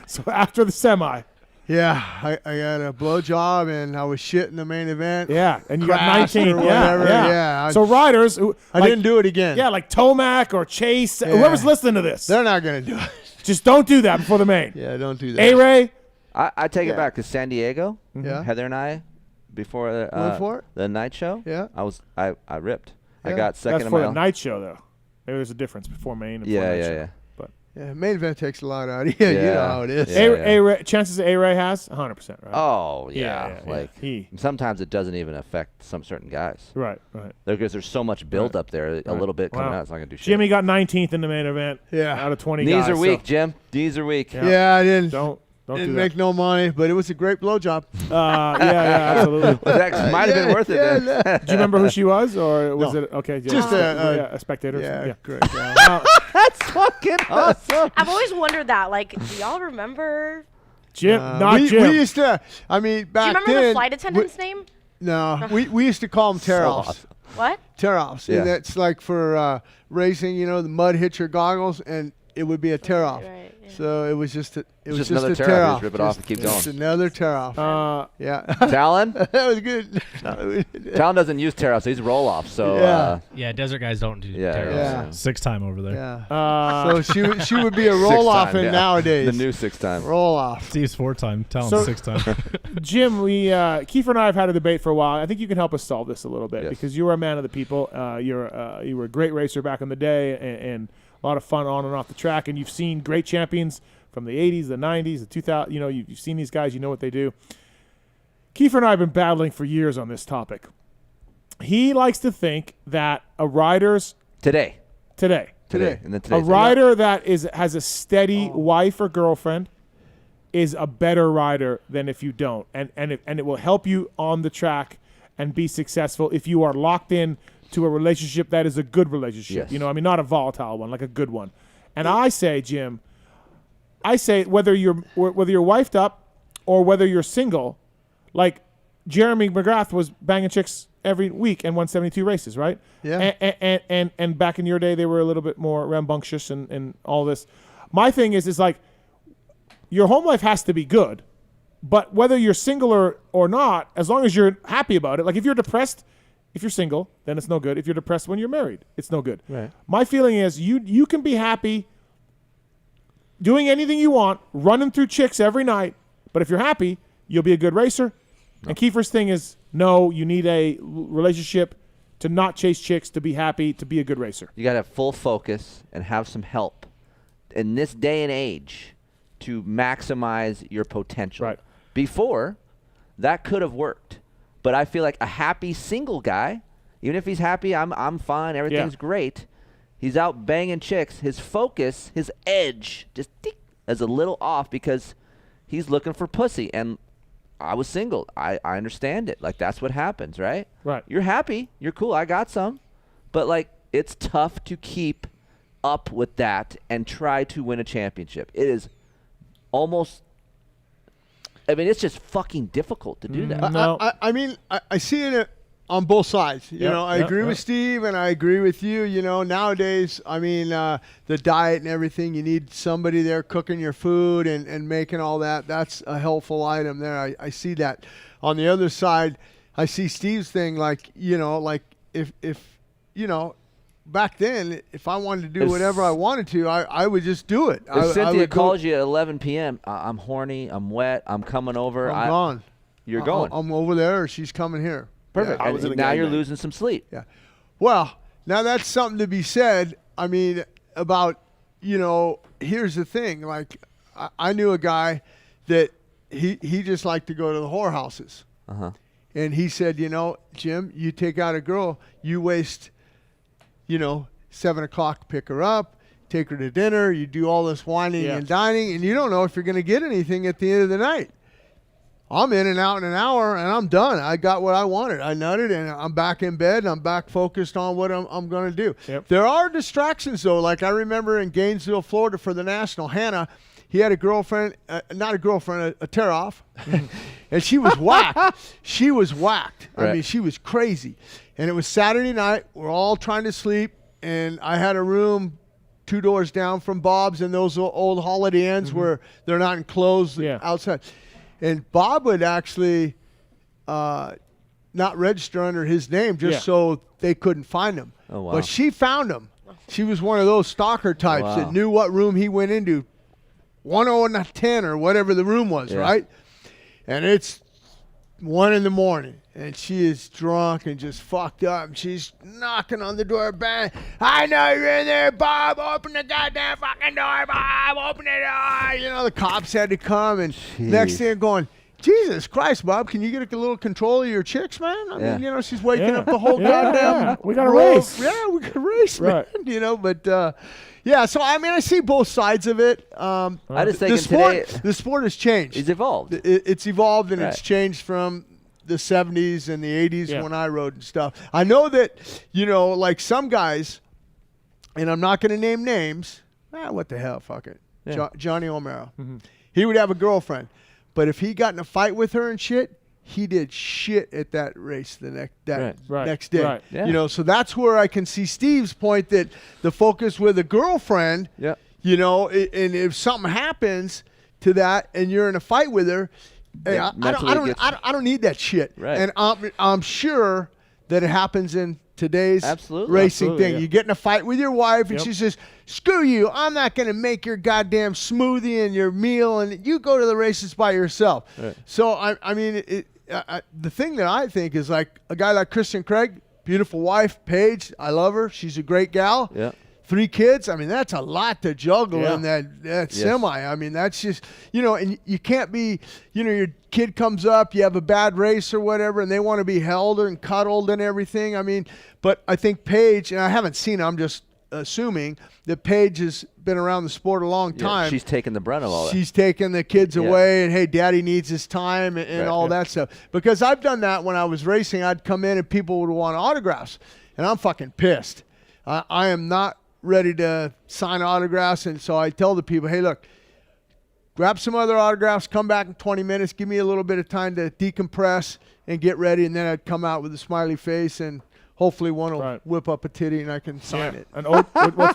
Speaker 1: So after the semi.
Speaker 3: Yeah, I got a blowjob and I was shit in the main event.
Speaker 1: Yeah, and you got
Speaker 3: Crashed
Speaker 1: 19.
Speaker 3: or whatever. Yeah.
Speaker 1: So riders,
Speaker 3: I didn't do it again.
Speaker 1: Yeah, like Tomac or Chase, whoever's listening to this,
Speaker 3: they're not gonna do it.
Speaker 1: Just don't do that before the main.
Speaker 3: Yeah, don't do that.
Speaker 1: A-Ray.
Speaker 4: I take it back to San Diego.
Speaker 3: Yeah.
Speaker 4: Heather and I, before the night show.
Speaker 3: Yeah.
Speaker 4: I ripped. I
Speaker 3: Yeah.
Speaker 4: got second
Speaker 1: That's
Speaker 4: in
Speaker 1: for
Speaker 4: my
Speaker 1: the
Speaker 4: own.
Speaker 1: night show, though. Maybe there's a difference before main and before night show. But
Speaker 3: Yeah, main event takes a lot out of you. You know how it is.
Speaker 1: A-Ray, chances A-Ray has 100%, right?
Speaker 4: Oh yeah,
Speaker 1: he.
Speaker 4: Sometimes it doesn't even affect some certain guys.
Speaker 1: Right.
Speaker 4: Because there's so much build up there. A little bit coming
Speaker 1: Wow.
Speaker 4: out, it's not gonna do shit.
Speaker 1: Jimmy got 19th in the main event.
Speaker 3: Yeah.
Speaker 1: Out of 20
Speaker 4: Knees
Speaker 1: guys.
Speaker 4: are weak, Jim. Knees are weak.
Speaker 3: Yeah, I didn't.
Speaker 1: Don't do
Speaker 3: Didn't
Speaker 1: that.
Speaker 3: make no money, but it was a great blowjob.
Speaker 1: Yeah, absolutely.
Speaker 4: Well, that might have been worth it then.
Speaker 1: Do you remember who she was, or was
Speaker 3: No.
Speaker 1: it okay?
Speaker 3: Just
Speaker 1: a spectator.
Speaker 3: yeah, great.
Speaker 4: That's fucking awesome.
Speaker 17: I've always wondered that. Like, do y'all remember?
Speaker 1: Jim, not
Speaker 3: we,
Speaker 1: Jim.
Speaker 3: We used to. I mean,
Speaker 17: Do you
Speaker 3: back
Speaker 17: remember
Speaker 3: then.
Speaker 17: the flight attendant's name?
Speaker 3: No, we used to call them tear-offs.
Speaker 4: awesome.
Speaker 17: What?
Speaker 3: Tear-offs.
Speaker 4: Yeah.
Speaker 3: And that's like for racing, the mud hitcher goggles, and it would be a tear-off.
Speaker 17: Right, yeah.
Speaker 3: So it was just a
Speaker 4: Just
Speaker 3: a
Speaker 4: another tear-off. You
Speaker 3: tear-off.
Speaker 4: just rip it off and keep
Speaker 3: Just
Speaker 4: going.
Speaker 3: another tear-off. Yeah.
Speaker 4: Talon?
Speaker 3: That was good.
Speaker 4: Talon doesn't use tear offs, he's roll off. So
Speaker 3: Yeah.
Speaker 14: Yeah, desert guys don't do
Speaker 4: Yeah,
Speaker 14: tear-offs.
Speaker 3: yeah.
Speaker 10: 6-time over there.
Speaker 3: Yeah. So she would be a roll-off in nowadays.
Speaker 4: The new 6-time.
Speaker 3: Roll-off.
Speaker 10: Steve's 4-time. Talon's
Speaker 1: So-
Speaker 10: 6-time.
Speaker 1: Jim, Kiefer and I have had a debate for a while. I think you can help us solve this a little bit because you were a man of the people. You were a great racer back in the day and a lot of fun on and off the track. And you've seen great champions from the 80s, the 90s, the 2000s. You've seen these guys. You know what they do. Kiefer and I have been battling for years on this topic. He likes to think that a rider's
Speaker 4: Today.
Speaker 1: today
Speaker 4: And then
Speaker 1: a
Speaker 4: today's
Speaker 1: rider that has a steady wife or girlfriend is a better rider than if you don't, and it will help you on the track and be successful if you are locked in to a relationship that is a good relationship.
Speaker 4: Yes.
Speaker 1: Not a volatile one, like a good one. And I say, Jim, whether you're wifed up or whether you're single, like Jeremy McGrath was banging chicks every week and won 72 races, right?
Speaker 3: Yeah.
Speaker 1: And back in your day, they were a little bit more rambunctious and all this. My thing is like your home life has to be good, but whether you're single or not, as long as you're happy about it. Like if you're depressed, if you're single, then it's no good. If you're depressed when you're married, it's no good.
Speaker 3: Right.
Speaker 1: My feeling is you can be happy doing anything you want, running through chicks every night, but if you're happy, you'll be a good racer. No. And Kiefer's thing is, no, you need a relationship to not chase chicks, to be happy, to be a good racer.
Speaker 4: You got to have full focus and have some help in this day and age to maximize your potential.
Speaker 1: Right.
Speaker 4: Before, that could have worked. But I feel like a happy single guy, even if he's happy, I'm fine, everything's great. He's out banging chicks. His focus, his edge, just is a little off because he's looking for pussy. And I was single. I understand it. Like, that's what happens, right?
Speaker 1: Right.
Speaker 4: You're happy. You're cool. I got some. But, like, it's tough to keep up with that and try to win a championship. It is almost – I mean, it's just fucking difficult to do that.
Speaker 1: No.
Speaker 3: I mean, I see it on both sides. I agree with Steve and I agree with you. Nowadays, I mean, the diet and everything, you need somebody there cooking your food and making all that. That's a helpful item there. I see that. On the other side, I see Steve's thing like if back then, if I wanted to do whatever I wanted to, I would just do it.
Speaker 4: If Cynthia calls you at 11 p.m., I'm horny, I'm wet, I'm coming over.
Speaker 3: I'm gone.
Speaker 4: You're going.
Speaker 3: I'm over there or she's coming here.
Speaker 4: Perfect.
Speaker 3: Yeah.
Speaker 4: And now you're losing some sleep.
Speaker 3: Yeah. Well, now that's something to be said. I mean, about, here's the thing. Like, I knew a guy that he just liked to go to the whorehouses.
Speaker 4: Uh-huh.
Speaker 3: And he said, Jim, you take out a girl, you waste, 7 o'clock to pick her up, take her to dinner, you do all this whining and dining, and you don't know if you're going to get anything at the end of the night. I'm in and out in an hour, and I'm done. I got what I wanted. I nutted, and I'm back in bed, and I'm back focused on what I'm going to do.
Speaker 1: Yep.
Speaker 3: There are distractions, though. Like I remember in Gainesville, Florida for the National, Hannah, he had a girlfriend, not a girlfriend, a tear-off, and she was whacked. She was whacked.
Speaker 4: Right.
Speaker 3: I mean, she was crazy. And it was Saturday night. We're all trying to sleep, and I had a room 2 doors down from Bob's and those old Holiday Inns where they're not enclosed outside. And Bob would actually not register under his name just so they couldn't find him.
Speaker 4: Oh, wow.
Speaker 3: But she found him. She was one of those stalker types that knew what room he went into. 110 or whatever the room was, right? And it's 1 a.m. and she is drunk and just fucked up. And she's knocking on the door, bang. I know you're in there, Bob. Open the goddamn fucking door, Bob. Open the door. The cops had to come. And next thing going, Jesus Christ, Bob, can you get a little control of your chicks, man? I mean, she's waking up the whole goddamn
Speaker 1: We got a
Speaker 3: row.
Speaker 1: race.
Speaker 3: Yeah, we got a race,
Speaker 1: Right.
Speaker 3: man. But so I mean, I see both sides of it.
Speaker 4: I just think
Speaker 3: the sport has changed.
Speaker 4: It's evolved.
Speaker 3: It's evolved, and it's
Speaker 4: Right.
Speaker 3: changed from the 70s and the 80s when I rode and stuff. I know that, like some guys, and I'm not going to name names. What the hell? Fuck it.
Speaker 4: Yeah.
Speaker 3: Johnny O'Mara. He would have a girlfriend, but if he got in a fight with her and shit, he did shit at that race the next day.
Speaker 1: Right.
Speaker 4: Yeah.
Speaker 3: So that's where I can see Steve's point that the focus with a girlfriend, and if something happens to that and you're in a fight with her, hey, I don't need that shit.
Speaker 4: Right.
Speaker 3: And I'm sure that it happens in today's racing thing.
Speaker 1: Yeah.
Speaker 3: You get in a fight with your wife and
Speaker 1: Yep.
Speaker 3: she says, screw you, I'm not going to make your goddamn smoothie and your meal, and you go to the races by yourself.
Speaker 4: Right.
Speaker 3: So, I mean, the thing that I think is like a guy like Christian Craig, beautiful wife, Paige, I love her. She's a great gal.
Speaker 4: Yeah.
Speaker 3: 3 kids, I mean, that's a lot to juggle in that
Speaker 4: Yes.
Speaker 3: semi. I mean, that's just, and you can't be, your kid comes up, you have a bad race or whatever, and they want to be held and cuddled and everything. I mean, but I think Paige, and I haven't seen her, I'm just assuming that Paige has been around the sport a long time.
Speaker 4: She's taking the brunt of all that.
Speaker 3: She's taking the kids away, and hey, daddy needs his time and all that stuff. Because I've done that when I was racing. I'd come in and people would want autographs, and I'm fucking pissed. I am not ready to sign autographs, and so I tell the people, hey, look, grab some other autographs, come back in 20 minutes, give me a little bit of time to decompress and get ready, and then I'd come out with a smiley face, and hopefully one will whip up a titty and I can sign it.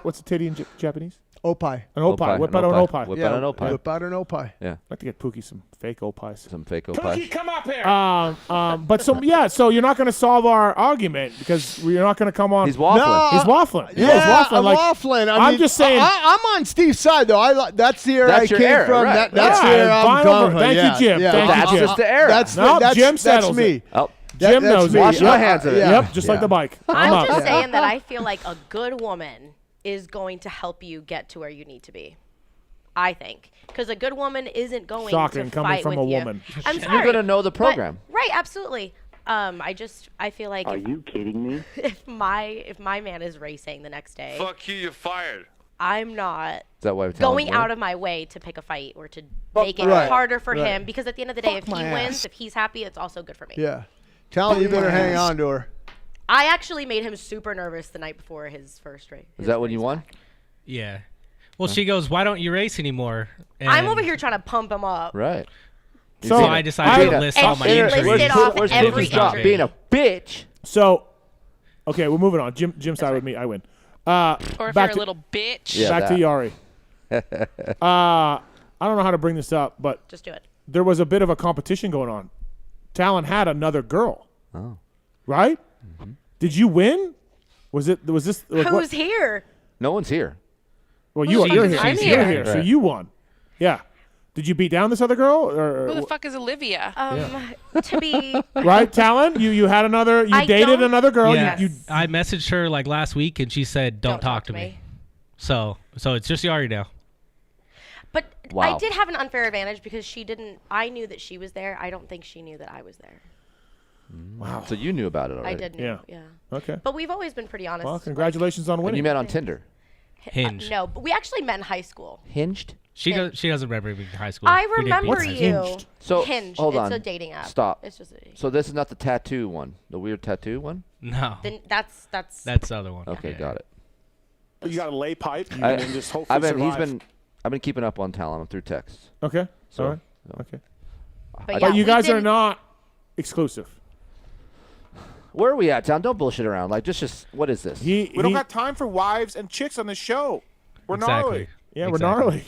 Speaker 1: What's a titty in Japanese?
Speaker 3: Opai.
Speaker 1: An opai. Whip out an opai.
Speaker 4: Whip out an opai.
Speaker 3: Whip out an opai.
Speaker 4: Yeah.
Speaker 1: I'd like to get Pookie some fake opais.
Speaker 4: Some fake opais.
Speaker 1: come up here. But so you're not going to solve our argument because you're not going to come on.
Speaker 4: He's waffling.
Speaker 3: No,
Speaker 1: He's waffling.
Speaker 3: Yeah,
Speaker 1: he's waffling.
Speaker 3: I'm waffling.
Speaker 1: I'm just saying.
Speaker 3: I'm on Steve's side, though. That's the era I
Speaker 4: your
Speaker 3: came
Speaker 4: era,
Speaker 3: from.
Speaker 4: right.
Speaker 3: That's the era I'm done with.
Speaker 1: Thank you, Jim.
Speaker 3: Yeah.
Speaker 1: Thank
Speaker 4: That's
Speaker 1: you, Jim.
Speaker 4: just the era.
Speaker 3: That's
Speaker 1: Jim settles
Speaker 3: me.
Speaker 1: it.
Speaker 4: Oh.
Speaker 1: Jim knows
Speaker 3: me.
Speaker 1: it.
Speaker 4: Wash my hands of it.
Speaker 1: Yep, just like the bike.
Speaker 17: I'm
Speaker 1: up.
Speaker 17: just saying that I feel like a good woman is going to help you get to where you need to be. I think. Because a good woman isn't going
Speaker 1: Shocking,
Speaker 17: to
Speaker 1: coming
Speaker 17: fight
Speaker 1: from
Speaker 17: with
Speaker 1: a
Speaker 17: you.
Speaker 1: woman.
Speaker 17: I'm
Speaker 4: You're
Speaker 17: sorry.
Speaker 4: going to know the
Speaker 17: but-
Speaker 4: program.
Speaker 17: right, absolutely. I feel like
Speaker 20: Are you kidding me?
Speaker 17: if my man is racing the next day,
Speaker 6: Fuck you, you're fired.
Speaker 17: I'm not
Speaker 4: Is that why we're
Speaker 17: going
Speaker 4: telling
Speaker 17: out of my way to pick a fight or to make it
Speaker 3: right,
Speaker 17: harder for
Speaker 3: right.
Speaker 17: him, because at the end of the day, if he
Speaker 3: my
Speaker 17: wins,
Speaker 3: ass.
Speaker 17: if he's happy, it's also good for me.
Speaker 3: Yeah. Tallon, you better hang on to her.
Speaker 17: I actually made him super nervous the night before his first race.
Speaker 4: Is that when you won?
Speaker 14: Yeah. Well, she goes, "Why don't you race anymore?"
Speaker 17: I'm
Speaker 14: And
Speaker 17: over here trying to pump him up.
Speaker 4: Right.
Speaker 14: So I decided to list all my
Speaker 17: he
Speaker 14: injuries.
Speaker 17: listed off
Speaker 4: Where's
Speaker 17: every
Speaker 4: Pookie's job?
Speaker 17: injury.
Speaker 4: Being a bitch.
Speaker 1: So, okay, we're moving on. Jim side with me. I win.
Speaker 19: Or if
Speaker 1: back
Speaker 19: you're a
Speaker 1: to-
Speaker 19: little bitch.
Speaker 4: Yeah,
Speaker 1: back to
Speaker 4: that.
Speaker 1: Yari. I don't know how to bring this up, but
Speaker 17: Just do it.
Speaker 1: there was a bit of a competition going on. Tallon had another girl.
Speaker 4: Oh.
Speaker 1: Right? Did you win? Was this like, what?
Speaker 17: Who's here?
Speaker 4: No one's here.
Speaker 1: Well,
Speaker 19: Who
Speaker 1: you're
Speaker 19: the
Speaker 1: here.
Speaker 19: fuck is I'm
Speaker 1: You're
Speaker 19: here?
Speaker 1: here, so
Speaker 4: Right.
Speaker 1: you won. Yeah. Did you beat down this other girl? Or
Speaker 19: Who the fuck is Olivia?
Speaker 17: To be
Speaker 1: right, Tallon? You had another. You
Speaker 17: I
Speaker 1: dated
Speaker 17: don't-
Speaker 1: another girl.
Speaker 14: Yeah,
Speaker 1: You
Speaker 14: I messaged her like last week, and she said, "Don't talk to me." So it's just Yari now.
Speaker 17: But
Speaker 4: Wow.
Speaker 17: I did have an unfair advantage because she didn't. I knew that she was there. I don't think she knew that I was there.
Speaker 1: Wow.
Speaker 4: So you knew about it already.
Speaker 17: I did know, yeah.
Speaker 1: Okay.
Speaker 17: But we've always been pretty honest.
Speaker 1: Well, congratulations on
Speaker 4: And
Speaker 1: winning.
Speaker 4: you met on Tinder.
Speaker 14: Hinge.
Speaker 17: No, but we actually met in high school.
Speaker 4: Hinged?
Speaker 14: She doesn't remember being in high school.
Speaker 17: I
Speaker 14: We did
Speaker 17: remember
Speaker 14: pizza.
Speaker 17: you.
Speaker 4: So
Speaker 17: Hinge.
Speaker 4: hold
Speaker 17: It's
Speaker 4: on.
Speaker 17: a dating app.
Speaker 4: Stop.
Speaker 17: It's just a dating
Speaker 4: So this is not the tattoo one, the weird tattoo one.
Speaker 14: No.
Speaker 17: Then that's
Speaker 14: That's the other one.
Speaker 4: Okay, got it.
Speaker 18: You got to lay pipe and
Speaker 4: I,
Speaker 18: then just hopefully survive.
Speaker 4: I've been keeping up on Tallon through text.
Speaker 1: Okay.
Speaker 4: So,
Speaker 1: All right.
Speaker 4: so.
Speaker 1: Okay.
Speaker 17: But
Speaker 1: But
Speaker 17: yeah,
Speaker 1: you
Speaker 17: we
Speaker 1: guys are
Speaker 17: didn't-
Speaker 1: not exclusive.
Speaker 4: Where are we at, Tallon? Don't bullshit around. Like, just what is this?
Speaker 18: We don't got time for wives and chicks on the show. We're gnarly.
Speaker 1: Yeah, we're gnarly.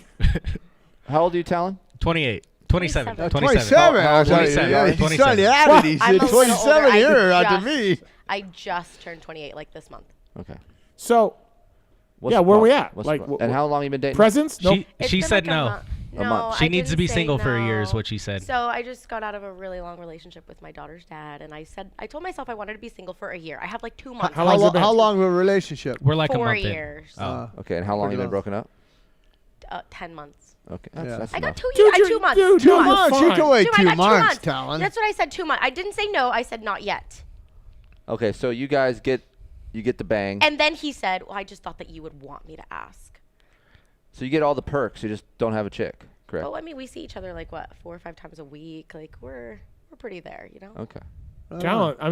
Speaker 4: How old are you, Tallon?
Speaker 14: 28. 27.
Speaker 3: 27. I was like,
Speaker 14: 27.
Speaker 3: yeah, he's
Speaker 14: 27.
Speaker 3: trying to add it. He
Speaker 17: I'm
Speaker 3: said
Speaker 17: a little
Speaker 3: 27
Speaker 17: older.
Speaker 3: here to me.
Speaker 17: I just turned 28 like this month.
Speaker 4: Okay.
Speaker 1: So,
Speaker 4: What's
Speaker 1: yeah,
Speaker 4: the
Speaker 1: where we
Speaker 4: problem?
Speaker 1: at?
Speaker 4: What's
Speaker 1: Like,
Speaker 4: the problem? And how long you been dating?
Speaker 1: Presents? No.
Speaker 14: She
Speaker 17: been
Speaker 14: said
Speaker 17: like a
Speaker 14: no.
Speaker 17: month.
Speaker 4: A month.
Speaker 14: She
Speaker 17: I
Speaker 14: needs to
Speaker 17: didn't
Speaker 14: be
Speaker 17: say
Speaker 14: single for a year, is
Speaker 17: no.
Speaker 14: what she said.
Speaker 17: So I just got out of a really long relationship with my daughter's dad, and I told myself I wanted to be single for a year. I have like 2 months.
Speaker 3: How long of a relationship?
Speaker 14: We're like
Speaker 17: 4
Speaker 14: a month
Speaker 17: years.
Speaker 14: in.
Speaker 4: Okay, and how long you been broken up?
Speaker 17: 10 months.
Speaker 4: Okay,
Speaker 3: Yeah.
Speaker 4: that's
Speaker 17: I got
Speaker 4: enough.
Speaker 17: 2 years. 2 months.
Speaker 3: Dude, 2 months. You can wait 2
Speaker 17: I got 2
Speaker 3: months, Tallon.
Speaker 17: That's what I said. 2 months. I didn't say no. I said not yet.
Speaker 4: Okay, so you guys get the bang.
Speaker 17: And then he said, "Well, I just thought that you would want me to ask."
Speaker 4: So you get all the perks. You just don't have a chick, correct?
Speaker 17: Well, I mean, we see each other like what 4 or 5 times a week. Like we're pretty there, you know.
Speaker 4: Okay.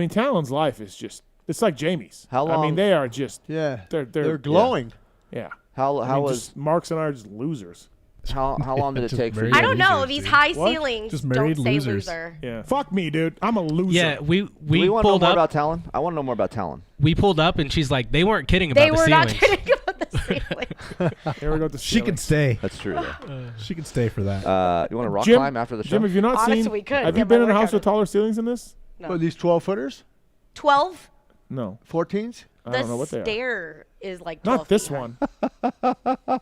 Speaker 1: Tallon's life is just, it's like Jamie's.
Speaker 4: How
Speaker 1: I mean,
Speaker 4: long-
Speaker 1: they are just,
Speaker 3: Yeah.
Speaker 1: they're
Speaker 3: glowing.
Speaker 1: Yeah.
Speaker 4: How
Speaker 1: I mean,
Speaker 4: was
Speaker 1: just Marks and I are just losers.
Speaker 4: how long did it take for you?
Speaker 17: I don't know. These high
Speaker 1: What?
Speaker 17: ceilings
Speaker 10: Just
Speaker 17: don't
Speaker 10: married
Speaker 17: say
Speaker 10: losers.
Speaker 17: loser.
Speaker 1: Yeah. Fuck me, dude. I'm a loser.
Speaker 14: Yeah, we
Speaker 4: Do we want to know
Speaker 14: pulled
Speaker 4: more
Speaker 14: up.
Speaker 4: about Tallon? I want to know more about Tallon.
Speaker 14: We pulled up, and she's like, they weren't kidding about
Speaker 17: They
Speaker 14: the
Speaker 17: were not
Speaker 14: ceilings.
Speaker 17: kidding about the ceiling.
Speaker 1: Here we go with the
Speaker 10: She can
Speaker 1: ceilings.
Speaker 10: stay.
Speaker 4: That's true. Though.
Speaker 10: She can stay for that.
Speaker 4: You want to rock
Speaker 1: Jim,
Speaker 4: climb after the show?
Speaker 1: Jim, have you not
Speaker 17: Honestly,
Speaker 1: seen?
Speaker 17: we could.
Speaker 1: Have
Speaker 17: Get
Speaker 1: you been
Speaker 17: my
Speaker 1: in a house
Speaker 17: workout
Speaker 1: with taller ceilings than this?
Speaker 17: No.
Speaker 3: What, these 12-footers?
Speaker 17: 12.
Speaker 1: No.
Speaker 3: 14s?
Speaker 1: I don't know what they
Speaker 17: The
Speaker 1: are.
Speaker 17: stair is like 12
Speaker 1: Not this
Speaker 17: feet high.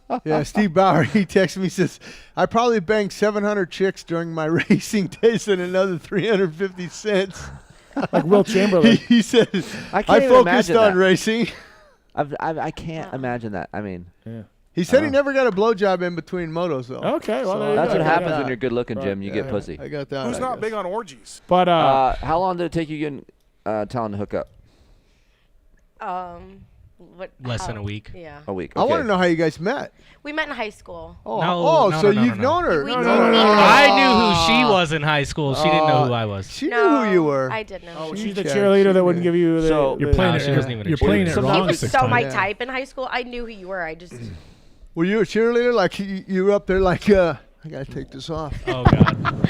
Speaker 1: one.
Speaker 3: Yeah, Steve Bauer, he texts me, says, I probably banged 700 chicks during my racing days and another 350 cents.
Speaker 1: Like Will Chamberlain.
Speaker 3: He said,
Speaker 4: I
Speaker 3: I
Speaker 4: can't even
Speaker 3: focused
Speaker 4: imagine
Speaker 3: on
Speaker 4: that.
Speaker 3: racing.
Speaker 4: I can't imagine that. I mean,
Speaker 1: Yeah.
Speaker 3: He said he never got a blowjob in between motos, though.
Speaker 1: Okay, well,
Speaker 3: So
Speaker 1: there you
Speaker 4: that's
Speaker 1: go.
Speaker 4: what
Speaker 1: Yeah.
Speaker 4: happens when you're good looking, Jim. You get
Speaker 3: Yeah,
Speaker 4: pussy.
Speaker 3: I got that.
Speaker 18: Who's
Speaker 3: I
Speaker 18: not
Speaker 3: guess.
Speaker 18: big on orgies?
Speaker 1: But
Speaker 4: How long did it take you getting Tallon to hook up?
Speaker 14: Less than a week.
Speaker 17: Yeah.
Speaker 4: A week.
Speaker 3: I want
Speaker 4: okay.
Speaker 3: to know how you guys met.
Speaker 17: We met in high school.
Speaker 3: Oh,
Speaker 14: No,
Speaker 3: so
Speaker 14: no,
Speaker 3: you've known her.
Speaker 17: We
Speaker 3: No,
Speaker 17: did
Speaker 3: no, no,
Speaker 17: meet
Speaker 3: no,
Speaker 17: in
Speaker 3: no.
Speaker 14: I knew who she was in high school. She didn't know who I was.
Speaker 3: She
Speaker 17: No,
Speaker 3: knew who you were.
Speaker 17: I did know.
Speaker 1: oh,
Speaker 3: She
Speaker 1: she's the
Speaker 3: checked.
Speaker 1: cheerleader
Speaker 3: She
Speaker 1: that wouldn't
Speaker 3: did.
Speaker 1: give you the.
Speaker 4: So-
Speaker 1: the-
Speaker 10: You're playing
Speaker 14: No,
Speaker 10: it.
Speaker 14: she wasn't even a
Speaker 10: You're playing it
Speaker 14: cheerleader.
Speaker 17: He
Speaker 10: wrong.
Speaker 17: was
Speaker 10: 6
Speaker 17: so
Speaker 10: times.
Speaker 17: my
Speaker 3: Yeah.
Speaker 17: type in high school. I knew who you were. I just
Speaker 3: Were you a cheerleader? Like you were up there like, I got to take this off.
Speaker 14: Oh God.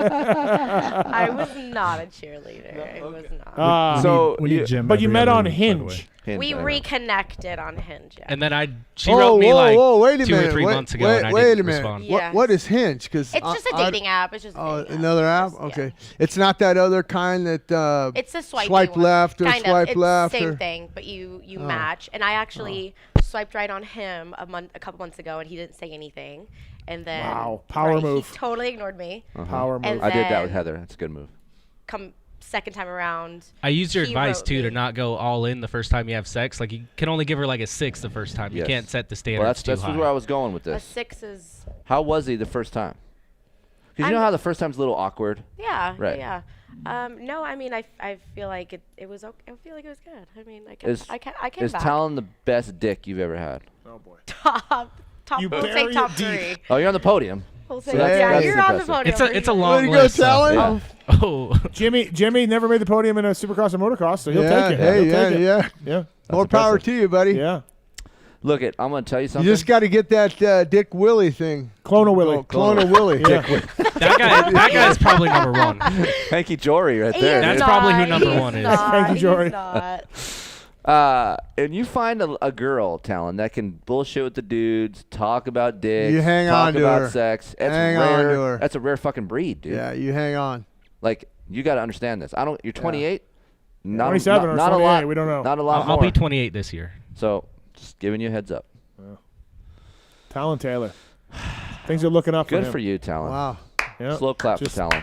Speaker 17: I was not a cheerleader. I was not.
Speaker 4: So
Speaker 10: we need
Speaker 4: you-
Speaker 10: Jim.
Speaker 1: But you
Speaker 10: every
Speaker 1: met
Speaker 10: other
Speaker 1: on
Speaker 10: week, by the
Speaker 1: Hinge.
Speaker 10: way.
Speaker 4: Hinge,
Speaker 17: We
Speaker 4: I know.
Speaker 17: reconnected on Hinge. Yeah.
Speaker 14: And then she wrote me like
Speaker 3: wait a
Speaker 14: 2
Speaker 3: minute.
Speaker 14: or 3
Speaker 3: wait,
Speaker 14: months ago,
Speaker 3: wait,
Speaker 14: and I
Speaker 3: wait
Speaker 14: didn't
Speaker 3: a minute.
Speaker 14: respond.
Speaker 17: Yes.
Speaker 3: What is Hinge? Because
Speaker 17: It's just a dating app. It's just a dating app.
Speaker 3: Another app.
Speaker 17: It's just-
Speaker 3: Okay,
Speaker 17: yeah.
Speaker 3: it's not that other kind that
Speaker 17: It's a swipe
Speaker 3: left or
Speaker 17: kind
Speaker 3: swipe
Speaker 17: of.
Speaker 3: left
Speaker 17: It's
Speaker 3: or
Speaker 17: same thing, but you
Speaker 3: Oh.
Speaker 17: match. And I actually swiped right on him a couple months ago, and he didn't say anything. And then
Speaker 1: Wow, power
Speaker 17: right,
Speaker 1: move.
Speaker 17: He totally ignored me.
Speaker 1: Power move.
Speaker 17: And
Speaker 4: I did that with
Speaker 17: then-
Speaker 4: Heather. That's a good move.
Speaker 17: Come second time around.
Speaker 14: I used your
Speaker 17: he
Speaker 14: advice
Speaker 17: wrote
Speaker 14: too
Speaker 17: me.
Speaker 14: to not go all in the first time you have sex. Like you can only give her like a 6 the first time. You
Speaker 4: Yes.
Speaker 14: can't set the standards
Speaker 4: Well, that's
Speaker 14: too high.
Speaker 4: where I was going with
Speaker 17: A
Speaker 4: this.
Speaker 17: 6 is.
Speaker 4: How was he the first time? Because you know how the first time's a little awkward.
Speaker 17: Yeah.
Speaker 4: Right.
Speaker 17: Yeah. No, I mean, I feel like it was okay. I feel like it was good. I mean, I
Speaker 4: Is
Speaker 17: came
Speaker 4: is
Speaker 17: back.
Speaker 4: Tallon the best dick you've ever had?
Speaker 1: Oh boy.
Speaker 17: top.
Speaker 1: You
Speaker 17: We'll say
Speaker 1: bury
Speaker 17: top
Speaker 1: it deep.
Speaker 17: 3.
Speaker 4: Oh, you're on the podium.
Speaker 17: We'll say
Speaker 4: So that's-
Speaker 17: yeah.
Speaker 4: that's
Speaker 17: You're on the
Speaker 4: impressive.
Speaker 17: podium.
Speaker 14: It's a
Speaker 17: for
Speaker 14: long
Speaker 3: Way to go,
Speaker 14: list. so-
Speaker 3: Tallon.
Speaker 17: Yeah.
Speaker 14: Oh.
Speaker 1: Jimmy never made the podium in a Supercross or motocross, so he'll
Speaker 3: yeah,
Speaker 1: take it.
Speaker 3: hey,
Speaker 1: He'll
Speaker 3: yeah,
Speaker 1: take it.
Speaker 3: yeah.
Speaker 1: Yeah.
Speaker 3: More power
Speaker 4: impressive.
Speaker 3: to you, buddy.
Speaker 1: Yeah.
Speaker 4: Look it, I'm gonna tell you
Speaker 3: You
Speaker 4: something.
Speaker 3: just got to get that Dick Willie thing.
Speaker 1: Clone a Willie.
Speaker 3: Clone a Willie.
Speaker 1: Yeah.
Speaker 14: that guy's probably number 1.
Speaker 4: Hanky Jory right
Speaker 17: He
Speaker 4: there.
Speaker 17: is
Speaker 14: That's
Speaker 4: dude.
Speaker 14: probably who
Speaker 17: not,
Speaker 14: number
Speaker 17: he's
Speaker 14: 1 is.
Speaker 17: not,
Speaker 1: Thank you,
Speaker 17: he's
Speaker 1: Jory.
Speaker 17: not.
Speaker 4: And you find a girl, Tallon, that can bullshit with the dudes, talk about dicks,
Speaker 3: You hang
Speaker 4: talk
Speaker 3: on to
Speaker 4: about
Speaker 3: her.
Speaker 4: sex. That's
Speaker 3: Hang
Speaker 4: rare.
Speaker 3: on to her.
Speaker 4: That's a rare fucking breed, dude.
Speaker 3: Yeah, you hang on.
Speaker 4: Like you got to understand this. You're 28. Not
Speaker 1: 27 or
Speaker 4: not a
Speaker 1: 28,
Speaker 4: lot.
Speaker 1: we don't know.
Speaker 4: Not a lot
Speaker 14: I'll
Speaker 4: more.
Speaker 14: be 28 this year.
Speaker 4: So just giving you a heads up.
Speaker 1: Tallon Taylor. Things are looking up
Speaker 4: Good
Speaker 1: for
Speaker 4: for
Speaker 1: him.
Speaker 4: you, Tallon.
Speaker 3: Wow.
Speaker 1: Yeah.
Speaker 4: Slow clap
Speaker 1: Just-
Speaker 4: for Tallon.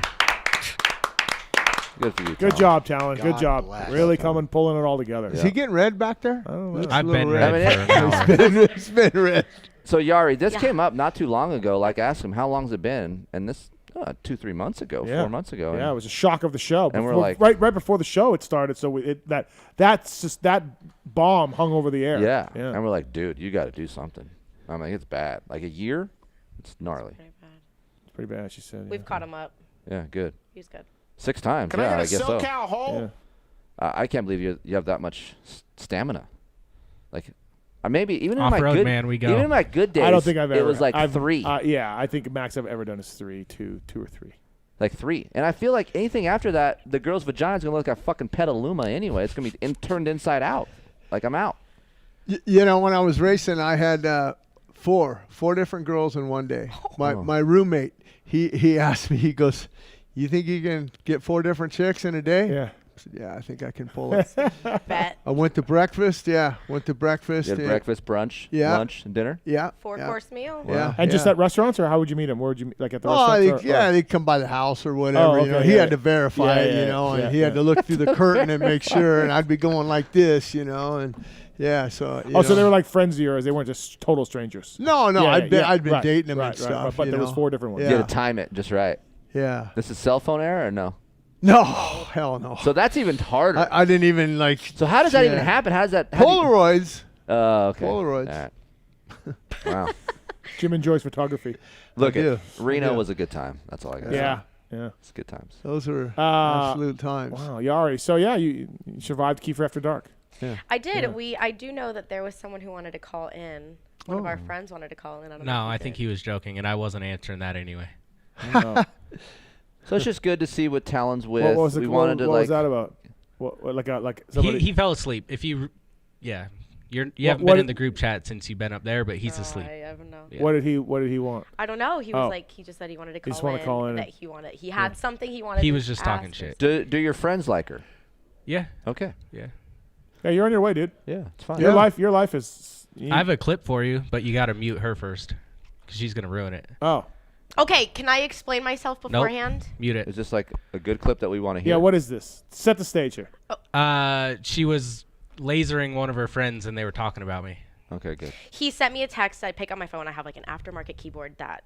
Speaker 4: Good for you.
Speaker 1: Good
Speaker 4: Tallon.
Speaker 1: job, Tallon. Good
Speaker 3: God
Speaker 1: job.
Speaker 3: bless.
Speaker 1: Really pulling it all together.
Speaker 3: Is he getting red back there?
Speaker 1: I don't know.
Speaker 3: Looks a
Speaker 14: I've
Speaker 3: little
Speaker 14: been
Speaker 3: red.
Speaker 14: red for an hour.
Speaker 3: It's been red.
Speaker 4: So Yari, this
Speaker 17: Yeah.
Speaker 4: came up not too long ago. Like, ask him how long's it been, and this 2-3 months ago,
Speaker 1: Yeah.
Speaker 4: 4 months ago.
Speaker 1: Yeah, it was a shock of the show.
Speaker 4: And we're
Speaker 1: Before-
Speaker 4: like,
Speaker 1: right before the show it started. So that's just that bomb hung over the air.
Speaker 4: yeah.
Speaker 1: Yeah.
Speaker 4: And we're like, dude, you got to do something. I'm like, it's bad. Like a year, it's gnarly.
Speaker 1: It's pretty bad. She said.
Speaker 17: We've caught him up.
Speaker 4: Yeah, good.
Speaker 17: He's good.
Speaker 4: 6 times.
Speaker 18: Can
Speaker 4: yeah,
Speaker 18: I
Speaker 4: I
Speaker 18: get a
Speaker 4: guess so.
Speaker 18: SoCal hole?
Speaker 4: I can't believe you have that much stamina. Like, maybe even in
Speaker 14: Off
Speaker 4: my
Speaker 14: road,
Speaker 4: good
Speaker 14: man, we go.
Speaker 4: Even in my good days,
Speaker 1: I don't think I've ever.
Speaker 4: It was like
Speaker 1: I've,
Speaker 4: 3.
Speaker 1: Yeah, I think max I've ever done is 3, 2 or 3.
Speaker 4: Like 3. And I feel like anything after that, the girl's vagina's gonna look like a fucking petaluma anyway. It's gonna be turned inside out. Like I'm out.
Speaker 3: You know, when I was racing, I had four different girls in one day. My roommate, he asked me, he goes, "You think you can get 4 different chicks in a day?"
Speaker 1: Yeah.
Speaker 3: I said, "Yeah, I think I can pull it."
Speaker 17: Bet.
Speaker 3: I went to breakfast. Yeah, went to breakfast.
Speaker 4: You had breakfast, brunch, lunch, and dinner.
Speaker 3: Yeah.
Speaker 17: 4-course meal.
Speaker 3: Yeah.
Speaker 1: And just at restaurants, or how would you meet them? Where would you meet, like at the
Speaker 3: Oh,
Speaker 1: restaurants?
Speaker 3: they'd come by the house or whatever.
Speaker 1: Oh,
Speaker 3: You know,
Speaker 1: okay,
Speaker 3: he
Speaker 1: yeah,
Speaker 3: had to verify
Speaker 1: yeah,
Speaker 3: it,
Speaker 1: yeah,
Speaker 3: you know, and
Speaker 1: yeah,
Speaker 3: he had to look through the curtain and make sure. And I'd be going like this, you know, and yeah. So.
Speaker 1: So they were like friends of yours. They weren't just total strangers.
Speaker 3: No,
Speaker 1: Yeah,
Speaker 3: I'd been
Speaker 1: right,
Speaker 3: dating them
Speaker 1: right,
Speaker 3: and stuff.
Speaker 1: But
Speaker 3: you
Speaker 1: there was
Speaker 3: know.
Speaker 1: 4 different ones.
Speaker 4: You had to time it just right.
Speaker 3: Yeah.
Speaker 4: This is cell phone era or no?
Speaker 3: No, hell no.
Speaker 4: So that's even harder.
Speaker 3: I didn't even like.
Speaker 4: So how does that even
Speaker 3: yeah.
Speaker 4: happen? How does that?
Speaker 3: Polaroids.
Speaker 4: Oh, okay.
Speaker 3: Polaroids.
Speaker 4: All right. Wow.
Speaker 1: Jim enjoys photography.
Speaker 4: Look,
Speaker 3: do.
Speaker 4: Reno
Speaker 3: I do.
Speaker 4: was a good time. That's all I got.
Speaker 1: Yeah. Yeah.
Speaker 4: It's good times.
Speaker 3: Those were absolute times.
Speaker 1: Wow, Yari. So yeah, you survived Keefer After Dark.
Speaker 4: Yeah.
Speaker 17: I did.
Speaker 1: Yeah.
Speaker 17: I do know that there was someone who wanted to call in. One of our friends wanted to call in. I don't know
Speaker 14: No,
Speaker 17: if he
Speaker 14: I think
Speaker 17: did.
Speaker 14: he was joking, and I wasn't answering that anyway.
Speaker 4: So it's just good to see what Tallon's with.
Speaker 1: What was
Speaker 4: we wanted to
Speaker 1: what
Speaker 4: like.
Speaker 1: was that about? What like somebody?
Speaker 14: He fell asleep. If you, yeah, you
Speaker 1: What-
Speaker 14: haven't
Speaker 1: what
Speaker 14: been in
Speaker 1: did-
Speaker 14: the group chat since you've been up there, but he's asleep.
Speaker 17: I don't know.
Speaker 14: Yeah.
Speaker 1: What did he want?
Speaker 17: I don't know. He was
Speaker 1: Oh.
Speaker 17: like, he just said he wanted to
Speaker 1: He just
Speaker 17: call
Speaker 1: wanted
Speaker 17: in.
Speaker 1: to call in
Speaker 17: That
Speaker 1: and-
Speaker 17: he wanted. He had something he wanted.
Speaker 14: He
Speaker 17: to
Speaker 14: was just talking
Speaker 17: ask
Speaker 14: shit.
Speaker 4: Do your friends like her?
Speaker 14: Yeah.
Speaker 4: Okay.
Speaker 14: Yeah.
Speaker 1: Yeah, you're on your way, dude.
Speaker 4: Yeah, it's fine.
Speaker 1: Your life is.
Speaker 14: I have a clip for you, but you got to mute her first, because she's gonna ruin it.
Speaker 1: Oh.
Speaker 17: Okay, can I explain myself beforehand?
Speaker 14: Mute it.
Speaker 4: Is this like a good clip that we want to hear?
Speaker 1: Yeah. What is this? Set the stage here.
Speaker 14: She was lasering one of her friends, and they were talking about me.
Speaker 4: Okay, good.
Speaker 17: He sent me a text. I pick up my phone. I have like an aftermarket keyboard that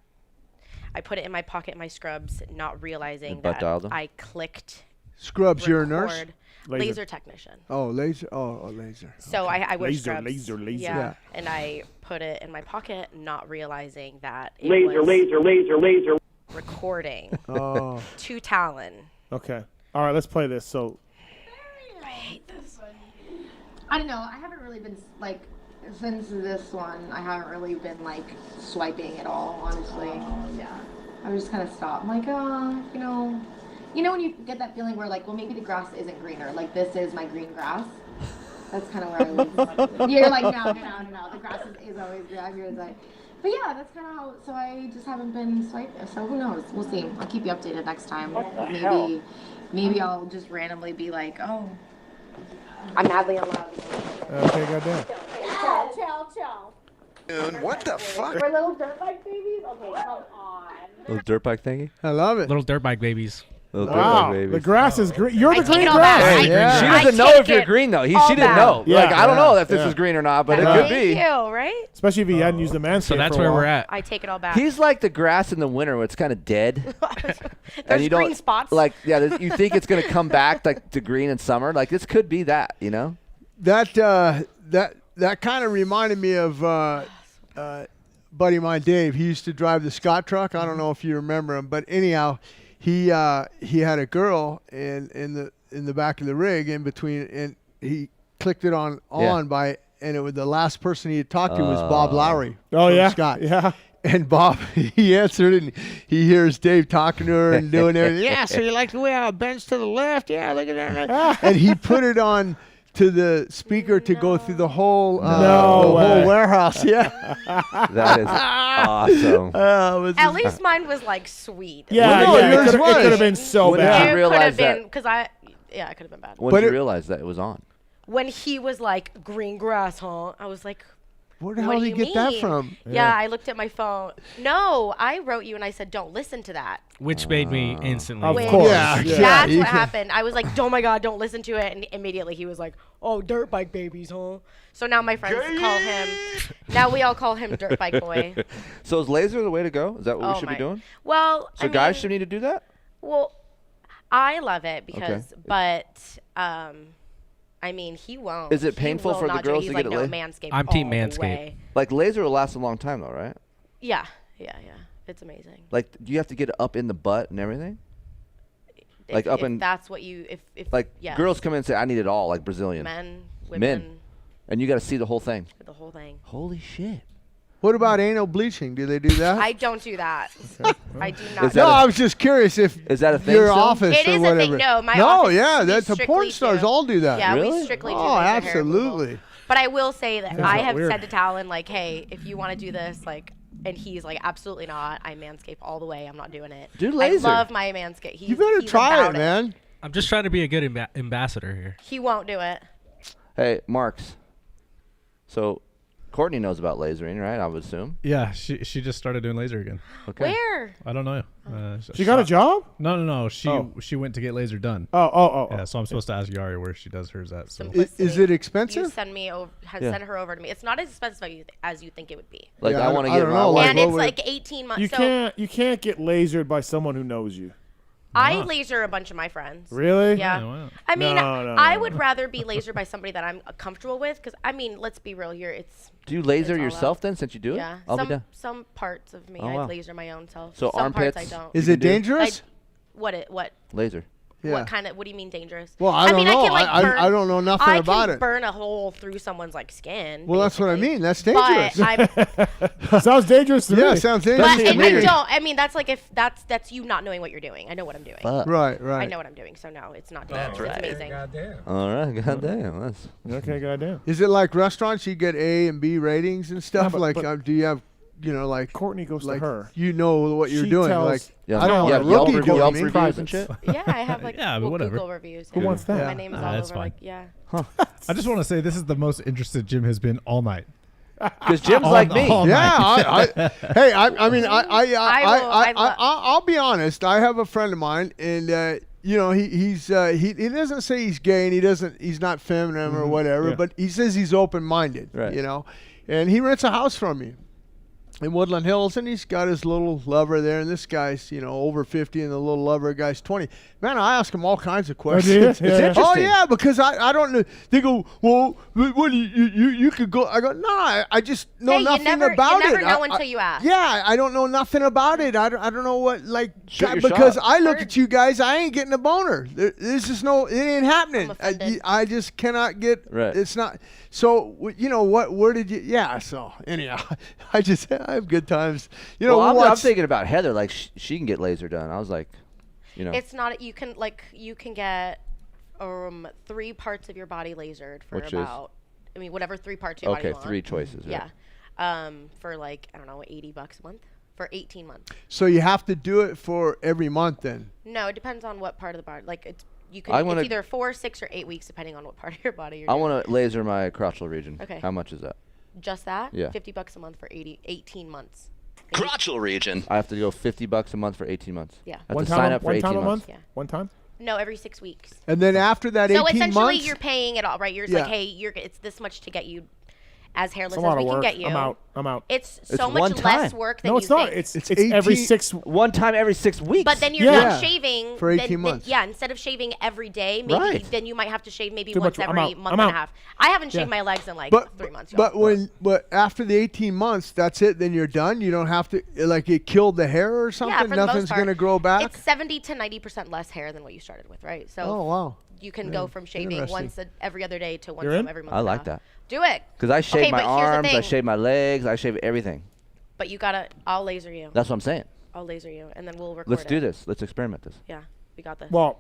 Speaker 17: I put it in my pocket in my scrubs, not realizing
Speaker 4: butt
Speaker 17: that
Speaker 4: dialed them?
Speaker 17: I clicked.
Speaker 3: Scrubs, you're a nurse?
Speaker 17: record.
Speaker 1: Laser.
Speaker 17: Laser technician.
Speaker 3: Oh, laser. Oh, laser.
Speaker 17: So I wear
Speaker 1: Laser,
Speaker 17: scrubs.
Speaker 1: laser.
Speaker 17: Yeah. And I put it in my pocket, not realizing that it
Speaker 22: Laser,
Speaker 17: was
Speaker 22: laser.
Speaker 17: recording
Speaker 3: Oh.
Speaker 17: to Tallon.
Speaker 1: Okay. All right. Let's play this. So.
Speaker 17: I hate this.
Speaker 2: I don't know. I haven't really been like since this one. I haven't really been like swiping at all, honestly. Yeah. I just kind of stopped. I'm like, you know when you get that feeling where like, well, maybe the grass isn't greener. Like this is my green grass. That's kind of where I leave. You're like, no. The grass is always green. I'm here to say. But yeah, that's kind of how. So I just haven't been swiping. So who knows? We'll see. I'll keep you updated next time. Maybe I'll just randomly be like, oh, I'm madly in love.
Speaker 1: Okay. Goddamn.
Speaker 2: Chill.
Speaker 18: Dude, what the fuck?
Speaker 2: We're little dirt bike babies? Okay, come on.
Speaker 4: Little dirt bike thingy.
Speaker 3: I love it.
Speaker 14: Little dirt bike babies.
Speaker 4: Little
Speaker 1: Wow.
Speaker 4: dirt bike
Speaker 1: The
Speaker 4: babies.
Speaker 1: grass is green. You're the
Speaker 17: take
Speaker 1: green
Speaker 17: it all
Speaker 1: grass.
Speaker 17: back.
Speaker 4: Hey,
Speaker 14: Yeah.
Speaker 4: she
Speaker 17: I
Speaker 4: doesn't know
Speaker 17: take
Speaker 4: if you're
Speaker 17: it
Speaker 4: green though. She
Speaker 17: all
Speaker 4: didn't
Speaker 17: back.
Speaker 4: know.
Speaker 1: Yeah,
Speaker 4: Like I don't
Speaker 1: yeah,
Speaker 4: know if this
Speaker 1: yeah.
Speaker 4: is green or not, but it
Speaker 1: Yeah.
Speaker 4: could
Speaker 17: Thank
Speaker 4: be.
Speaker 17: you, right?
Speaker 1: Especially if he hadn't used the manscape.
Speaker 14: So that's
Speaker 1: for a
Speaker 14: where
Speaker 1: while.
Speaker 14: we're at.
Speaker 17: I take it all back.
Speaker 4: He's like the grass in the winter where it's kind of dead.
Speaker 17: There's
Speaker 4: you
Speaker 17: green
Speaker 4: don't
Speaker 17: spots.
Speaker 4: like you think it's gonna come back like to green in summer. Like this could be that, you know.
Speaker 3: That kind of reminded me of buddy of mine, Dave. He used to drive the Scott truck. I don't know if you remember him, but anyhow, he had a girl in the back of the rig in between, and he clicked it on by, and it was the last person he had talked to was Bob Lowry.
Speaker 1: Oh
Speaker 3: from
Speaker 1: yeah.
Speaker 3: Scott.
Speaker 1: Yeah.
Speaker 3: And Bob, he answered, and he hears Dave talking to her and doing everything. Yeah, so you like the way I bends to the left? Yeah, look at that. And he put it on to the speaker to go through the whole whole warehouse. Yeah,
Speaker 4: That is awesome.
Speaker 17: At least mine was like sweet.
Speaker 1: Yeah.
Speaker 3: Well, no,
Speaker 1: yeah.
Speaker 3: yours
Speaker 1: It
Speaker 3: was.
Speaker 1: could have been so
Speaker 4: When did
Speaker 1: bad.
Speaker 4: you
Speaker 17: It could
Speaker 4: realize
Speaker 17: have been
Speaker 4: that?
Speaker 17: because it could have been bad.
Speaker 4: When
Speaker 3: But
Speaker 4: did you
Speaker 3: it-
Speaker 4: realize that it was on?
Speaker 17: When he was like green grass, huh? I was like,
Speaker 3: Where the
Speaker 17: What
Speaker 3: hell
Speaker 17: do
Speaker 3: did you
Speaker 17: you
Speaker 3: get that
Speaker 17: mean?
Speaker 3: from?
Speaker 17: Yeah, I looked at my phone. No, I wrote you and I said, don't listen to that.
Speaker 14: Which made me instantly.
Speaker 1: Of
Speaker 17: Which-
Speaker 1: course.
Speaker 17: That's what happened. I was like, oh my God, don't listen to it. And immediately he was like, oh, dirt bike babies, huh? So now my friends call him, now we all call him Dirt Bike Boy.
Speaker 4: So is laser the way to go? Is that what
Speaker 17: Oh
Speaker 4: we should be
Speaker 17: my-
Speaker 4: doing?
Speaker 17: Well,
Speaker 4: So
Speaker 17: I
Speaker 4: guys
Speaker 17: mean-
Speaker 4: should need to do that?
Speaker 17: Well, I love it because,
Speaker 4: Okay.
Speaker 17: but, I mean, he won't.
Speaker 4: Is it
Speaker 17: He
Speaker 4: painful
Speaker 17: will
Speaker 4: for the
Speaker 17: not do it.
Speaker 4: girls
Speaker 17: He's
Speaker 4: to
Speaker 17: like,
Speaker 4: get it
Speaker 17: no,
Speaker 4: laid?
Speaker 17: Manscaped
Speaker 14: I'm team
Speaker 17: all the
Speaker 14: Manscaped.
Speaker 17: way.
Speaker 4: Like laser will last a long time though, right?
Speaker 17: Yeah. It's amazing.
Speaker 4: Like, do you have to get it up in the butt and everything? Like
Speaker 17: if,
Speaker 4: up
Speaker 17: if
Speaker 4: in
Speaker 17: that's what you, if
Speaker 4: like
Speaker 17: yes.
Speaker 4: girls come in and say, I need it all, like Brazilian.
Speaker 17: Men,
Speaker 4: Men.
Speaker 17: women,
Speaker 4: And you got to see the whole thing.
Speaker 17: the whole thing.
Speaker 4: Holy shit.
Speaker 3: What about anal bleaching? Do they do that?
Speaker 17: I don't do that. I do not.
Speaker 4: Is
Speaker 3: No,
Speaker 4: that a-
Speaker 3: I was just curious if
Speaker 4: Is that a thing
Speaker 3: your
Speaker 4: still?
Speaker 3: office
Speaker 17: It
Speaker 3: or
Speaker 17: is a
Speaker 3: whatever.
Speaker 17: thing. No, my
Speaker 3: no,
Speaker 17: office,
Speaker 3: yeah,
Speaker 17: we
Speaker 3: that's the porn
Speaker 17: strictly
Speaker 3: stars
Speaker 17: do.
Speaker 3: all do that.
Speaker 17: Yeah,
Speaker 4: Really?
Speaker 17: we strictly do.
Speaker 3: Oh,
Speaker 17: laser hair removal.
Speaker 3: absolutely.
Speaker 17: But I will say that I
Speaker 1: not
Speaker 17: have
Speaker 1: weird.
Speaker 17: said to Tallon, like, hey, if you want to do this, like, and he's like, absolutely not. I manscape all the way. I'm not doing it.
Speaker 4: Do laser.
Speaker 17: I love my manscape.
Speaker 3: You better
Speaker 17: he's
Speaker 3: try
Speaker 17: about
Speaker 3: it, man.
Speaker 14: I'm just trying to be a good ambassador here.
Speaker 17: He won't do it.
Speaker 4: Hey, Marks. So Courtney knows about lasering, right? I would assume.
Speaker 10: Yeah, she just started doing laser again.
Speaker 4: Okay.
Speaker 17: Where?
Speaker 10: I don't know.
Speaker 1: She got a job?
Speaker 10: No.
Speaker 1: Oh.
Speaker 10: She went to get laser done.
Speaker 1: Oh.
Speaker 10: Yeah, so I'm supposed to ask Yari where she does hers at. So
Speaker 3: Is it
Speaker 17: You
Speaker 3: expensive?
Speaker 17: send me over,
Speaker 4: Yeah.
Speaker 17: send her over to me. It's not as expensive as you think it would be.
Speaker 4: Like
Speaker 3: Yeah,
Speaker 4: I want to
Speaker 3: I
Speaker 4: get
Speaker 3: don't
Speaker 4: my
Speaker 3: know,
Speaker 4: wife.
Speaker 17: And
Speaker 3: what
Speaker 17: it's
Speaker 3: would-
Speaker 17: like 18 months.
Speaker 1: You
Speaker 17: So
Speaker 1: can't get lasered by someone who knows you.
Speaker 17: I laser a bunch of my friends.
Speaker 1: Really?
Speaker 17: Yeah.
Speaker 10: why not?
Speaker 17: I mean,
Speaker 1: No,
Speaker 17: I
Speaker 1: no,
Speaker 17: would
Speaker 1: no.
Speaker 17: rather be lasered by somebody that I'm comfortable with, because I mean, let's be real here. It's
Speaker 4: Do you laser
Speaker 17: It's all
Speaker 4: yourself
Speaker 17: out.
Speaker 4: then since you do it?
Speaker 17: yeah.
Speaker 4: I'll be
Speaker 17: Some
Speaker 4: down.
Speaker 17: some parts of me
Speaker 4: Oh,
Speaker 17: I
Speaker 4: wow.
Speaker 17: laser my own self.
Speaker 4: So
Speaker 17: some
Speaker 4: armpits?
Speaker 17: parts I don't.
Speaker 3: Is
Speaker 4: You
Speaker 3: it
Speaker 4: can do-
Speaker 3: dangerous?
Speaker 17: What
Speaker 4: Laser.
Speaker 3: Yeah.
Speaker 17: what kind of what do you mean dangerous?
Speaker 3: Well, I don't
Speaker 17: mean,
Speaker 3: know.
Speaker 17: I can like
Speaker 3: I-
Speaker 17: burn,
Speaker 3: I don't know nothing
Speaker 17: I
Speaker 3: about
Speaker 17: can
Speaker 3: it.
Speaker 17: burn a hole through someone's like skin.
Speaker 3: Well, that's what I
Speaker 17: basically.
Speaker 3: mean. That's dangerous.
Speaker 17: But I
Speaker 1: Sounds dangerous to me.
Speaker 3: yeah, sounds
Speaker 17: but
Speaker 3: dangerous. to
Speaker 17: and I
Speaker 3: me.
Speaker 17: don't. I mean, that's like if that's you not knowing what you're doing. I know what I'm doing.
Speaker 4: Fuck.
Speaker 3: Right,
Speaker 17: I
Speaker 3: right.
Speaker 17: know what I'm doing. So no, it's not dangerous. It's amazing.
Speaker 4: All right. Goddamn. That's.
Speaker 1: Okay, goddamn.
Speaker 3: Is it like restaurants? You get A and B ratings and stuff.
Speaker 1: but-
Speaker 3: like,
Speaker 1: but-
Speaker 3: do you have, like
Speaker 1: Courtney goes
Speaker 3: like
Speaker 1: to her.
Speaker 3: you know what you're
Speaker 1: She
Speaker 3: doing?
Speaker 1: tells-
Speaker 3: Like,
Speaker 4: Yeah.
Speaker 3: I don't
Speaker 4: Yeah,
Speaker 3: want a
Speaker 4: Yelp
Speaker 3: rookie
Speaker 4: reviews-
Speaker 3: doing
Speaker 4: Yelp
Speaker 3: me.
Speaker 4: reviews and shit.
Speaker 17: Yeah, I have like
Speaker 10: Yeah, but whatever.
Speaker 17: Google reviews.
Speaker 1: Who wants that?
Speaker 17: My name is
Speaker 10: Nah,
Speaker 17: all
Speaker 10: that's
Speaker 17: over.
Speaker 10: fine.
Speaker 17: Like yeah.
Speaker 10: I just want to say this is the most interested Jim has been all night.
Speaker 4: Because Jim's
Speaker 10: All-
Speaker 4: like me.
Speaker 10: all
Speaker 3: Yeah,
Speaker 10: night.
Speaker 3: hey, I mean,
Speaker 17: I will-
Speaker 3: I'll be honest. I have a friend of mine, and he doesn't say he's gay, and he's not feminine or whatever,
Speaker 1: Yeah.
Speaker 3: but he says he's open-minded,
Speaker 4: Right.
Speaker 3: and he rents a house from me in Woodland Hills, and he's got his little lover there, and this guy's, over 50, and the little lover guy's 20. Man, I ask him all kinds of questions.
Speaker 1: do you? Yeah.
Speaker 3: Oh, yeah, because I don't know. They go, well, what do you could go. I go, no, I just know
Speaker 17: Hey,
Speaker 3: nothing
Speaker 17: you never
Speaker 3: about it.
Speaker 17: know until you ask.
Speaker 3: Yeah, I don't know nothing about it. I don't know what, like,
Speaker 4: Shoot your
Speaker 3: because
Speaker 4: shot.
Speaker 3: I look at you guys, I ain't getting a boner. There's just it ain't happening.
Speaker 17: offended.
Speaker 3: I just cannot get,
Speaker 4: Right.
Speaker 3: it's not. So, where did you, yeah, so, anyhow, I have good times.
Speaker 4: Well,
Speaker 3: we'll
Speaker 4: I'm
Speaker 3: watch-
Speaker 4: thinking about Heather. Like she can get laser done. I was like,
Speaker 17: It's not. You can get 3 parts of your body lasered for
Speaker 4: Which is?
Speaker 17: about. I mean, whatever 3 parts of your body
Speaker 4: Okay,
Speaker 17: you want.
Speaker 4: 3 choices. Right?
Speaker 17: Yeah. For like I don't know, $80 a month for 18 months.
Speaker 3: So you have to do it for every month then?
Speaker 17: No, it depends on what part of the body. Like it's
Speaker 4: I wanna-
Speaker 17: it's either 4, 6, or 8 weeks depending on what part of your body you're
Speaker 4: I
Speaker 17: doing.
Speaker 4: want to laser my crotchal region.
Speaker 17: Okay.
Speaker 4: How much is that?
Speaker 17: Just that?
Speaker 4: Yeah.
Speaker 17: $50 a month for 18 months.
Speaker 13: Crotchal region.
Speaker 4: I have to go $50 a month for 18 months.
Speaker 17: Yeah.
Speaker 4: I have
Speaker 1: One
Speaker 4: to sign
Speaker 1: time,
Speaker 4: up for
Speaker 1: one
Speaker 4: 18
Speaker 1: time a
Speaker 4: months.
Speaker 1: month? One time?
Speaker 17: No, every 6 weeks.
Speaker 3: And then after that
Speaker 17: So
Speaker 3: 18
Speaker 17: essentially,
Speaker 3: months?
Speaker 17: you're paying it all, right? You're just
Speaker 3: Yeah.
Speaker 17: like, hey, it's this much to get you as hairless
Speaker 1: It's a lot
Speaker 17: as we
Speaker 1: of
Speaker 17: can
Speaker 1: work.
Speaker 17: get you.
Speaker 1: I'm out.
Speaker 17: It's
Speaker 4: It's
Speaker 17: so
Speaker 4: one
Speaker 17: much less
Speaker 4: time.
Speaker 17: work than
Speaker 1: No,
Speaker 17: you
Speaker 1: it's not.
Speaker 17: think.
Speaker 1: It's every
Speaker 3: 18
Speaker 4: One time every 6 weeks.
Speaker 17: But then you're
Speaker 1: Yeah.
Speaker 17: not shaving
Speaker 3: For 18 months.
Speaker 17: yeah, instead of shaving every day, maybe
Speaker 4: Right.
Speaker 17: then you might have to shave maybe
Speaker 1: Too
Speaker 17: once
Speaker 1: much. I'm
Speaker 17: every
Speaker 1: out.
Speaker 17: month
Speaker 1: I'm
Speaker 17: and
Speaker 1: out.
Speaker 17: a half. I haven't shaved
Speaker 1: Yeah.
Speaker 17: my legs in like
Speaker 3: But
Speaker 17: 3 months.
Speaker 3: but
Speaker 17: y'all.
Speaker 3: but after the 18 months, that's it. Then you're done. You don't have to like it killed the hair or something.
Speaker 17: yeah, for the most
Speaker 3: Nothing's
Speaker 17: part,
Speaker 3: gonna grow back.
Speaker 17: It's 70 to 90% less hair than what you started with, right? So
Speaker 3: Oh wow.
Speaker 17: you can go from shaving
Speaker 3: Interesting.
Speaker 17: every other day to once
Speaker 1: You're in?
Speaker 17: every month.
Speaker 4: I
Speaker 17: and a
Speaker 4: like
Speaker 17: half.
Speaker 4: that.
Speaker 17: Do it.
Speaker 4: Because I shave
Speaker 17: Okay,
Speaker 4: my
Speaker 17: but here's the
Speaker 4: arms, I
Speaker 17: thing.
Speaker 4: shave my legs, I shave everything.
Speaker 17: But you gotta. I'll laser you.
Speaker 4: That's what I'm saying.
Speaker 17: I'll laser you, and then we'll record
Speaker 4: Let's
Speaker 17: it.
Speaker 4: do this. Let's experiment this.
Speaker 17: Yeah, we got this.
Speaker 1: Well,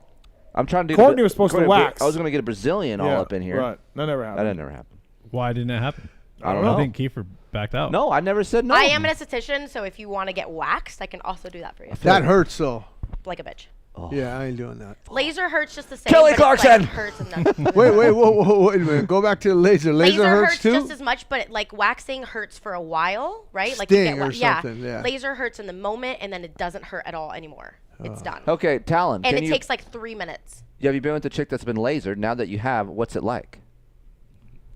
Speaker 4: I'm trying to do.
Speaker 1: Courtney was supposed to wax.
Speaker 4: I was going to get a Brazilian all
Speaker 1: yeah,
Speaker 4: up in here.
Speaker 1: Right. That never happened.
Speaker 4: That never happened.
Speaker 10: Why didn't it happen?
Speaker 4: I don't know.
Speaker 10: I think Keefer backed out.
Speaker 4: No, I never said no.
Speaker 17: I am an esthetician, so if you want to get waxed, I can also do that for you.
Speaker 3: That hurts though.
Speaker 17: Like a bitch.
Speaker 3: Yeah, I ain't doing that.
Speaker 17: Laser hurts just the same.
Speaker 4: Kelly
Speaker 17: but
Speaker 4: Clarkson!
Speaker 17: It, hurts enough.
Speaker 3: Wait, wait a minute. Go back to the laser. Laser hurts too?
Speaker 17: Just as much, but waxing hurts for a while, right? Like
Speaker 3: Sting
Speaker 17: you get
Speaker 3: or something, yeah.
Speaker 17: Laser hurts in the moment, and then it doesn't hurt at all anymore. It's done.
Speaker 4: Okay, Tallon.
Speaker 17: And it takes like 3 minutes.
Speaker 4: Yeah, have you been with a chick that's been lasered? Now that you have, what's it like?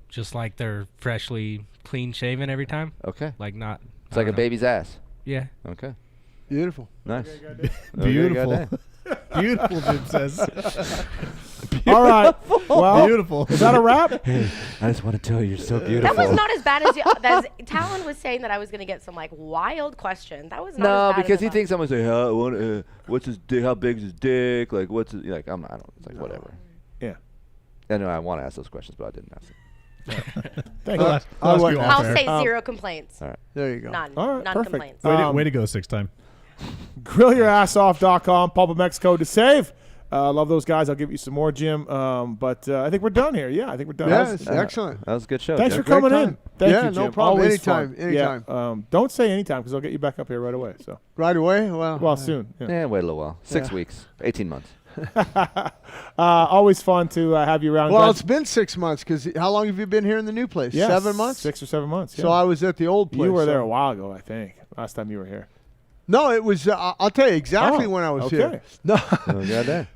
Speaker 14: Just like they're freshly clean shaven every time.
Speaker 4: Okay.
Speaker 14: Like not.
Speaker 4: It's like a baby's ass.
Speaker 14: Yeah.
Speaker 4: Okay.
Speaker 3: Beautiful.
Speaker 4: Nice.
Speaker 10: Beautiful. Beautiful, Jim says.
Speaker 1: All right. Well,
Speaker 10: beautiful.
Speaker 1: Is that a wrap?
Speaker 4: I just want to tell you, you're so beautiful.
Speaker 17: That was not as bad as Tallon was saying that I was going to get some like wild question. That was not
Speaker 4: No,
Speaker 17: as bad
Speaker 4: because
Speaker 17: as
Speaker 4: he thinks someone's like, what's his dick? How big is his dick? Like, what's his, like? I don't. It's like whatever.
Speaker 1: Yeah.
Speaker 4: I know I want to ask those questions, but I didn't ask them.
Speaker 1: Thank you.
Speaker 17: I'll say 0 complaints.
Speaker 4: All right.
Speaker 3: There you go.
Speaker 17: None.
Speaker 1: All right,
Speaker 17: None
Speaker 1: perfect.
Speaker 17: complaints.
Speaker 10: Way to go, 6 time.
Speaker 1: GrillYourAssOff.com, PulpMX code to save. Love those guys. I'll give you some more, Jim. But I think we're done here. Yeah, I think we're done.
Speaker 3: Yes, excellent.
Speaker 4: That was a good show.
Speaker 1: Thanks
Speaker 4: Jim.
Speaker 1: for coming in. Thank
Speaker 3: Yeah,
Speaker 1: you, Jim.
Speaker 3: no problem.
Speaker 1: Always
Speaker 3: Anytime,
Speaker 1: fun.
Speaker 3: anytime.
Speaker 1: Yeah, don't say anytime because I'll get you back up here right away. So
Speaker 3: Right away? Well,
Speaker 1: soon. Yeah.
Speaker 4: Yeah, wait a little while. 6 weeks, 18 months.
Speaker 1: Always fun to have you around.
Speaker 3: Well,
Speaker 1: Glad-
Speaker 3: it's been 6 months because how long have you been here in the new place?
Speaker 1: Yes,
Speaker 3: 7 months?
Speaker 1: 6 or 7 months.
Speaker 3: So
Speaker 1: yeah.
Speaker 3: I was at the old place.
Speaker 1: You were there
Speaker 3: so-
Speaker 1: a while ago, I think. Last time you were here.
Speaker 3: No, it was. I'll tell you exactly when I was
Speaker 1: okay.
Speaker 3: here. No,
Speaker 4: goddamn.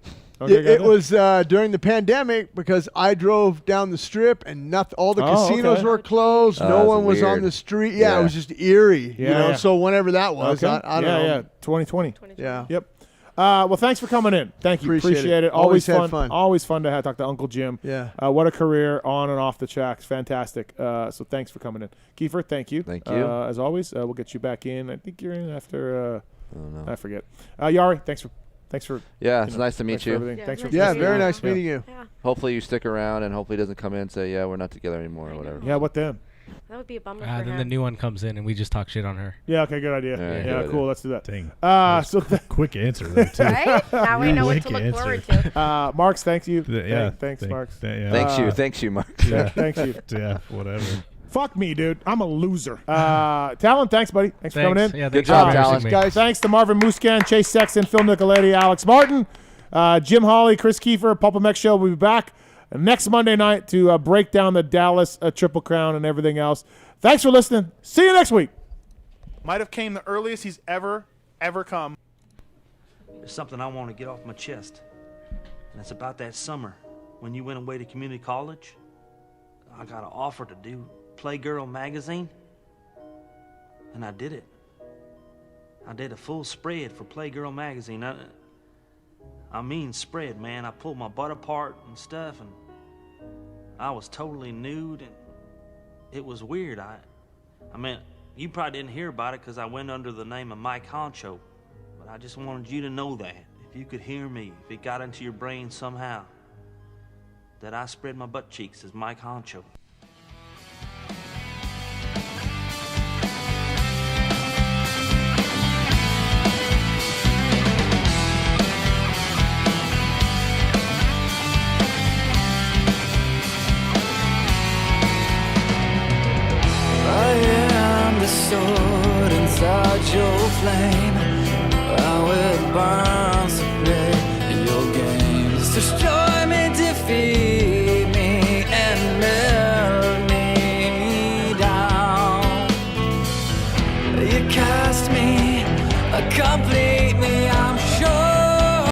Speaker 3: it was during the pandemic because I drove down the strip and all the casinos were closed. No one was on the street. Yeah, it was just eerie.
Speaker 1: Yeah,
Speaker 3: So whenever that was,
Speaker 1: Okay.
Speaker 3: I don't know.
Speaker 1: Yeah, 2020.
Speaker 3: Yeah.
Speaker 1: Yep. Well, thanks for coming in. Thank you.
Speaker 3: Appreciate it.
Speaker 1: Always
Speaker 3: Always
Speaker 1: fun.
Speaker 3: had fun.
Speaker 1: Always fun to talk to Uncle Jim.
Speaker 3: Yeah.
Speaker 1: What a career on and off the tracks. Fantastic. So thanks for coming in. Kiefer, thank you.
Speaker 4: Thank you.
Speaker 1: As always, we'll get you back in. I think you're in after.
Speaker 4: I don't know.
Speaker 1: I forget. Yari, thanks for.
Speaker 4: Yeah, it's nice to meet
Speaker 1: thanks for
Speaker 4: you.
Speaker 1: everything. Thanks for.
Speaker 3: Yeah, very nice meeting you.
Speaker 17: Yeah.
Speaker 4: Hopefully you stick around and hopefully he doesn't come in and say, yeah, we're not together anymore or whatever.
Speaker 1: Yeah. What then?
Speaker 17: That would be a bummer for
Speaker 14: Then
Speaker 17: him.
Speaker 14: the new one comes in and we just talk shit on her.
Speaker 1: Yeah. Okay. Good idea.
Speaker 4: Yeah,
Speaker 1: Yeah.
Speaker 4: good
Speaker 1: Cool.
Speaker 4: idea.
Speaker 1: Let's do that.
Speaker 10: Dang.
Speaker 1: So.
Speaker 10: Quick answer there, too.
Speaker 17: Right? Now we know what to
Speaker 10: Quick
Speaker 17: look forward
Speaker 10: answer.
Speaker 17: to.
Speaker 1: Marks, thank you.
Speaker 10: Yeah.
Speaker 1: Thanks, Marks.
Speaker 10: Yeah.
Speaker 4: Thanks you, Mark.
Speaker 1: Yeah. Thanks you.
Speaker 10: Yeah, whatever.
Speaker 1: Fuck me, dude. I'm a loser. Tallon, thanks, buddy. Thanks for coming in.
Speaker 14: Yeah,
Speaker 4: Good
Speaker 14: thanks
Speaker 4: job,
Speaker 14: for
Speaker 4: Tallon.
Speaker 14: introducing me.
Speaker 1: Guys, thanks to Marvin Musquin, Chase Sexton, Phil Nicoletti, Alex Martin, Jim Holley, Kris Keefer, PulpMX Show. We'll be back next Monday night to break down the Dallas Triple Crown and everything else. Thanks for listening. See you next week.
Speaker 18: Might have came the earliest he's ever come.
Speaker 7: There's something I want to get off my chest. And it's about that summer when you went away to community college. I got an offer to do Playgirl magazine. And I did it. I did a full spread for Playgirl magazine. I mean spread, man. I pulled my butt apart and stuff, and I was totally nude, and it was weird. I mean, you probably didn't hear about it because I went under the name of Mike Honcho, but I just wanted you to know that. If you could hear me, if it got into your brain somehow, that I spread my butt cheeks as Mike Honcho.
Speaker 21: I am the sword inside your flame. How it burns to play your games.